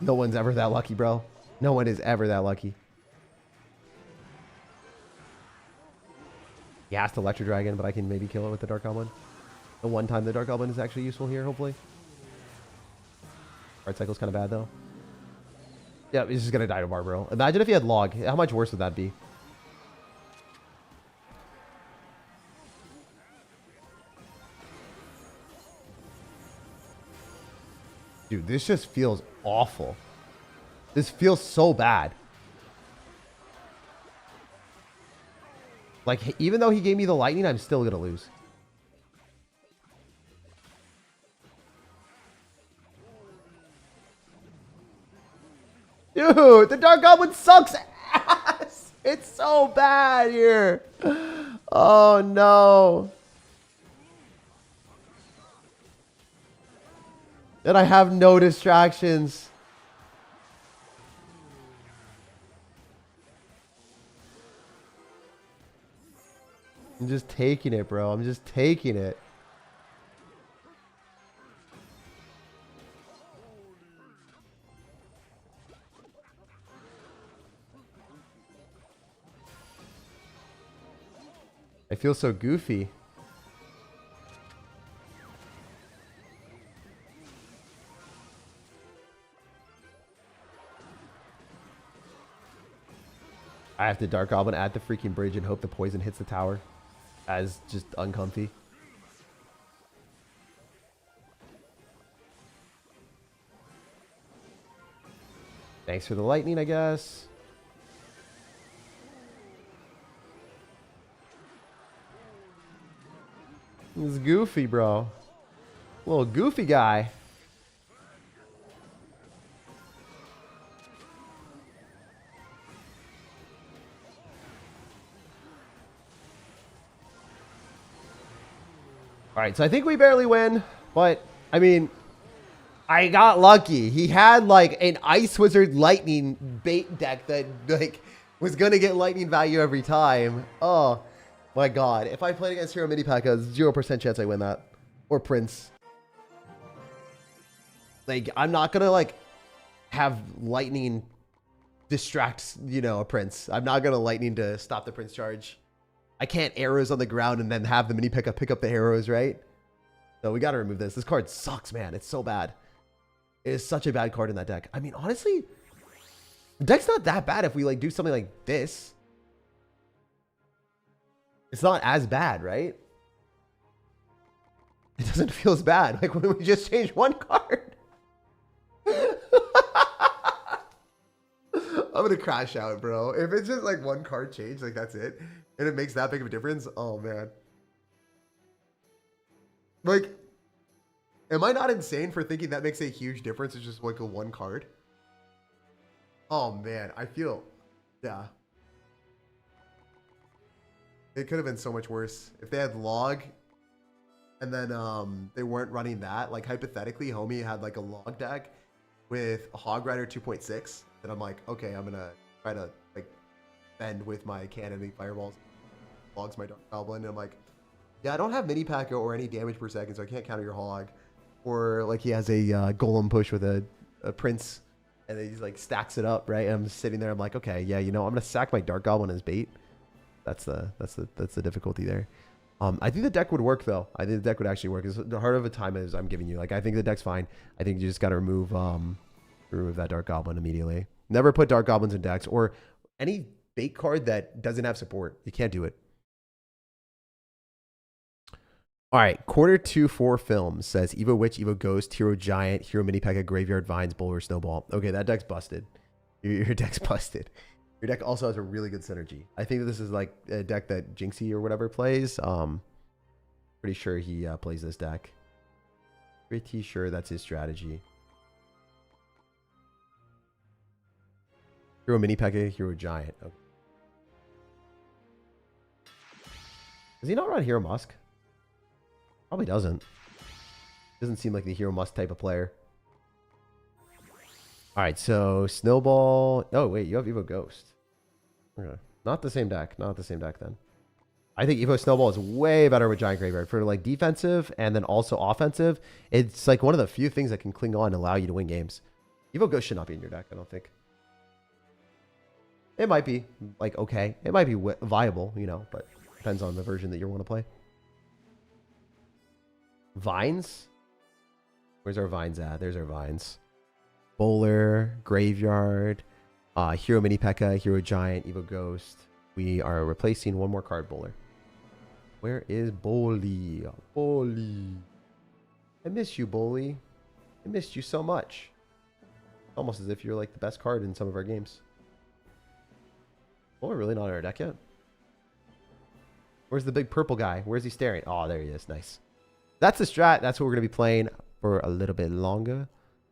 No one's ever that lucky, bro. No one is ever that lucky. He has to Electro Dragon, but I can maybe kill it with the Dark Goblin. The one time the Dark Goblin is actually useful here, hopefully. Art Cycle's kind of bad, though. Yeah, he's just going to die to Barbaro. Imagine if he had Log. How much worse would that be? Dude, this just feels awful. This feels so bad. Like, even though he gave me the lightning, I'm still going to lose. Dude, the Dark Goblin sucks ass. It's so bad here. Oh, no. And I have no distractions. I'm just taking it, bro. I'm just taking it. I feel so goofy. I have to Dark Goblin at the freaking bridge and hope the poison hits the tower. As just uncomfy. Thanks for the lightning, I guess. This is goofy, bro. Little goofy guy. All right, so I think we barely win, but I mean, I got lucky. He had like an Ice Wizard Lightning bait deck that like was gonna get lightning value every time. Oh my god! If I played against Hero Mini Pack, a 0% chance I win that, or Prince. Like, I'm not gonna like have lightning distract, you know, a Prince. I'm not gonna lightning to stop the Prince charge. I can't arrows on the ground and then have the mini pick up the arrows, right? So we got to remove this. This card sucks, man. It's so bad. It is such a bad card in that deck. I mean, honestly, the deck's not that bad if we like do something like this. It's not as bad, right? It doesn't feel as bad. Like when we just changed one card. I'm going to crash out, bro. If it's just like one card change, like that's it. And it makes that big of a difference. Oh, man. Like, am I not insane for thinking that makes a huge difference? It's just like a one card. Oh, man. I feel, yeah. It could have been so much worse. If they had log and then they weren't running that. Like, hypothetically, homie had like a log deck with a Hog Rider 2.6. And I'm like, okay, I'm going to try to like bend with my cannon and fireballs. Logs my Dark Goblin, and I'm like, yeah, I don't have mini pack or any damage per second, so I can't counter your hog. Or like he has a golem push with a prince, and then he's like stacks it up, right? And I'm just sitting there, I'm like, okay, yeah, you know, I'm gonna sack my Dark Goblin as bait. That's the difficulty there. I think the deck would work though. I think the deck would actually work. It's the heart of a time as I'm giving you. Like I think the deck's fine. I think you just gotta remove that Dark Goblin immediately. Never put Dark Goblins in decks or any bait card that doesn't have support. You can't do it. All right, quarter 2 4 films says Evo Witch, Evo Ghost, Hero Giant, Hero Mini P.E.K.K.A, Graveyard Vines, Bowler, Snowball. Okay, that deck's busted. Your deck's busted. Your deck also has a really good synergy. I think this is like a deck that Jinxie or whatever plays. Pretty sure he plays this deck. Pretty sure that's his strategy. Hero Mini P.E.K.K.A, Hero Giant. Okay. Does he not run Hero Musk? Probably doesn't. Doesn't seem like the Hero Musk type of player. All right, so Snowball. Oh, wait, you have Evo Ghost. Okay. Not the same deck. Not the same deck then. I think Evo Snowball is way better with Giant Graveyard for like defensive and then also offensive. It's like one of the few things that can cling on and allow you to win games. Evo Ghost should not be in your deck, I don't think. It might be like okay. It might be viable, you know, but depends on the version that you want to play. Vines? Where's our vines at? There's our vines. Bowler, Graveyard, Hero Mini P.E.K.K.A, Hero Giant, Evo Ghost. We are replacing one more card, Bowler. Where is Bowly? Bowly. I miss you, Bowly. I missed you so much. Almost as if you're like the best card in some of our games. Bowler really not in our deck yet? Where's the big purple guy? Where's he staring? Oh, there he is. Nice. That's the strat. That's what we're going to be playing for a little bit longer.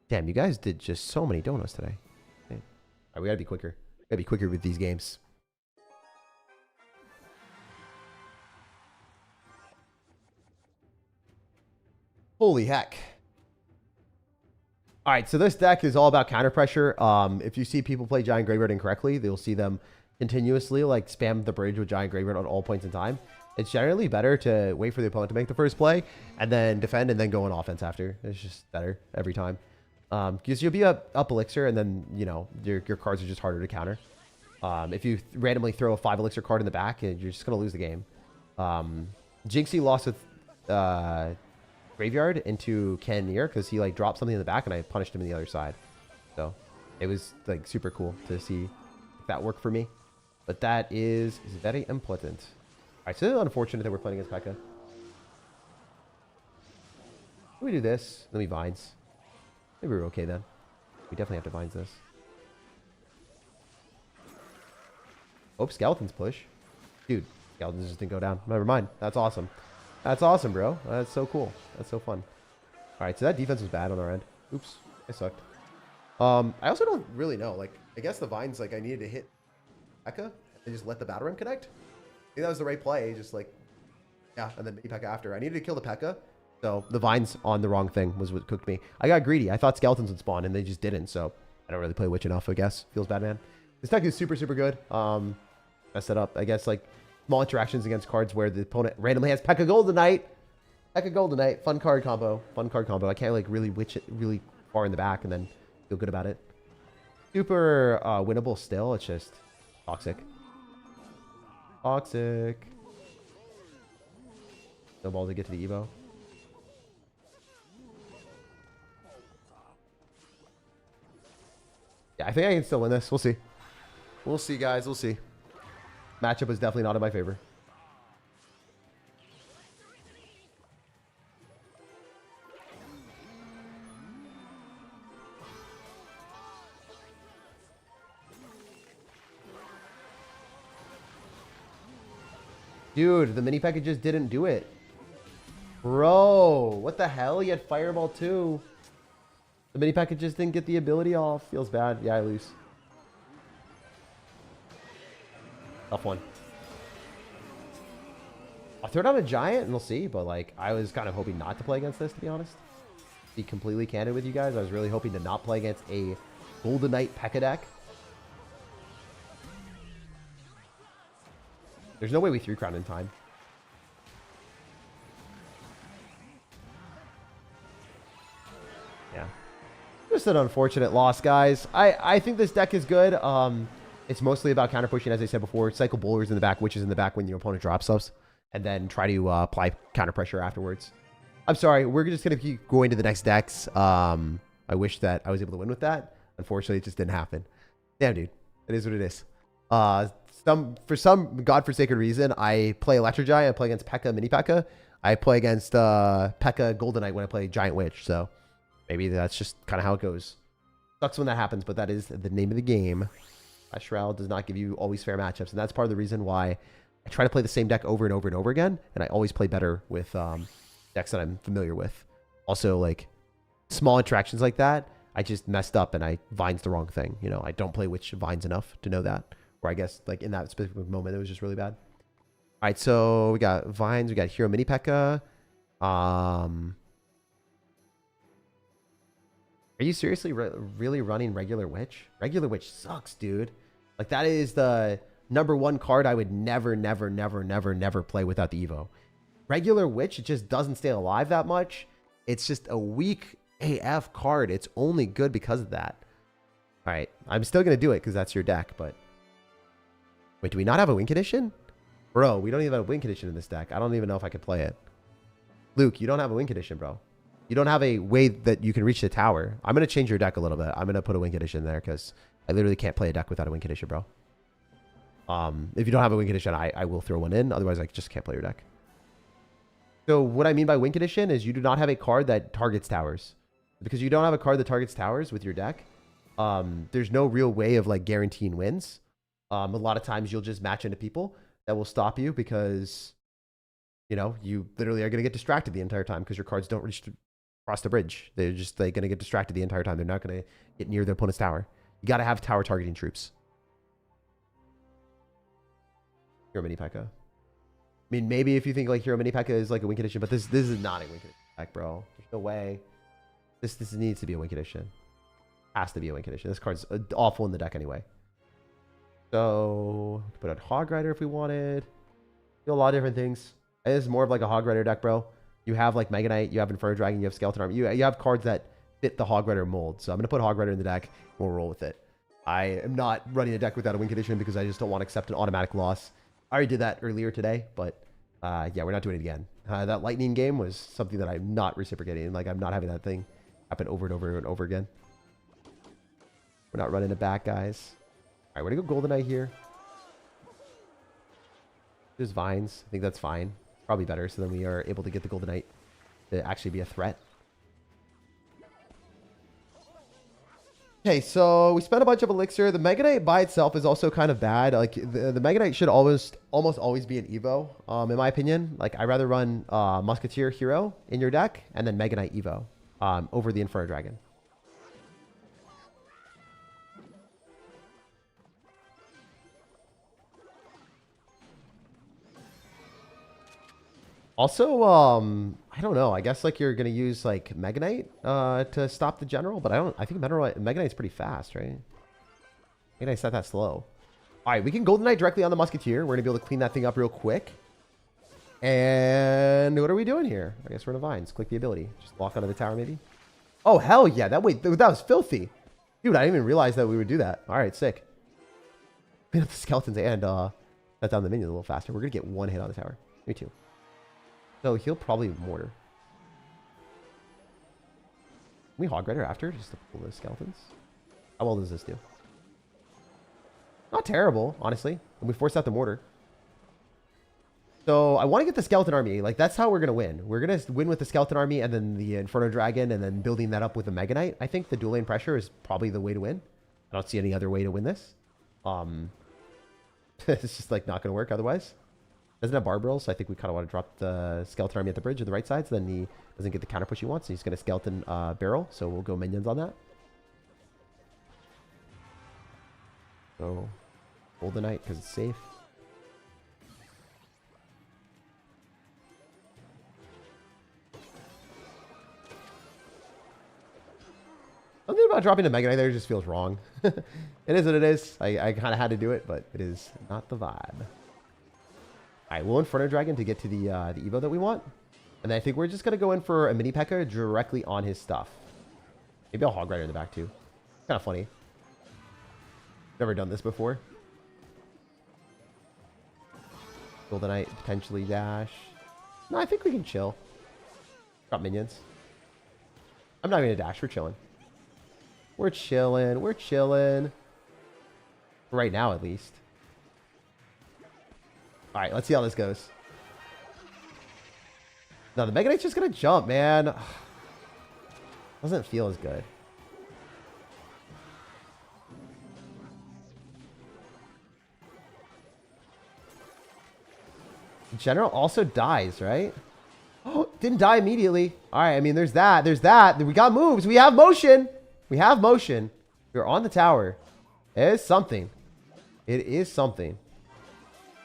Damn, you guys did just so many donuts today. Okay. All right, we got to be quicker. We got to be quicker with these games. Holy heck. All right, so this deck is all about counter pressure. If you see people play Giant Graveyard incorrectly, you'll see them continuously like spam the bridge with Giant Graveyard on all points in time. It's generally better to wait for the opponent to make the first play and then defend and then go on offense after. It's just better every time. Because you'll be up elixir and then, you know, your cards are just harder to counter. If you randomly throw a 5 elixir card in the back, you're just going to lose the game. Jinxie lost with Graveyard into Cannoneer because he like dropped something in the back and I punished him on the other side. So it was like super cool to see if that worked for me. But that is very important. All right, so it's unfortunate that we're playing against P.E.K.K.A. We do this, then we vines. Maybe we're okay then. We definitely have to vines this. Oh, skeletons push. Dude, skeletons just didn't go down. Never mind. That's awesome. That's awesome, bro. That's so cool. That's so fun. All right, so that defense was bad on our end. Oops, I sucked. I also don't really know. Like, I guess the vines, like, I needed to hit P.E.K.K.A. and just let the battle ram connect. I think that was the right play. Just like, yeah, and then maybe P.E.K.K.A. after. I needed to kill the P.E.K.K.A. So the vines on the wrong thing was what cooked me. I got greedy. I thought skeletons would spawn and they just didn't. So I don't really play Witch enough, I guess. Feels bad, man. This deck is super, super good. Messed it up. I guess like small interactions against cards where the opponent randomly has P.E.K.K.A. Goldenite. P.E.K.K.A. Goldenite. Fun card combo. Fun card combo. I can't like really witch it really far in the back and then feel good about it. Super winnable still. It's just toxic. Toxic. No ball to get to the Evo. Yeah, I think I can still win this. We'll see. We'll see, guys. We'll see. Matchup is definitely not in my favor. Dude, the mini package just didn't do it. Bro, what the hell? He had Fireball too. The mini package just didn't get the ability off. Feels bad. Yeah, I lose. Tough one. I'll throw down a giant and we'll see. But like, I was kind of hoping not to play against this, to be honest. Be completely candid with you guys. I was really hoping to not play against a Goldenite P.E.K.K.A. deck. There's no way we 3-crown in time. Yeah. Just an unfortunate loss, guys. I think this deck is good. It's mostly about counter pushing, as I said before. Cycle bowlers in the back, witches in the back when your opponent drops stuff, and then try to apply counter pressure afterwards. I'm sorry. We're just going to keep going to the next decks. I wish that I was able to win with that. Unfortunately, it just didn't happen. Damn, dude. It is what it is. Uh, for some godforsaken reason, I play Electric Giant. I play against P.E.K.K.A. Mini P.E.K.K.A. I play against P.E.K.K.A. Golden Knight when I play Giant Witch. So maybe that's just kind of how it goes. Sucks when that happens, but that is the name of the game. Clash Royale does not give you always fair matchups, and that's part of the reason why I try to play the same deck over and over and over again, and I always play better with decks that I'm familiar with. Also, like, small interactions like that, I just messed up and I Vines the wrong thing. You know, I don't play Witch Vines enough to know that. Or I guess, like, in that specific moment, it was just really bad. All right, so we got Vines, we got Hero Mini P.E.K.K.A. Are you seriously really running Regular Witch? Regular Witch sucks, dude. Like, that is the #1 card I would never play without the Evo. Regular Witch, it just doesn't stay alive that much. It's just a weak AF card. It's only good because of that. All right, I'm still going to do it because that's your deck, but... Wait, do we not have a win condition? Bro, we don't even have a win condition in this deck. I don't even know if I can play it. Luke, you don't have a win condition, bro. You don't have a way that you can reach the tower. I'm going to change your deck a little bit. I'm going to put a win condition there because I literally can't play a deck without a win condition, bro. If you don't have a win condition, I will throw one in. Otherwise, I just can't play your deck. So what I mean by win condition is you do not have a card that targets towers. Because you don't have a card that targets towers with your deck, there's no real way of like guaranteeing wins. A lot of times you'll just match into people that will stop you because, you know, you literally are going to get distracted the entire time because your cards don't reach across the bridge. They're just like going to get distracted the entire time. They're not going to get near their opponent's tower. You got to have tower targeting troops. Hero Mini P.E.K.K.A. I mean, maybe if you think like Hero Mini P.E.K.K.A. is like a win condition, but this is not a win condition deck, bro. There's no way. This needs to be a win condition. Has to be a win condition. This card's awful in the deck anyway. So, put out Hog Rider if we wanted. Do a lot of different things. This is more of like a Hog Rider deck, bro. You have like Mega Knight, you have Inferno Dragon, you have Skeleton Army. You have cards that fit the Hog Rider mold. So I'm going to put Hog Rider in the deck. We'll roll with it. I am not running a deck without a win condition because I just don't want to accept an automatic loss. I already did that earlier today, but yeah, we're not doing it again. That Lightning game was something that I'm not reciprocating. Like, I'm not having that thing happen over and over and over again. We're not running it back, guys. All right, we're going to go Golden Knight here. There's Vines. I think that's fine. Probably better, so then we are able to get the Golden Knight to actually be a threat. Okay, so we spent a bunch of elixir. The Mega Knight by itself is also kind of bad. Like, the Mega Knight should almost always be an Evo, in my opinion. Like, I'd rather run Musketeer Hero in your deck and then Mega Knight Evo over the Inferno Dragon. Also, I don't know. I guess like you're gonna use like Mega Knight to stop the general, but I think Mega Knight's pretty fast, right? Mega Knight's not that slow. All right, we can Golden Knight directly on the Musketeer. We're gonna be able to clean that thing up real quick. And what are we doing here? I guess we're in a Vines. Click the ability. Just walk onto the tower, maybe. Oh hell yeah! That was filthy, dude. I didn't even realize that we would do that. All right, sick. Clean up the skeletons and cut down the minions a little faster. We're gonna get one hit on the tower. Me too. So he'll probably mortar. Can we Hog Rider after just to pull the skeletons? How well does this do? Not terrible, honestly. And we force out the mortar. So I want to get the Skeleton Army. Like, that's how we're going to win. We're going to win with the Skeleton Army and then the Inferno Dragon and then building that up with the Mega Knight. I think the dual lane pressure is probably the way to win. I don't see any other way to win this. It's just like not going to work otherwise. Doesn't have Barbarels, so I think we kind of want to drop the Skeleton Army at the bridge on the right side, so then he doesn't get the counter push he wants. So he's going to Skeleton Barrel, so we'll go minions on that. So, Golden Knight, because it's safe. Something about dropping a Mega Knight there just feels wrong. It is what it is. I kind of had to do it, but it is not the vibe. Alright, we'll Inferno Dragon to get to the Evo that we want. And then I think we're just going to go in for a Mini P.E.K.K.A. directly on his stuff. Maybe I'll Hog Rider in the back too. Kind of funny. Never done this before. Golden Knight, potentially dash. No, I think we can chill. Drop minions. I'm not going to dash. We're chilling. We're chilling. We're chilling. Right now, at least. All right, let's see how this goes. No, the Mega Knight's just going to jump, man. Doesn't feel as good. General also dies, right? Oh, didn't die immediately. All right, I mean, there's that. There's that. We got moves. We have motion. We have motion. We're on the tower. It is something. It is something.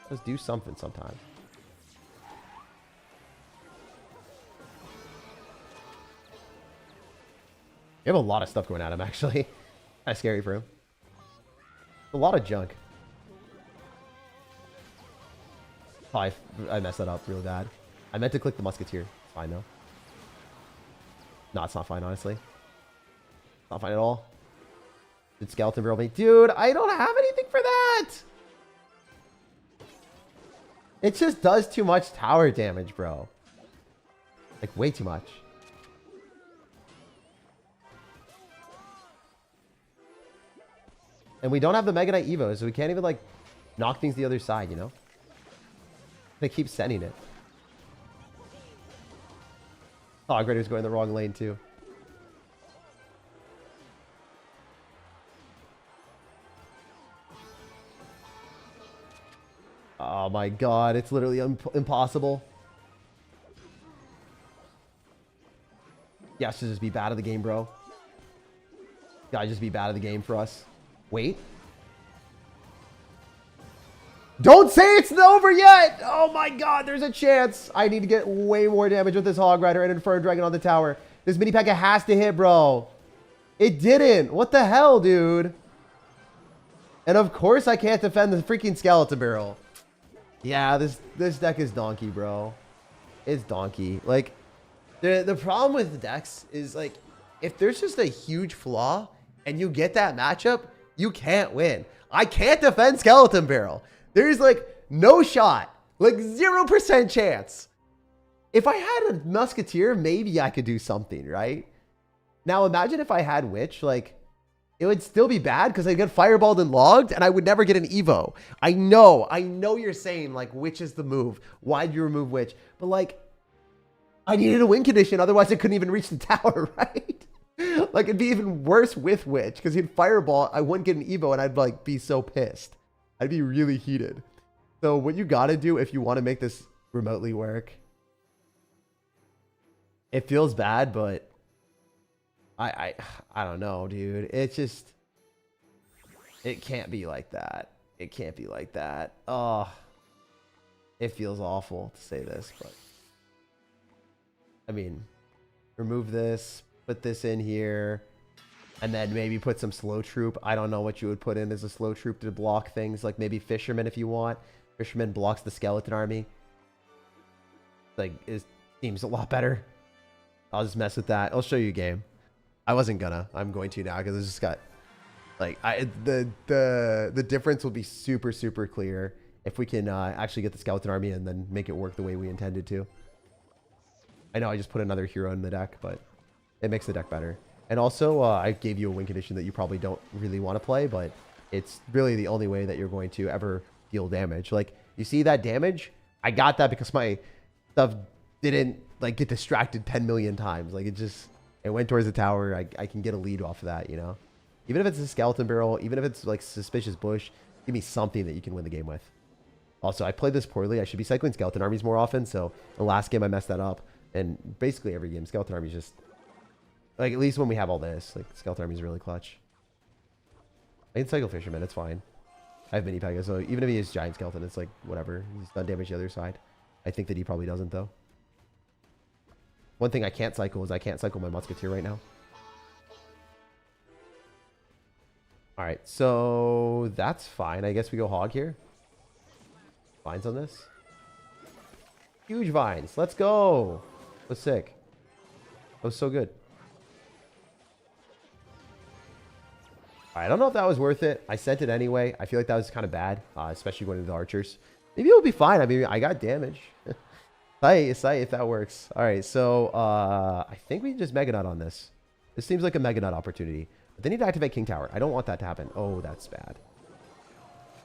Let's do something sometime. We have a lot of stuff going at him, actually. Kind of scary for him. A lot of junk. Oh, I messed that up really bad. I meant to click the Musketeer. It's fine, though. No, it's not fine, honestly. Not fine at all. Did Skeleton Barrel me? Dude, I don't have anything for that! It just does too much tower damage, bro. Like, way too much. And we don't have the Mega Knight Evo, so we can't even, like, knock things the other side, you know? They keep sending it. Oh, Gritter's going the wrong lane, too. Oh my god, it's literally impossible. Yeah, should just be bad at the game, bro. Gotta just be bad at the game for us. Wait. Don't say it's over yet! Oh my god, there's a chance. I need to get way more damage with this Hog Rider and Inferno Dragon on the tower. This mini P.E.K.K.A has to hit, bro. It didn't. What the hell, dude? And of course I can't defend the freaking Skeleton Barrel. Yeah, this deck is donkey, bro. It's donkey. Like, the problem with the decks is, like, if there's just a huge flaw and you get that matchup, you can't win. I can't defend Skeleton Barrel. There's, like, no shot. Like, 0% chance. If I had a Musketeer, maybe I could do something, right? Now, imagine if I had Witch, like, it would still be bad because I'd get fireballed and logged and I would never get an Evo. I know you're saying, like, Witch is the move. Why'd you remove Witch? But, like, I needed a win condition. Otherwise, I couldn't even reach the tower, right? Like, it'd be even worse with Witch because he'd fireball. I wouldn't get an Evo and I'd, like, be so pissed. I'd be really heated. So what you got to do if you want to make this remotely work, it feels bad, but I don't know, dude. It's just, it can't be like that. It can't be like that. Oh, it feels awful to say this, but I mean, remove this, put this in here, and then maybe put some slow troop. I don't know what you would put in as a slow troop to block things, like maybe Fisherman if you want. Fisherman blocks the skeleton army. Like, it seems a lot better. I'll just mess with that. I'll show you a game. I wasn't gonna. I'm going to now because it's just got, like, the difference will be super, super clear if we can actually get the skeleton army and then make it work the way we intended to. I know I just put another hero in the deck, but it makes the deck better. And also, I gave you a win condition that you probably don't really want to play, but it's really the only way that you're going to ever deal damage. Like, you see that damage? I got that because my stuff didn't, like, get distracted 10 million times. Like, it went towards the tower. I can get a lead off of that, you know? Even if it's a skeleton barrel, even if it's, like, suspicious bush, give me something that you can win the game with. Also, I played this poorly. I should be cycling skeleton armies more often, so the last game I messed that up. And basically every game, skeleton armies just, like, at least when we have all this, like, skeleton army is really clutch. I can cycle Fisherman, it's fine. I have mini P.E.K.K.A, so even if he is giant skeleton, it's like, whatever. He's done damage the other side. I think that he probably doesn't, though. One thing I can't cycle is I can't cycle my Musketeer right now. Alright, so that's fine. I guess we go hog here. Vines on this. Huge vines. Let's go. That was sick. That was so good. I don't know if that was worth it. I sent it anyway. I feel like that was kind of bad, especially going into the archers. Maybe it'll be fine. I mean, I got damage. Sight if that works. All right, so I think we just Mega Nut on this. This seems like a Mega Nut opportunity. But they need to activate King Tower. I don't want that to happen. Oh, that's bad.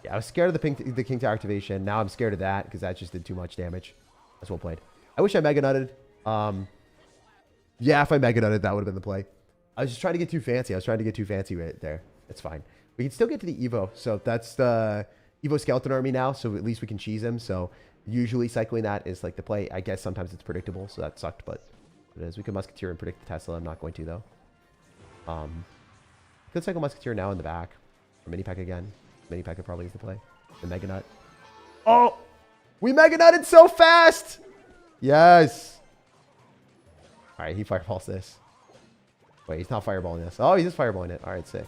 Yeah, I was scared of the King Tower activation. Now I'm scared of that because that just did too much damage. That's well played. I wish I Mega Nutted. Yeah, if I Mega Nutted, that would have been the play. I was just trying to get too fancy. I was trying to get too fancy right there. It's fine. We can still get to the Evo. So that's the Evo Skeleton Army now. So at least we can cheese him. So usually cycling that is like the play. I guess sometimes it's predictable. So that sucked, but it is. We can Musketeer and predict the Tesla. I'm not going to, though. Could cycle Musketeer now in the back. Or Mini Peck again. Mini Peck probably is the play. The Mega Nut. Oh! We Mega Nutted so fast! Yes! Alright, he fireballs this. Wait, he's not fireballing this. Oh, he's just fireballing it. Alright, sick.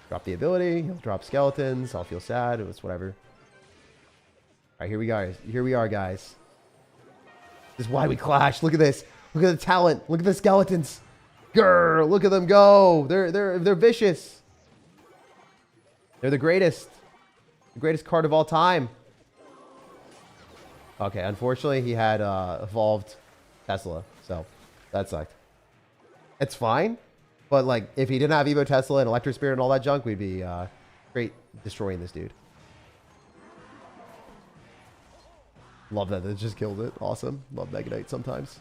Drop the ability. He'll drop skeletons. I'll feel sad. It was whatever. Alright, here we go. Here we are, guys. This is why we clash. Look at this. Look at the talent. Look at the skeletons. Grr, look at them go. They're vicious. They're the greatest. The greatest card of all time. Okay, unfortunately, he had evolved Tesla, so that sucked. It's fine, but like if he didn't have Evo Tesla and Electro Spirit and all that junk, we'd be straight destroying this dude. Love that. It just killed it. Awesome. Love Mega Knight sometimes.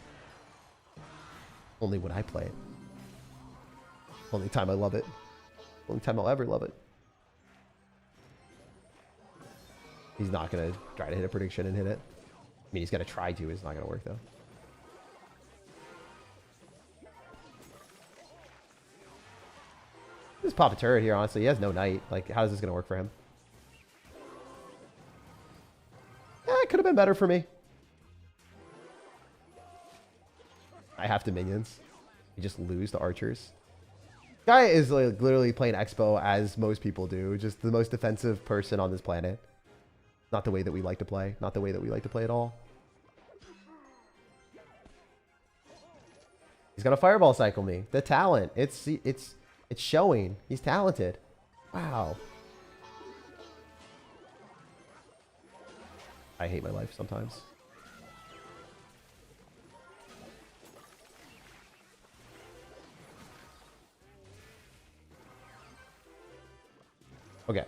Only when I play it. Only time I love it. Only time I'll ever love it. He's not going to try to hit a prediction and hit it. I mean, he's going to try to. It's not going to work, though. Just pop a turret here, honestly. He has no knight. Like, how is this going to work for him? Yeah, it could have been better for me. I have to minions. You just lose to archers. Guy is like literally playing Expo as most people do. Just the most defensive person on this planet. Not the way that we like to play. Not the way that we like to play at all. He's got a fireball cycle me. The talent. It's showing. He's talented. Wow. I hate my life sometimes. Okay.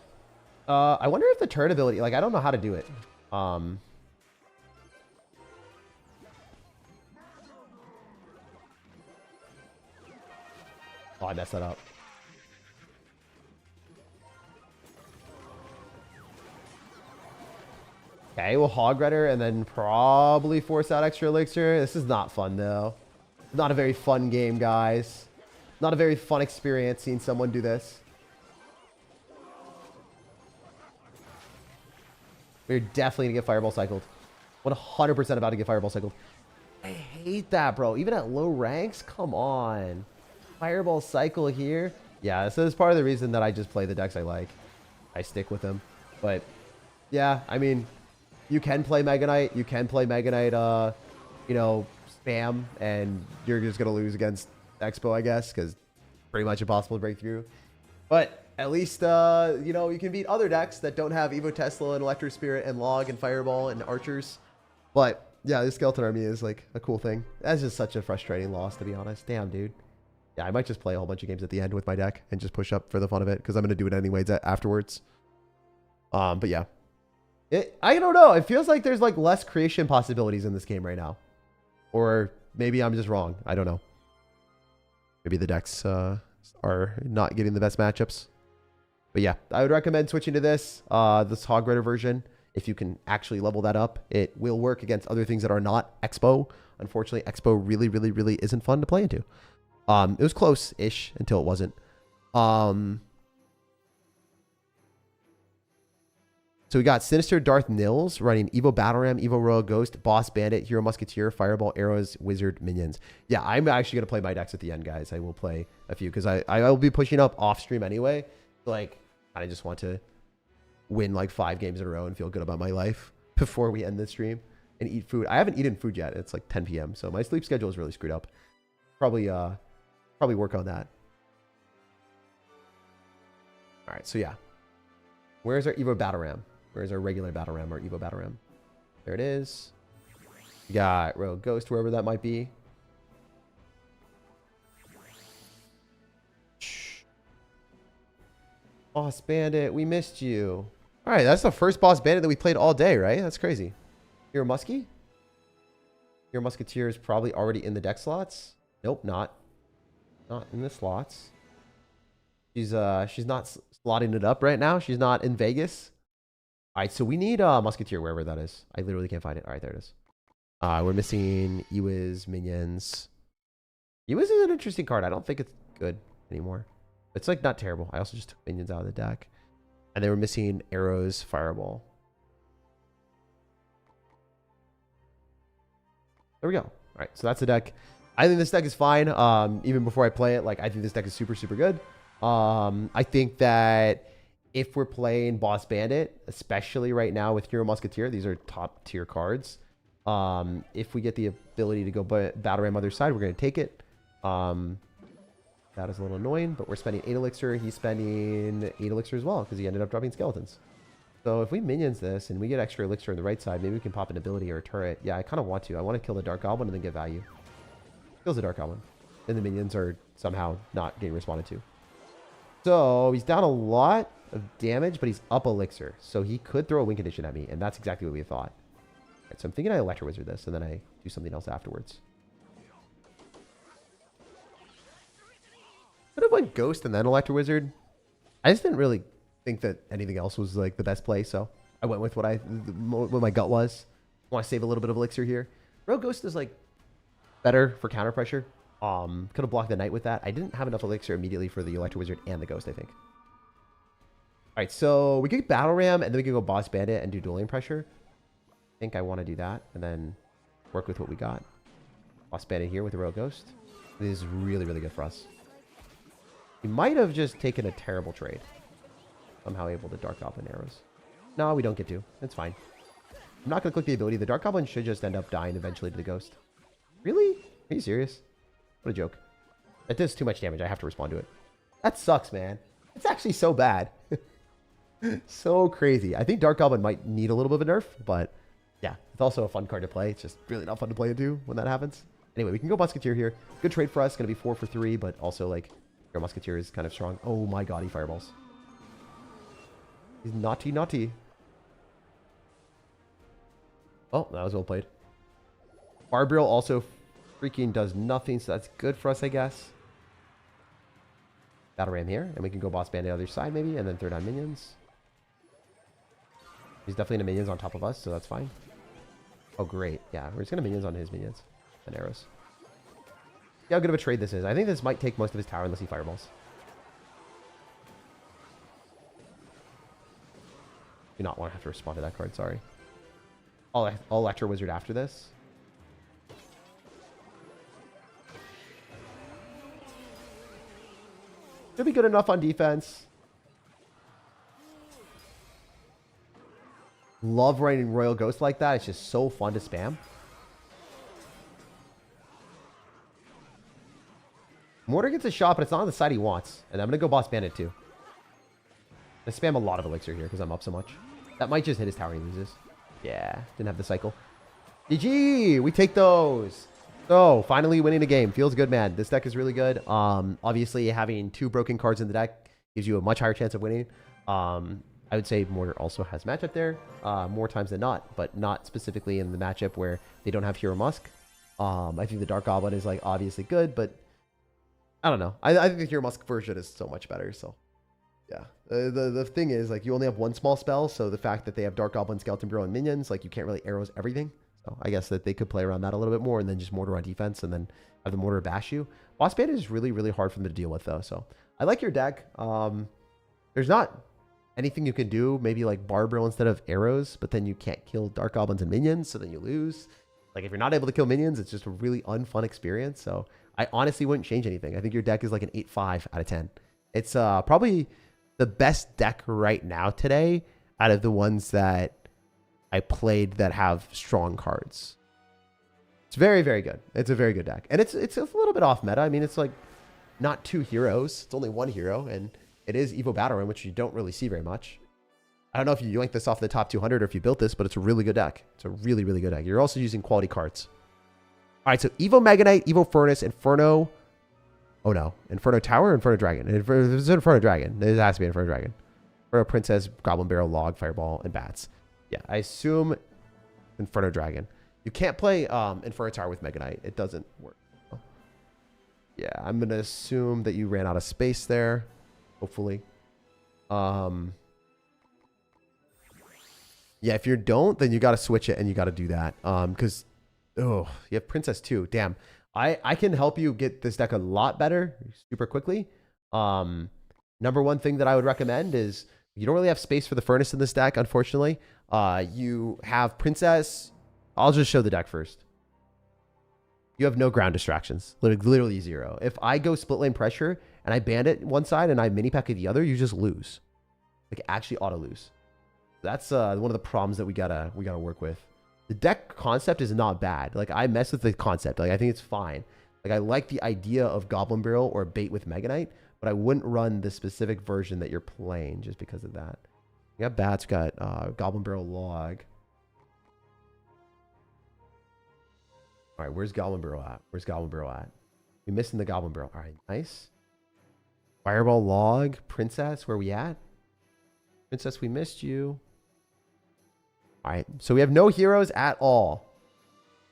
I wonder if the turret ability, like, I don't know how to do it. Oh, I messed that up. Okay, we'll Hog Redder and then probably force out extra elixir. This is not fun, though. Not a very fun game, guys. Not a very fun experience seeing someone do this. We're definitely going to get Fireball cycled. 100% about to get Fireball cycled. I hate that, bro. Even at low ranks? Come on. Fireball cycle here? Yeah, this is part of the reason that I just play the decks I like. I stick with them. But, yeah, I mean, you can play Mega Knight. You can play Mega Knight, you know, spam. And you're just going to lose against Expo, I guess. Because pretty much impossible to break through. But at least, you know, you can beat other decks that don't have Evo Tesla and Electro Spirit and Log and Fireball and Archers. But, yeah, this Skeleton Army is, like, a cool thing. That's just such a frustrating loss, to be honest. Damn, dude. Yeah, I might just play a whole bunch of games at the end with my deck and just push up for the fun of it. Because I'm going to do it anyways afterwards. But, yeah. I don't know. It feels like there's, like, less creation possibilities in this game right now. Or maybe I'm just wrong. I don't know. Maybe the decks are not getting the best matchups. But yeah, I would recommend switching to this Hog Rider version. If you can actually level that up, it will work against other things that are not Expo. Unfortunately, Expo really isn't fun to play into. It was close-ish until it wasn't. So we got Sinister Darth Nils running Evo Battle Ram, Evo Royal Ghost, Boss Bandit, Hero Musketeer, Fireball, Arrows, Wizard, Minions. Yeah, I'm actually going to play my decks at the end, guys. I will play a few because I will be pushing up off stream anyway. Like, I just want to win like 5 games in a row and feel good about my life before we end this stream and eat food. I haven't eaten food yet. It's like 10 p.m. So my sleep schedule is really screwed up. Probably work on that. All right, so yeah. Where's our Evo Battle Ram? Where's our regular Battle Ram or Evo Battle Ram? There it is. We got Royal Ghost, wherever that might be. Boss Bandit, we missed you. All right, that's the first Boss Bandit that we played all day, right? That's crazy. You're a Muskie? Your Musketeer is probably already in the deck slots. Nope, not. Not in the slots. She's not slotting it up right now. She's not in Vegas. All right, so we need Musketeer wherever that is. I literally can't find it. All right, there it is. We're missing Iwa's minions. Iwa's is an interesting card. I don't think it's good anymore. It's like not terrible. I also just took minions out of the deck. And they were missing arrows, fireball. There we go. All right, so that's the deck. I think this deck is fine. Even before I play it, like I think this deck is super, super good. I think that if we're playing Boss Bandit, especially right now with Hero Musketeer, these are top tier cards. If we get the ability to go Battle Ram other side, we're going to take it. That is a little annoying, but we're spending 8 elixir. He's spending 8 elixir as well because he ended up dropping skeletons. So if we minions this and we get extra elixir on the right side, maybe we can pop an ability or a turret. Yeah, I kind of want to. I want to kill the Dark Goblin and then get value. Kills the Dark Goblin. Then the minions are somehow not getting responded to. So he's down a lot of damage, but he's up elixir. So he could throw a win condition at me, and that's exactly what we thought. Right, so I'm thinking I Electro Wizard this, and then I do something else afterwards. Could have went Ghost and then Electro Wizard. I just didn't really think that anything else was like the best play, so I went with what my gut was. I want to save a little bit of elixir here. Rogue Ghost is like better for counter pressure. Could have blocked the Knight with that. I didn't have enough elixir immediately for the Electro Wizard and the Ghost, I think. All right, so we could Battle Ram, and then we could go Boss Bandit and do dueling pressure. I think I want to do that, and then work with what we got. Boss Bandit here with the Rogue Ghost. This is really, really good for us. We might have just taken a terrible trade. Somehow able to Dark Goblin arrows. No, we don't get to. It's fine. I'm not going to click the ability. The Dark Goblin should just end up dying eventually to the Ghost. Really? Are you serious? What a joke. That does too much damage. I have to respond to it. That sucks, man. It's actually so bad. So crazy. I think Dark Goblin might need a little bit of a nerf, but yeah, it's also a fun card to play. It's just really not fun to play into when that happens. Anyway, we can go Musketeer here. Good trade for us. Going to be 4 for 3, but also like your Musketeer is kind of strong. Oh my god, he fireballs. He's naughty, naughty. Oh, that was well played. Barbriel also freaking does nothing, so that's good for us, I guess. Battle Ram here, and we can go Boss Bandit on the other side maybe, and then third on minions. He's definitely in the minions on top of us, so that's fine. Oh, great. Yeah, we're just going to minions on his minions and arrows. See how good of a trade this is. I think this might take most of his tower unless he fireballs. Do not want to have to respond to that card, sorry. I'll Electro Wizard after this. Should be good enough on defense. Love running Royal Ghost like that. It's just so fun to spam. Mortar gets a shot, but it's not on the side he wants. And I'm going to go Boss Bandit too. I spam a lot of elixir here because I'm up so much. That might just hit his tower and he loses. Yeah, didn't have the cycle. GG! We take those. So, finally winning a game. Feels good, man. This deck is really good. Obviously, having 2 broken cards in the deck gives you a much higher chance of winning. I would say Mortar also has matchup there more times than not, but not specifically in the matchup where they don't have Hero Musk. I think the Dark Goblin is like obviously good, but I don't know. I think the Hero Musk version is so much better, so... Yeah, the thing is, like, you only have 1 small spell, so the fact that they have Dark Goblin, Skeleton Bureau, and minions, like, you can't really arrows everything. So I guess that they could play around that a little bit more and then just Mortar on defense and then have the Mortar bash you. Boss Bandit is really, really hard for them to deal with, though, so I like your deck. There's not anything you can do, maybe like Barbriel instead of arrows, but then you can't kill Dark Goblins and minions, so then you lose. Like, if you're not able to kill minions, it's just a really unfun experience, so I honestly wouldn't change anything. I think your deck is like an 8-5 out of 10. It's probably... the best deck right now today out of the ones that I played that have strong cards. It's very, very good. It's a very good deck. And it's a little bit off meta. I mean, it's like not 2 heroes. It's only 1 hero. And it is Evo Battle Ram, which you don't really see very much. I don't know if you yanked this off the top 200 or if you built this, but it's a really good deck. It's a really, really good deck. You're also using quality cards. All right, so Evo Mega Knight, Evo Furnace, Inferno, Oh no, Inferno Tower or Inferno Dragon? If it's Inferno Dragon, it has to be Inferno Dragon. Inferno Princess, Goblin Barrel, Log, Fireball, and Bats. Yeah, I assume Inferno Dragon. You can't play Inferno Tower with Mega Knight. It doesn't work. Yeah, I'm gonna assume that you ran out of space there. Hopefully. Yeah, if you don't, then you got to switch it and you got to do that. Because, oh, you have Princess too. Damn. I can help you get this deck a lot better super quickly. Number one thing that I would recommend is you don't really have space for the Furnace in this deck, unfortunately. You have Princess. I'll just show the deck first. You have no ground distractions. Literally zero. If I go split lane pressure and I bandit one side and I mini pack the other, you just lose. Like actually auto lose. That's one of the problems that we gotta work with. The deck concept is not bad. Like I mess with the concept. Like I think it's fine. Like I like the idea of Goblin Barrel or bait with Mega Knight, but I wouldn't run the specific version that you're playing just because of that. We got Bats, got Goblin Barrel Log. All right, where's Goblin Barrel at? Where's Goblin Barrel at? We're missing the Goblin Barrel. All right, nice. Fireball Log, Princess, where we at? Princess, we missed you. All right, so we have no heroes at all.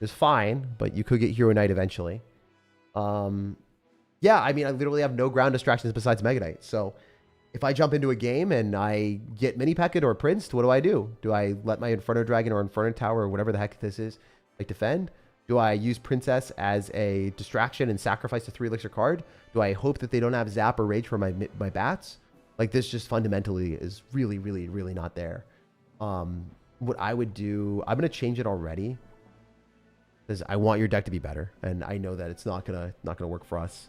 It's fine, but you could get Hero Knight eventually. Yeah, I mean, I literally have no ground distractions besides Mega Knight. So if I jump into a game and I get mini packet or Prince, what do? Do I let my Inferno Dragon or Inferno Tower or whatever the heck this is like defend? Do I use Princess as a distraction and sacrifice a 3 elixir card? Do I hope that they don't have Zap or Rage for my Bats? Like this just fundamentally is really, really, really not there. What I would do, I'm going to change it already because I want your deck to be better. And I know that it's not gonna work for us.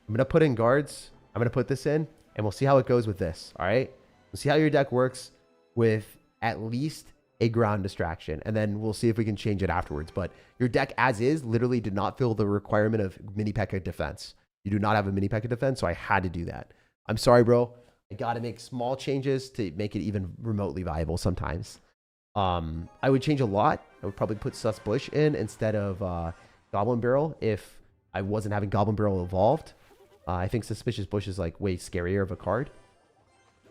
I'm going to put in guards. I'm going to put this in and we'll see how it goes with this. All right. We'll see how your deck works with at least a ground distraction, and then we'll see if we can change it afterwards. But your deck as is literally did not fill the requirement of mini P.E.K.K.A defense. You do not have a mini P.E.K.K.A defense, so I had to do that. I'm sorry, bro. I got to make small changes to make it even remotely viable sometimes. I would change a lot. I would probably put Sus Bush in instead of Goblin Barrel if I wasn't having Goblin Barrel evolved. I think Suspicious Bush is like way scarier of a card.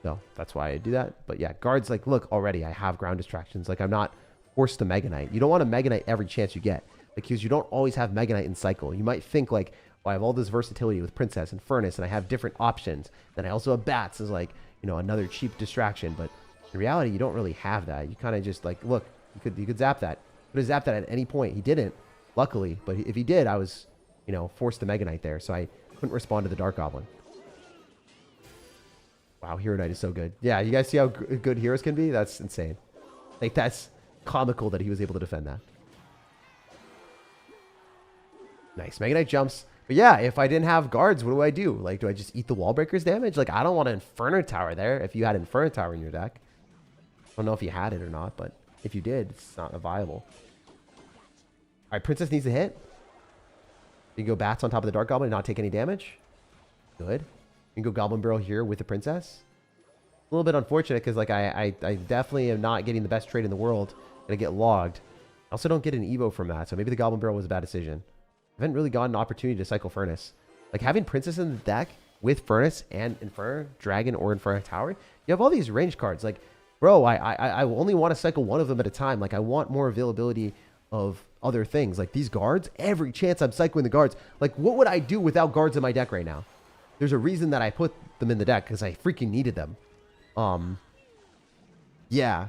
So that's why I do that. But yeah, guards, like, look, already I have ground distractions. Like, I'm not forced to Mega Knight. You don't want to Mega Knight every chance you get because you don't always have Mega Knight in cycle. You might think, like, oh, I have all this versatility with Princess and Furnace, and I have different options. Then I also have Bats as, like, you know, another cheap distraction. But in reality, you don't really have that. You kind of just, like, look, you could zap that. You could have zapped that at any point. He didn't, luckily. But if he did, I was, you know, forced to Mega Knight there. So I couldn't respond to the Dark Goblin. Wow, Hero Knight is so good. Yeah, you guys see how good heroes can be? That's insane. Like, that's comical that he was able to defend that. Nice. Mega Knight jumps. But yeah, if I didn't have guards, what do I do? Like, do I just eat the wall breakers damage? Like, I don't want an Inferno Tower there if you had Inferno Tower in your deck. I don't know if you had it or not, but if you did, it's not viable. All right, Princess needs a hit. You can go Bats on top of the Dark Goblin and not take any damage. Good. You can go Goblin Barrel here with the Princess. A little bit unfortunate because, like, I definitely am not getting the best trade in the world. Gonna get logged. I also don't get an Evo from that, so maybe the Goblin Barrel was a bad decision. I haven't really gotten an opportunity to cycle Furnace. Like, having Princess in the deck with Furnace and Inferno Dragon or Inferno Tower, you have all these range cards. Like, bro, I only want to cycle one of them at a time. Like, I want more availability of other things. Like, these guards, every chance I'm cycling the guards. Like, what would I do without guards in my deck right now? There's a reason that I put them in the deck because I freaking needed them. Yeah,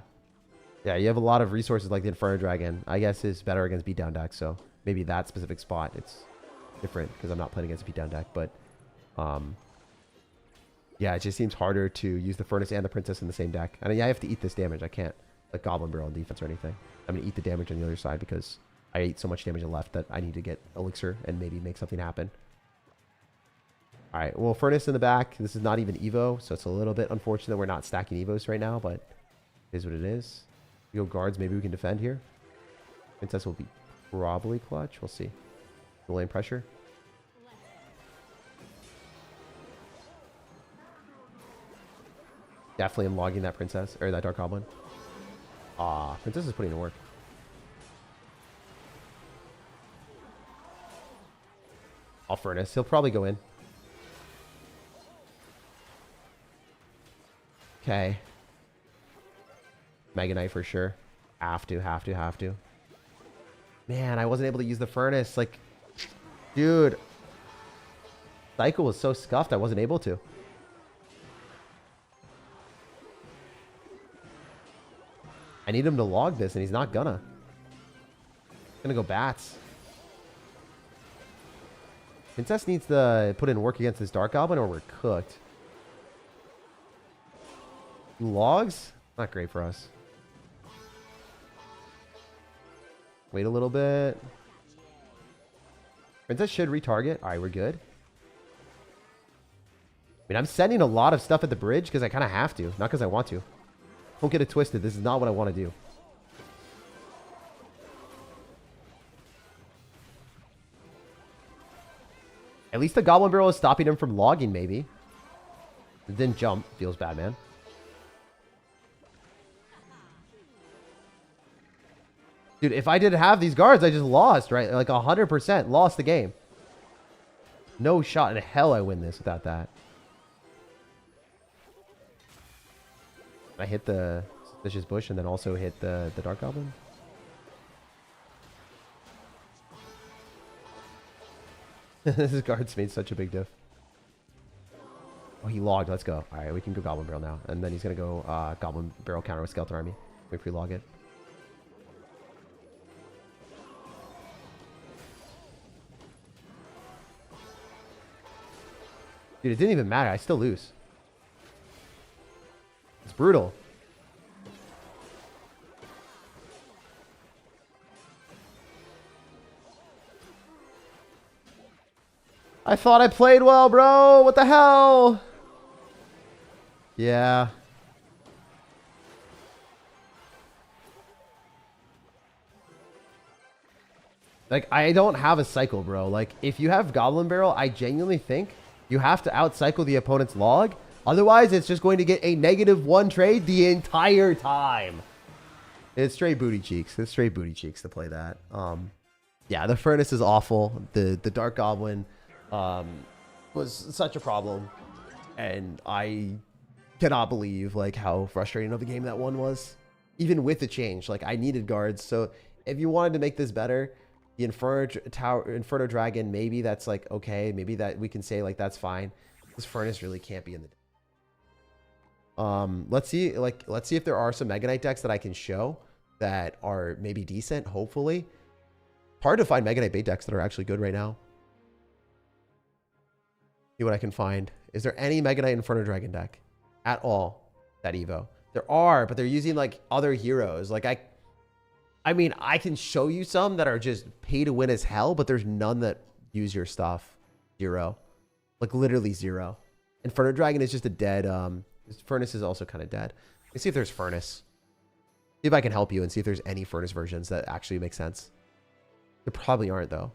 you have a lot of resources like the Inferno Dragon. I guess is better against beatdown deck, so maybe that specific spot it's different because I'm not playing against a beatdown deck. But yeah, it just seems harder to use the Furnace and the Princess in the same deck. And yeah, I have to eat this damage. I can't like Goblin Barrel on defense or anything. I'm gonna eat the damage on the other side because I ate so much damage left that I need to get Elixir and maybe make something happen. All right, well, Furnace in the back. This is not even Evo, so it's a little bit unfortunate we're not stacking Evos right now, but it is what it is. We go guards. Maybe we can defend here. Princess will be probably clutch. We'll see. The lane pressure. Definitely am logging that Princess, or that Dark Goblin. Ah, Princess is putting in work. I'll Furnace. He'll probably go in. Okay. Mega Knight for sure. Have to. Man, I wasn't able to use the furnace. Like, dude. Cycle was so scuffed, I wasn't able to. I need him to log this, and he's not gonna. He's gonna go bats. Princess needs to put in work against this Dark Goblin, or we're cooked. Logs? Not great for us. Wait a little bit. Princess should retarget. Alright, we're good. I mean, I'm sending a lot of stuff at the bridge because I kind of have to. Not because I want to. Don't get it twisted. This is not what I want to do. At least the Goblin Barrel is stopping him from logging, maybe. It didn't jump. Feels bad, man. Dude, if I didn't have these guards, I just lost, right? Like 100% lost the game. No shot in hell I win this without that. I hit the Suspicious Bush and then also hit the Dark Goblin. This guard's made such a big diff. Oh, he logged. Let's go. All right, we can go Goblin Barrel now. And then he's going to go Goblin Barrel counter with Skeleton Army. Wait for you log it. Dude, it didn't even matter. I still lose. It's brutal. I thought I played well, bro. What the hell? Yeah. Like, I don't have a cycle, bro. Like, if you have Goblin Barrel, I genuinely think you have to outcycle the opponent's log. Otherwise, it's just going to get a -1 trade the entire time. It's straight booty cheeks. It's straight booty cheeks to play that. Yeah, the Furnace is awful. The Dark Goblin was such a problem. And I cannot believe, like, how frustrating of a game that one was. Even with the change. Like, I needed guards. So, if you wanted to make this better, the Inferno Dragon, maybe that's, like, okay. Maybe that we can say, like, that's fine. This Furnace really can't be in the... let's see if there are some Mega Knight decks that I can show that are maybe decent, hopefully. Hard to find Mega Knight bait decks that are actually good right now. See what I can find. Is there any Mega Knight Inferno Dragon deck at all that Evo? There are, but they're using, like, other heroes. Like, I mean, I can show you some that are just pay to win as hell, but there's none that use your stuff. 0. Like, literally 0. Inferno Dragon is just a dead... Furnace is also kind of dead. Let's see if there's Furnace. See if I can help you and see if there's any Furnace versions that actually make sense. There probably aren't, though.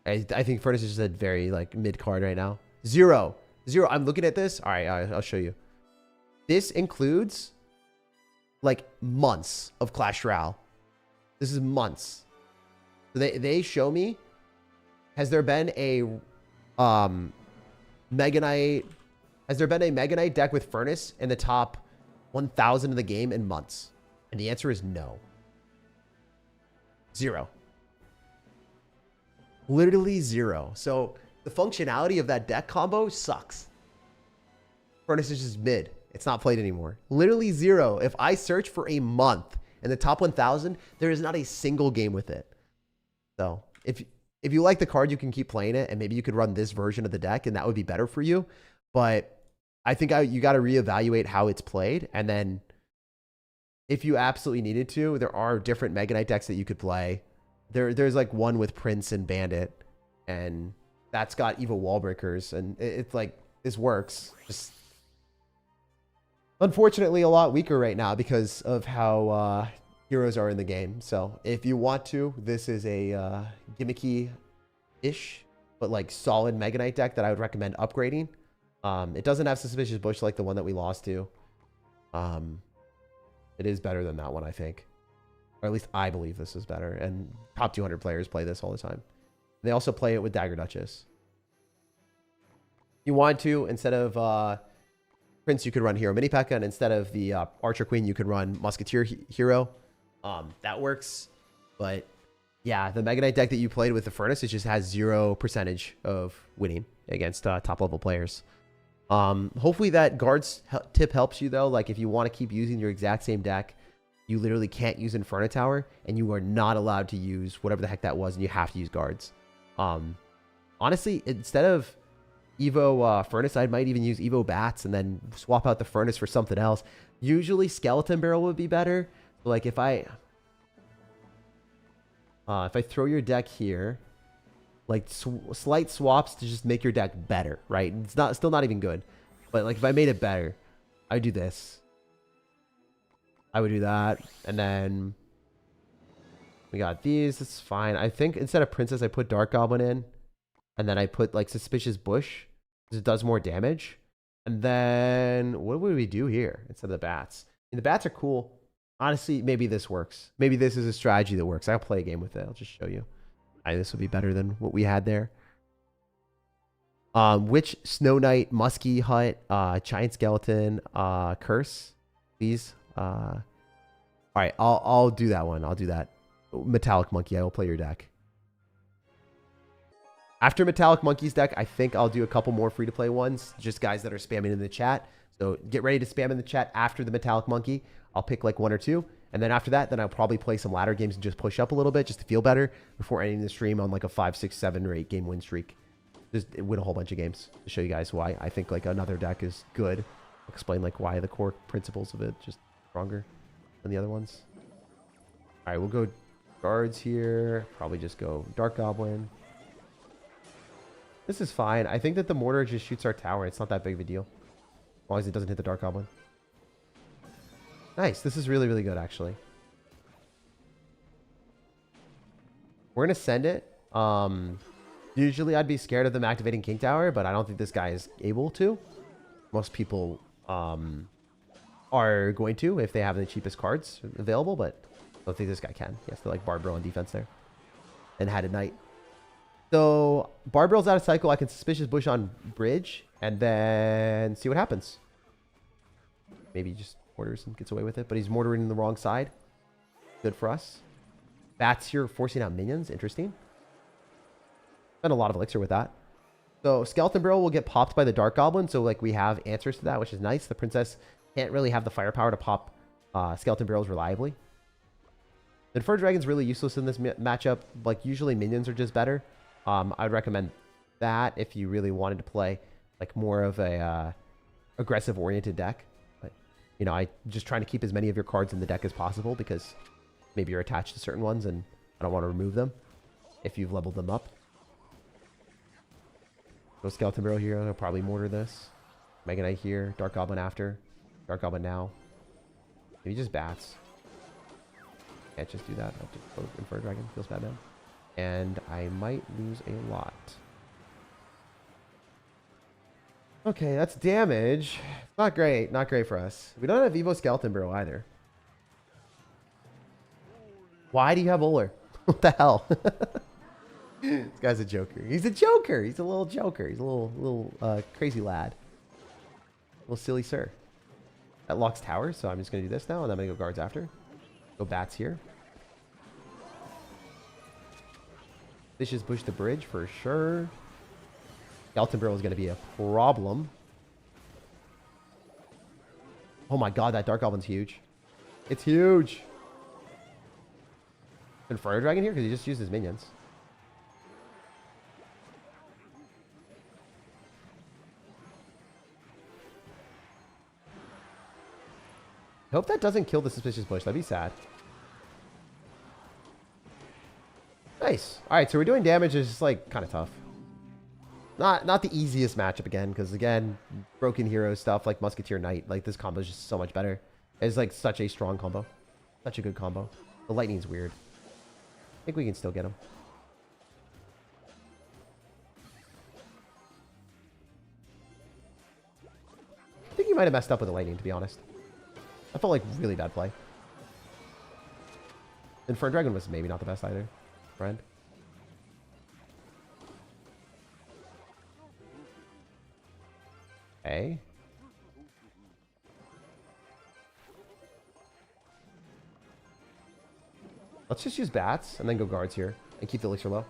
I think Furnace is just a very, like, mid card right now. 0. I'm looking at this. All right, I'll show you. This includes, like, months of Clash Royale. This is months. So they show me. Has there been a Mega Knight... Has there been a Mega Knight deck with Furnace in the top 1,000 of the game in months? And the answer is no. 0. Literally 0. So the functionality of that deck combo sucks. Furnace is just mid. It's not played anymore. Literally 0. If I search for a month in the top 1,000, there is not a single game with it. So if you like the card, you can keep playing it, and maybe you could run this version of the deck, and that would be better for you. But I think you got to reevaluate how it's played. And then if you absolutely needed to, there are different Mega Knight decks that you could play. There's like one with Prince and Bandit, and that's got Evo Wall Breakers. And it's like, this works. Just unfortunately a lot weaker right now because of how heroes are in the game. So if you want to, this is a gimmicky-ish, but like solid Mega Knight deck that I would recommend upgrading. It doesn't have Suspicious Bush like the one that we lost to. It is better than that one, I think. Or at least I believe this is better. And top 200 players play this all the time. They also play it with Dagger Duchess. You want to, instead of Prince, you could run Hero Mini P.E.K.K.A, and instead of the Archer Queen, you could run Musketeer Hero. That works. But yeah, the Mega Knight deck that you played with the Furnace, it just has 0% of winning against top level players. Hopefully that guards tip helps you though. Like if you want to keep using your exact same deck, you literally can't use Inferno Tower, and you are not allowed to use whatever the heck that was, and you have to use guards. Honestly, instead of Evo Furnace, I might even use Evo Bats and then swap out the Furnace for something else. Usually Skeleton Barrel would be better. So like if I throw your deck here, like slight swaps to just make your deck better, right? It's still not even good, but like if I made it better, I would do this. I would do that, and then we got these. It's fine. I think instead of Princess, I put Dark Goblin in, and then I put like Suspicious Bush because it does more damage. And then what would we do here instead of the bats? And the bats are cool. Honestly, maybe this works. Maybe this is a strategy that works. I'll play a game with it. I'll just show you. This would be better than what we had there. Which Snow Knight, Musky Hut, Giant Skeleton, Curse, please. All right, I'll do that one. I'll do that. Metallic Monkey, I will play your deck. After Metallic Monkey's deck, I think I'll do a couple more free-to-play ones. Just guys that are spamming in the chat. So get ready to spam in the chat after the Metallic Monkey. I'll pick like 1 or 2. And then after that, then I'll probably play some ladder games and just push up a little bit just to feel better before ending the stream on like a 5, 6, 7, or 8 game win streak. Just win a whole bunch of games to show you guys why I think like another deck is good. I'll explain like why the core principles of it just stronger than the other ones. All right, we'll go guards here. Probably just go Dark Goblin. This is fine. I think that the mortar just shoots our tower. It's not that big of a deal. As long as it doesn't hit the Dark Goblin. Nice. This is really, really good, actually. We're going to send it. Usually I'd be scared of them activating King Tower, but I don't think this guy is able to. Most people are going to if they have the cheapest cards available, but I don't think this guy can. He has to like Barbro on defense there. And had a knight. So Barbro's out of cycle. I can Suspicious Bush on bridge and then see what happens. Maybe he just mortars and gets away with it, but he's mortaring the wrong side. Good for us. Bats here forcing out minions. Interesting. Spent a lot of elixir with that. So Skeleton Barrel will get popped by the Dark Goblin. So like we have answers to that, which is nice. The Princess can't really have the firepower to pop Skeleton Barrels reliably. The Inferno Dragon's really useless in this matchup. Like usually minions are just better. I'd recommend that if you really wanted to play like more of a aggressive oriented deck. But you know, I just trying to keep as many of your cards in the deck as possible because maybe you're attached to certain ones and I don't want to remove them if you've leveled them up. Go Skeleton Barrel here. I'll probably mortar this. Mega Knight here. Dark Goblin after. Dark Goblin now. Maybe just bats. Can't just do that. I'll have to go Inferno Dragon. Feels bad now. And I might lose a lot. Okay, that's damage. Not great. Not great for us. We don't have Evo Skeleton Barrel either. Why do you have Uller? What the hell? This guy's a joker. He's a joker. He's a little joker. He's a little crazy lad. Little silly sir. That locks towers, so I'm just going to do this now, and I'm going to go guards after. Go bats here. Vicious Bush the bridge for sure. Skeleton Barrel is going to be a problem. Oh my god, that Dark Goblin's huge. It's huge. Inferno Dragon here because he just used his minions. I hope that doesn't kill the Suspicious Bush. That'd be sad. Nice. All right, so we're doing damage. It's just like kind of tough. Not the easiest matchup again, because again, broken hero stuff like Musketeer Knight, like this combo is just so much better. It's like such a strong combo, such a good combo. The lightning's weird. I think we can still get him. I think he might have messed up with the lightning, to be honest. I felt like really bad play. Inferno Dragon was maybe not the best either. Friend. Okay. Let's just use bats and then go guards here and keep the elixir low.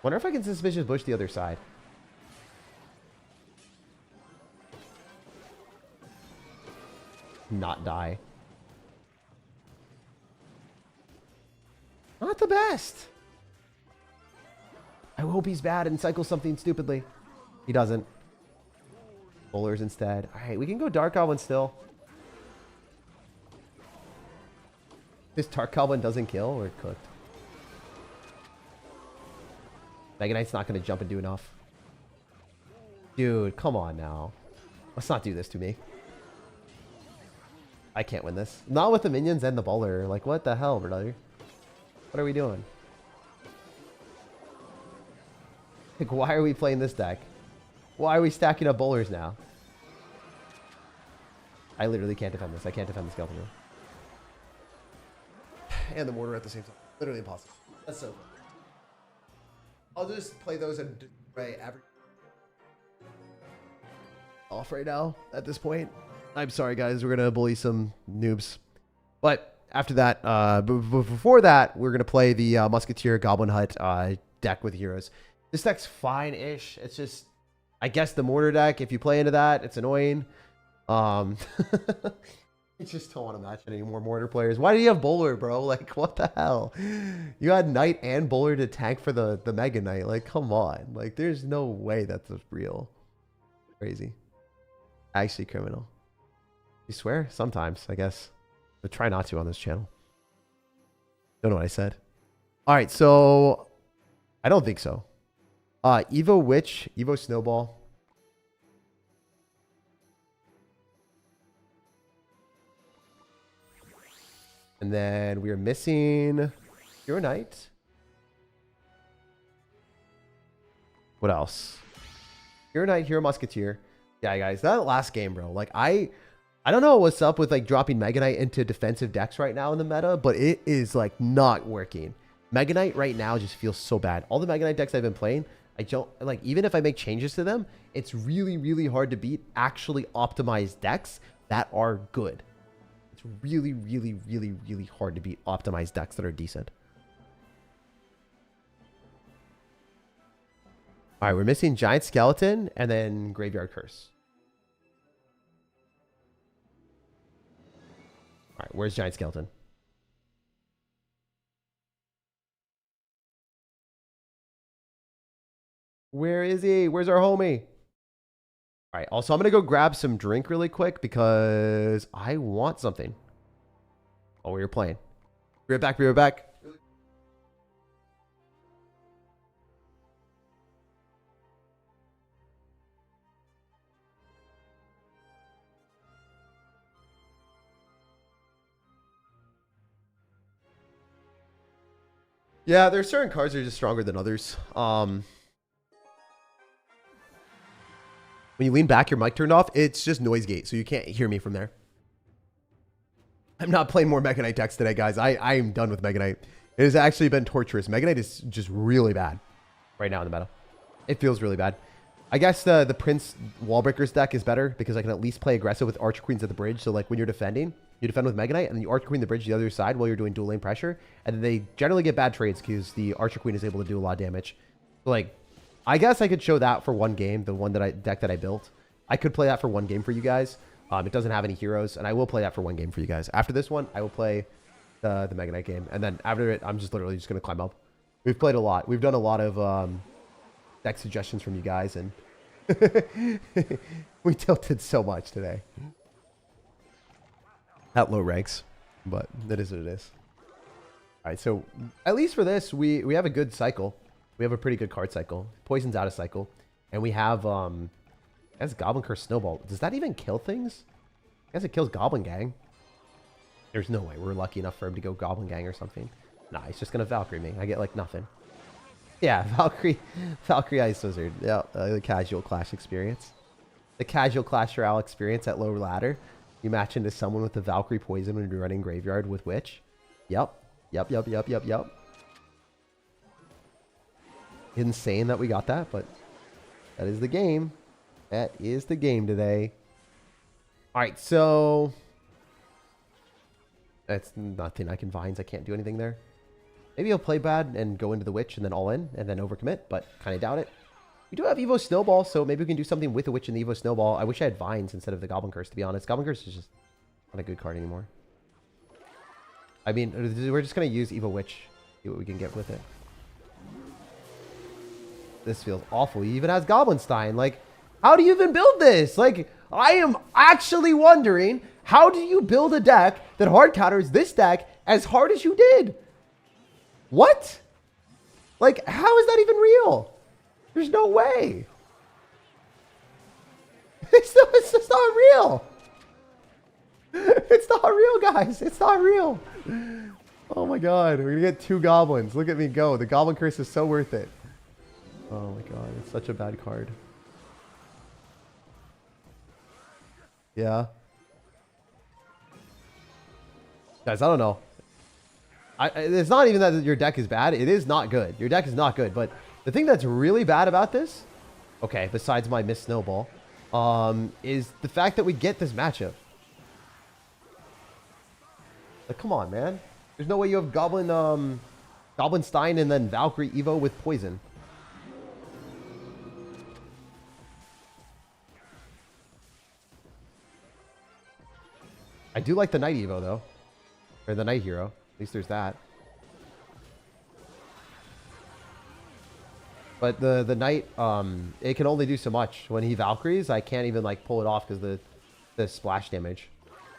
Wonder if I can suspicious bush the other side. Not die. Not the best. I hope he's bad and cycles something stupidly. He doesn't. Bowlers instead. Alright, we can go Dark Goblin still. This Dark Goblin doesn't kill, we're cooked. Mega Knight's not going to jump and do enough. Dude, come on now. Let's not do this to me. I can't win this. Not with the minions and the bowler. Like, what the hell, brother? What are we doing? Like, why are we playing this deck? Why are we stacking up bowlers now? I literally can't defend this. I can't defend the skeleton room. And the mortar at the same time. Literally impossible. That's so fun. I'll just play those and average off right now at this point. I'm sorry, guys. We're going to bully some noobs. But after that, before that, we're going to play the Musketeer Goblin Hut deck with heroes. This deck's fine-ish. It's just, I guess, the mortar deck. If you play into that, it's annoying. I just don't want to match any more mortar players. Why do you have bowler, bro? Like, what the hell? You had knight and bowler to tank for the mega knight. Like, come on. Like, there's no way that's real. Crazy. Actually criminal. You swear? Sometimes, I guess. But try not to on this channel. Don't know what I said. All right, so I don't think so. Evo Witch, Evo Snowball. And then we are missing Hero Knight. What else? Hero Knight, Hero Musketeer. Yeah, guys, that last game, bro. Like, I don't know what's up with like dropping Mega Knight into defensive decks right now in the meta, but it is like not working. Mega Knight right now just feels so bad. All the Mega Knight decks I've been playing, I don't like, even if I make changes to them, it's really, really hard to beat actually optimized decks that are good. It's really, really, really, really hard to beat optimized decks that are decent. All right, we're missing Giant Skeleton and then Graveyard Curse. All right, where's Giant Skeleton? Where is he? Where's our homie? All right, also, I'm going to go grab some drink really quick because I want something. Oh, we were playing. Be right back, be right back. Yeah, there's certain cards that are just stronger than others. When you lean back, your mic turned off. It's just noise gate, so you can't hear me from there. I'm not playing more Mega Knight decks today, guys. I am done with Mega Knight. It has actually been torturous. Mega Knight is just really bad right now in the meta. It feels really bad. I guess the Prince Wallbreakers deck is better because I can at least play aggressive with Archer Queens at the bridge. So like when you're defending, you defend with Mega Knight and then you Archer Queen the bridge the other side while you're doing dual lane pressure. And then they generally get bad trades because the Archer Queen is able to do a lot of damage. So like, I guess I could show that for one game, the one deck that I built. I could play that for one game for you guys. It doesn't have any heroes, and I will play that for one game for you guys. After this one, I will play the Mega Knight game, and then after it, I'm just literally just going to climb up. We've played a lot. We've done a lot of deck suggestions from you guys, and we tilted so much today. At low ranks, but that is what it is. All right, so at least for this, we have a good cycle. We have a pretty good card cycle. Poison's out of cycle. And we have, that's Goblin Curse Snowball. Does that even kill things? I guess it kills Goblin Gang. There's no way we're lucky enough for him to go Goblin Gang or something. Nah, he's just going to Valkyrie me. I get, like, nothing. Yeah, Valkyrie Ice Wizard. Yeah, the casual Clash experience. The casual Clash Royale experience at low ladder. You match into someone with the Valkyrie Poison when you're running Graveyard with Witch. Yep. Yep. Insane that we got that, but that is the game. That is the game today. All right, so That's nothing. I can vines. I can't do anything there. Maybe he'll play bad and go into the witch and then all in and then overcommit, but kind of doubt it. We do have Evo Snowball, so maybe we can do something with the witch and the Evo Snowball. I wish I had vines instead of the Goblin Curse, to be honest. Goblin Curse is just not a good card anymore. I mean, we're just going to use Evo Witch. See what we can get with it. This feels awful. He even has Goblinstein. Like, how do you even build this? Like, I am actually wondering, how do you build a deck that hard counters this deck as hard as you did? What? Like, how is that even real? There's no way. It's just not real. It's not real, guys. It's not real. Oh my god. We're going to get 2 goblins. Look at me go. The Goblin Curse is so worth it. Oh my god. It's such a bad card. Yeah. Guys, I don't know. It's not even that your deck is bad. It is not good. Your deck is not good. But the thing that's really bad about this, okay, besides my missed snowball, is the fact that we get this matchup. Like, come on, man. There's no way you have Goblinstein and then Valkyrie Evo with poison. I do like the Knight Evo, though. Or the Knight Hero. At least there's that. But the Knight, it can only do so much. When he Valkyries, I can't even, like, pull it off because the splash damage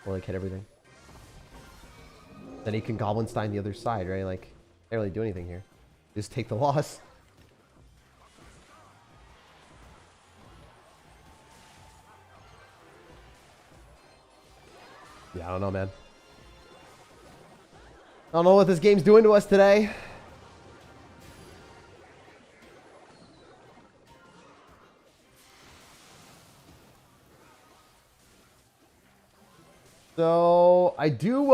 will, like, hit everything. Then he can Goblinstein the other side, right? Like, can't really do anything here. Just take the loss. Yeah, I don't know, man. I don't know what this game's doing to us today. So I do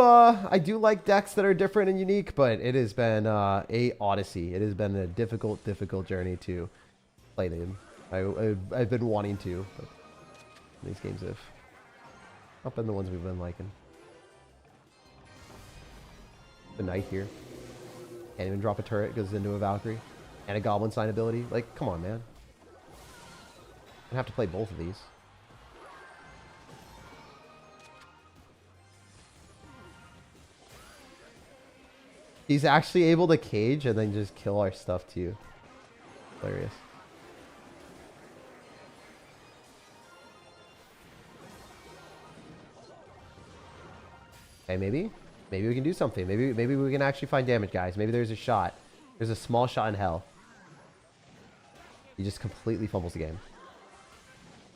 like decks that are different and unique, but it has been a odyssey. It has been a difficult journey to play them. I've been wanting to, but these games have not been the ones we've been liking. The Knight here. Can't even drop a turret, goes into a Valkyrie. And a Goblinstein ability. Like, come on, man. I have to play both of these. He's actually able to cage and then just kill our stuff too. Hilarious. Okay, maybe we can do something. Maybe we can actually find damage, guys. Maybe there's a shot. There's a small shot in hell. He just completely fumbles the game.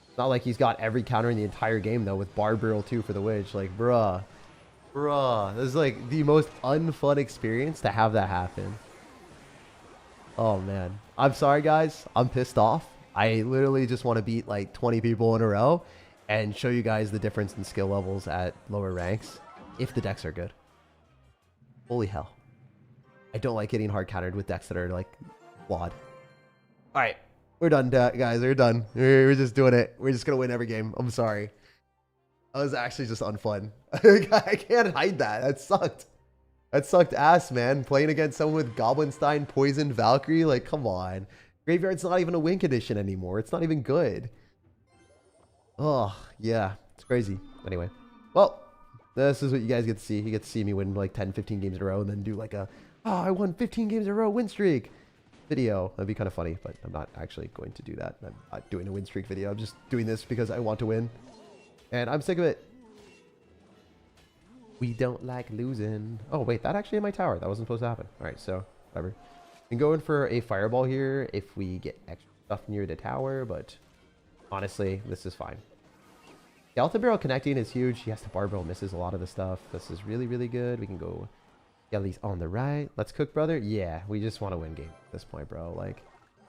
It's not like he's got every counter in the entire game though with Barb Barrel 2 for the Witch. Like, bruh. This is like the most unfun experience to have that happen. Oh man. I'm sorry, guys. I'm pissed off. I literally just want to beat like 20 people in a row and show you guys the difference in skill levels at lower ranks if the decks are good. Holy hell. I don't like getting hard countered with decks that are like flawed. Alright. We're done, guys. We're done. We're just doing it. We're just going to win every game. I'm sorry. That was actually just unfun. I can't hide that. That sucked. That sucked ass, man. Playing against someone with Goblinstein, Poison, Valkyrie. Like, come on. Graveyard's not even a win condition anymore. It's not even good. Oh, yeah. It's crazy. Anyway. Well, this is what you guys get to see. You get to see me win like 10, 15 games in a row and then do like a, oh, I won 15 games in a row win streak video. That'd be kind of funny, but I'm not actually going to do that. I'm not doing a win streak video. I'm just doing this because I want to win. And I'm sick of it. We don't like losing. Oh, wait. That actually hit my tower. That wasn't supposed to happen. All right. So, whatever. We can go in for a fireball here if we get extra stuff near the tower. But, honestly, this is fine. The Alta Barrel connecting is huge. Yes, the Barbell misses a lot of the stuff. This is really, really good. We can go Skellies on the right. Let's cook, brother. Yeah, we just want to win game at this point, bro. Like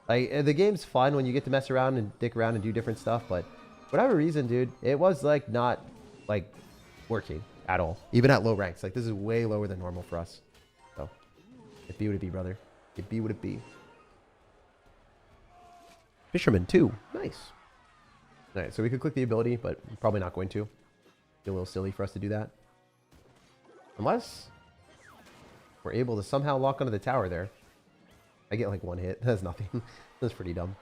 the game's fun when you get to mess around and dick around and do different stuff. But whatever reason, dude, it was like not like working at all. Even at low ranks. Like this is way lower than normal for us. So it be what it be, brother. It be what it be. Fisherman 2. Nice. Alright, so we could click the ability, but I'm probably not going to. Be a little silly for us to do that. Unless we're able to somehow lock onto the tower there. I get like one hit. That's nothing. That's pretty dumb.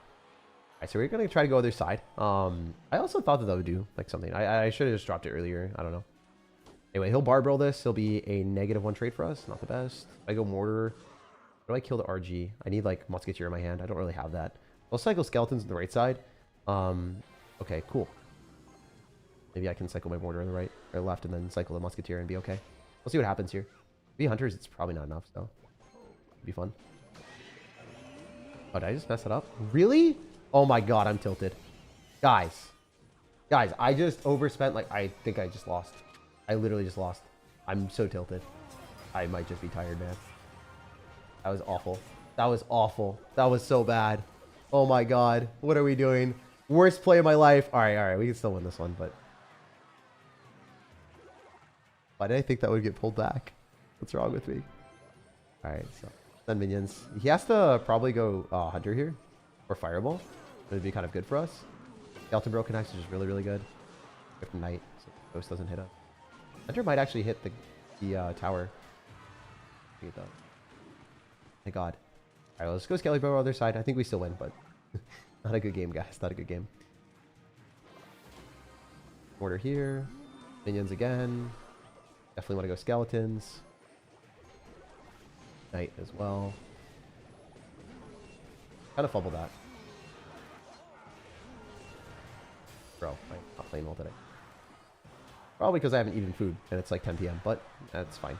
Alright, so we're going to try to go other side. I also thought that would do like something. I should have just dropped it earlier. I don't know. Anyway, he'll bar barrel this. He'll be a -1 trade for us. Not the best. I go mortar. How do I kill the RG? I need like Musketeer in my hand. I don't really have that. I'll cycle skeletons on the right side. Okay, cool. Maybe I can cycle my mortar on the right or left and then cycle the Musketeer and be okay. We'll see what happens here. Be hunters, it's probably not enough, so it'd be fun. Oh, did I just mess it up? Really? Oh my god, I'm tilted. Guys, I just overspent. Like, I think I just lost. I literally just lost. I'm so tilted. I might just be tired, man. That was awful. That was awful. That was so bad. Oh my god. What are we doing? Worst play of my life. All right. We can still win this one, but why did I think that would get pulled back? What's wrong with me? All right, so then minions. He has to probably go hunter here or fireball. It would be kind of good for us. Skeleton broken axe is just really, really good. We have knight, so the ghost doesn't hit us. Hunter might actually hit the tower. Thank god. All right, let's go Skelly Bro on the other side. I think we still win, but not a good game, guys. Not a good game. Mortar here. Minions again. Definitely want to go skeletons. Knight as well. Kind of fumbled that. Bro, I'm not playing well today. Probably because I haven't eaten food and it's like 10 p.m., but that's fine.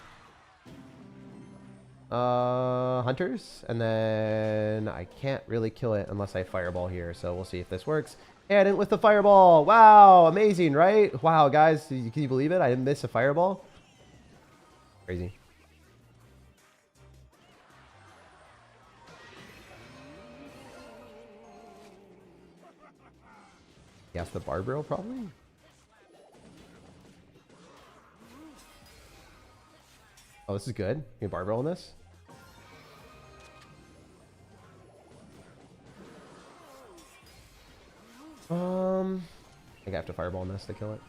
Hunters, and then I can't really kill it unless I fireball here, so we'll see if this works. And in with the fireball. Wow, amazing, right? Wow, guys, can you believe it? I didn't miss a fireball. Crazy. Yes, the bar barrel probably. Oh, this is good. You bar barrel on this. I think I have to fireball on this to kill it.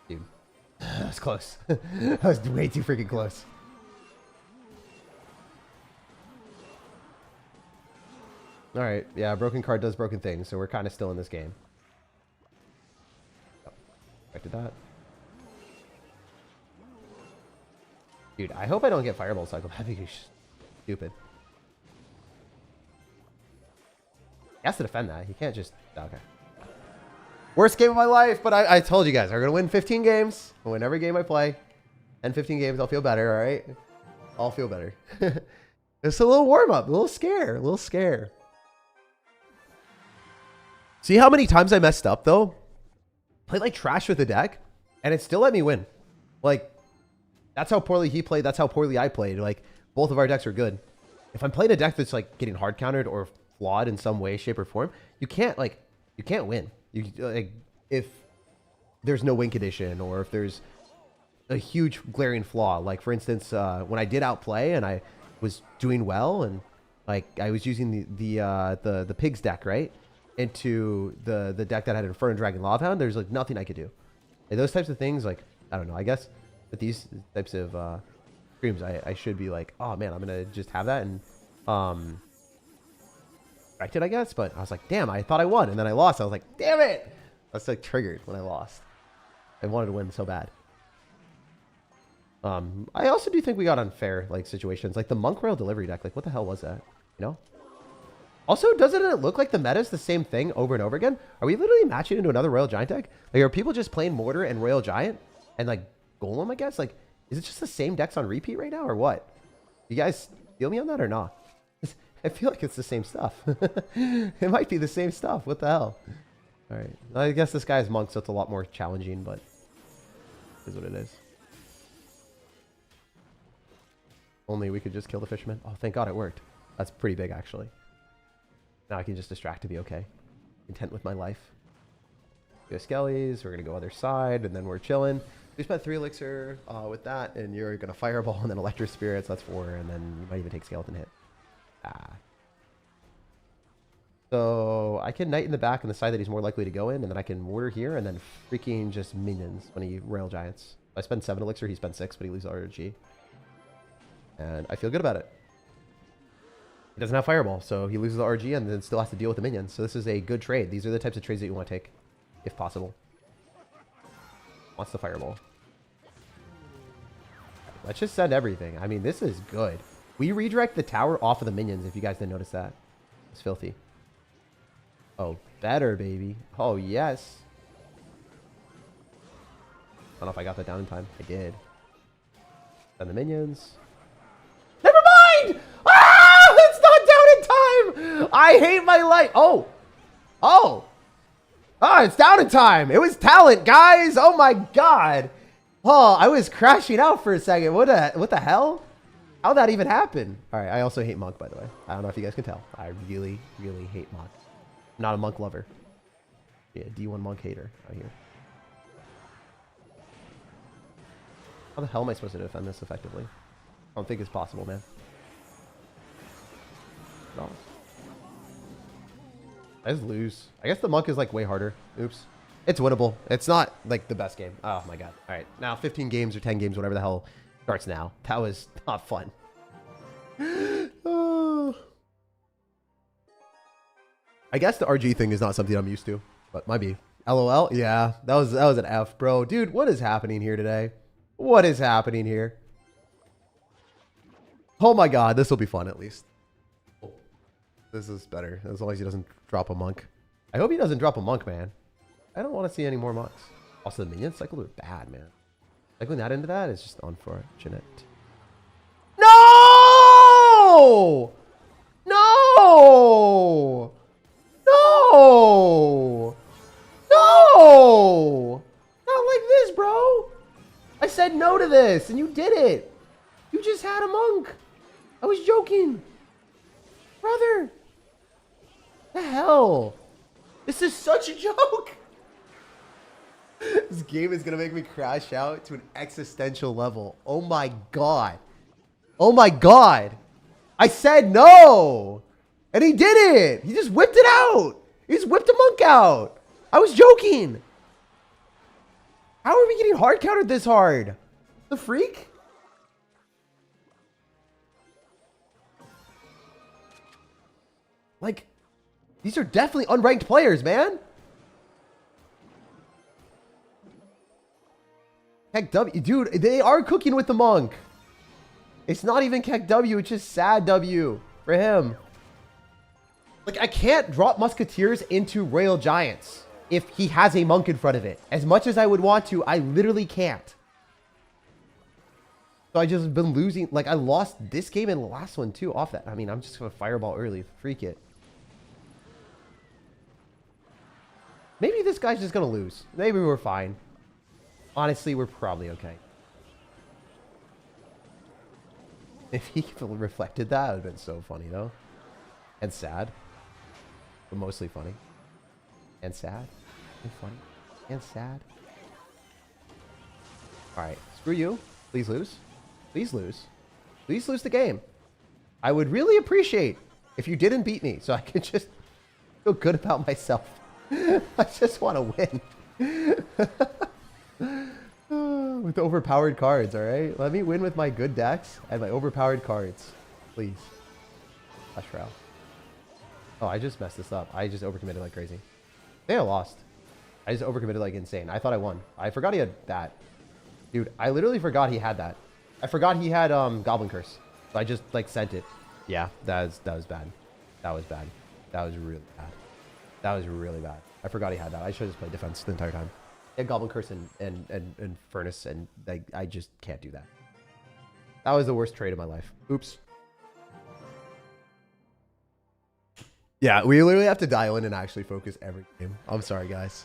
Dude, that was close. That was way too freaking close. All right, yeah, broken card does broken things, so we're kind of still in this game. Oh, expected that. Dude, I hope I don't get fireball cycle. That'd be stupid. He has to defend that. He can't just... Okay. Worst game of my life, but I told you guys, I'm going to win 15 games. I'll win every game I play. And 15 games, I'll feel better, all right? I'll feel better. It's a little warm-up, a little scare. See how many times I messed up, though? Played like trash with the deck, and it still let me win. Like, that's how poorly he played. That's how poorly I played. Like, both of our decks are good. If I'm playing a deck that's, like, getting hard countered or flawed in some way, shape, or form, you can't win. You like, if there's no win condition or if there's a huge glaring flaw. Like, for instance, when I did outplay and I was doing well and, like, I was using the pigs deck, right? Into the deck that had Inferno Dragon Lovehound, there's like nothing I could do. Like, those types of things, like, I don't know, I guess with these types of streams, I should be like, oh man, I'm gonna just have that and correct it, I guess. But I was like, damn, I thought I won and then I lost. I was like, damn it. I was like triggered when I lost. I wanted to win so bad. I also do think we got unfair like situations, like the Monk Royal Delivery deck. Like, what the hell was that? You know? Also, doesn't it look like the meta is the same thing over and over again? Are we literally matching into another Royal Giant deck? Like, are people just playing Mortar and Royal Giant and like Golem, I guess? Like, is it just the same decks on repeat right now or what? You guys feel me on that or not? I feel like it's the same stuff. It might be the same stuff. What the hell? All right. I guess this guy's Monk, so it's a lot more challenging, but it is what it is. Only we could just kill the fisherman. Oh, thank God it worked. That's pretty big, actually. Now I can just distract to be okay. Content with my life. Go Skellies. We're going to go other side, and then we're chilling. We spent 3 elixir with that, and you're going to fireball, and then electric spirits. That's 4, and then you might even take skeleton hit. Ah. So I can knight in the back on the side that he's more likely to go in, and then I can mortar here, and then freaking just minions when he Royal Giants. I spend 7 elixir, he spends 6, but he loses RG. And I feel good about it. He doesn't have Fireball, so he loses the RG and then still has to deal with the minions. So this is a good trade. These are the types of trades that you want to take, if possible. Wants the Fireball. Let's just send everything. I mean, this is good. We redirect the tower off of the minions, if you guys didn't notice that. It's filthy. Oh, better, baby. Oh, yes. I don't know if I got that down in time. I did. Send the minions. Never mind! Ah! It's not down in time! I hate my life. Oh. Oh. Oh, it's down in time. It was talent, guys. Oh, my God. Oh, I was crashing out for a second. What the hell? How'd that even happen? All right, I also hate Monk, by the way. I don't know if you guys can tell. I really, really hate Monk. I'm not a Monk lover. Yeah, D1 Monk hater out here. How the hell am I supposed to defend this effectively? I don't think it's possible, man. No. I just lose. I guess the Monk is like way harder. Oops. It's winnable. It's not like the best game. Oh my God. All right. Now 15 games or 10 games, whatever the hell starts now. That was not fun. I guess the RG thing is not something I'm used to, but might be. LOL. Yeah, that was an F, bro. Dude, what is happening here today? What is happening here? Oh my God, this will be fun at least. This is better as long as he doesn't drop a Monk. I hope he doesn't drop a Monk, man. I don't want to see any more Monks. Also, the minion cycle are bad, man. Cycling that into that is just unfortunate. No! No! No! No! Not like this, bro. I said no to this, and you did it. You just had a Monk. I was joking. Brother. The hell? This is such a joke. This game is going to make me crash out to an existential level. Oh my God. Oh my God. I said no. And he did it. He just whipped it out. He just whipped a Monk out. I was joking. How are we getting hard countered this hard? The freak? Like, these are definitely unranked players, man. Heck W. Dude, they are cooking with the Monk. It's not even Keck W. It's just sad W for him. Like, I can't drop Musketeers into Royal Giants if he has a Monk in front of it. As much as I would want to, I literally can't. So I just been losing. Like, I lost this game and the last one too off that. I mean, I'm just going to fireball early. Freak it. Maybe this guy's just going to lose. Maybe we're fine. Honestly, we're probably okay. If he reflected that, it would have been so funny, though. And sad. But mostly funny. And sad. And funny. And sad. Alright. Screw you. Please lose. Please lose. Please lose the game. I would really appreciate if you didn't beat me so I could just feel good about myself. I just want to win. With overpowered cards, alright? Let me win with my good decks and my overpowered cards. Please. Flash Royale. Oh, I just messed this up. I just overcommitted like crazy. I think I lost. I just overcommitted like insane. I thought I won. I forgot he had that. Dude, I literally forgot he had that. I forgot he had Goblin Curse. So I just like sent it. Yeah, that was bad. That was bad. That was really bad. That was really bad. I forgot he had that. I should have just played defense the entire time. He had Goblin Curse and Furnace, and like, I just can't do that. That was the worst trade of my life. Oops. Yeah, we literally have to dial in and actually focus every game. I'm sorry, guys.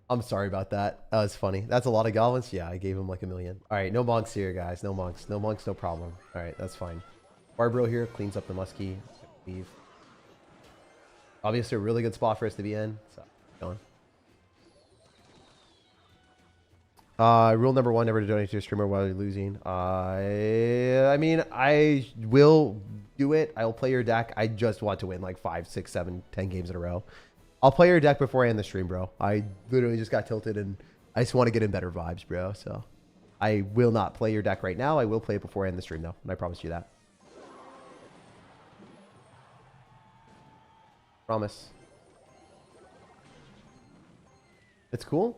I'm sorry about that. That was funny. That's a lot of goblins. Yeah, I gave him like 1 million. All right, no monks here, guys. No monks. No monks, no problem. All right, that's fine. Barbro here cleans up the muskie. Leave. Obviously, a really good spot for us to be in. So, going. Rule number 1, never to donate to a streamer while you're losing. I mean, I will do it. I'll play your deck. I just want to win like 5, 6, 7, 10 games in a row. I'll play your deck before I end the stream, bro. I literally just got tilted and I just want to get in better vibes, bro. So I will not play your deck right now. I will play it before I end the stream, though. And I promise you that. Promise. It's cool.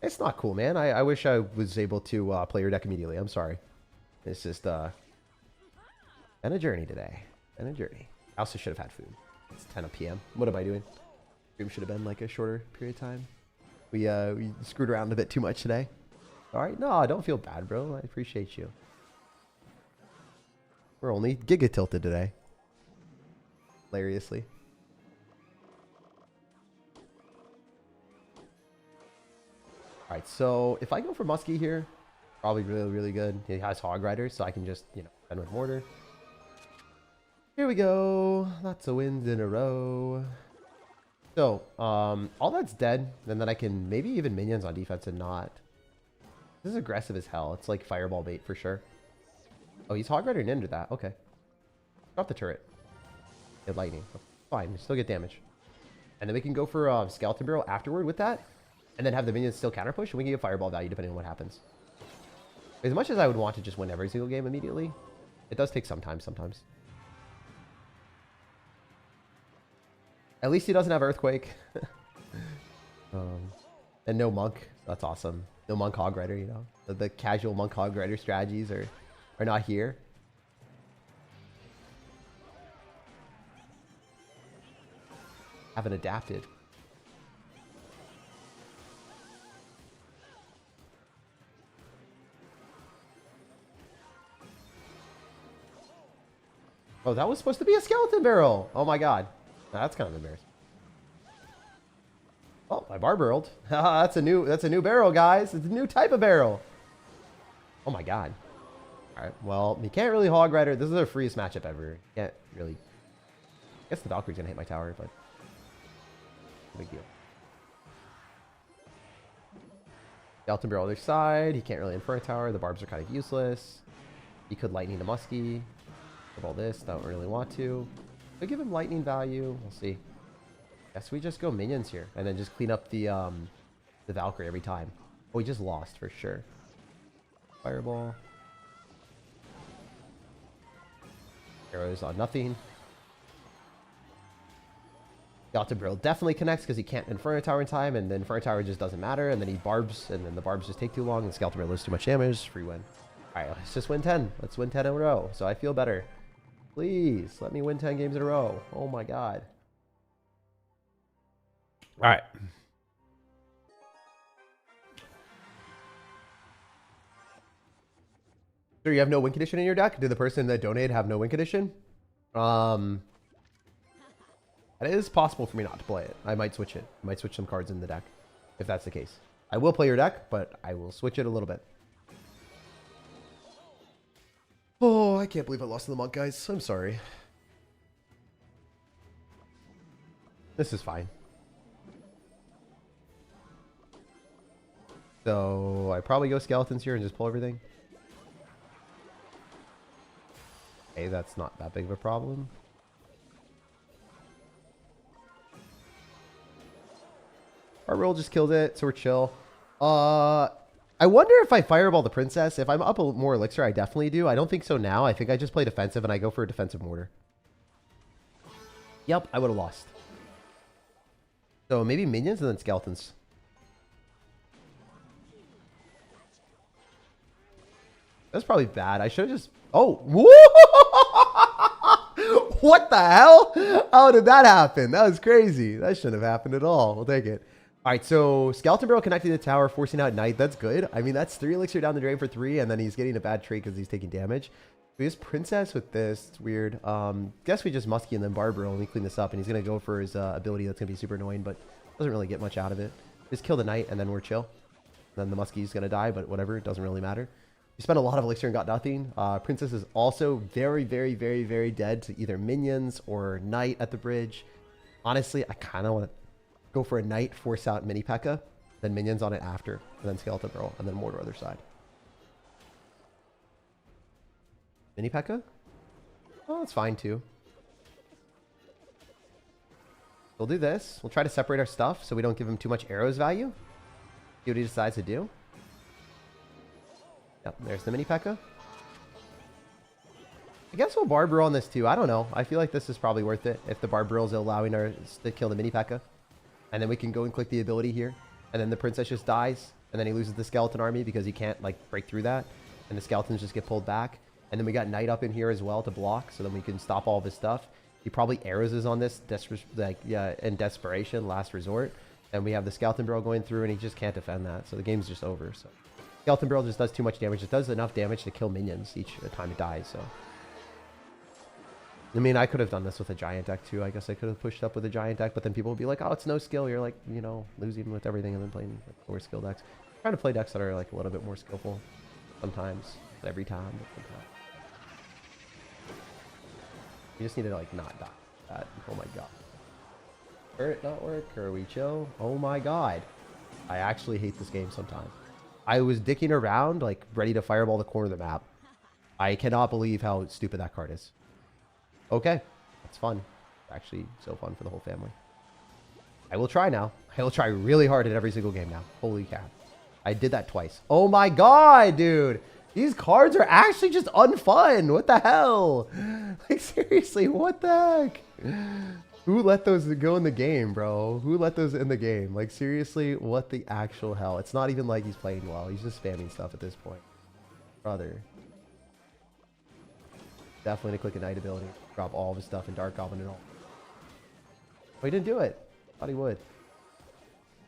It's not cool, man. I wish I was able to play your deck immediately. I'm sorry. It's just been a journey today. Been a journey. I also should have had food. It's 10 p.m. What am I doing? Stream should have been like a shorter period of time. We screwed around a bit too much today. All right. No, don't feel bad, bro. I appreciate you. We're only giga tilted today. Hilariously. All right, so if I go for Muskie here, probably really, really good. He has Hog Riders, so I can just, you know, end with Mortar. Here we go. Lots of wins in a row. So, all that's dead. And then I can maybe even minions on defense and not. This is aggressive as hell. It's like Fireball bait for sure. Oh, he's Hog Rider into that. Okay. Drop the turret. Get lightning. Fine, we still get damage. And then we can go for Skeleton Barrel afterward with that. And then have the minions still counter push, and we can get fireball value depending on what happens. As much as I would want to just win every single game immediately, it does take some time sometimes. At least he doesn't have Earthquake. And no Monk. That's awesome. No Monk Hog Rider, you know. The casual Monk Hog Rider strategies are not here. Haven't adapted. Oh, that was supposed to be a skeleton barrel. Oh my god. That's kind of embarrassing. Oh, my bar barreled. that's a new barrel, guys. It's a new type of barrel. Oh my god. Alright, well, you can't really Hog Rider. This is the freest matchup ever. You can't really. I guess the Valkyrie's gonna hit my tower, but no big deal. Skeleton barrel other side. He can't really Inferno Tower. The barbs are kind of useless. He could lightning the Muskie. All this, don't really want to. I'll give him lightning value. We'll see. Guess we just go minions here and then just clean up the Valkyrie every time. Oh, we just lost for sure. Fireball. Arrows on nothing. Skeleton Barrel definitely connects because he can't Inferno Tower in time, and the Inferno Tower just doesn't matter, and then he barbs, and then the barbs just take too long, and Skeleton Barrel does too much damage. Free win. Alright, let's just win 10. Let's win 10 in a row, so I feel better. Please, let me win 10 games in a row. Oh my god. Alright. So you have no win condition in your deck? Did the person that donated have no win condition? It is possible for me not to play it. I might switch it. I might switch some cards in the deck, if that's the case. I will play your deck, but I will switch it a little bit. Oh, I can't believe I lost to the Monk, guys. I'm sorry. This is fine. So, I probably go Skeletons here and just pull everything. Okay, that's not that big of a problem. Our roll just killed it, so we're chill. I wonder if I fireball the princess. If I'm up a more elixir, I definitely do. I don't think so now. I think I just play defensive and I go for a defensive mortar. Yep, I would have lost. So maybe minions and then skeletons. That's probably bad. I should have just... Oh! What the hell? How did that happen? That was crazy. That shouldn't have happened at all. We'll take it. All right, so Skeleton Barrel connected to the tower, forcing out Knight. That's good. I mean, that's 3 elixir down the drain for 3, and then he's getting a bad trade because he's taking damage. We just Princess with this. It's weird. Guess we just Muskie and then Barbarrel, and we clean this up, and he's going to go for his ability that's going to be super annoying, but doesn't really get much out of it. Just kill the Knight, and then we're chill. Then the Muskie's going to die, but whatever. It doesn't really matter. We spent a lot of elixir and got nothing. Princess is also very, very, very, very dead to either minions or Knight at the bridge. Honestly, I kind of want to go for a Knight, force out Mini P.E.K.K.A, then minions on it after, and then Skeleton Barrel, and then Mortar other side. Mini P.E.K.K.A? Oh, that's fine too. We'll do this. We'll try to separate our stuff so we don't give him too much arrows value. See what he decides to do. Yep, there's the mini P.E.K.K.A. I guess we'll Barbarrel on this too. I don't know. I feel like this is probably worth it if the Barbarrel is allowing us to kill the mini P.E.K.K.A. And then we can go and click the ability here. And then the princess just dies. And then he loses the skeleton army because he can't like break through that. And the skeletons just get pulled back. And then we got knight up in here as well to block. So then we can stop all of his stuff. He probably arrows us on this in desperation, last resort. And we have the skeleton barrel going through and he just can't defend that. So the game's just over. So skeleton barrel just does too much damage. It does enough damage to kill minions each time it dies. So I mean, I could have done this with a giant deck too. I guess I could have pushed up with a giant deck, but then people would be like, oh, it's no skill. You're like, you know, losing with everything and then playing like, lower skill decks. I'm trying to play decks that are like a little bit more skillful sometimes. Every time. You just need to like not die. That. Oh my god. It not work? Or are we chill? Oh my god. I actually hate this game sometimes. I was dicking around like ready to fireball the corner of the map. I cannot believe how stupid that card is. Okay. That's fun. Actually so fun for the whole family. I will try now. I will try really hard at every single game now. Holy cow. I did that twice. Oh my god, dude. These cards are actually just unfun. What the hell? Like, seriously, what the heck? Who let those go in the game, bro? Who let those in the game? Like, seriously, what the actual hell? It's not even like he's playing well. He's just spamming stuff at this point. Brother. Definitely to click a knight ability. Drop all of his stuff in Dark Goblin and all. Oh, he didn't do it. Thought he would.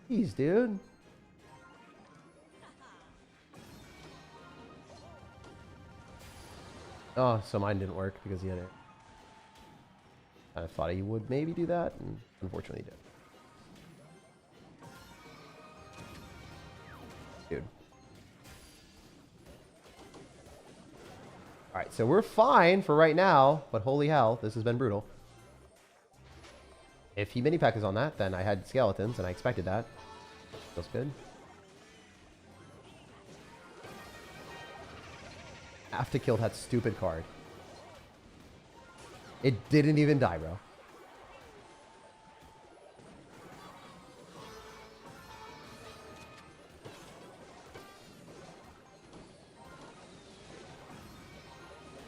Jeez, dude. Oh, so mine didn't work because he had it. I thought he would maybe do that, and unfortunately he did. Dude. Alright, so we're fine for right now, but holy hell, this has been brutal. If he mini-pack is on that, then I had skeletons, and I expected that. Feels good. Have to kill that stupid card. It didn't even die, bro.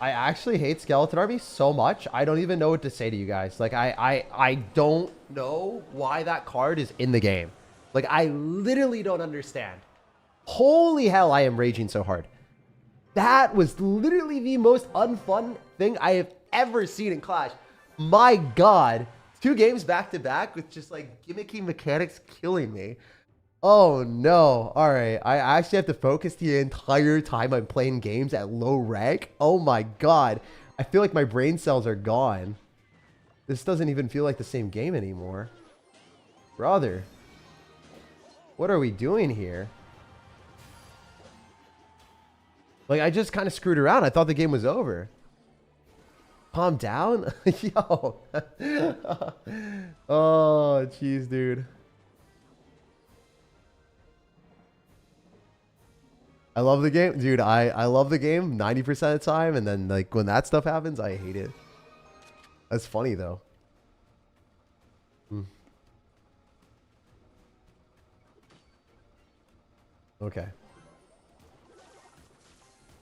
I actually hate Skeleton Army so much. I don't even know what to say to you guys. Like, I don't know why that card is in the game. Like, I literally don't understand. Holy hell, I am raging so hard. That was literally the most unfun thing I have ever seen in Clash. My god. 2 games back to back with just like gimmicky mechanics killing me. Oh no. Alright. I actually have to focus the entire time I'm playing games at low rank. Oh my god. I feel like my brain cells are gone. This doesn't even feel like the same game anymore. Brother. What are we doing here? Like, I just kind of screwed around. I thought the game was over. Calm down? Yo. Oh, jeez, dude. I love the game. Dude, I love the game 90% of the time. And then, like, when that stuff happens, I hate it. That's funny, though. Okay.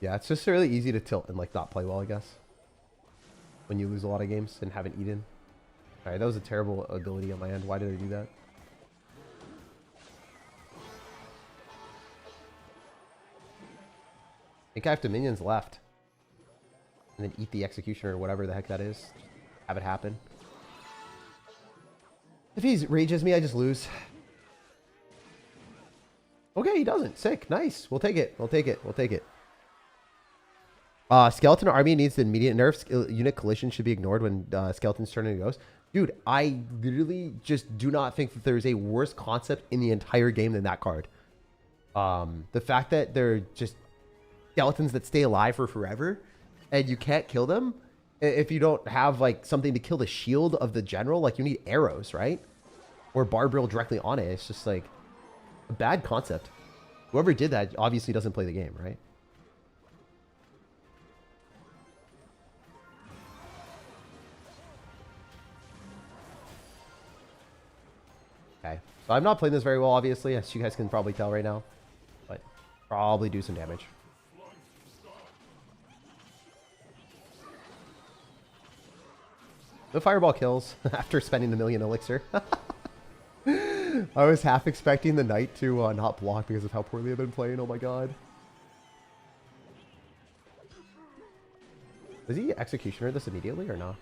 Yeah, it's just really easy to tilt and like not play well, I guess. When you lose a lot of games and haven't eaten. Alright, that was a terrible ability on my end. Why did I do that? I think I have Dominions left. And then eat the Executioner or whatever the heck that is. Have it happen. If he rages me, I just lose. Okay, he doesn't. Sick. Nice. We'll take it. We'll take it. We'll take it. Skeleton Army needs the immediate nerfs. Unit collision should be ignored when skeletons turn into ghosts. Dude, I literally just do not think that there's a worse concept in the entire game than that card. The fact that they're just skeletons that stay alive for forever and you can't kill them if you don't have like something to kill the shield of the general. Like, you need arrows, right? Or Barbarrel directly on it. It's just like a bad concept. Whoever did that obviously doesn't play the game, right? Okay. So I'm not playing this very well, obviously, as you guys can probably tell right now. But probably do some damage. The fireball kills after spending the 1,000,000 elixir. I was half expecting the knight to not block because of how poorly I've been playing. Oh my god. Does he executioner this immediately or not?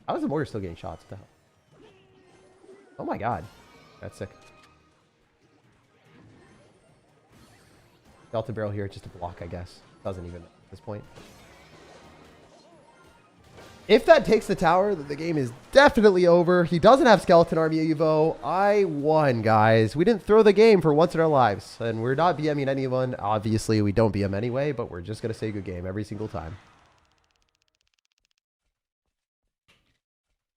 How is the mortar still getting shots? What the hell? Oh my god. That's sick. Skeleton barrel here just to block, I guess. Doesn't even at this point. If that takes the tower, then the game is definitely over. He doesn't have Skeleton Army Evo. I won, guys. We didn't throw the game for once in our lives. And we're not BMing anyone. Obviously, we don't BM anyway, but we're just going to say good game every single time.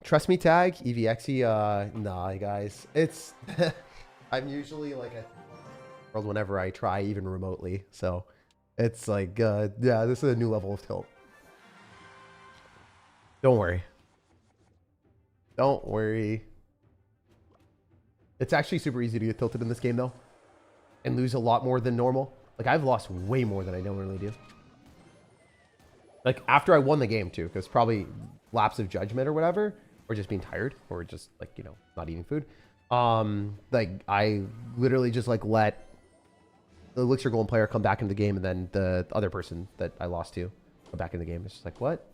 Trust me tag, EVXE, nah, guys. It's... I'm usually like a world whenever I try, even remotely. So, it's like, yeah, this is a new level of tilt. Don't worry. Don't worry. It's actually super easy to get tilted in this game, though. And lose a lot more than normal. Like, I've lost way more than I normally do. Like, after I won the game, too. Because probably lapse of judgment or whatever. Or just being tired. Or just, like, you know, not eating food. Like, I literally just, like, let the Elixir Golem player come back into the game. And then the other person that I lost to come back in the game. It's just like, what?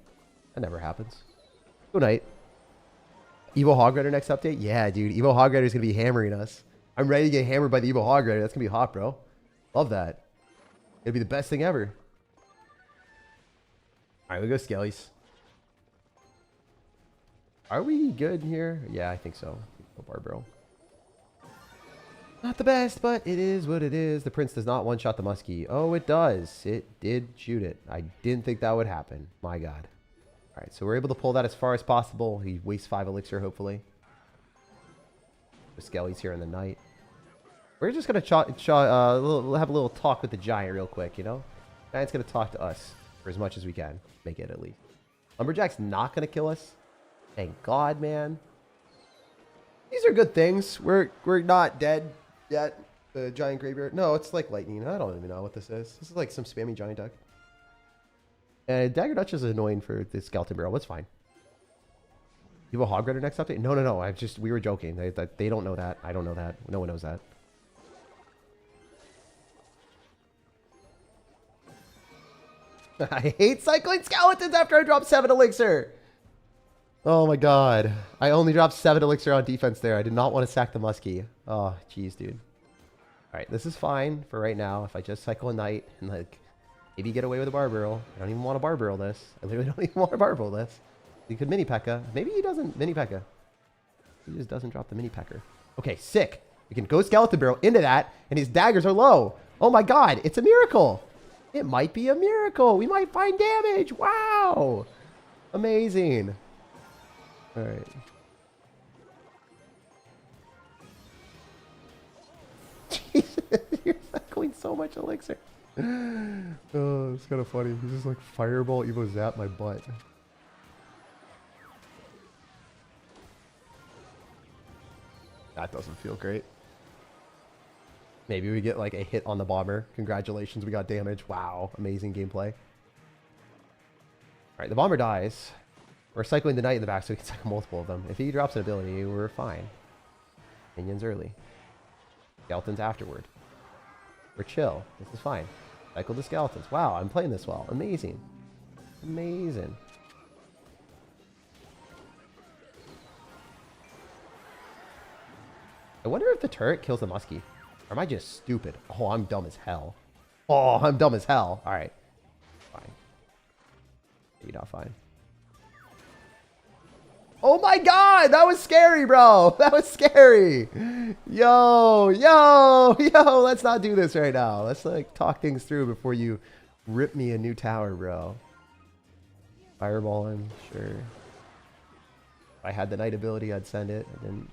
That never happens. Good night. Evo Hog Rider next update? Yeah, dude. Evo Hog Rider is going to be hammering us. I'm ready to get hammered by the Evo Hog Rider. That's going to be hot, bro. Love that. It'll be the best thing ever. Alright, we go Skellies. Are we good here? Yeah, I think so. Barbaro. Not the best, but it is what it is. The Prince does not one-shot the Muskie. Oh, it does. It did shoot it. I didn't think that would happen. My god. Alright, so we're able to pull that as far as possible. He wastes 5 elixir, hopefully. The Skellies here in the night. We're just going to have a little talk with the Giant real quick, you know? Giant's going to talk to us for as much as we can. Make it at least. Lumberjack's not going to kill us. Thank God, man. These are good things. We're not dead yet. The Giant Graveyard. No, it's like lightning. I don't even know what this is. This is like some spammy Giant deck. And Dagger Dutch is annoying for the Skeleton Barrel. It's fine. You have a Hog Rider next update? No, no, no. We were joking. They don't know that. I don't know that. No one knows that. I hate cycling skeletons after I drop 7 elixir. Oh my god. I only dropped 7 elixir on defense there. I did not want to sack the Muskie. Oh, jeez, dude. Alright, this is fine for right now. If I just cycle a Knight and like maybe get away with a Barbarrel. I don't even want to Barbarrel this. I literally don't even want to Barbarrel this. He could mini P.E.K.K.A. Maybe he doesn't mini P.E.K.K.A. He just doesn't drop the mini Pecker. Okay, sick. We can go Skeleton Barrel into that, and his daggers are low. Oh my god, it's a miracle. It might be a miracle. We might find damage. Wow. Amazing. All right. Jesus, you're cycling so much elixir. Oh, it's kind of funny. He's just like Fireball Evo Zap my butt. That doesn't feel great. Maybe we get like a hit on the bomber. Congratulations, we got damage. Wow, amazing gameplay. Alright, the bomber dies. We're cycling the knight in the back so we can cycle multiple of them. If he drops an ability, we're fine. Minions early. Skeletons afterward. We're chill. This is fine. Cycle the skeletons. Wow, I'm playing this well. Amazing. Amazing. I wonder if the turret kills the Muskie. Or am I just stupid? Oh, I'm dumb as hell. Oh, I'm dumb as hell. Alright. Fine. Maybe not fine. Oh my god! That was scary, bro! That was scary! Yo! Yo! Yo! Let's not do this right now. Let's like talk things through before you rip me a new tower, bro. Fireball him, sure. If I had the knight ability, I'd send it. I didn't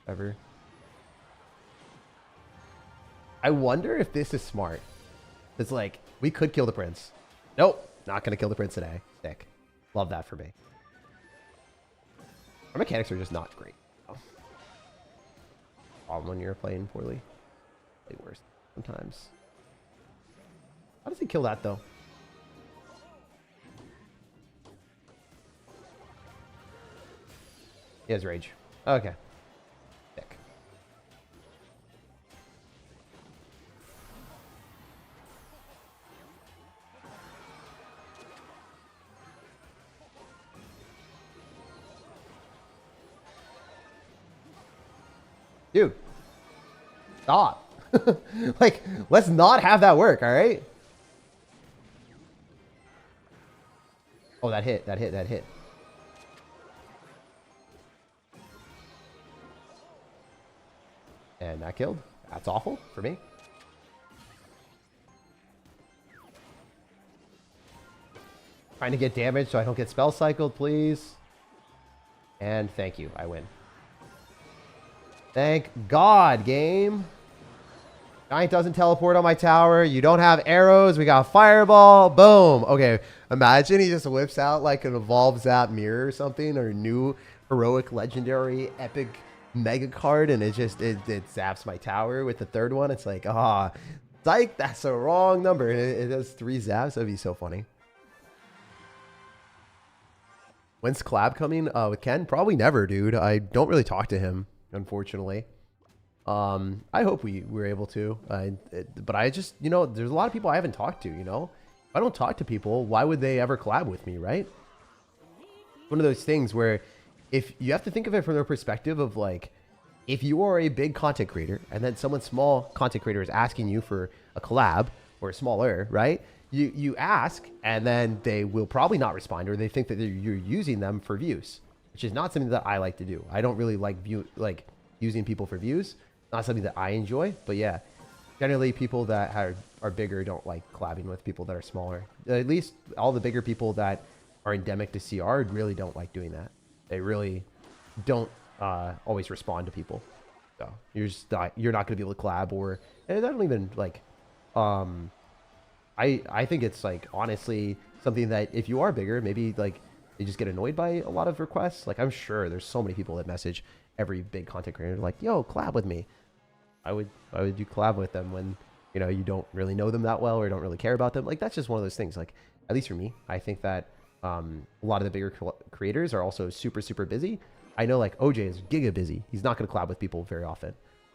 ever. I wonder if this is smart. It's like, we could kill the prince. Nope. Not going to kill the prince today. Sick. Love that for me. Our mechanics are just not great. Oh. problem when you're playing poorly. Way worse sometimes. How does he kill that though? He has rage. Okay. Sick. Dude. Stop. Like, let's not have that work, all right? Oh, that hit, that hit, that hit. And that killed. That's awful for me. Trying to get damage so I don't get spell cycled, please. And thank you, I win. Thank God, game. Giant doesn't teleport on my tower. You don't have arrows. We got fireball. Boom. Okay, imagine he just whips out like an evolved zap mirror or something, or a new heroic legendary epic mega card, and it zaps my tower with the third one. It's like, psych, that's a wrong number. And it does 3 zaps. That'd be so funny. When's collab coming with Ken? Probably never, dude. I don't really talk to him, unfortunately. I hope we were able to, but I just, you know, there's a lot of people I haven't talked to, you know. If I don't talk to people, why would they ever collab with me, right? One of those things where if you have to think of it from their perspective of like, if you are a big content creator and then someone small content creator is asking you for a collab or smaller, right? You ask and then they will probably not respond, or they think that you're using them for views, which is not something that I like to do. I don't really like using people for views. Not something that I enjoy, but yeah, generally people that are bigger don't like collabing with people that are smaller. At least all the bigger people that are endemic to CR really don't like doing that. They really don't always respond to people. So you're not going to be able to collab, or and I don't even like. I think it's like honestly something that if you are bigger, maybe like you just get annoyed by a lot of requests. Like I'm sure there's so many people that message every big content creator like, yo, collab with me. Why would you collab with them when, you know, you don't really know them that well or don't really care about them? Like, that's just one of those things. Like, at least for me, I think that a lot of the bigger creators are also super, super busy. I know like OJ is giga busy. He's not going to collab with people very often.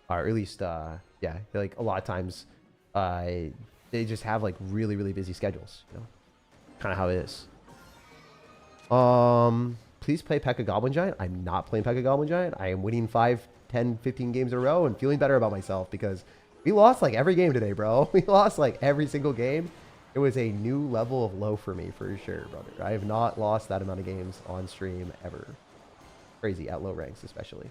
Or at least, yeah, like a lot of times they just have like really, really busy schedules, you know, kind of how it is. Please play P.E.K.K.A. Goblin Giant. I'm not playing P.E.K.K.A. Goblin Giant. I am winning 5, 10, 15 games in a row and feeling better about myself because we lost like every game today, bro. We lost like every single game. It was a new level of low for me for sure, brother. I have not lost that amount of games on stream ever. Crazy at low ranks, especially.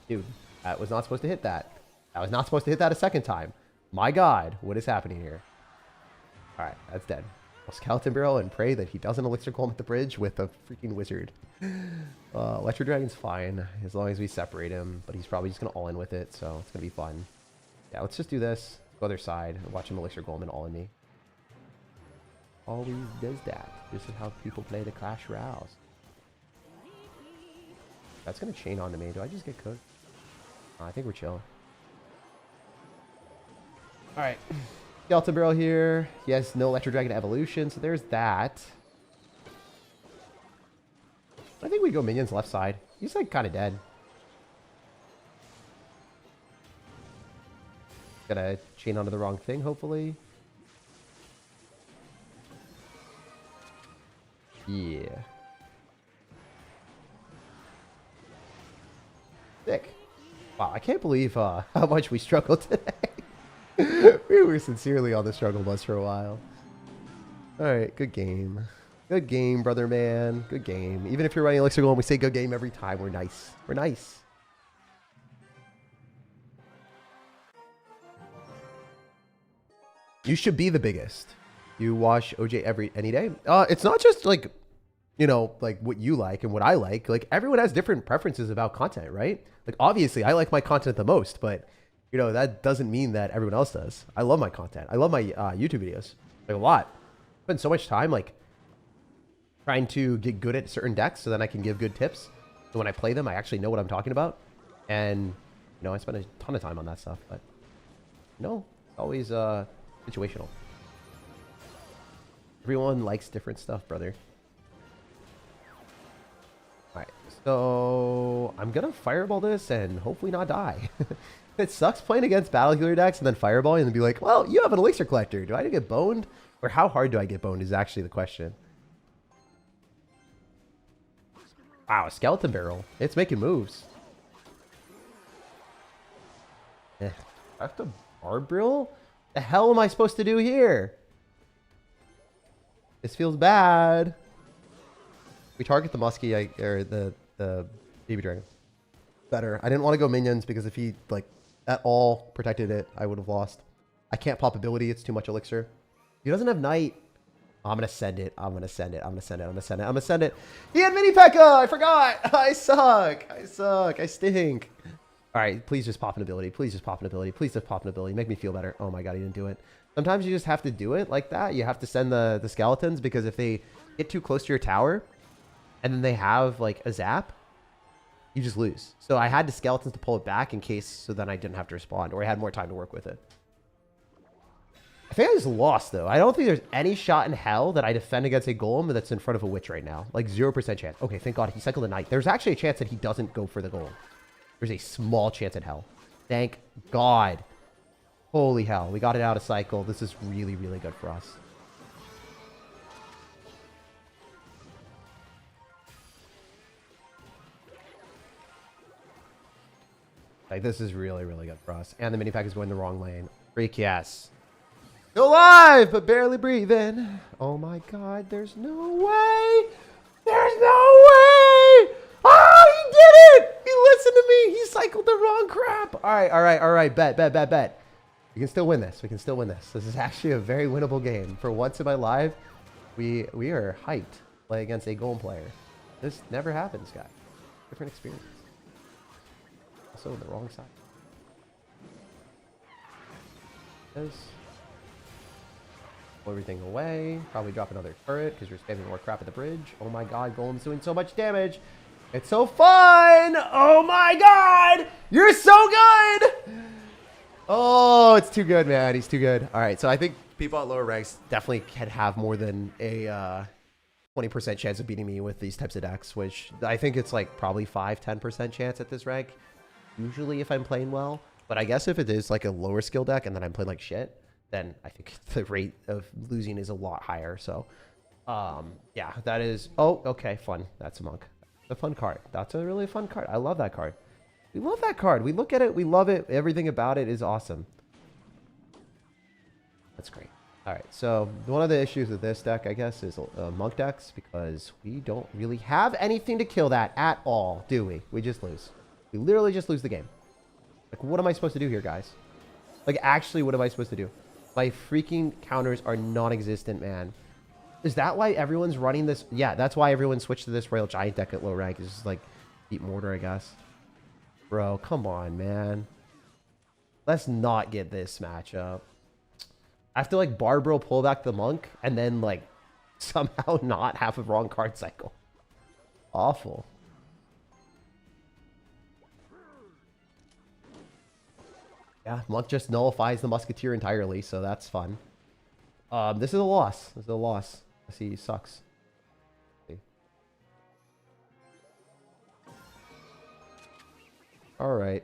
Dude, that was not supposed to hit that. I was not supposed to hit that a second time. My God, what is happening here? All right, that's dead. I'll Skeleton Barrel and pray that he doesn't Elixir Golem at the bridge with a freaking wizard. Electro Dragon's fine as long as we separate him, but he's probably just going to all-in with it, so it's going to be fun. Yeah, let's just do this. Go other side and watch him Elixir Golem and all-in me. Always does that. This is how people play the Clash Royale. That's going to chain onto me. Do I just get cooked? I think we're chilling. All right. Skeleton Barrel here. He has no Electro Dragon evolution, so there's that. I think we go minions left side. He's like kind of dead. Gonna chain onto the wrong thing, hopefully. Yeah. Sick. Wow, I can't believe how much we struggled today. We were sincerely on the struggle bus for a while. Alright, good game. Good game, brother man. Good game. Even if you're running Elixir Golem, we say good game every time. We're nice. We're nice. You should be the biggest. You watch OJ any day. It's not just like, you know, like what you like and what I like. Like everyone has different preferences about content, right? Like obviously I like my content the most, but you know, that doesn't mean that everyone else does. I love my content. I love my YouTube videos like a lot. I spend so much time like trying to get good at certain decks so then I can give good tips. So when I play them, I actually know what I'm talking about. And You know, I spend a ton of time on that stuff, but no, it's always situational. Everyone likes different stuff, brother. Alright, so I'm gonna fireball this and hopefully not die. It sucks playing against battle healer decks and then fireballing and then be like, well, you have an elixir collector. Do I get boned? Or how hard do I get boned is actually the question. Wow, a skeleton barrel. It's making moves. I have to barbril? The hell am I supposed to do here? This feels bad. We target the muskie or the baby dragon. Better. I didn't want to go minions because if he like at all protected it, I would have lost. I can't pop ability. It's too much elixir. He doesn't have night. Oh, I'm gonna send it. I'm gonna send it. I'm gonna send it. I'm gonna send it. I'm gonna send it. He had mini P.E.K.K.A. I forgot. I suck. I suck. I stink. All right, please just pop an ability. Please just pop an ability. Please just pop an ability. Make me feel better. Oh my god, he didn't do it. Sometimes you just have to do it like that. You have to send the skeletons because if they get too close to your tower and then they have like a zap, you just lose. So I had the skeletons to pull it back in case so then I didn't have to respond or I had more time to work with it. I think I just lost though. I don't think there's any shot in hell that I defend against a golem that's in front of a witch right now. Like 0% chance. Okay, thank god he cycled a knight. There's actually a chance that he doesn't go for the golem. There's a small chance in hell. Thank god. Holy hell. We got it out of cycle. This is really, really good for us. Like, this is really, really good for us. And the mini pack is going the wrong lane. Freak, yes. Still alive, but barely breathing. Oh my god, there's no way. There's no way. Oh, he did it. He listened to me. He cycled the wrong crap. All right, all right, all right. Bet. We can still win this. We can still win this. This is actually a very winnable game. For once in my life, we are hyped to play against a golem player. This never happens, guys. Different experience. Also on the wrong side. Pull everything away. Probably drop another turret because you're spamming more crap at the bridge. Oh my god, Golem's doing so much damage. It's so fun. Oh my god. You're so good. Oh, it's too good, man. He's too good. All right, so I think people at lower ranks definitely can have more than a 20% chance of beating me with these types of decks, which I think it's like probably 5-10% chance at this rank. Usually if I'm playing well. But I guess if it is like a lower skill deck and then I'm playing like shit, then I think the rate of losing is a lot higher. So, yeah, that is... Oh, okay, fun. That's a monk. A fun card. That's a really fun card. I love that card. We love that card. We look at it. We love it. Everything about it is awesome. That's great. All right, so one of the issues with this deck, I guess, is monk decks because we don't really have anything to kill that at all, do we? We just lose. We literally just lose the game. Like, what am I supposed to do here, guys? Like, actually, what am I supposed to do? My freaking counters are non-existent, man. Is that why everyone's running this? Yeah, that's why everyone switched to this Royal Giant deck at low rank. It's just like beat mortar, I guess. Bro, come on, man. Let's not get this matchup. I have to, like, Barbro pull back the monk and then, like, somehow not have a wrong card cycle. Awful. Yeah, monk just nullifies the musketeer entirely, so that's fun. This is a loss. This is a loss. I see, he sucks. All right.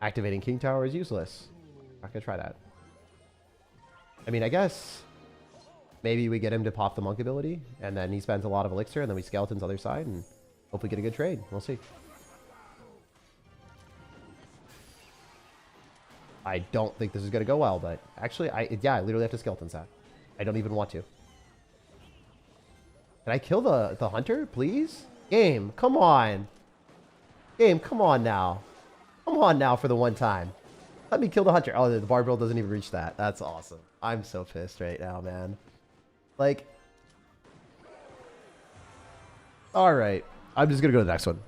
Activating King Tower is useless. Not gonna try that. I mean, I guess maybe we get him to pop the monk ability, and then he spends a lot of elixir, and then we skeletons other side, and hopefully get a good trade. We'll see. I don't think this is gonna go well, but actually, yeah, I literally have to skeletons that. I don't even want to. Can I kill the hunter, please? Game, come on. Game, come on now. Come on now for the one time. Let me kill the hunter. Oh, the barbell doesn't even reach that. That's awesome. I'm so pissed right now, man. Like, all right. I'm just gonna go to the next one.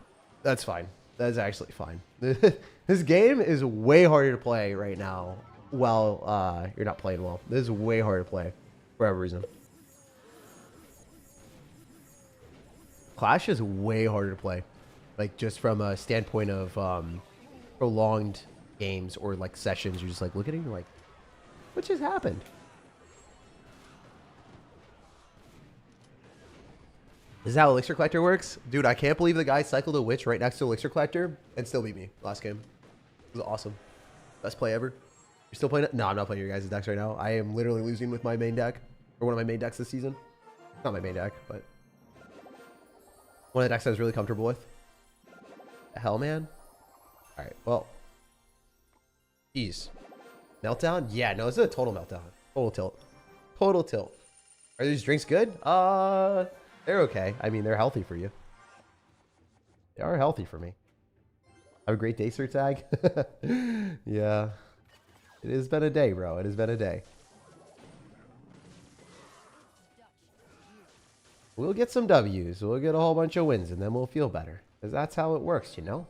That's fine. That's actually fine. This game is way harder to play right now while you're not playing well. This is way harder to play for whatever reason. Clash is way harder to play. Like just from a standpoint of prolonged games or like sessions, you're just like looking at it, you're like, what just happened? This is how Elixir Collector works? Dude, I can't believe the guy cycled a Witch right next to Elixir Collector and still beat me last game. It was awesome. Best play ever. You're still playing it? No, I'm not playing your guys' decks right now. I am literally losing with my main deck. Or one of my main decks this season. Not my main deck, but one of the decks I was really comfortable with. The hell, man? Alright, well. Jeez. Meltdown? Yeah, no, this is a total meltdown. Total tilt. Total tilt. Are these drinks good? They're okay. I mean, they're healthy for you. They are healthy for me. Have a great day, SirTag. Yeah. It has been a day, bro. It has been a day. We'll get some W's. We'll get a whole bunch of wins, and then we'll feel better. Because that's how it works, you know?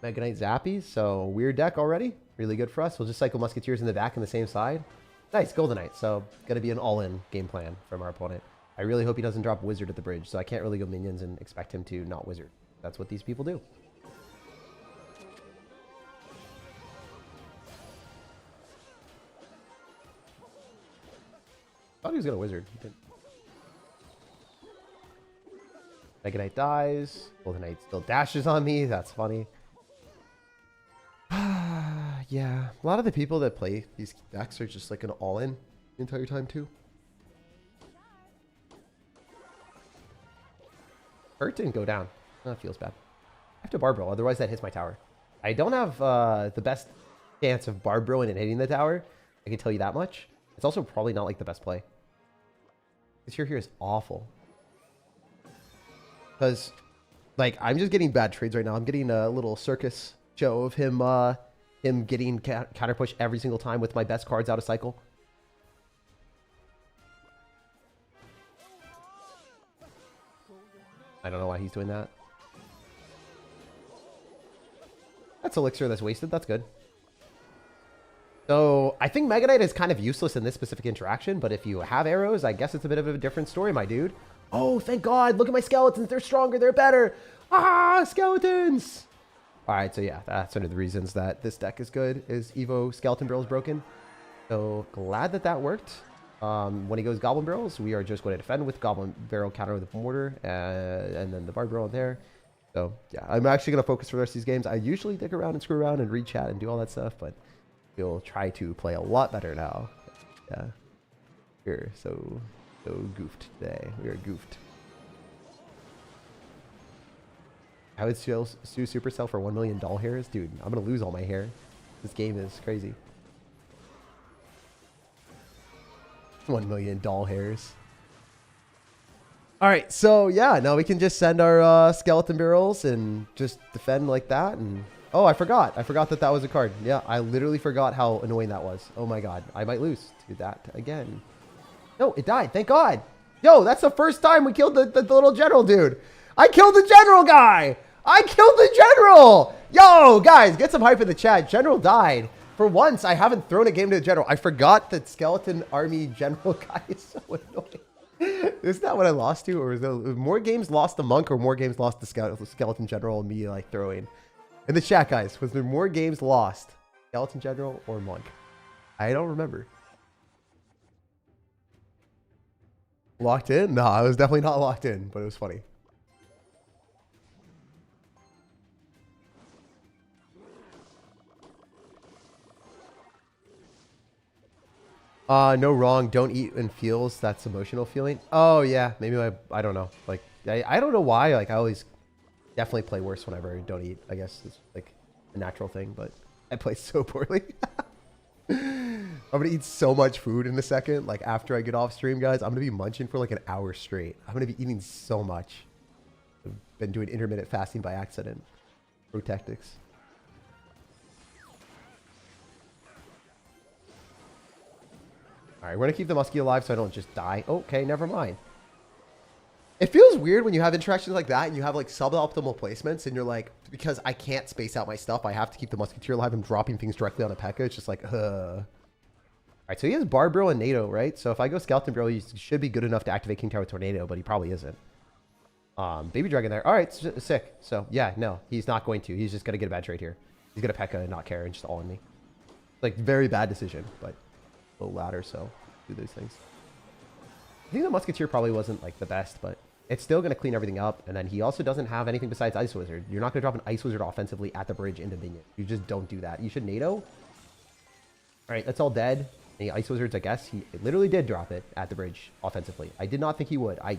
Mega Knight Zappies. So, weird deck already. Really good for us. We'll just cycle Musketeers in the back on the same side. Nice, Golden Knight. So, going to be an all-in game plan from our opponent. I really hope he doesn't drop Wizard at the bridge, so I can't really go minions and expect him to not Wizard. That's what these people do. Thought he was going to Wizard. He didn't. Mega Knight dies. Golden Knight still dashes on me. That's funny. Yeah. A lot of the people that play these decks are just like an all-in the entire time too. Hurt didn't go down. That feels bad. I have to Barbro, otherwise that hits my tower. I don't have the best chance of Barbro and hitting the tower. I can tell you that much. It's also probably not like the best play. This here is awful. Because, like, I'm just getting bad trades right now. I'm getting a little circus show of him getting counter push every single time with my best cards out of cycle. I don't know why he's doing that. That's Elixir that's wasted. That's good. So, I think Mega Knight is kind of useless in this specific interaction, but if you have arrows, I guess it's a bit of a different story, my dude. Oh, thank God. Look at my skeletons. They're stronger. They're better. Ah, skeletons. All right, so yeah, that's one of the reasons that this deck is good, is Evo Skeleton Barrel is broken. So, glad that that worked. When he goes Goblin Barrels, we are just going to defend with Goblin Barrel counter with mortar, and then the Bard Barrel there. So, yeah, I'm actually going to focus for the rest of these games. I usually dick around and screw around and read chat and do all that stuff, but we'll try to play a lot better now. Yeah. We're so goofed today. We are goofed. I would sue Supercell for 1 million doll hairs? Dude, I'm going to lose all my hair. This game is crazy. 1 million doll hairs. Alright, so yeah, now we can just send our skeleton barrels and just defend like that. And oh, I forgot that that was a card. Yeah, I literally forgot how annoying that was. Oh my God, I might lose to that again. No, it died, thank God. Yo, that's the first time we killed the little general dude. I killed the general guy. I killed the general. Yo, guys, get some hype in the chat. General died. For once, I haven't thrown a game to the general. I forgot that skeleton army general guy is so annoying. Isn't that what I lost to? Or is there more games lost to monk or more games lost to skeleton general and me like throwing? In the chat, guys, was there more games lost? Skeleton general or monk? I don't remember. Locked in? No, I was definitely not locked in, but it was funny. No wrong. Don't eat when feels. That's emotional feeling. Oh yeah, maybe I don't know. Like I don't know why. Like I always definitely play worse whenever I don't eat. I guess it's like a natural thing, but I play so poorly. I'm gonna eat so much food in a second. Like after I get off stream, guys, I'm gonna be munching for like an hour straight. I'm gonna be eating so much. I've been doing intermittent fasting by accident. Pro tactics. All right, we're gonna keep the muskie alive so I don't just die. Okay, never mind. It feels weird when you have interactions like that and you have like suboptimal placements and you're like, because I can't space out my stuff, I have to keep the musketeer alive. I'm dropping things directly on a P.E.K.K.A. It's just like, All right, so he has Barbro and NATO, right? So if I go Skeleton Barrel, he should be good enough to activate King Tower Tornado, but he probably isn't. Baby dragon there. All right, sick. So yeah, no, he's not going to. He's just gonna get a bad trade here. He's gonna P.E.K.K.A and not care and just all in me. Like very bad decision, but a little ladder, so do those things. I think the Musketeer probably wasn't like the best, but it's still gonna clean everything up. And then he also doesn't have anything besides Ice Wizard. You're not gonna drop an Ice Wizard offensively at the bridge into minion. You just don't do that. You should NATO. All right, that's all dead. Any Ice Wizards, I guess. He literally did drop it at the bridge offensively. I did not think he would. I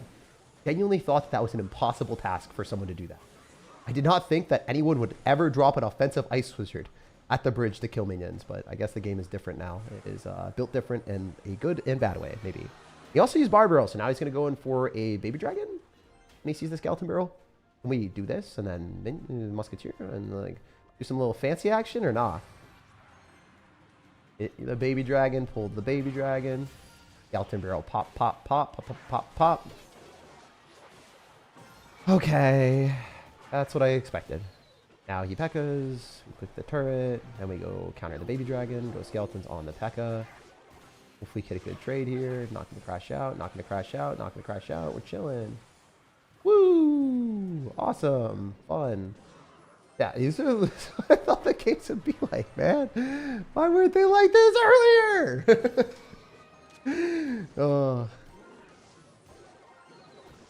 genuinely thought that was an impossible task for someone to do that. I did not think that anyone would ever drop an offensive Ice Wizard at the bridge to kill minions, but I guess the game is different now. It is built different in a good and bad way, maybe. He also used Bar Barrel, so now he's going to go in for a Baby Dragon. And he sees the Skeleton Barrel. Can we do this and then Musketeer and like do some little fancy action or not? The Baby Dragon pulled the Baby Dragon. Skeleton Barrel pop, pop, pop, pop, pop, pop, pop. Okay, that's what I expected. Now he P.E.K.K.As, we click the turret, then we go counter the Baby Dragon, go Skeletons on the P.E.K.K.A. Hopefully get a good trade here. Not gonna crash out, not gonna crash out, not gonna crash out. We're chilling. Woo! Awesome, fun. Yeah, these are what I thought the games would be like, man. Why weren't they like this earlier? Oh.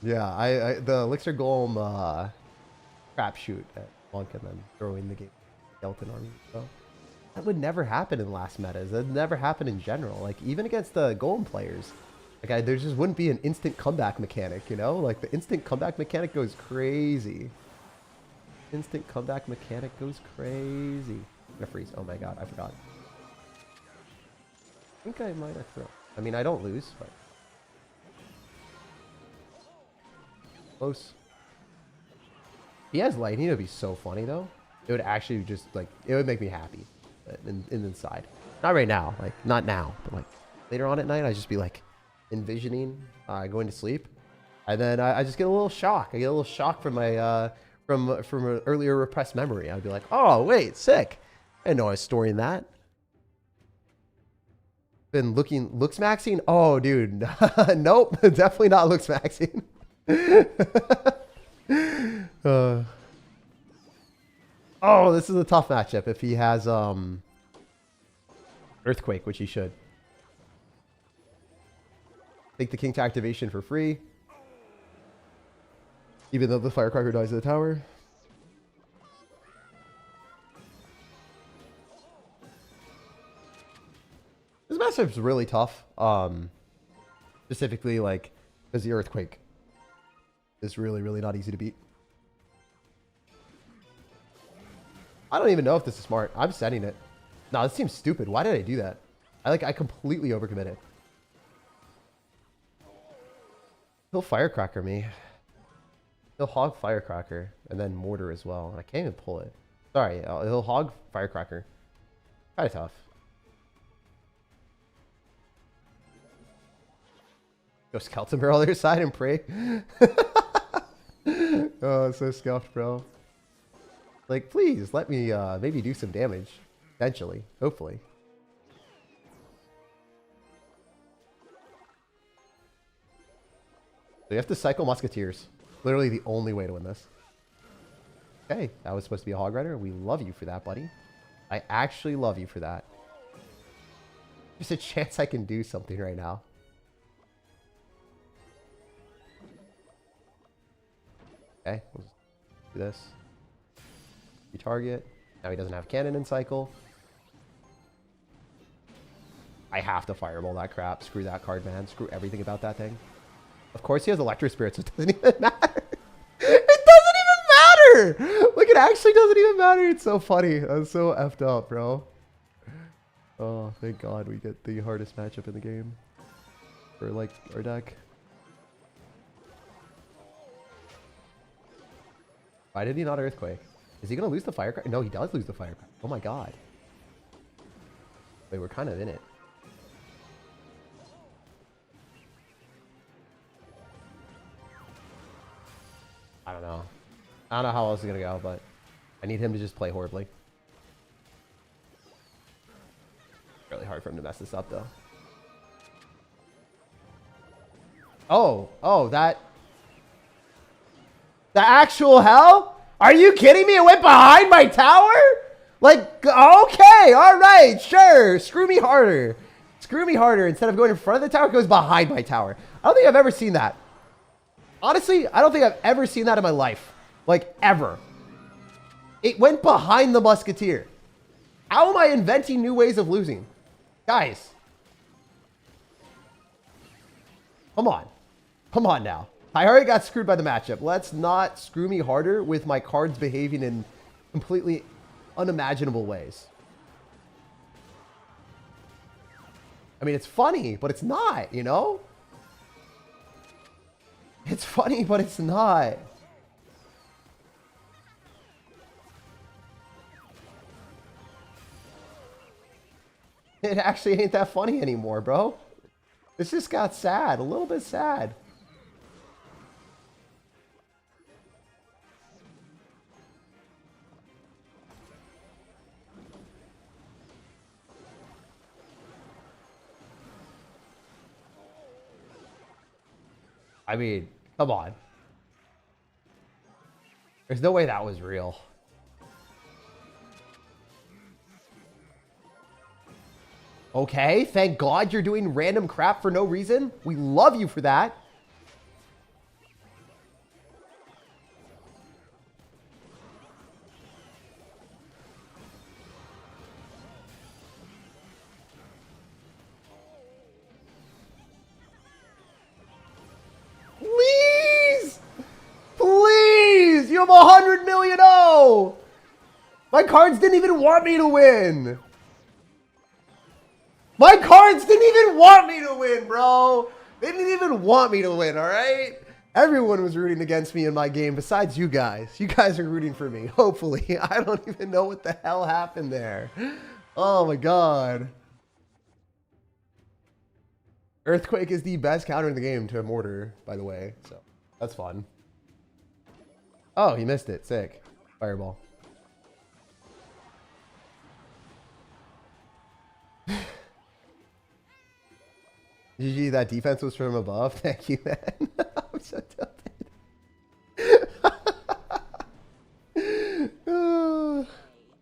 Yeah, the Elixir Golem crapshoot at Monk and then throwing the game skeleton army. So that would never happen in last metas. That would never happen in general. Like even against the Golem players, like there just wouldn't be an instant comeback mechanic. You know, like the instant comeback mechanic goes crazy. Instant comeback mechanic goes crazy. I'm gonna freeze. Oh my god, I forgot. I think I might have thrown. I mean, I don't lose, but close. He has lightning. It would be so funny though. It would actually just like it would make me happy. In inside, not right now. Like not now, but like later on at night, I just be like envisioning going to sleep, and then I just get a little shock. I get a little shock from my from an earlier repressed memory. I'd be like, oh wait, sick. I didn't know I was storing that. Been looks maxing. Oh dude, nope, definitely not looks maxing. Oh, this is a tough matchup if he has Earthquake, which he should. Take the King to activation for free. Even though the Firecracker dies at the tower. This matchup's really tough. Specifically, like, because the Earthquake is really, really not easy to beat. I don't even know if this is smart. I'm setting it. No, this seems stupid. Why did I do that? I completely overcommitted. He'll Firecracker me. He'll hog Firecracker and then mortar as well. And I can't even pull it. Sorry, he'll hog Firecracker. Kind of tough. Go Skeleton Barrel on the other side and pray. Oh, it's so scuffed, bro. Like, please let me maybe do some damage. Eventually. Hopefully. So you have to cycle Musketeers. Literally the only way to win this. Okay, that was supposed to be a Hog Rider. We love you for that, buddy. I actually love you for that. There's a chance I can do something right now. Okay, we'll just do this. Target. Now he doesn't have cannon in cycle. I have to fireball that crap. Screw that card, man. Screw everything about that thing. Of course he has Electro Spirit, so it doesn't even matter. It doesn't even matter! Like, it actually doesn't even matter. It's so funny. I'm so effed up, bro. Oh, thank God we get the hardest matchup in the game. For, like, our deck. Why did he not Earthquake? Is he going to lose the Firecracker? No, he does lose the Firecracker. Oh my God. Wait, we're kind of in it. I don't know. I don't know how else it's going to go, but I need him to just play horribly. Really hard for him to mess this up, though. Oh, that... The actual hell? Are you kidding me? It went behind my tower? Like, okay, all right, sure. Screw me harder. Screw me harder. Instead of going in front of the tower, it goes behind my tower. I don't think I've ever seen that. Honestly, I don't think I've ever seen that in my life. Like, ever. It went behind the Musketeer. How am I inventing new ways of losing? Guys. Come on. Come on now. I already got screwed by the matchup. Let's not screw me harder with my cards behaving in completely unimaginable ways. I mean, it's funny, but it's not, you know? It's funny, but it's not. It actually ain't that funny anymore, bro. This just got sad, a little bit sad. I mean, come on. There's no way that was real. Okay, thank God you're doing random crap for no reason. We love you for that. Please! Please! You have 100 million O! My cards didn't even want me to win! My cards didn't even want me to win, bro. They didn't even want me to win, all right? Everyone was rooting against me in my game besides you guys. You guys are rooting for me, hopefully. I don't even know what the hell happened there. Oh, my God. Earthquake is the best counter in the game to a mortar, by the way. So, that's fun. Oh, he missed it. Sick. Fireball. GG, that defense was from above. Thank you, man. I'm so tilted.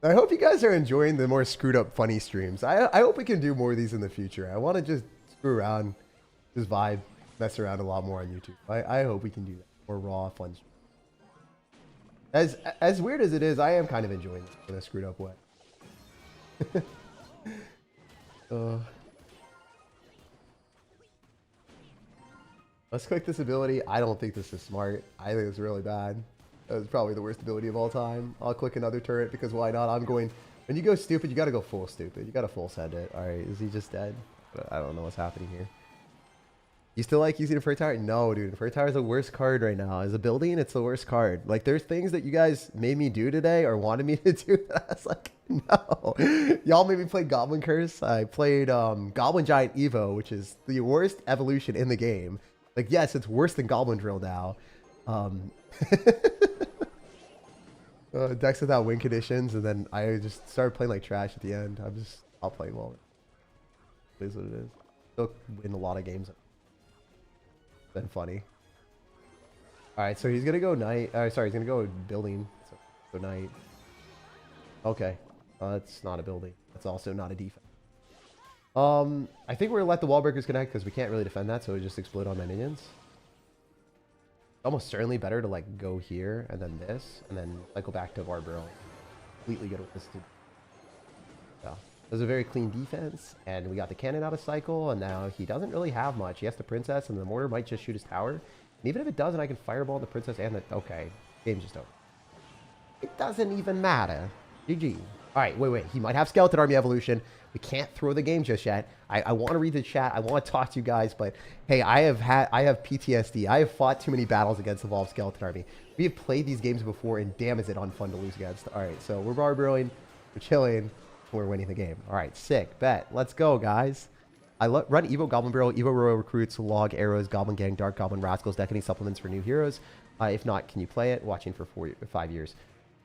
I hope you guys are enjoying the more screwed up funny streams. I hope we can do more of these in the future. I want to just screw around, just vibe, mess around a lot more on YouTube. I hope we can do that. More raw, fun streams. As weird as it is, I am kind of enjoying it in a screwed up way. Let's click this ability. I don't think this is smart. I think it's really bad. That was probably the worst ability of all time. I'll click another turret because why not? I'm going... When you go stupid, you got to go full stupid. You got to full send it. All right, is he just dead? I don't know what's happening here. You still like using a Fur Tower? No, dude. Fur Tower is the worst card right now. As a building, it's the worst card. Like, there's things that you guys made me do today or wanted me to do that I was like, no. Y'all made me play Goblin Curse. I played Goblin Giant Evo, which is the worst evolution in the game. Like, yes, it's worse than Goblin Drill now. Decks without win conditions, and then I just started playing like trash at the end. I'll play well. It is what it is. Still win a lot of games. Been funny. Alright, so he's gonna go night. Sorry, he's gonna go building. So night. Okay. That's not a building. That's also not a defense. I think we're gonna let the wall breakers connect because we can't really defend that, so it just explode on my minions. Almost certainly better to like go here and then this and then cycle back to Barbaro. Completely good with this dude. Yeah. It was a very clean defense, and we got the cannon out of cycle, and now he doesn't really have much. He has the princess, and the mortar might just shoot his tower. And even if it doesn't, I can fireball the princess and the... Okay, game's just over. It doesn't even matter. GG. All right, wait. He might have Skeleton Army evolution. We can't throw the game just yet. I want to read the chat. I want to talk to you guys, but hey, I have PTSD. I have fought too many battles against Evolved Skeleton Army. We have played these games before, and damn, is it unfun to lose against. All right, so we're barbaroing, we're chilling, we're winning the game. All right, sick. Bet. Let's go, guys. I run Evo Goblin Barrel, Evo Royal Recruits, Log, Arrows, Goblin Gang, Dark Goblin, Rascals, deck any supplements for new heroes. If not, can you play it? Watching for 5 years.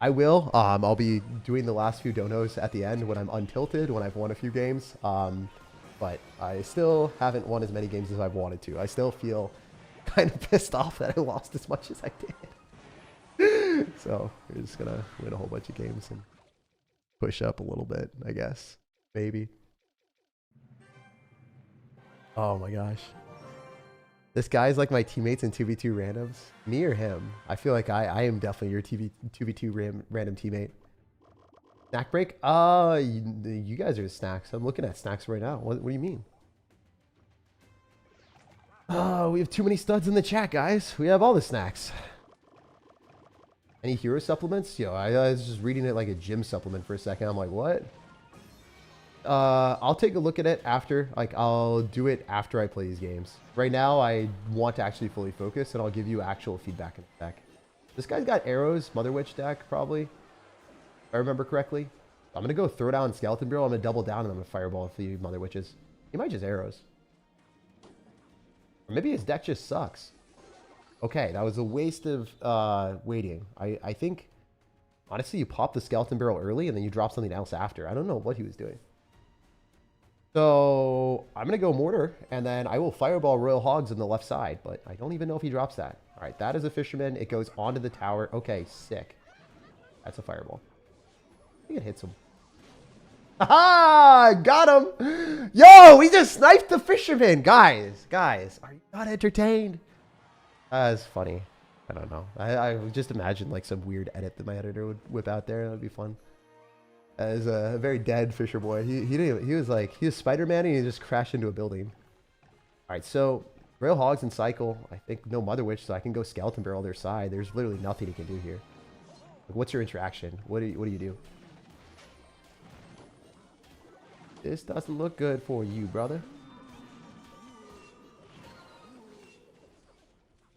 I will. I'll be doing the last few donos at the end when I'm untilted, when I've won a few games. But I still haven't won as many games as I've wanted to. I still feel kind of pissed off that I lost as much as I did. So we're just gonna win a whole bunch of games and push up a little bit, I guess. Maybe. Oh my gosh. This guy's like my teammates in 2v2 randoms. Me or him? I feel like I am definitely your 2v2 random teammate. Snack break? You guys are snacks. I'm looking at snacks right now. What do you mean? Oh, we have too many studs in the chat, guys. We have all the snacks. Any hero supplements? Yo, I was just reading it like a gym supplement for a second. I'm like, what? I'll take a look at it after. Like, I'll do it after I play these games. Right now, I want to actually fully focus, and I'll give you actual feedback in the deck. This guy's got arrows, Mother Witch deck, probably. If I remember correctly. I'm going to go throw down Skeleton Barrel. I'm going to double down, and I'm going to fireball a few Mother Witches. He might just arrows. Or maybe his deck just sucks. Okay, that was a waste of waiting. I think, honestly, you pop the Skeleton Barrel early, and then you drop something else after. I don't know what he was doing. So I'm going to go Mortar, and then I will Fireball Royal Hogs on the left side, but I don't even know if he drops that. All right, that is a Fisherman. It goes onto the tower. Okay, sick. That's a Fireball. I think it hits him. Aha! Got him! Yo, we just sniped the Fisherman! Guys, are you not entertained? That's funny. I don't know. I just imagine like some weird edit that my editor would whip out there. That would be fun. As a very dead Fisher boy. He was Spider-Man and he just crashed into a building. Alright, so Royal Hogs and Cycle. I think no Mother Witch, so I can go Skeleton Barrel their side. There's literally nothing he can do here. Like, what's your interaction? What do you do? This doesn't look good for you, brother.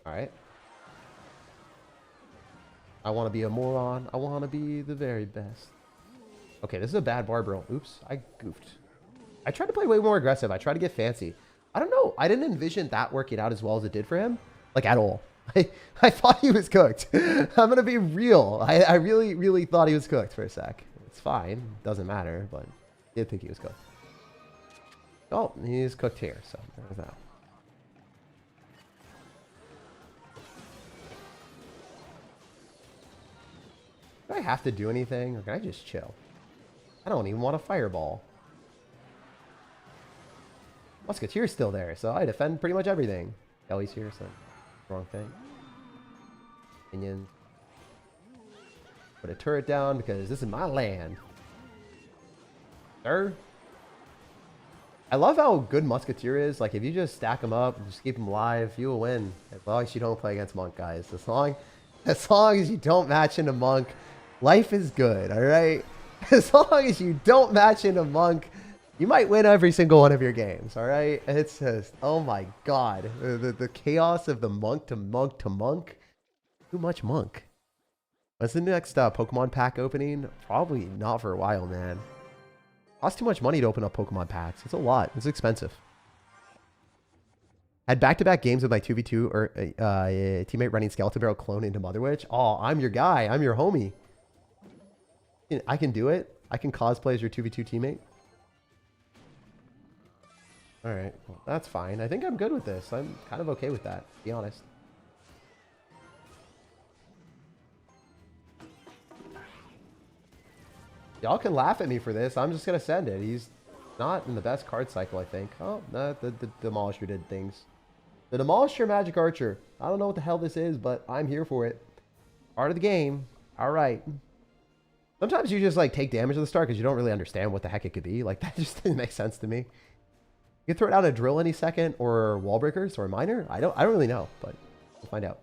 Alright. I want to be a moron. I want to be the very best. Okay, this is a bad Barbaro. Oops, I goofed. I tried to play way more aggressive. I tried to get fancy. I don't know. I didn't envision that working out as well as it did for him. Like, at all. I thought he was cooked. I'm going to be real. I really, really thought he was cooked for a sec. It's fine. Doesn't matter, but I did think he was cooked. Oh, he's cooked here, so there's that. Do I have to do anything, or can I just chill? I don't even want a fireball. Musketeers still there, so I defend pretty much everything. Ellie's here, so wrong thing. Minion. Put a turret down because this is my land. Sir? I love how good Musketeer is. Like, if you just stack him up and just keep him alive, you will win. As long as you don't play against Monk, guys. As long as you don't match into Monk, life is good, alright? As long as you don't match into Monk, you might win every single one of your games, alright? It's just, oh my god. The chaos of the Monk to Monk to Monk. Too much Monk. What's the next Pokemon pack opening? Probably not for a while, man. Costs too much money to open up Pokemon packs. It's a lot. It's expensive. Had back-to-back games with my 2v2 or teammate running Skeleton Barrel clone into Mother Witch. Oh, I'm your guy. I'm your homie. I can do it. I can cosplay as your 2v2 teammate. Alright. Well, that's fine. I think I'm good with this. I'm kind of okay with that, to be honest. Y'all can laugh at me for this. I'm just going to send it. He's not in the best card cycle, I think. Oh, no, the Demolisher did things. The Demolisher Magic Archer. I don't know what the hell this is, but I'm here for it. Part of the game. All right. Sometimes you just like take damage at the start because you don't really understand what the heck it could be. Like, that just didn't make sense to me. You can throw down a drill any second, or wall breakers, or a miner. I don't really know, but we'll find out.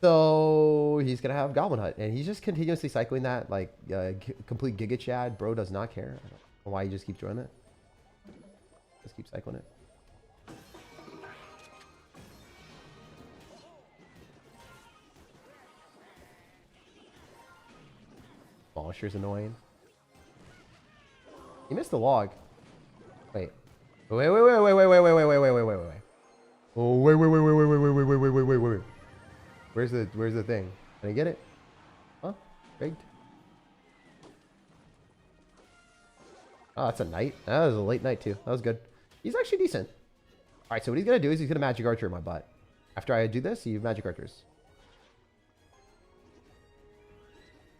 So he's gonna have Goblin Hut, and he's just continuously cycling that like complete Giga Chad. Bro does not care. I don't know why he just keeps doing it. Just keep cycling it. Demolisher's annoying. He missed the log. Wait. Wait. Oh, wait. Where's the thing? Can I get it? Huh? Rigged? Oh, that's a night. That was a late night too. That was good. He's actually decent. Alright, so what he's gonna do is he's gonna Magic Archer in my butt. After I do this, he Magic Archers.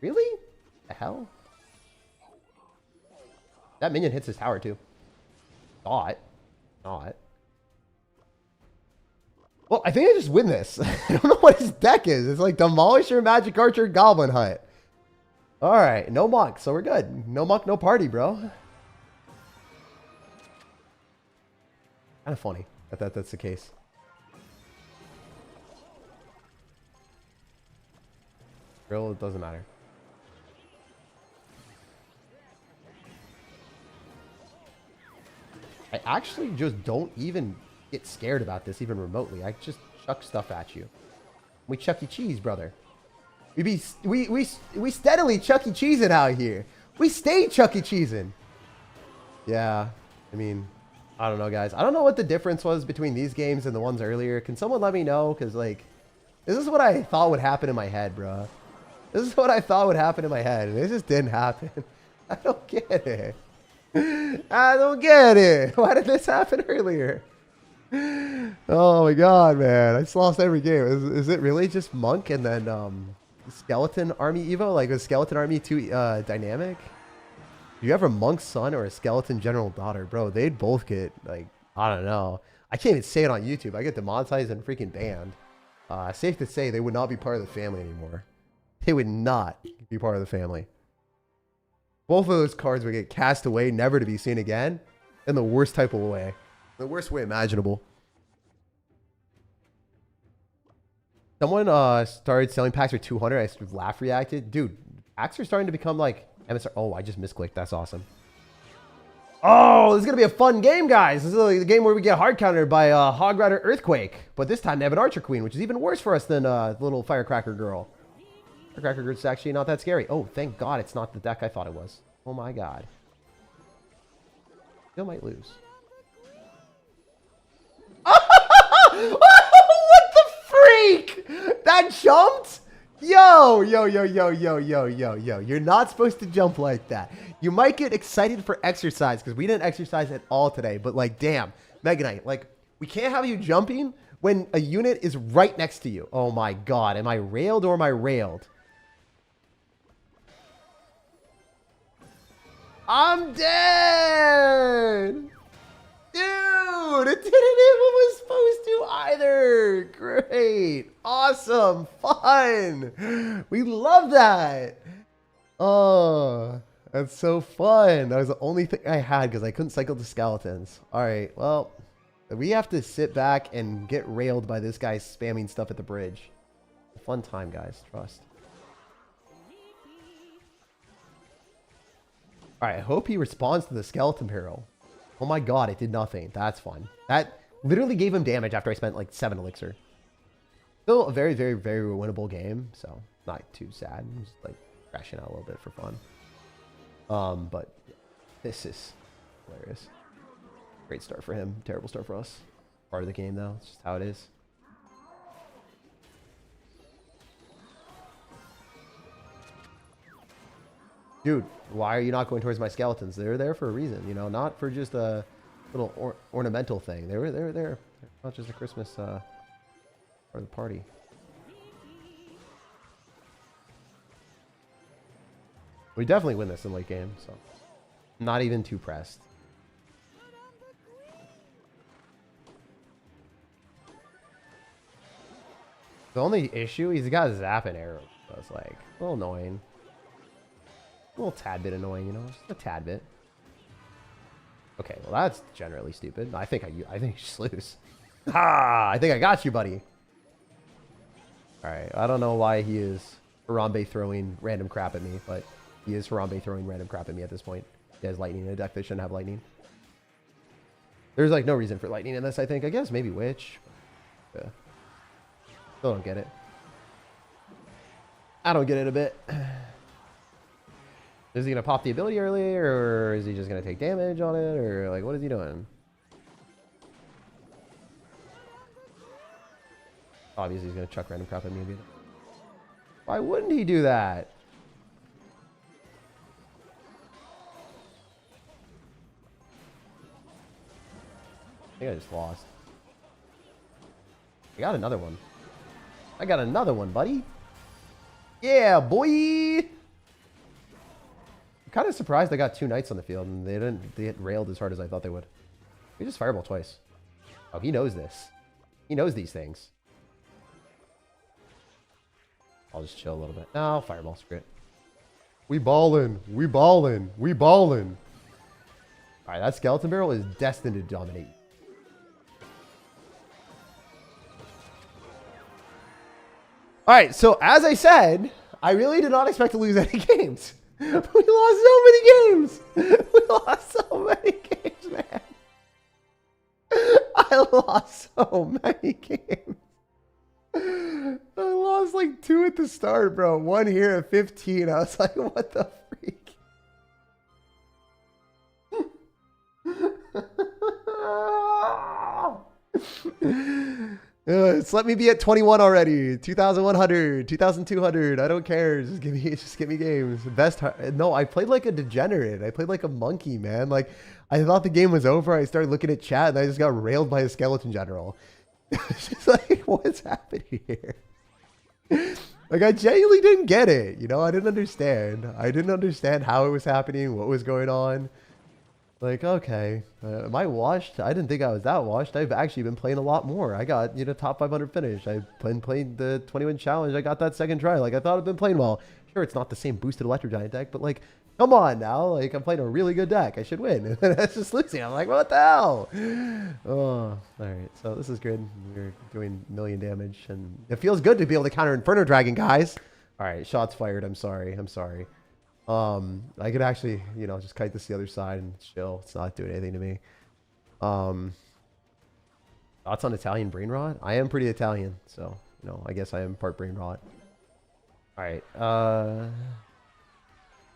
Really? The hell? That minion hits his tower too. Thought. Not. Well, I think I just win this. I don't know what his deck is. It's like Demolisher, Magic Archer, Goblin Hut. Alright, no monk, so we're good. No monk, no party, bro. Kind of funny that that's the case. Real, it doesn't matter. I actually just don't even get scared about this even remotely. I just chuck stuff at you. We Chuck E. Cheese, brother. We steadily Chuck E. Cheeseing out here. We stay Chuck E. Cheeseing. Yeah, I mean, I don't know, guys. I don't know what the difference was between these games and the ones earlier. Can someone let me know? Because, like, this is what I thought would happen in my head, bro. This is what I thought would happen in my head, and it just didn't happen. I don't get it. I don't get it. Why did this happen earlier? Oh my god, man. I just lost every game. Is it really just Monk and then Skeleton Army Evo? Like, was Skeleton Army too dynamic? Do you have a Monk's son or a Skeleton General daughter? Bro, they'd both get, like, I don't know. I can't even say it on YouTube. I get demonetized and freaking banned. Safe to say they would not be part of the family anymore. They would not be part of the family. Both of those cards would get cast away, never to be seen again, in the worst type of way. The worst way imaginable. Someone started selling packs for 200. I sort of laugh reacted. Dude, packs are starting to become like MSR. Oh, I just misclicked. That's awesome. Oh, this is going to be a fun game, guys. This is the game where we get hard countered by Hog Rider Earthquake. But this time they have an Archer Queen, which is even worse for us than little Firecracker Girl. Firecracker Girl's actually not that scary. Oh, thank God it's not the deck I thought it was. Oh my God. Still might lose. What the freak? That jumped? Yo. You're not supposed to jump like that. You might get excited for exercise because we didn't exercise at all today. But, like, damn, Mega Knight, like, we can't have you jumping when a unit is right next to you. Oh my God. Am I railed or am I railed? I'm dead! Dude, it didn't hit what was supposed to either. Great. Awesome. Fun. We love that. Oh, that's so fun. That was the only thing I had because I couldn't cycle the skeletons. All right, well, we have to sit back and get railed by this guy spamming stuff at the bridge. A fun time, guys. Trust. All right, I hope he responds to the skeleton barrel. Oh my God, it did nothing. That's fun. That literally gave him damage after I spent like 7 elixir. Still a very, very, very winnable game, so not too sad. I'm just like crashing out a little bit for fun. But this is hilarious. Great start for him. Terrible start for us. Part of the game though. It's just how it is. Dude, why are you not going towards my skeletons? They're there for a reason, you know, not for just a little ornamental thing. They were there. They're not just a Christmas or the party. We definitely win this in late game, so not even too pressed. The only issue, he's got a zap and arrow, so it's like a little annoying. A little tad bit annoying, you know, just a tad bit. Okay, well that's generally stupid. I think you just lose. Ha! I think I got you, buddy. All right, I don't know why he is Harambe throwing random crap at me, but he is Harambe throwing random crap at me at this point. He has lightning in a deck that shouldn't have lightning. There's like no reason for lightning in this, I think. I guess maybe Witch. Yeah. Still don't get it. I don't get it a bit. Is he going to pop the ability early, or is he just going to take damage on it, or like what is he doing? Obviously he's going to chuck random crap at me. Why wouldn't he do that? I think I just lost. I got another one. I got another one, buddy. Yeah, boy. kind of surprised I got 2 knights on the field and they hit railed as hard as I thought they would. We just fireball twice. Oh, he knows this. He knows these things. I'll just chill a little bit. No, fireball, screw it. We ballin'. We ballin'. We ballin'. Alright, that skeleton barrel is destined to dominate. Alright, so as I said, I really did not expect to lose any games. We lost so many games. We lost so many games, man. I lost so many games. I lost like 2 at the start, bro. 1 here at 15. I was like, what the freak? Just let me be at 21 already. 2,100, 2,200. I don't care. Just give me games. Best. No, I played like a degenerate. I played like a monkey, man. Like I thought the game was over. I started looking at chat and I just got railed by a skeleton general. It's just like, what's happening here? Like I genuinely didn't get it. You know, I didn't understand. I didn't understand how it was happening, what was going on. Like, okay, am I washed? I didn't think I was that washed. I've actually been playing a lot more. I got, you know, top 500 finish. I've been playing the 20-win challenge. I got that second try. Like, I thought I'd been playing well. Sure, it's not the same boosted Electro Giant deck, but like, come on now. Like, I'm playing a really good deck. I should win. And then it's just losing. I'm like, what the hell? Oh, all right. So this is good. We're doing 1,000,000 damage, and it feels good to be able to counter Inferno Dragon, guys. All right, shots fired. I'm sorry. I'm sorry. I could actually, you know, just kite this to the other side and chill. It's not doing anything to me. Thoughts on Italian brain rot? I am pretty Italian, so, you know, I guess I am part brain rot. All right.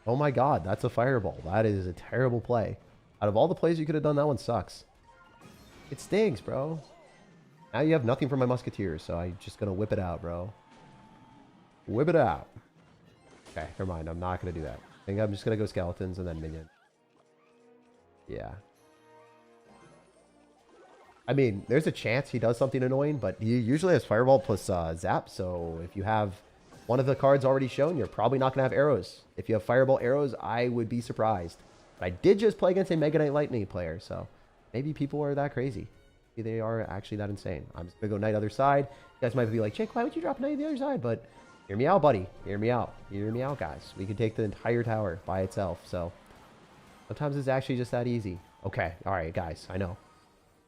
Oh my God, that's a fireball. That is a terrible play. Out of all the plays you could have done, that one sucks. It stings, bro. Now you have nothing from my Musketeers, so I'm just gonna whip it out, bro. Whip it out. Okay, never mind. I'm not going to do that. I think I'm just going to go skeletons and then minion. Yeah. I mean, there's a chance he does something annoying, but he usually has Fireball plus Zap, so if you have one of the cards already shown, you're probably not going to have arrows. If you have Fireball arrows, I would be surprised. But I did just play against a Mega Knight Lightning player, so maybe people are that crazy. Maybe they are actually that insane. I'm just going to go Knight other side. You guys might be like, Jake, why would you drop Knight the other side? But hear me out, buddy. Hear me out. Hear me out, guys. We can take the entire tower by itself. So sometimes it's actually just that easy. Okay. All right, guys. I know.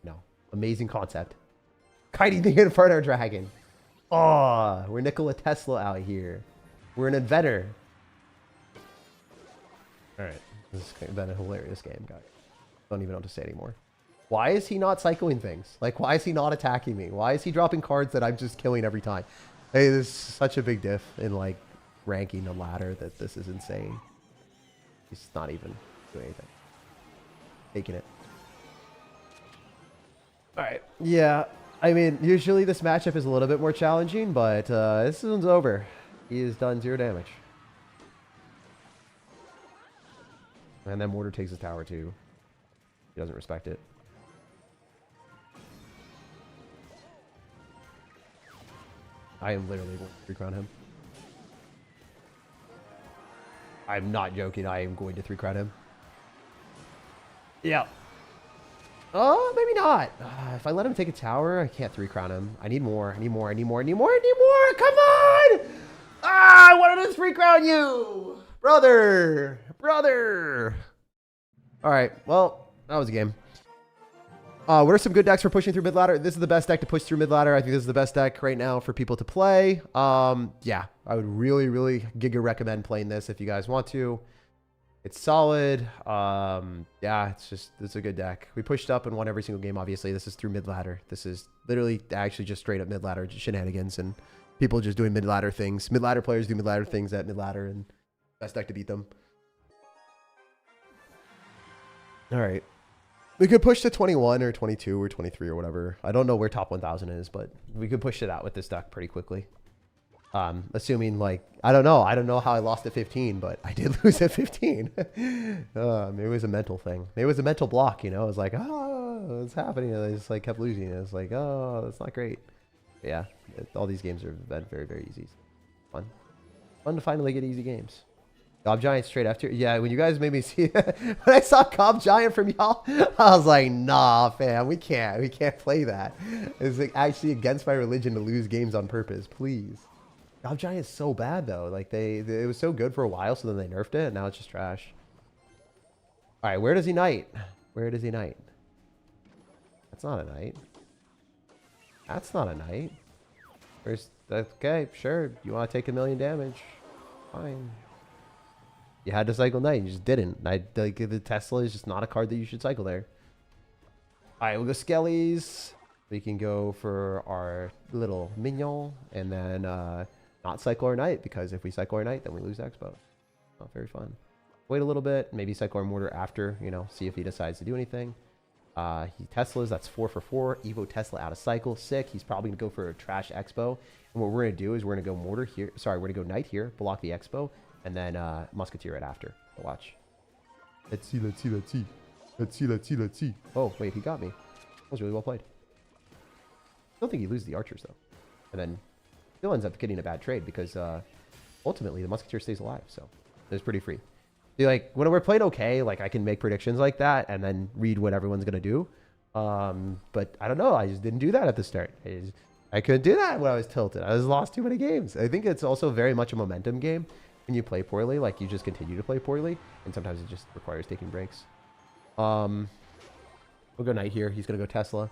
No. Amazing concept. Kiting the Inferno Dragon. Oh, we're Nikola Tesla out here. We're an inventor. All right. This has been a hilarious game, guys. Don't even know what to say anymore. Why is he not cycling things? Like, why is he not attacking me? Why is he dropping cards that I'm just killing every time? Hey, there's such a big diff in, like, ranking the ladder that this is insane. He's not even doing anything. Taking it. Alright, yeah. I mean, usually this matchup is a little bit more challenging, but this one's over. He has done 0 damage. And then mortar takes his tower, too. He doesn't respect it. I am literally going to 3-crown him. I'm not joking. I am going to 3-crown him. Yeah. Oh, maybe not. If I let him take a tower, I can't 3-crown him. I need more. I need more. I need more. I need more. I need more. Come on! Ah, I wanted to 3-crown you! Brother! Brother! Alright, well, that was a game. What are some good decks for pushing through mid ladder? This is the best deck to push through mid ladder. I think this is the best deck right now for people to play. Yeah, I would really, really giga recommend playing this if you guys want to. It's solid. Yeah, it's a good deck. We pushed up and won every single game. Obviously, this is through mid ladder. This is literally actually just straight up mid ladder shenanigans and people just doing mid ladder things. Mid ladder players do mid ladder things at mid ladder, and best deck to beat them. All right. We could push to 21 or 22 or 23 or whatever. I don't know where top 1,000 is, but we could push it out with this deck pretty quickly. Assuming, like, I don't know how I lost at 15, but I did lose at 15. Maybe it was a mental thing. Maybe it was a mental block, you know? It was like, oh, it's happening. And I just, like, kept losing. It was like, oh, that's not great. But yeah, all these games have been very, very easy. Fun. Fun to finally get easy games. Cobb Giant straight after. Yeah, when you guys made me see when I saw Cobb Giant from y'all, I was like, nah, fam, we can't play that. It's like actually against my religion to lose games on purpose. Please. Cobb Giant is so bad though. Like it was so good for a while, so then they nerfed it, and now it's just trash. All right, where does he knight? Where does he knight? That's not a knight. That's not a knight. Where's okay? Sure, you want to take 1,000,000 damage? Fine. You had to cycle knight, you just didn't. Like the Tesla is just not a card that you should cycle there. All right, we'll go Skellies. We can go for our little minion, and then not cycle our knight, because if we cycle our knight, then we lose Expo. Not very fun. Wait a little bit, maybe cycle our mortar after, you know, see if he decides to do anything. He Teslas, that's 4 for 4. Evo Tesla out of cycle, sick. He's probably gonna go for a trash Expo. And what we're gonna do is we're gonna go mortar here. Sorry, we're gonna go knight here, block the Expo, and then Musketeer right after. Watch. Let's see, let's see, let's see. Let's see, let's see, let's see. Oh, wait, he got me. That was really well played. I don't think he loses the archers, though. And then still ends up getting a bad trade because ultimately the Musketeer stays alive. So it's pretty free. See, like, when we're played okay, like, I can make predictions like that and then read what everyone's going to do. But I don't know. I just didn't do that at the start. I couldn't do that when I was tilted. I was lost too many games. I think it's also very much a momentum game. When you play poorly, like, you just continue to play poorly. And sometimes it just requires taking breaks. We'll go knight here. He's going to go Tesla.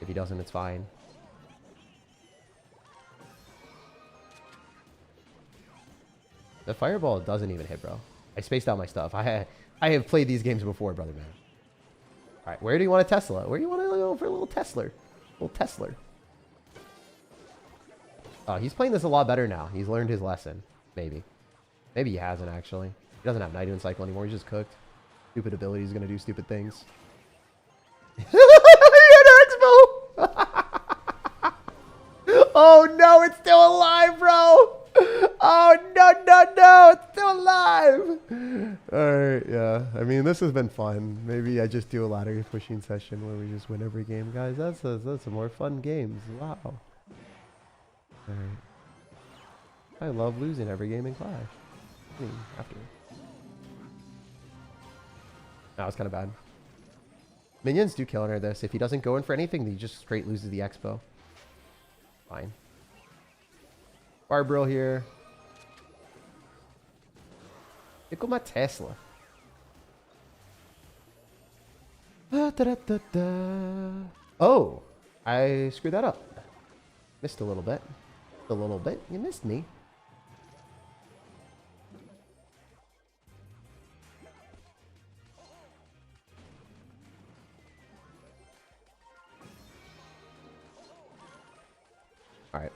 If he doesn't, it's fine. The fireball doesn't even hit, bro. I spaced out my stuff. I have played these games before, brother man. All right, where do you want a Tesla? Where do you want to go for a little Tesla? Little Tesla. Oh, he's playing this a lot better now. He's learned his lesson. Maybe. Maybe he hasn't, actually. He doesn't have Knight in cycle anymore. He's just cooked. Stupid ability. He's going to do stupid things. Oh, no. It's still alive, bro. Oh, no, no, no. It's still alive. All right, yeah. I mean, this has been fun. Maybe I just do a ladder pushing session where we just win every game. Guys, that's some more fun games. Wow. All right. I love losing every game in Clash. I mean, after. That was kind of bad. Minions do kill under this. If he doesn't go in for anything, he just straight loses the Expo. Fine. Barbaril here. Look at my Tesla. Oh, I screwed that up. Missed a little bit. A little bit. You missed me. All right.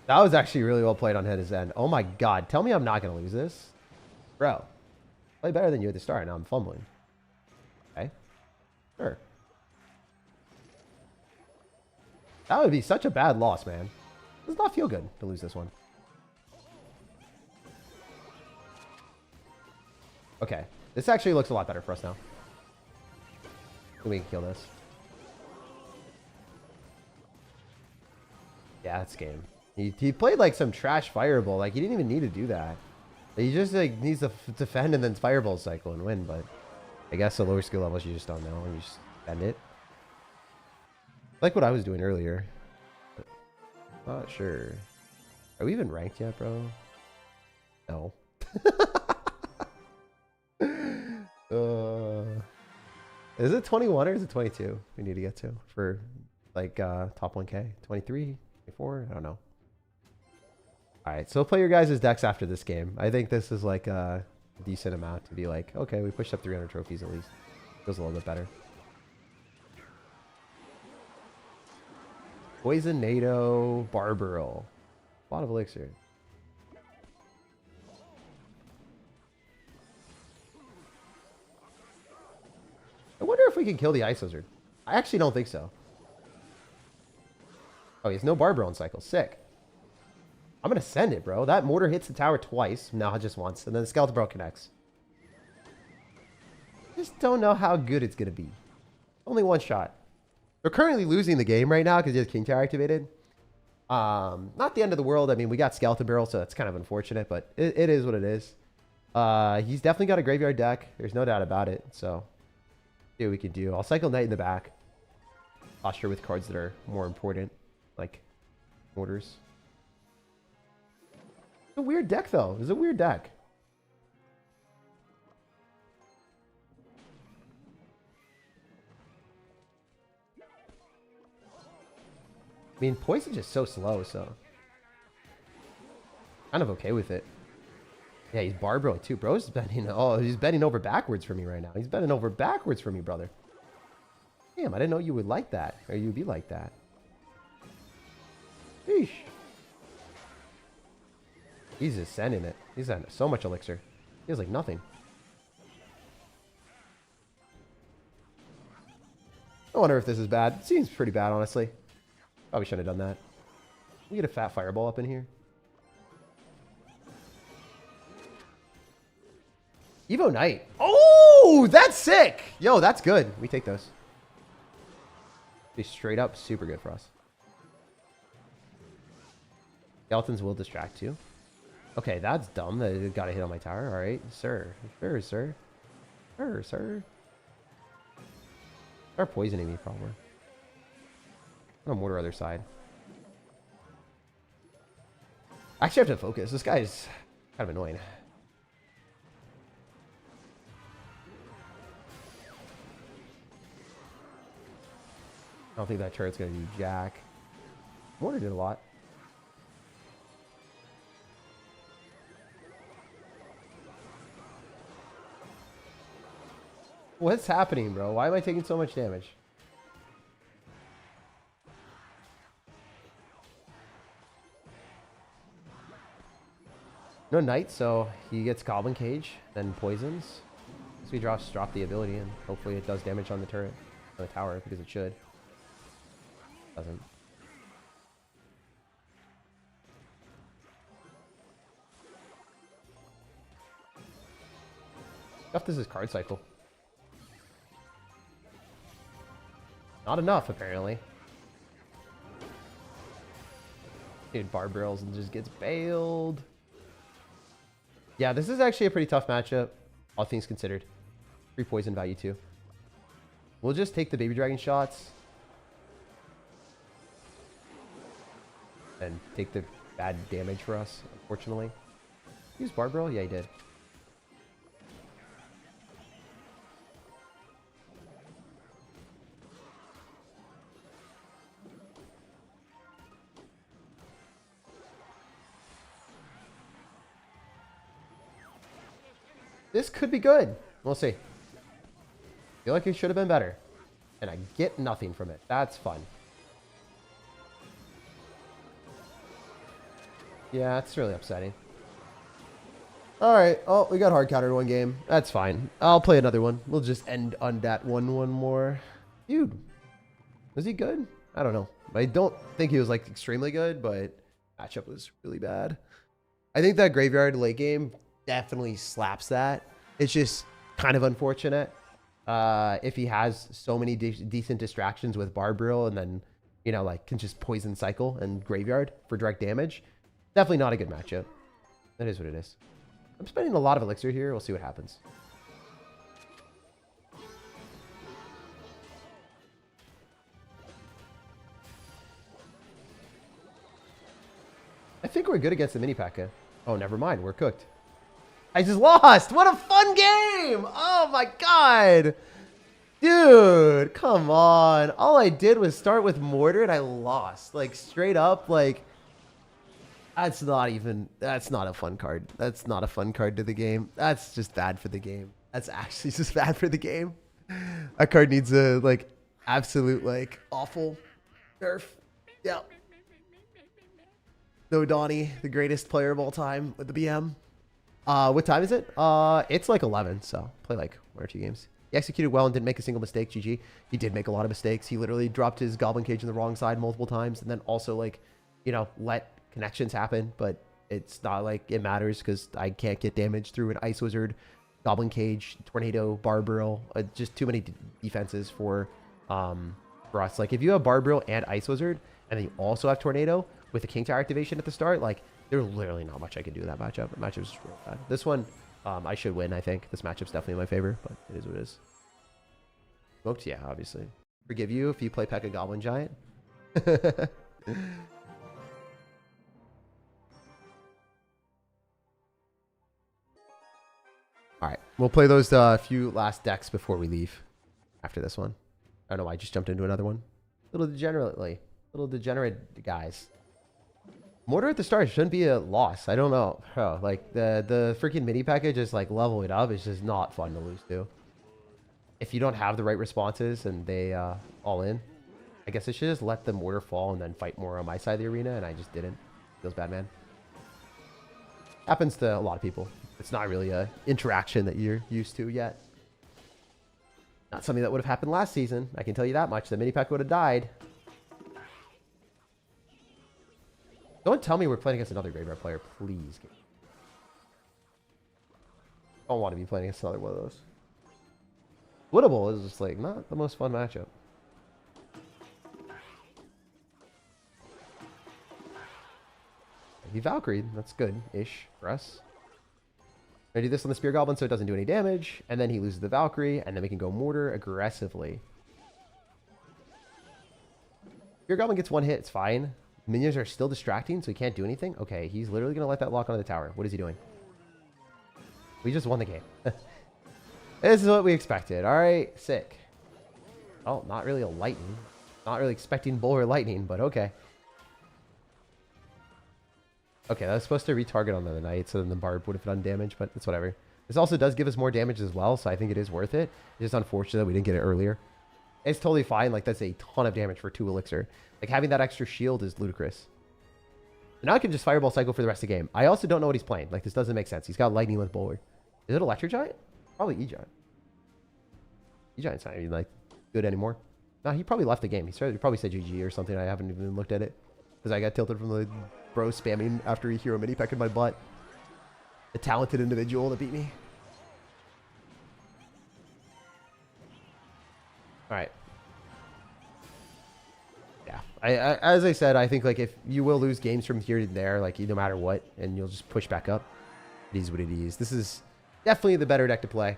That was actually really well played on his end. Oh my god. Tell me I'm not going to lose this. Bro. Play better than you at the start. Now I'm fumbling. Okay. Sure. That would be such a bad loss, man. It does not feel good to lose this one. Okay. This actually looks a lot better for us now. We can kill this. Yeah, that's game. He played like some trash fireball. Like, he didn't even need to do that. He just like needs to defend and then fireball cycle and win. But I guess the lower skill levels you just don't know and you just defend it. Like what I was doing earlier. Not sure. Are we even ranked yet, bro? No. Is it 21 or is it 22 we need to get to for like top 1K? 23? 24? I don't know. Alright, so play your guys' decks after this game. I think this is like a decent amount to be like, okay, we pushed up 300 trophies at least. Feels a little bit better. Poison, NATO, Barbaril. A lot of elixir. I wonder if we can kill the Ice Lizard. I actually don't think so. Oh, he has no Barbaril in cycle. Sick. I'm going to send it, bro. That mortar hits the tower twice. Now just once. And then the Skeleton Bro connects. Just don't know how good it's going to be. Only one shot. We're currently losing the game right now because he has King Tower activated. Not the end of the world. I mean, we got Skeleton Barrel, so that's kind of unfortunate, but it is what it is. He's definitely got a graveyard deck. There's no doubt about it. So, see what we can do. I'll cycle Knight in the back. Posture with cards that are more important, like mortars. It's a weird deck, though. It's a weird deck. I mean, poison's just so slow, so kind of okay with it. Yeah, he's Barbro too. Bro's bending. Oh, he's bending over backwards for me right now. He's bending over backwards for me, brother. Damn, I didn't know you would like that, or you'd be like that. Sheesh. He's just sending it. He's had so much elixir. He has like nothing. I wonder if this is bad. It seems pretty bad, honestly. Probably shouldn't have done that. We get a fat fireball up in here. Evo Knight. Oh, that's sick. Yo, that's good. We take those. Be straight up super good for us. Skeletons will distract you. Okay, that's dumb. That got a hit on my tower. All right, sir. Sure, sir. Sure, sir. Start poisoning me, probably. I'm gonna mortar other side. I actually have to focus. This guy's kind of annoying. I don't think that turret's gonna do jack. Mortar did a lot. What's happening, bro? Why am I taking so much damage? No Knight, so he gets Goblin Cage, then poisons. So he drop the ability, and hopefully it does damage on the turret, on the tower, because it should. Doesn't. Stuff this is card cycle. Not enough, apparently. Dude, Barb Barrels and just gets bailed. Yeah, this is actually a pretty tough matchup, all things considered. 3 poison value, too. We'll just take the Baby Dragon shots. And take the bad damage for us, unfortunately. Use Barb Barrel? Yeah, he did. This could be good. We'll see. Feel like it should have been better. And I get nothing from it. That's fun. Yeah, it's really upsetting. Alright. Oh, we got hard countered one game. That's fine. I'll play another one. We'll just end on that one more. Dude. Was he good? I don't know. I don't think he was like extremely good, but matchup was really bad. I think that graveyard late game definitely slaps that. It's just kind of unfortunate. If he has so many decent distractions with Barbril and then, you know, like can just poison cycle and graveyard for direct damage. Definitely not a good matchup. That is what it is. I'm spending a lot of elixir here. We'll see what happens. I think we're good against the mini P.E.K.K.A. Oh, never mind. We're cooked. I just lost. What a fun game. Oh my God. Dude, come on. All I did was start with mortar and I lost. Like straight up, like that's not a fun card. That's not a fun card to the game. That's just bad for the game. That's actually just bad for the game. That card needs a like absolute like awful nerf. Yeah. No Donnie, the greatest player of all time with the BM. What time is it? It's like 11, so play like 1 or 2 games. He executed well and didn't make a single mistake, GG. He did make a lot of mistakes. He literally dropped his Goblin Cage on the wrong side multiple times and then also like, you know, let connections happen, but it's not like it matters because I can't get damage through an Ice Wizard, Goblin Cage, Tornado, Barbarrel. Just too many defenses for us. Like if you have Barbarrel and Ice Wizard and then you also have Tornado, with the King Tower activation at the start, like, there's literally not much I can do in that matchup. The matchup's just real bad. This one, I should win, I think. This matchup's definitely in my favor, but it is what it is. Smoked? Yeah, obviously. Forgive you if you play P.E.K.K.A Goblin Giant. Alright, we'll play those few last decks before we leave after this one. I don't know why I just jumped into another one. Little degenerate guys. Mortar at the start shouldn't be a loss. I don't know. Oh, like, the freaking mini package is like leveling up. It's just not fun to lose to. If you don't have the right responses and they all in, I guess I should just let the mortar fall and then fight more on my side of the arena, and I just didn't. Feels bad, man. Happens to a lot of people. It's not really a interaction that you're used to yet. Not something that would have happened last season. I can tell you that much. The mini pack would have died. Don't tell me we're playing against another graveyard player, please. I don't want to be playing against another one of those. Winnable is just like not the most fun matchup. He Valkyrie, that's good-ish for us. I do this on the Spear Goblin so it doesn't do any damage, and then he loses the Valkyrie, and then we can go Mortar aggressively. Spear Goblin gets one hit, it's fine. Minions are still distracting, so he can't do anything. Okay, he's literally going to let that lock onto the tower. What is he doing? We just won the game. This is what we expected. All right, sick. Oh, not really a lightning. Not really expecting bull or lightning, but okay. Okay, that was supposed to retarget on the knight, so then the barb would have done damage, but it's whatever. This also does give us more damage as well, so I think it is worth it. It's just unfortunate that we didn't get it earlier. It's totally fine. Like, that's a ton of damage for 2 elixir. Like, having that extra shield is ludicrous. Now I can just Fireball Cycle for the rest of the game. I also don't know what he's playing. Like, this doesn't make sense. He's got Lightning with Bulwark. Is it Electric Giant? Probably E-Giant. E-Giant's not even, like, good anymore. No, he probably left the game. He probably said GG or something. I haven't even looked at it. Because I got tilted from the bro spamming after he hero mini-pack in my butt. The talented individual that beat me. Alright. Yeah. As I said, I think, like, if you will lose games from here to there, like, no matter what, and you'll just push back up. It is what it is. This is definitely the better deck to play.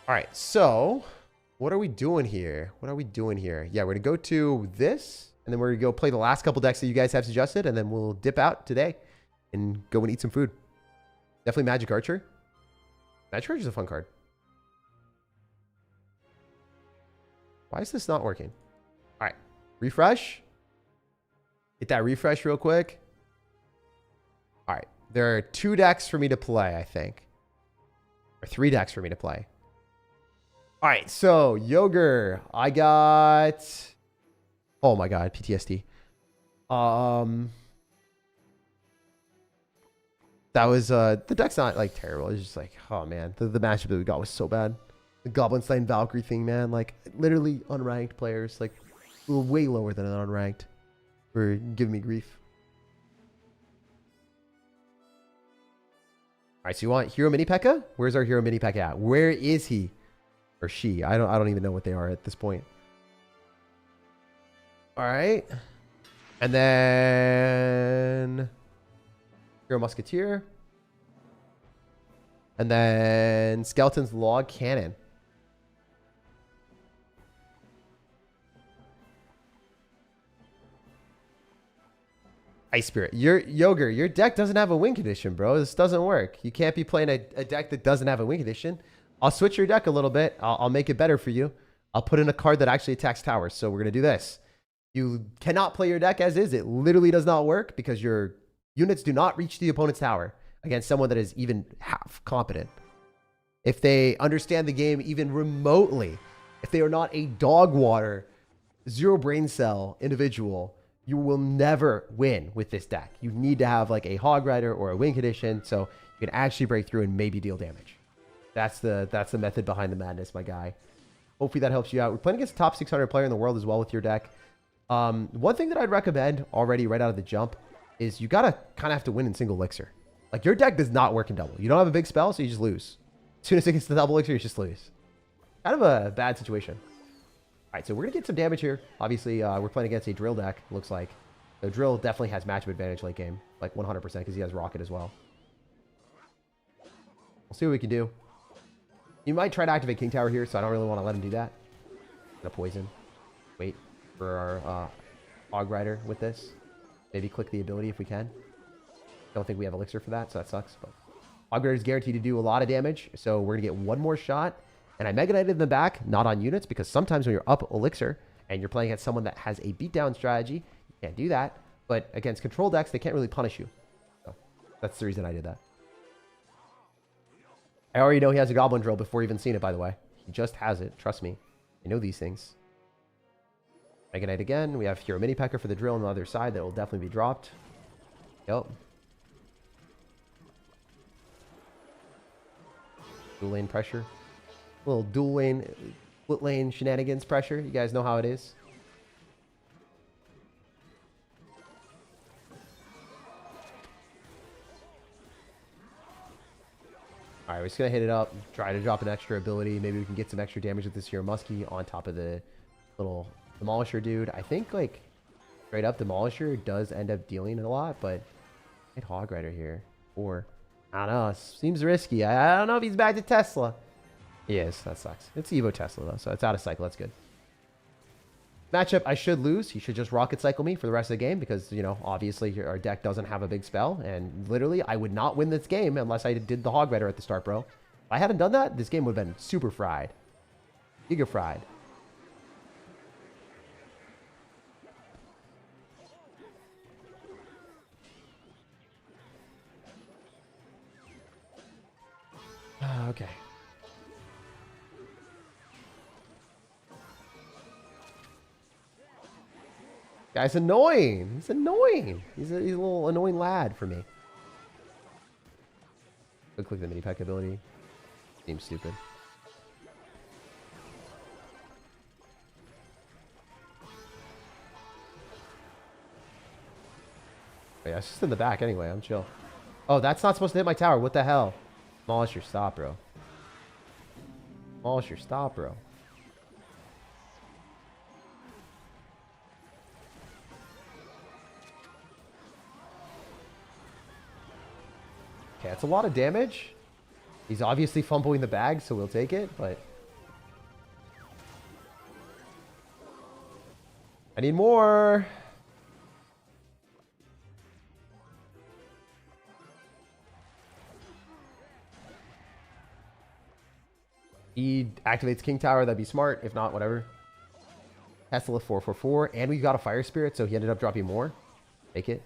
Alright, so what are we doing here? What are we doing here? Yeah, we're going to go to this, and then we're going to go play the last couple decks that you guys have suggested, and then we'll dip out today and go and eat some food. Definitely Magic Archer. Magic Archer is a fun card. Why is this not working? All right, refresh. Hit that refresh real quick. All right, there are 2 decks for me to play, I think. Or 3 decks for me to play. All right, so Yogur, I got, oh my God, PTSD. That was, the deck's not like terrible. It's just like, oh man, the matchup that we got was so bad. The Goblin Slain Valkyrie thing, man, like literally unranked players, like way lower than an unranked, were giving me grief. All right, so you want Hero Mini P.E.K.K.A? Where's our Hero Mini P.E.K.K.A at? Where is he? Or she. I don't even know what they are at this point. All right. And then Hero Musketeer. And then Skeleton's Log Cannon. Ice Spirit. Yogur, your deck doesn't have a win condition, bro. This doesn't work. You can't be playing a deck that doesn't have a win condition. I'll switch your deck a little bit. I'll make it better for you. I'll put in a card that actually attacks towers. So we're going to do this. You cannot play your deck as is. It literally does not work because your units do not reach the opponent's tower against someone that is even half competent. If they understand the game even remotely, if they are not a dog water, 0 brain cell individual, you will never win with this deck. You need to have like a Hog Rider or a win condition so you can actually break through and maybe deal damage. That's the method behind the madness, my guy. Hopefully that helps you out. We're playing against a top 600 player in the world as well with your deck. One thing that I'd recommend already right out of the jump is you gotta kind of have to win in single elixir. Like your deck does not work in double. You don't have a big spell, so you just lose. As soon as it gets to double elixir, you just lose. Kind of a bad situation. All right, so we're going to get some damage here. Obviously, we're playing against a drill deck, looks like. So drill definitely has matchup advantage late game. Like 100% because he has rocket as well. We'll see what we can do. You might try to activate King Tower here, so I don't really want to let him do that. Gonna poison. Wait for our Hog Rider with this. Maybe click the ability if we can. Don't think we have elixir for that, so that sucks. But Hog Rider is guaranteed to do a lot of damage, so we're gonna get one more shot. And I Mega Knighted in the back, not on units, because sometimes when you're up elixir and you're playing against someone that has a beatdown strategy, you can't do that. But against control decks, they can't really punish you. So that's the reason I did that. I already know he has a Goblin Drill before even seeing it, by the way. He just has it. Trust me. I know these things. Mega Knight again. We have Hero Mini Pecker for the drill on the other side that will definitely be dropped. Yep. Dual lane pressure. A little dual lane, split lane shenanigans pressure. You guys know how it is. All right, we're just going to hit it up. Try to drop an extra ability. Maybe we can get some extra damage with this Hero Muskie on top of the little Demolisher dude. I think, like, straight up Demolisher does end up dealing a lot, but hit Hog Rider here. Or, I don't know. Seems risky. I don't know if he's back to Tesla. He is. That sucks. It's Evo Tesla, though, so it's out of cycle. That's good. Matchup, I should lose. He should just rocket cycle me for the rest of the game because, you know, obviously our deck doesn't have a big spell. And literally, I would not win this game unless I did the Hog Rider at the start, bro. If I hadn't done that, this game would have been super fried. Giga fried. Okay. Guy's annoying. He's annoying. He's a little annoying lad for me. Go click the mini pack ability. Seems stupid. But yeah, it's just in the back anyway. I'm chill. Oh, that's not supposed to hit my tower. What the hell? Demolisher, stop, bro. Demolisher, stop, bro. Okay, that's a lot of damage. He's obviously fumbling the bag, so we'll take it, but... I need more! He activates King Tower, that'd be smart. If not, whatever. Tesla 444, and we got a Fire Spirit, so he ended up dropping more. Take it.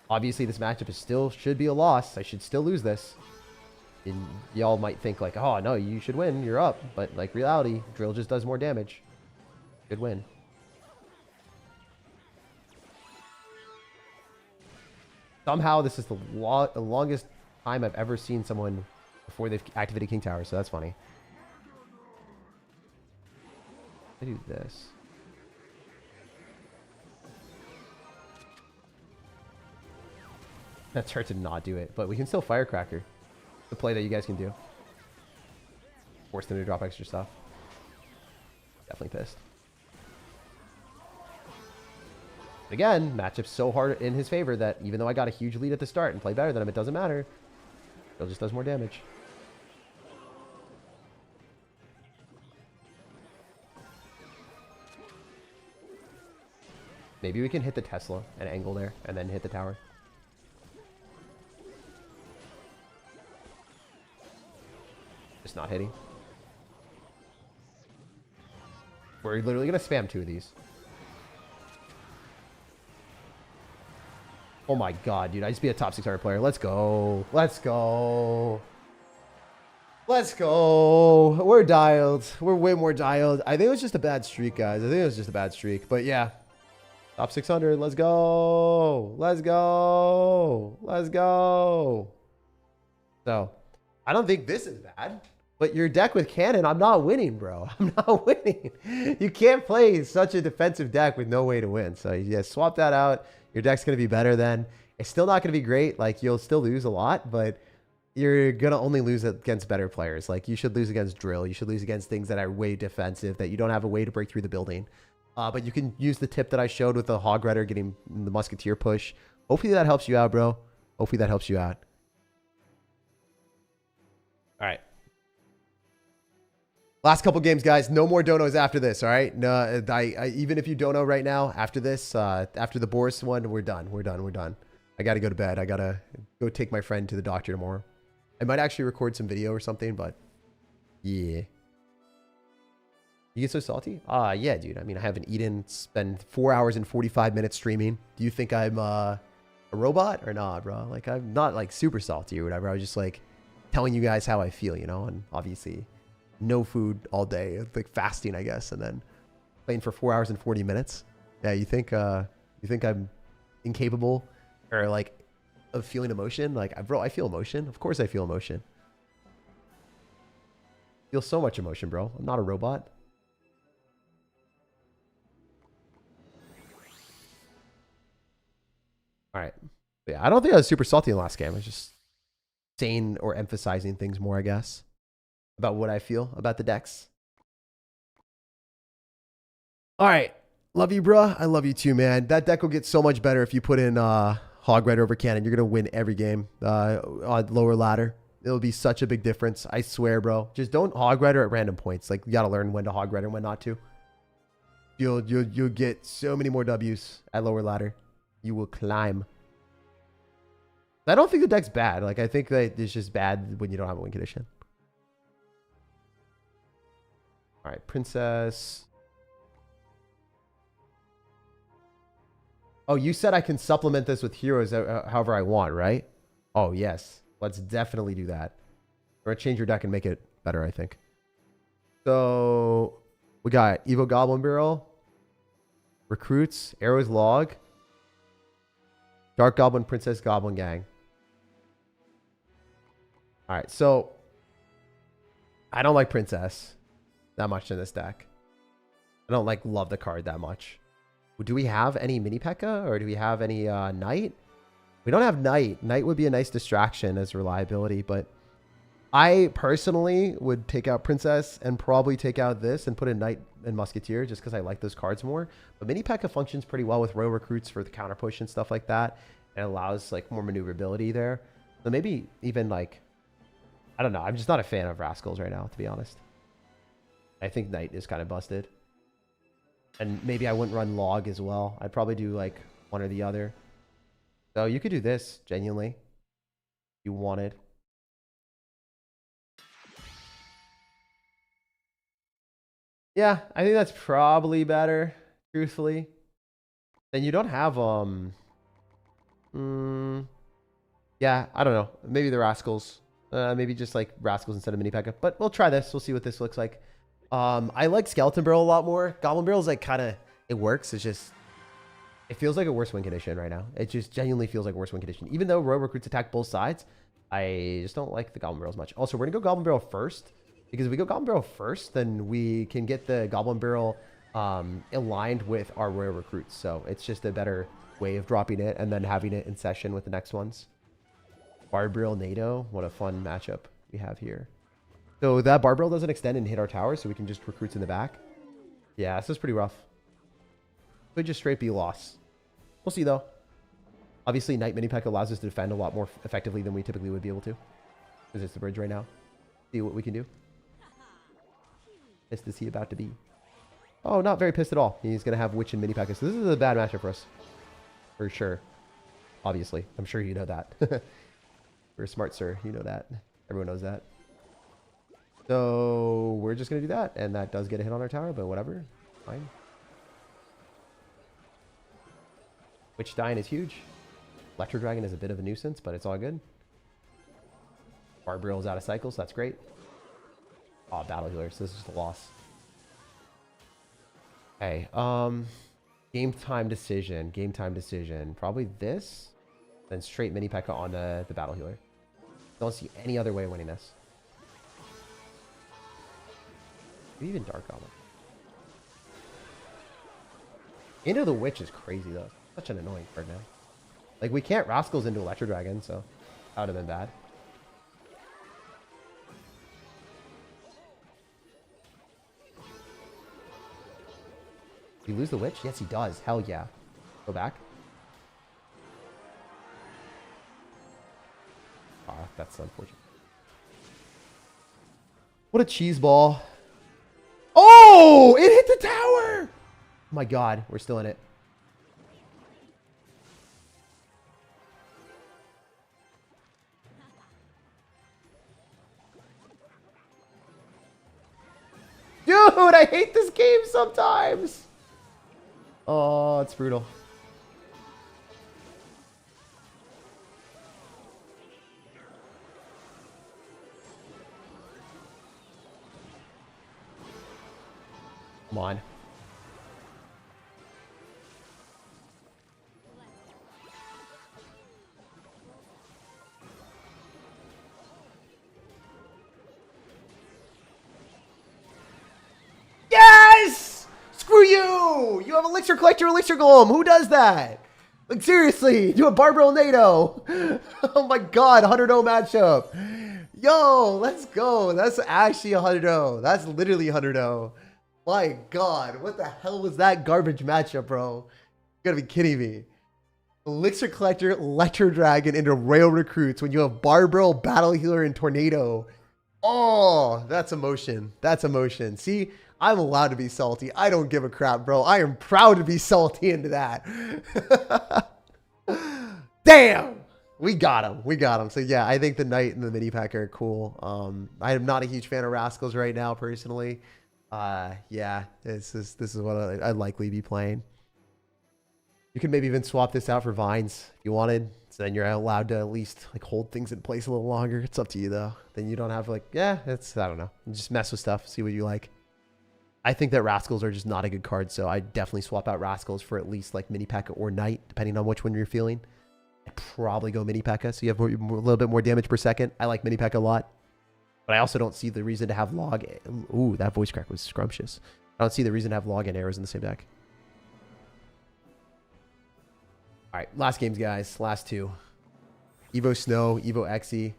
Obviously, this matchup is still should be a loss. I should still lose this. And y'all might think like, oh, no, you should win. You're up. But like reality, drill just does more damage. Good win. Somehow, this is the longest time I've ever seen someone before they've activated King Tower, so that's funny. I do this. That's hard to not do it, but we can still Firecracker. The play that you guys can do. Force them to drop extra stuff. Definitely pissed. Again, matchup's so hard in his favor that even though I got a huge lead at the start and play better than him, it doesn't matter. It just does more damage. Maybe we can hit the Tesla and angle there and then hit the tower. Just not hitting. We're literally going to spam 2 of these. Oh my god, dude. I just be a top 600 player. Let's go. Let's go. Let's go. We're dialed. We're way more dialed. I think it was just a bad streak, guys. I think it was just a bad streak. But yeah. Top 600. Let's go. Let's go. Let's go. So, I don't think this is bad. But your deck with cannon, I'm not winning, bro. I'm not winning. You can't play such a defensive deck with no way to win. So yeah, swap that out. Your deck's going to be better then. It's still not going to be great. Like, you'll still lose a lot, but you're gonna only lose against better players. Like you should lose against drill. You should lose against things that are way defensive, that you don't have a way to break through the building. But you can use the tip that I showed with the hog rider getting the musketeer push. Hopefully that helps you out, bro. Hopefully that helps you out. All right. Last couple games, guys. No more donos after this, all right? No, even if you dono right now, after this, after the Boris one, we're done. We're done. I got to go to bed. I got to go take my friend to the doctor tomorrow. I might actually record some video or something, but yeah. You get so salty? Yeah, dude. I mean, I haven't eaten, spend 4 hours and 45 minutes streaming. Do you think I'm a robot or not, bro? Like, I'm not like super salty or whatever. I was just like telling you guys how I feel, you know? And obviously no food all day, like fasting, I guess. And then playing for 4 hours and 40 minutes. Yeah. You think I'm incapable or like of feeling emotion? Like, bro, I feel emotion. Of course I feel emotion. I feel so much emotion, bro. I'm not a robot. All right. Yeah, I don't think I was super salty in the last game. I was just saying or emphasizing things more, I guess, about what I feel about the decks. All right. Love you, bro. I love you too, man. That deck will get so much better if you put in Hog Rider over Cannon. You're going to win every game on lower ladder. It'll be such a big difference. I swear, bro. Just don't Hog Rider at random points. Like, you got to learn when to Hog Rider and when not to. You'll get so many more W's at lower ladder. You will climb. I don't think the deck's bad. Like, I think that it's just bad when you don't have a win condition. All right, Princess. Oh, you said I can supplement this with heroes however I want, right? Oh, yes. Let's definitely do that. We're going to change your deck and make it better, I think. So, we got Evo Goblin Barrel, Recruits, Arrows Log, Dark Goblin, Princess Goblin Gang. All right, so I don't like Princess that much in this deck. I don't like love the card that much. Do we have any mini P.E.K.K.A or do we have any Knight? We don't have Knight. Knight would be a nice distraction as reliability, but I personally would take out Princess and probably take out this and put in Knight and Musketeer just because I like those cards more. But mini P.E.K.K.A functions pretty well with Royal Recruits for the counter push and stuff like that. And allows like more maneuverability there. So maybe even like, I don't know. I'm just not a fan of Rascals right now, to be honest. I think Knight is kind of busted. And maybe I wouldn't run Log as well. I'd probably do like one or the other. So you could do this, genuinely. If you wanted. Yeah, I think that's probably better, truthfully. Then you don't have, yeah, I don't know. Maybe the Rascals. Maybe just like Rascals instead of mini P.E.K.K.A. But we'll try this. We'll see what this looks like. I like Skeleton Barrel a lot more. Goblin Barrel is like kind of, it works. It's just, it feels like a worse win condition right now. It just genuinely feels like a worse win condition. Even though Royal Recruits attack both sides, I just don't like the Goblin Barrel as much. Also, we're going to go Goblin Barrel first. Because if we go Goblin Barrel first, then we can get the Goblin Barrel aligned with our Royal Recruits. So it's just a better way of dropping it and then having it in session with the next ones. Barbarrel NATO. What a fun matchup we have here. So that Barbarrel doesn't extend and hit our tower, so we can just recruits in the back. Yeah, this is pretty rough. Could just straight be loss. We'll see, though. Obviously, Knight mini P.E.K.K.A allows us to defend a lot more effectively than we typically would be able to. Because it's the bridge right now. See what we can do. Pissed is he about to be? Oh, not very pissed at all. He's going to have Witch and mini P.E.K.K.A. So this is a bad matchup for us. For sure. Obviously. I'm sure you know that. You're smart, sir. You know that. Everyone knows that. So we're just going to do that. And that does get a hit on our tower, but whatever. Fine. Witch dying is huge. Electro Dragon is a bit of a nuisance, but it's all good. Barbarrel is out of cycle, so that's great. Oh, Battle Healer, so this is just a loss. Okay, game time decision. Game time decision. Probably this. Then straight mini P.E.K.K.A on the Battle Healer. Don't see any other way of winning this. Maybe even Dark Goblin. Into the Witch is crazy, though. Such an annoying card now. Like, we can't Rascals into Electro Dragon, so that would have been bad. Did he lose the witch? Yes, he does. Hell yeah. Go back. Ah, that's unfortunate. What a cheese ball. Oh, it hit the tower. Oh my God, we're still in it. Dude, I hate this game sometimes. Oh, it's brutal. Come on. Yes! Screw you! You have Elixir Collector, Elixir Golem. Who does that? Like, seriously, you have Barbara NATO. Oh my God, 100-0 matchup. Yo, let's go. That's actually 100-0. That's literally 100-0. My God, what the hell was that garbage matchup, bro? You gotta be kidding me. Elixir Collector, Electro Dragon into Royal Recruits when you have Barbaro, Battle Healer, and Tornado. Oh, that's emotion. That's emotion. See, I'm allowed to be salty. I don't give a crap, bro. I am proud to be salty into that. Damn! We got him. We got him. So yeah, I think the Knight and the mini pack are cool. I am not a huge fan of Rascals right now, personally. Yeah, this is what I'd likely be playing. You could maybe even swap this out for Vines if you wanted. So then you're allowed to at least like hold things in place a little longer. It's up to you though. Then you don't have like, yeah, it's, I don't know. Just mess with stuff. See what you like. I think that Rascals are just not a good card. So I definitely swap out Rascals for at least like Mini P.E.K.K.A. or Knight, depending on which one you're feeling. I'd probably go Mini P.E.K.K.A. so you have a little bit more damage per second. I like Mini P.E.K.K.A. a lot. But I also don't see the reason to have Log. Ooh, that voice crack was scrumptious. I don't see the reason to have Log and Arrows in the same deck. All right, last games, guys. Last two. Evo Snow, Evo Xe.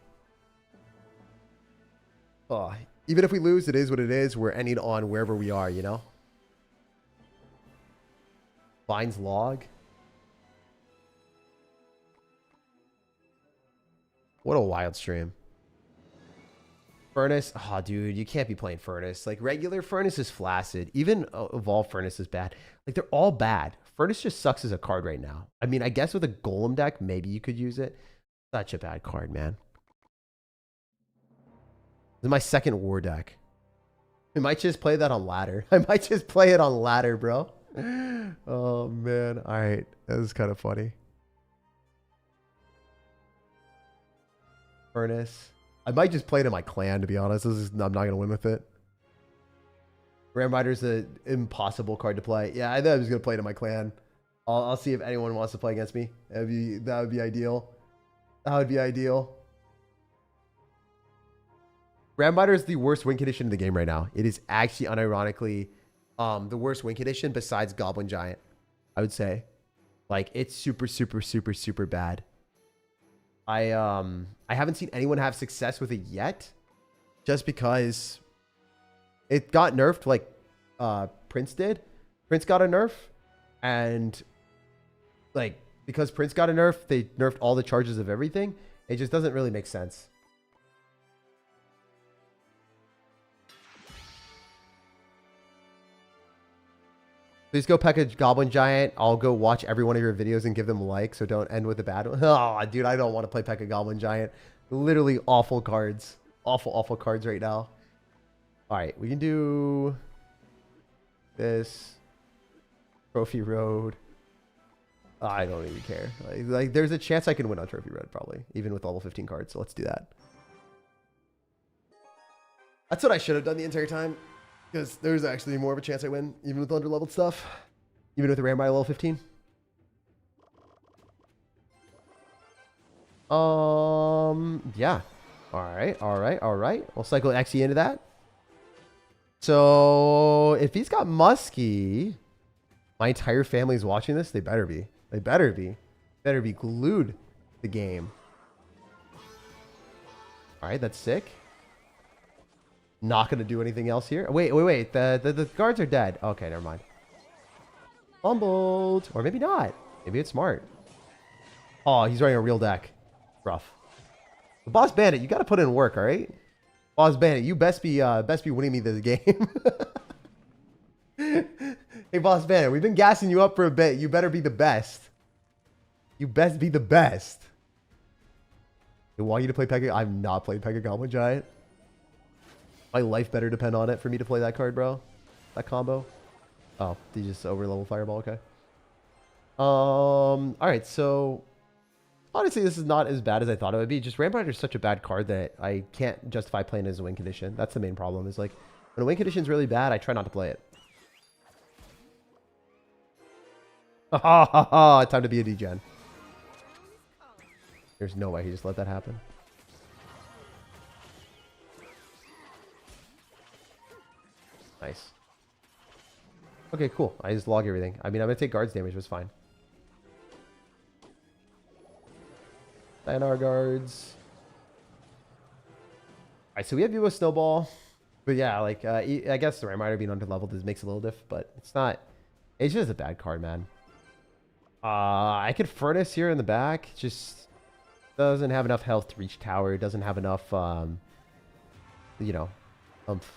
Oh, even if we lose, it is what it is. We're ending on wherever we are, you know? Vines Log. What a wild stream. Furnace. Oh, dude, you can't be playing Furnace. Like, regular Furnace is flaccid. Even Evolved Furnace is bad. Like, they're all bad. Furnace just sucks as a card right now. I mean, I guess with a Golem deck, maybe you could use it. Such a bad card, man. This is my second war deck. I might just play that on ladder. I might just play it on ladder, bro. Oh, man. All right. That was kind of funny. Furnace. I might just play it in my clan, to be honest. I'm not going to win with it. Ram Rider's an impossible card to play. Yeah, I thought I was going to play it in my clan. I'll see if anyone wants to play against me. That would be ideal. That would be ideal. Ram Rider is the worst win condition in the game right now. It is actually unironically the worst win condition besides Goblin Giant, I would say. Like, it's super, super, super, super bad. I haven't seen anyone have success with it yet, just because it got nerfed like Prince did. Prince got a nerf, and like because Prince got a nerf, they nerfed all the charges of everything. It just doesn't really make sense. Please go peck a Goblin Giant. I'll go watch every one of your videos and give them a like, so don't end with a bad one. Oh, dude, I don't want to play peck a Goblin Giant. Literally awful cards. Awful, awful cards right now. All right, we can do this. Trophy Road. I don't even care. Like, there's a chance I can win on Trophy Road, probably, even with level 15 cards, so let's do that. That's what I should have done the entire time. Because there's actually more of a chance I win, even with under-leveled stuff. Even with the Ram by level 15. Yeah. Alright. We'll cycle Xe into that. So, if he's got Muskie, my entire family's watching this, they better be. They better be. Better be glued to the game. Alright, that's sick. Not going to do anything else here. Wait. The guards are dead. Okay, never mind. Fumbled. Or maybe not. Maybe it's smart. Oh, he's running a real deck. Rough. The Boss Bandit, you got to put in work, all right? Boss Bandit, you best be winning me this game. Hey, Boss Bandit, we've been gassing you up for a bit. You better be the best. You best be the best. They want you to play Pekka. I'm not playing Pekka Goblin Giant. My life better depend on it for me to play that card, bro. That combo. Oh, did you just over-level Fireball? Okay. Alright, so... Honestly, this is not as bad as I thought it would be. Just Ramrider is such a bad card that I can't justify playing it as a win condition. That's the main problem. Is like, when a win condition is really bad, I try not to play it. Ha ha ha! Time to be a degen. There's no way he just let that happen. Nice. Okay, cool. I just log everything. I mean, I'm going to take guards damage, but it's fine. And our guards. Alright, so we have Evo Snowball. But yeah, like, I guess the Ramrider being under-leveled makes it a little diff, but it's not... It's just a bad card, man. I could Furnace here in the back. Just doesn't have enough health to reach tower. Doesn't have enough, you know, oomph.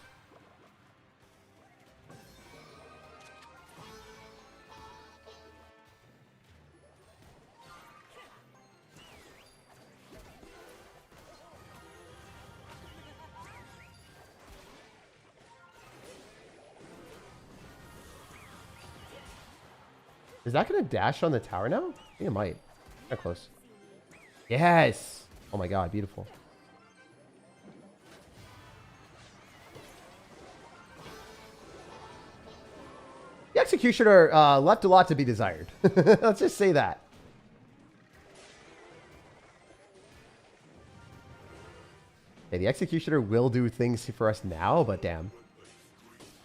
Is that going to dash on the tower now? I think it might. Not close. Yes! Oh my god, beautiful. The Executioner left a lot to be desired. Let's just say that. Okay, the Executioner will do things for us now, but damn.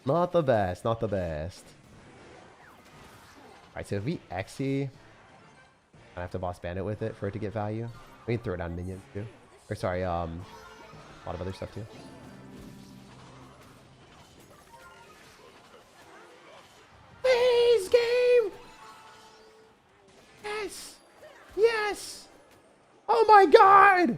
Not the best, not the best. Alright, so if we Xe, I have to Boss Bandit with it for it to get value. We can throw down minions too. Or sorry, a lot of other stuff too. Please, game! Yes! Yes! Oh my god!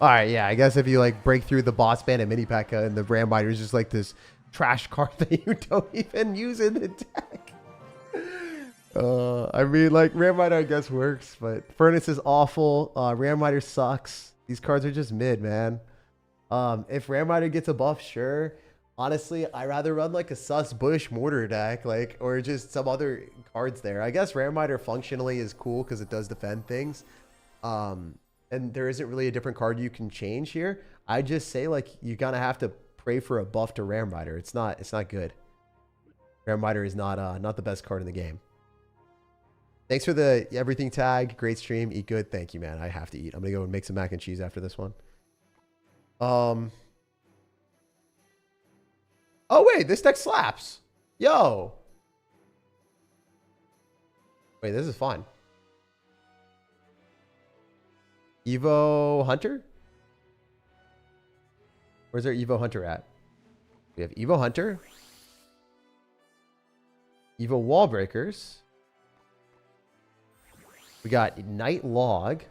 Alright, yeah, I guess if you like break through the Boss Bandit mini P.E.K.K.A. and the Ramrider is just like this trash card that you don't even use in the deck. I mean, like, Ramrider, I guess, works, but Furnace is awful. Ramrider sucks. These cards are just mid, man. If Ramrider gets a buff, sure. Honestly, I'd rather run, like, a sus Bush mortar deck, like, or just some other cards there. I guess Ramrider functionally is cool because it does defend things. And there isn't really a different card you can change here. I just say, like, you're gonna have to pray for a buff to Ramrider. It's not good. Ramrider is not the best card in the game. Thanks for the everything tag. Great stream. Eat good. Thank you, man. I have to eat. I'm going to go and make some mac and cheese after this one. Oh, wait. This deck slaps. Yo. Wait, this is fun. Evo Hunter? Where's our Evo Hunter at? We have Evo Hunter. Evo Wall Breakers. We got Night Log.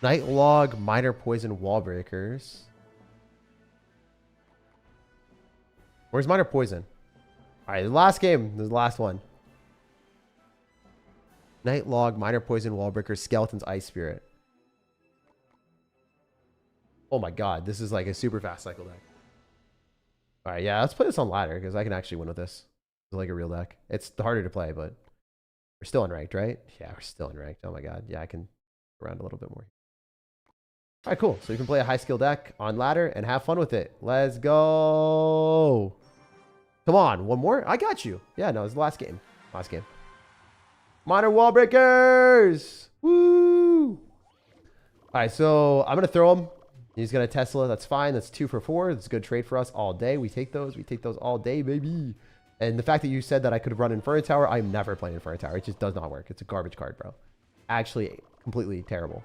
Night Log, Minor Poison, Wall Breakers. Where's Minor Poison? Alright, the last game. This is the last one. Night Log, Minor Poison, Wall Breakers, Skeleton's Ice Spirit. Oh my god, this is like a super fast cycle deck. Alright, yeah, let's play this on ladder, because I can actually win with this. It's like a real deck. It's harder to play, but we're still unranked, right? Yeah, we're still unranked. Oh my god. Yeah, I can around a little bit more. Alright, cool. So you can play a high skill deck on ladder and have fun with it. Let's go. Come on, one more? I got you. Yeah, no, it's the last game. Last game. Minor Wall Breakers! Woo! Alright, so I'm going to throw him. He's going to Tesla. That's fine. That's 2 for 4. That's a good trade for us all day. We take those. We take those all day, baby. And the fact that you said that I could run Inferno Tower, I'm never playing Inferno Tower. It just does not work. It's a garbage card, bro. Actually, completely terrible.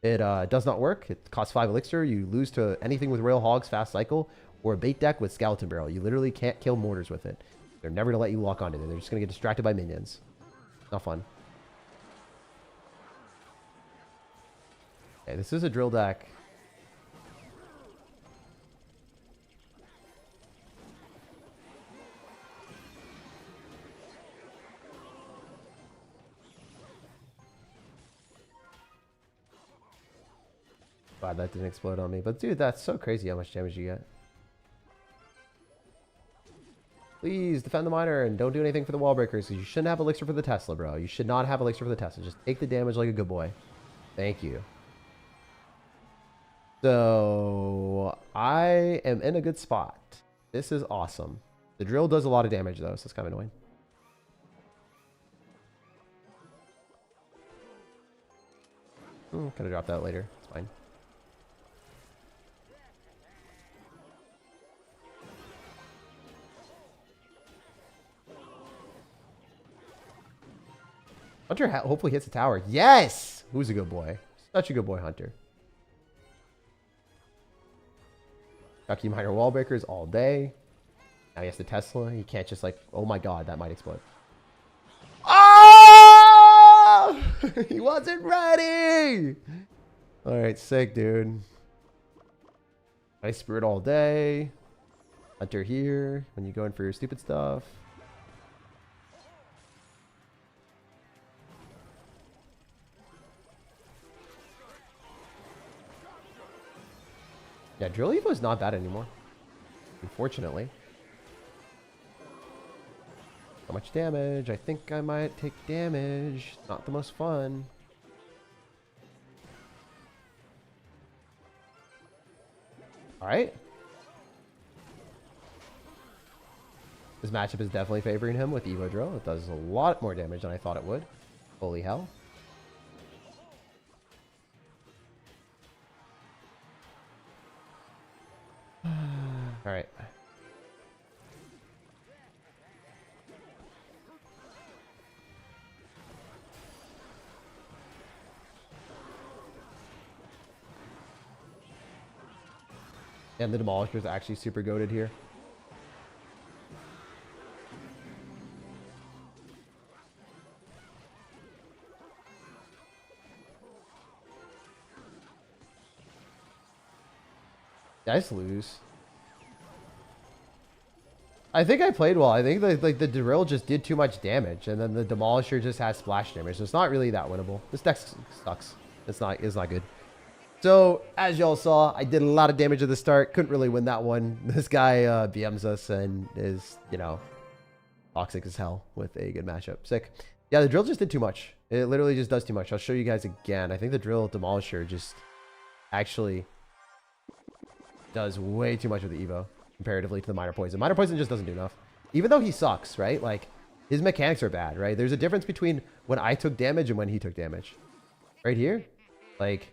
It does not work. It costs 5 elixir. You lose to anything with Royal Hogs, Fast Cycle, or a bait deck with Skeleton Barrel. You literally can't kill mortars with it. They're never going to let you lock onto it. They're just going to get distracted by minions. Not fun. Okay, this is a drill deck. Glad that didn't explode on me. But dude, that's so crazy how much damage you get. Please defend the miner and don't do anything for the wall breakers, because you shouldn't have elixir for the Tesla, bro. You should not have elixir for the Tesla. Just take the damage like a good boy. Thank you. So I am in a good spot. This is awesome. The drill does a lot of damage though, so it's kind of annoying. Could have dropped that later. It's fine. Hunter hopefully hits the tower. Yes! Who's a good boy? Such a good boy, Hunter. Chucky miner wall breakers all day. Now he has the Tesla. He can't just like, oh my god, that might explode. Oh! He wasn't ready! Alright, sick, dude. Ice Spirit all day. Hunter here when you go in for your stupid stuff. Yeah, Drill Evo is not bad anymore. Unfortunately. How much damage? I think I might take damage. Not the most fun. Alright. This matchup is definitely favoring him with Evo Drill. It does a lot more damage than I thought it would. Holy hell. All right. And the Demolisher is actually super goated here. Did I just lose? I think I played well. I think the drill just did too much damage, and then the Demolisher just has splash damage. So it's not really that winnable. This deck sucks. It's not good. So as y'all saw, I did a lot of damage at the start. Couldn't really win that one. This guy BMs us and is, you know, toxic as hell with a good matchup. Sick. Yeah, the drill just did too much. It literally just does too much. I'll show you guys again. I think the drill Demolisher just actually does way too much with the Evo comparatively to the Minor Poison. Minor Poison just doesn't do enough. Even though he sucks, right? Like, his mechanics are bad, right? There's a difference between when I took damage and when he took damage. Right here? Like,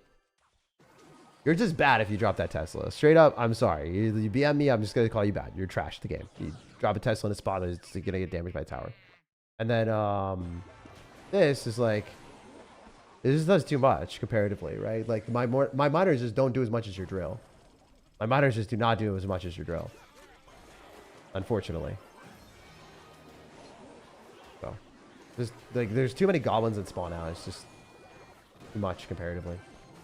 you're just bad if you drop that Tesla. Straight up, I'm sorry. You BM me, I'm just going to call you bad. You're trash the game. You drop a Tesla in a spot, it's going to get damaged by a tower. And then, this is like, this just does too much comparatively, right? Like, my miners just don't do as much as your drill. My miners just do not do as much as your drill. Unfortunately. So, there's too many goblins that spawn out. It's just too much comparatively.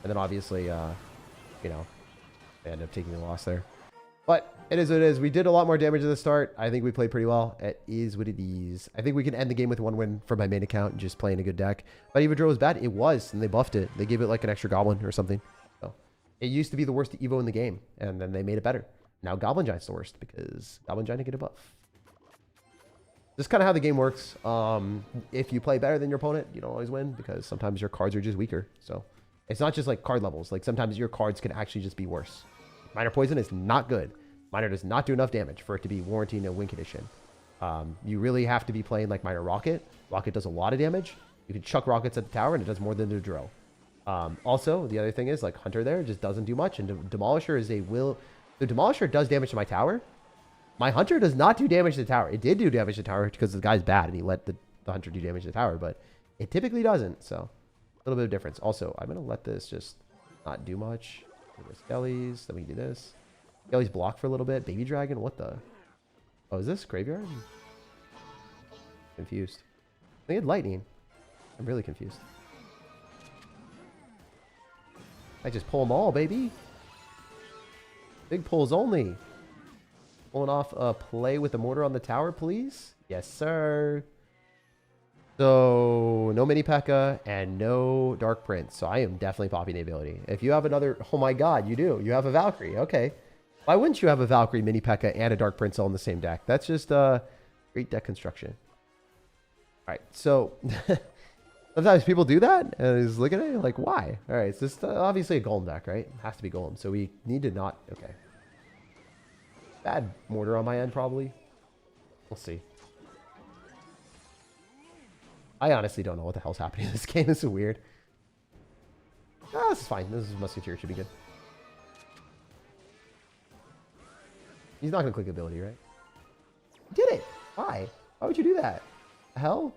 And then obviously, you know, they end up taking a loss there. But it is what it is. We did a lot more damage at the start. I think we played pretty well. It is what it is. I think we can end the game with 1 win for my main account and just playing a good deck. But Evo Drill was bad. It was, and they buffed it. They gave it like an extra goblin or something. So it used to be the worst Evo in the game, and then they made it better. Now Goblin Giant's the worst because Goblin Giant didn't get a buff. This is kind of how the game works. If you play better than your opponent, you don't always win because sometimes your cards are just weaker. So it's not just like card levels. Like sometimes your cards can actually just be worse. Minor Poison is not good. Minor does not do enough damage for it to be warranting a win condition. You really have to be playing like Minor Rocket. Rocket does a lot of damage. You can chuck rockets at the tower and it does more than the drill. Also, the other thing is like Hunter there just doesn't do much, and Demolisher is a will. The Demolisher does damage to my tower. My Hunter does not do damage to the tower. It did do damage to the tower because the guy's bad and he let the Hunter do damage to the tower, but it typically doesn't. So a little bit of difference. Also, I'm going to let this just not do much. Skellies. Then we can do this. Skellies block for a little bit. Baby dragon. What the? Oh, is this graveyard? Confused. They had lightning. I'm really confused. I just pull them all, baby. Big pulls only. Pulling off a play with the mortar on the tower, please. Yes, sir. So, no mini P.E.K.K.A. and no Dark Prince. So, I am definitely popping the ability. If you have another... Oh my god, you do. You have a Valkyrie. Okay. Why wouldn't you have a Valkyrie, mini P.E.K.K.A. and a Dark Prince all in the same deck? That's just great deck construction. Alright, so... Sometimes people do that, and I just look at it like, why? Alright, it's just obviously a Golem deck, right? It has to be Golem. So, we need to not... Okay. Bad mortar on my end, probably. We'll see. I honestly don't know what the hell's happening in this game. This is weird. Ah, this is fine. This is Musketeer. Should be good. He's not going to click ability, right? He did it. Why? Why would you do that? The hell?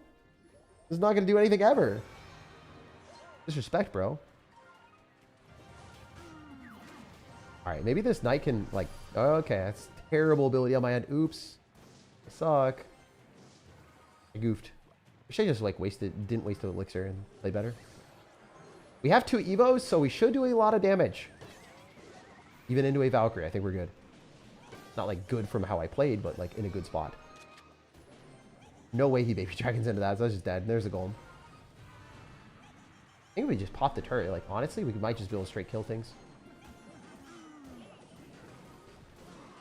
This is not going to do anything ever. Disrespect, bro. Alright, maybe this knight can, like... Oh, okay, that's terrible ability on my end. Oops. I suck. I goofed. Wish I just, like, didn't waste the elixir and play better. We have 2 Evos, so we should do a lot of damage. Even into a Valkyrie, I think we're good. Not, like, good from how I played, but, like, in a good spot. No way he baby dragons into that, so that's just dead. There's a Golem. I think we just pop the turret. Like, honestly, we might just be able to straight kill things.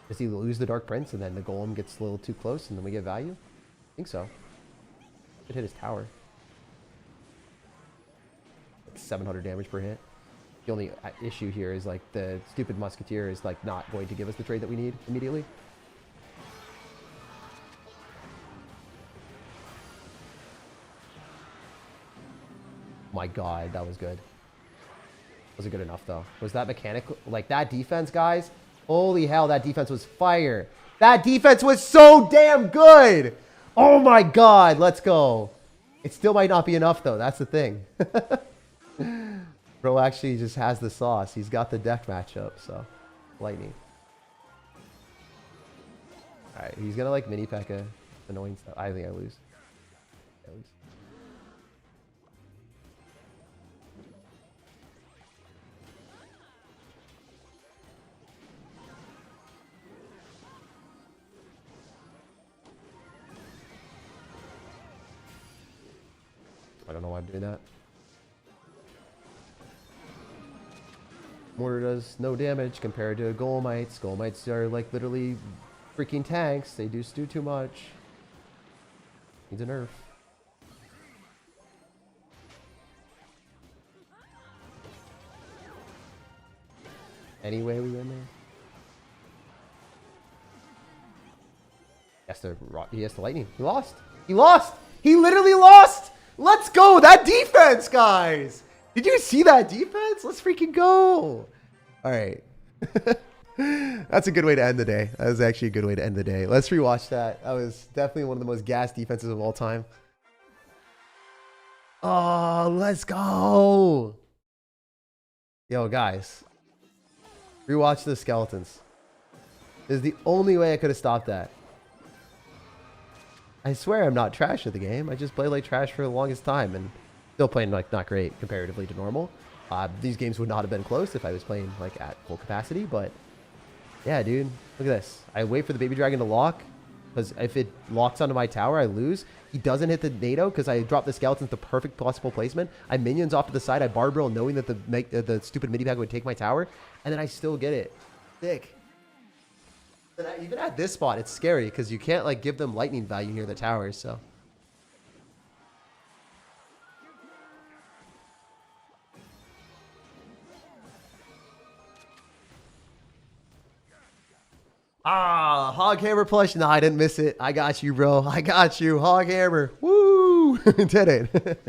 Does he lose the Dark Prince and then the Golem gets a little too close and then we get value? I think so. Could hit his tower. Like 700 damage per hit. The only issue here is like the stupid Musketeer is like not going to give us the trade that we need immediately. My god, that was good. Was it good enough though? Was that mechanical? Like that defense, guys? Holy hell, that defense was fire. That defense was so damn good. Oh my god, let's go. It still might not be enough though. That's the thing. Bro actually just has the sauce. He's got the deck matchup, so lightning. Alright, he's gonna like mini P.E.K.K.A. Annoying stuff. I think I lose. I lose. I don't know why I'm doing that. Mortar does no damage compared to Golemites. Golemites are like literally freaking tanks. They do too much. Needs a nerf. Anyway, we win there. He has to lightning. He lost. He lost. He literally lost. Let's go. That defense, guys. Did you see that defense? Let's freaking go. All right. That's a good way to end the day. That was actually a good way to end the day. Let's rewatch that. That was definitely one of the most gas defenses of all time. Oh, let's go. Yo, guys. Rewatch the skeletons. This is the only way I could have stopped that. I swear I'm not trash at the game. I just played like trash for the longest time and still playing like not great comparatively to normal. These games would not have been close if I was playing like at full capacity, but yeah, dude, look at this. I wait for the baby dragon to lock because if it locks onto my tower, I lose. He doesn't hit the NATO because I dropped the skeletons to perfect possible placement. I minions off to the side. I barbarrel knowing that the stupid mini pack would take my tower, and then I still get it. Sick. And even at this spot, it's scary because you can't like give them lightning value near the towers. So. Ah, Hog Hammer plush. No, I didn't miss it. I got you, bro. I got you. Hog Hammer. Woo! Did it.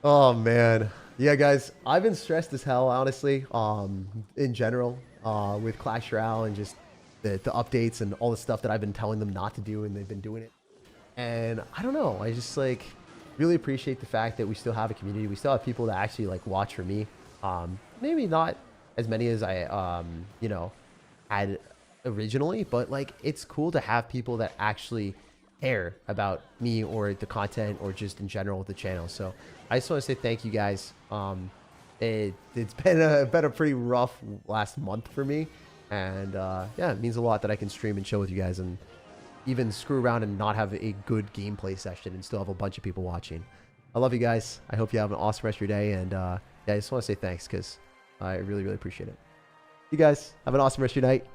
Oh, man. Yeah, guys. I've been stressed as hell, honestly, in general, with Clash Royale and just the updates and all the stuff that I've been telling them not to do, and they've been doing it. And I don't know. I just, like, really appreciate the fact that we still have a community. We still have people that actually, like, watch for me. Maybe not as many as I, you know, had originally, but like it's cool to have people that actually care about me or the content or just in general with the channel. So I just want to say thank you guys. It's been a pretty rough last month for me, and yeah, it means a lot that I can stream and chill with you guys and even screw around and not have a good gameplay session and still have a bunch of people watching. I love you guys. I hope you have an awesome rest of your day, and yeah, I just want to say thanks because I really, really appreciate it. You guys have an awesome rest of your night.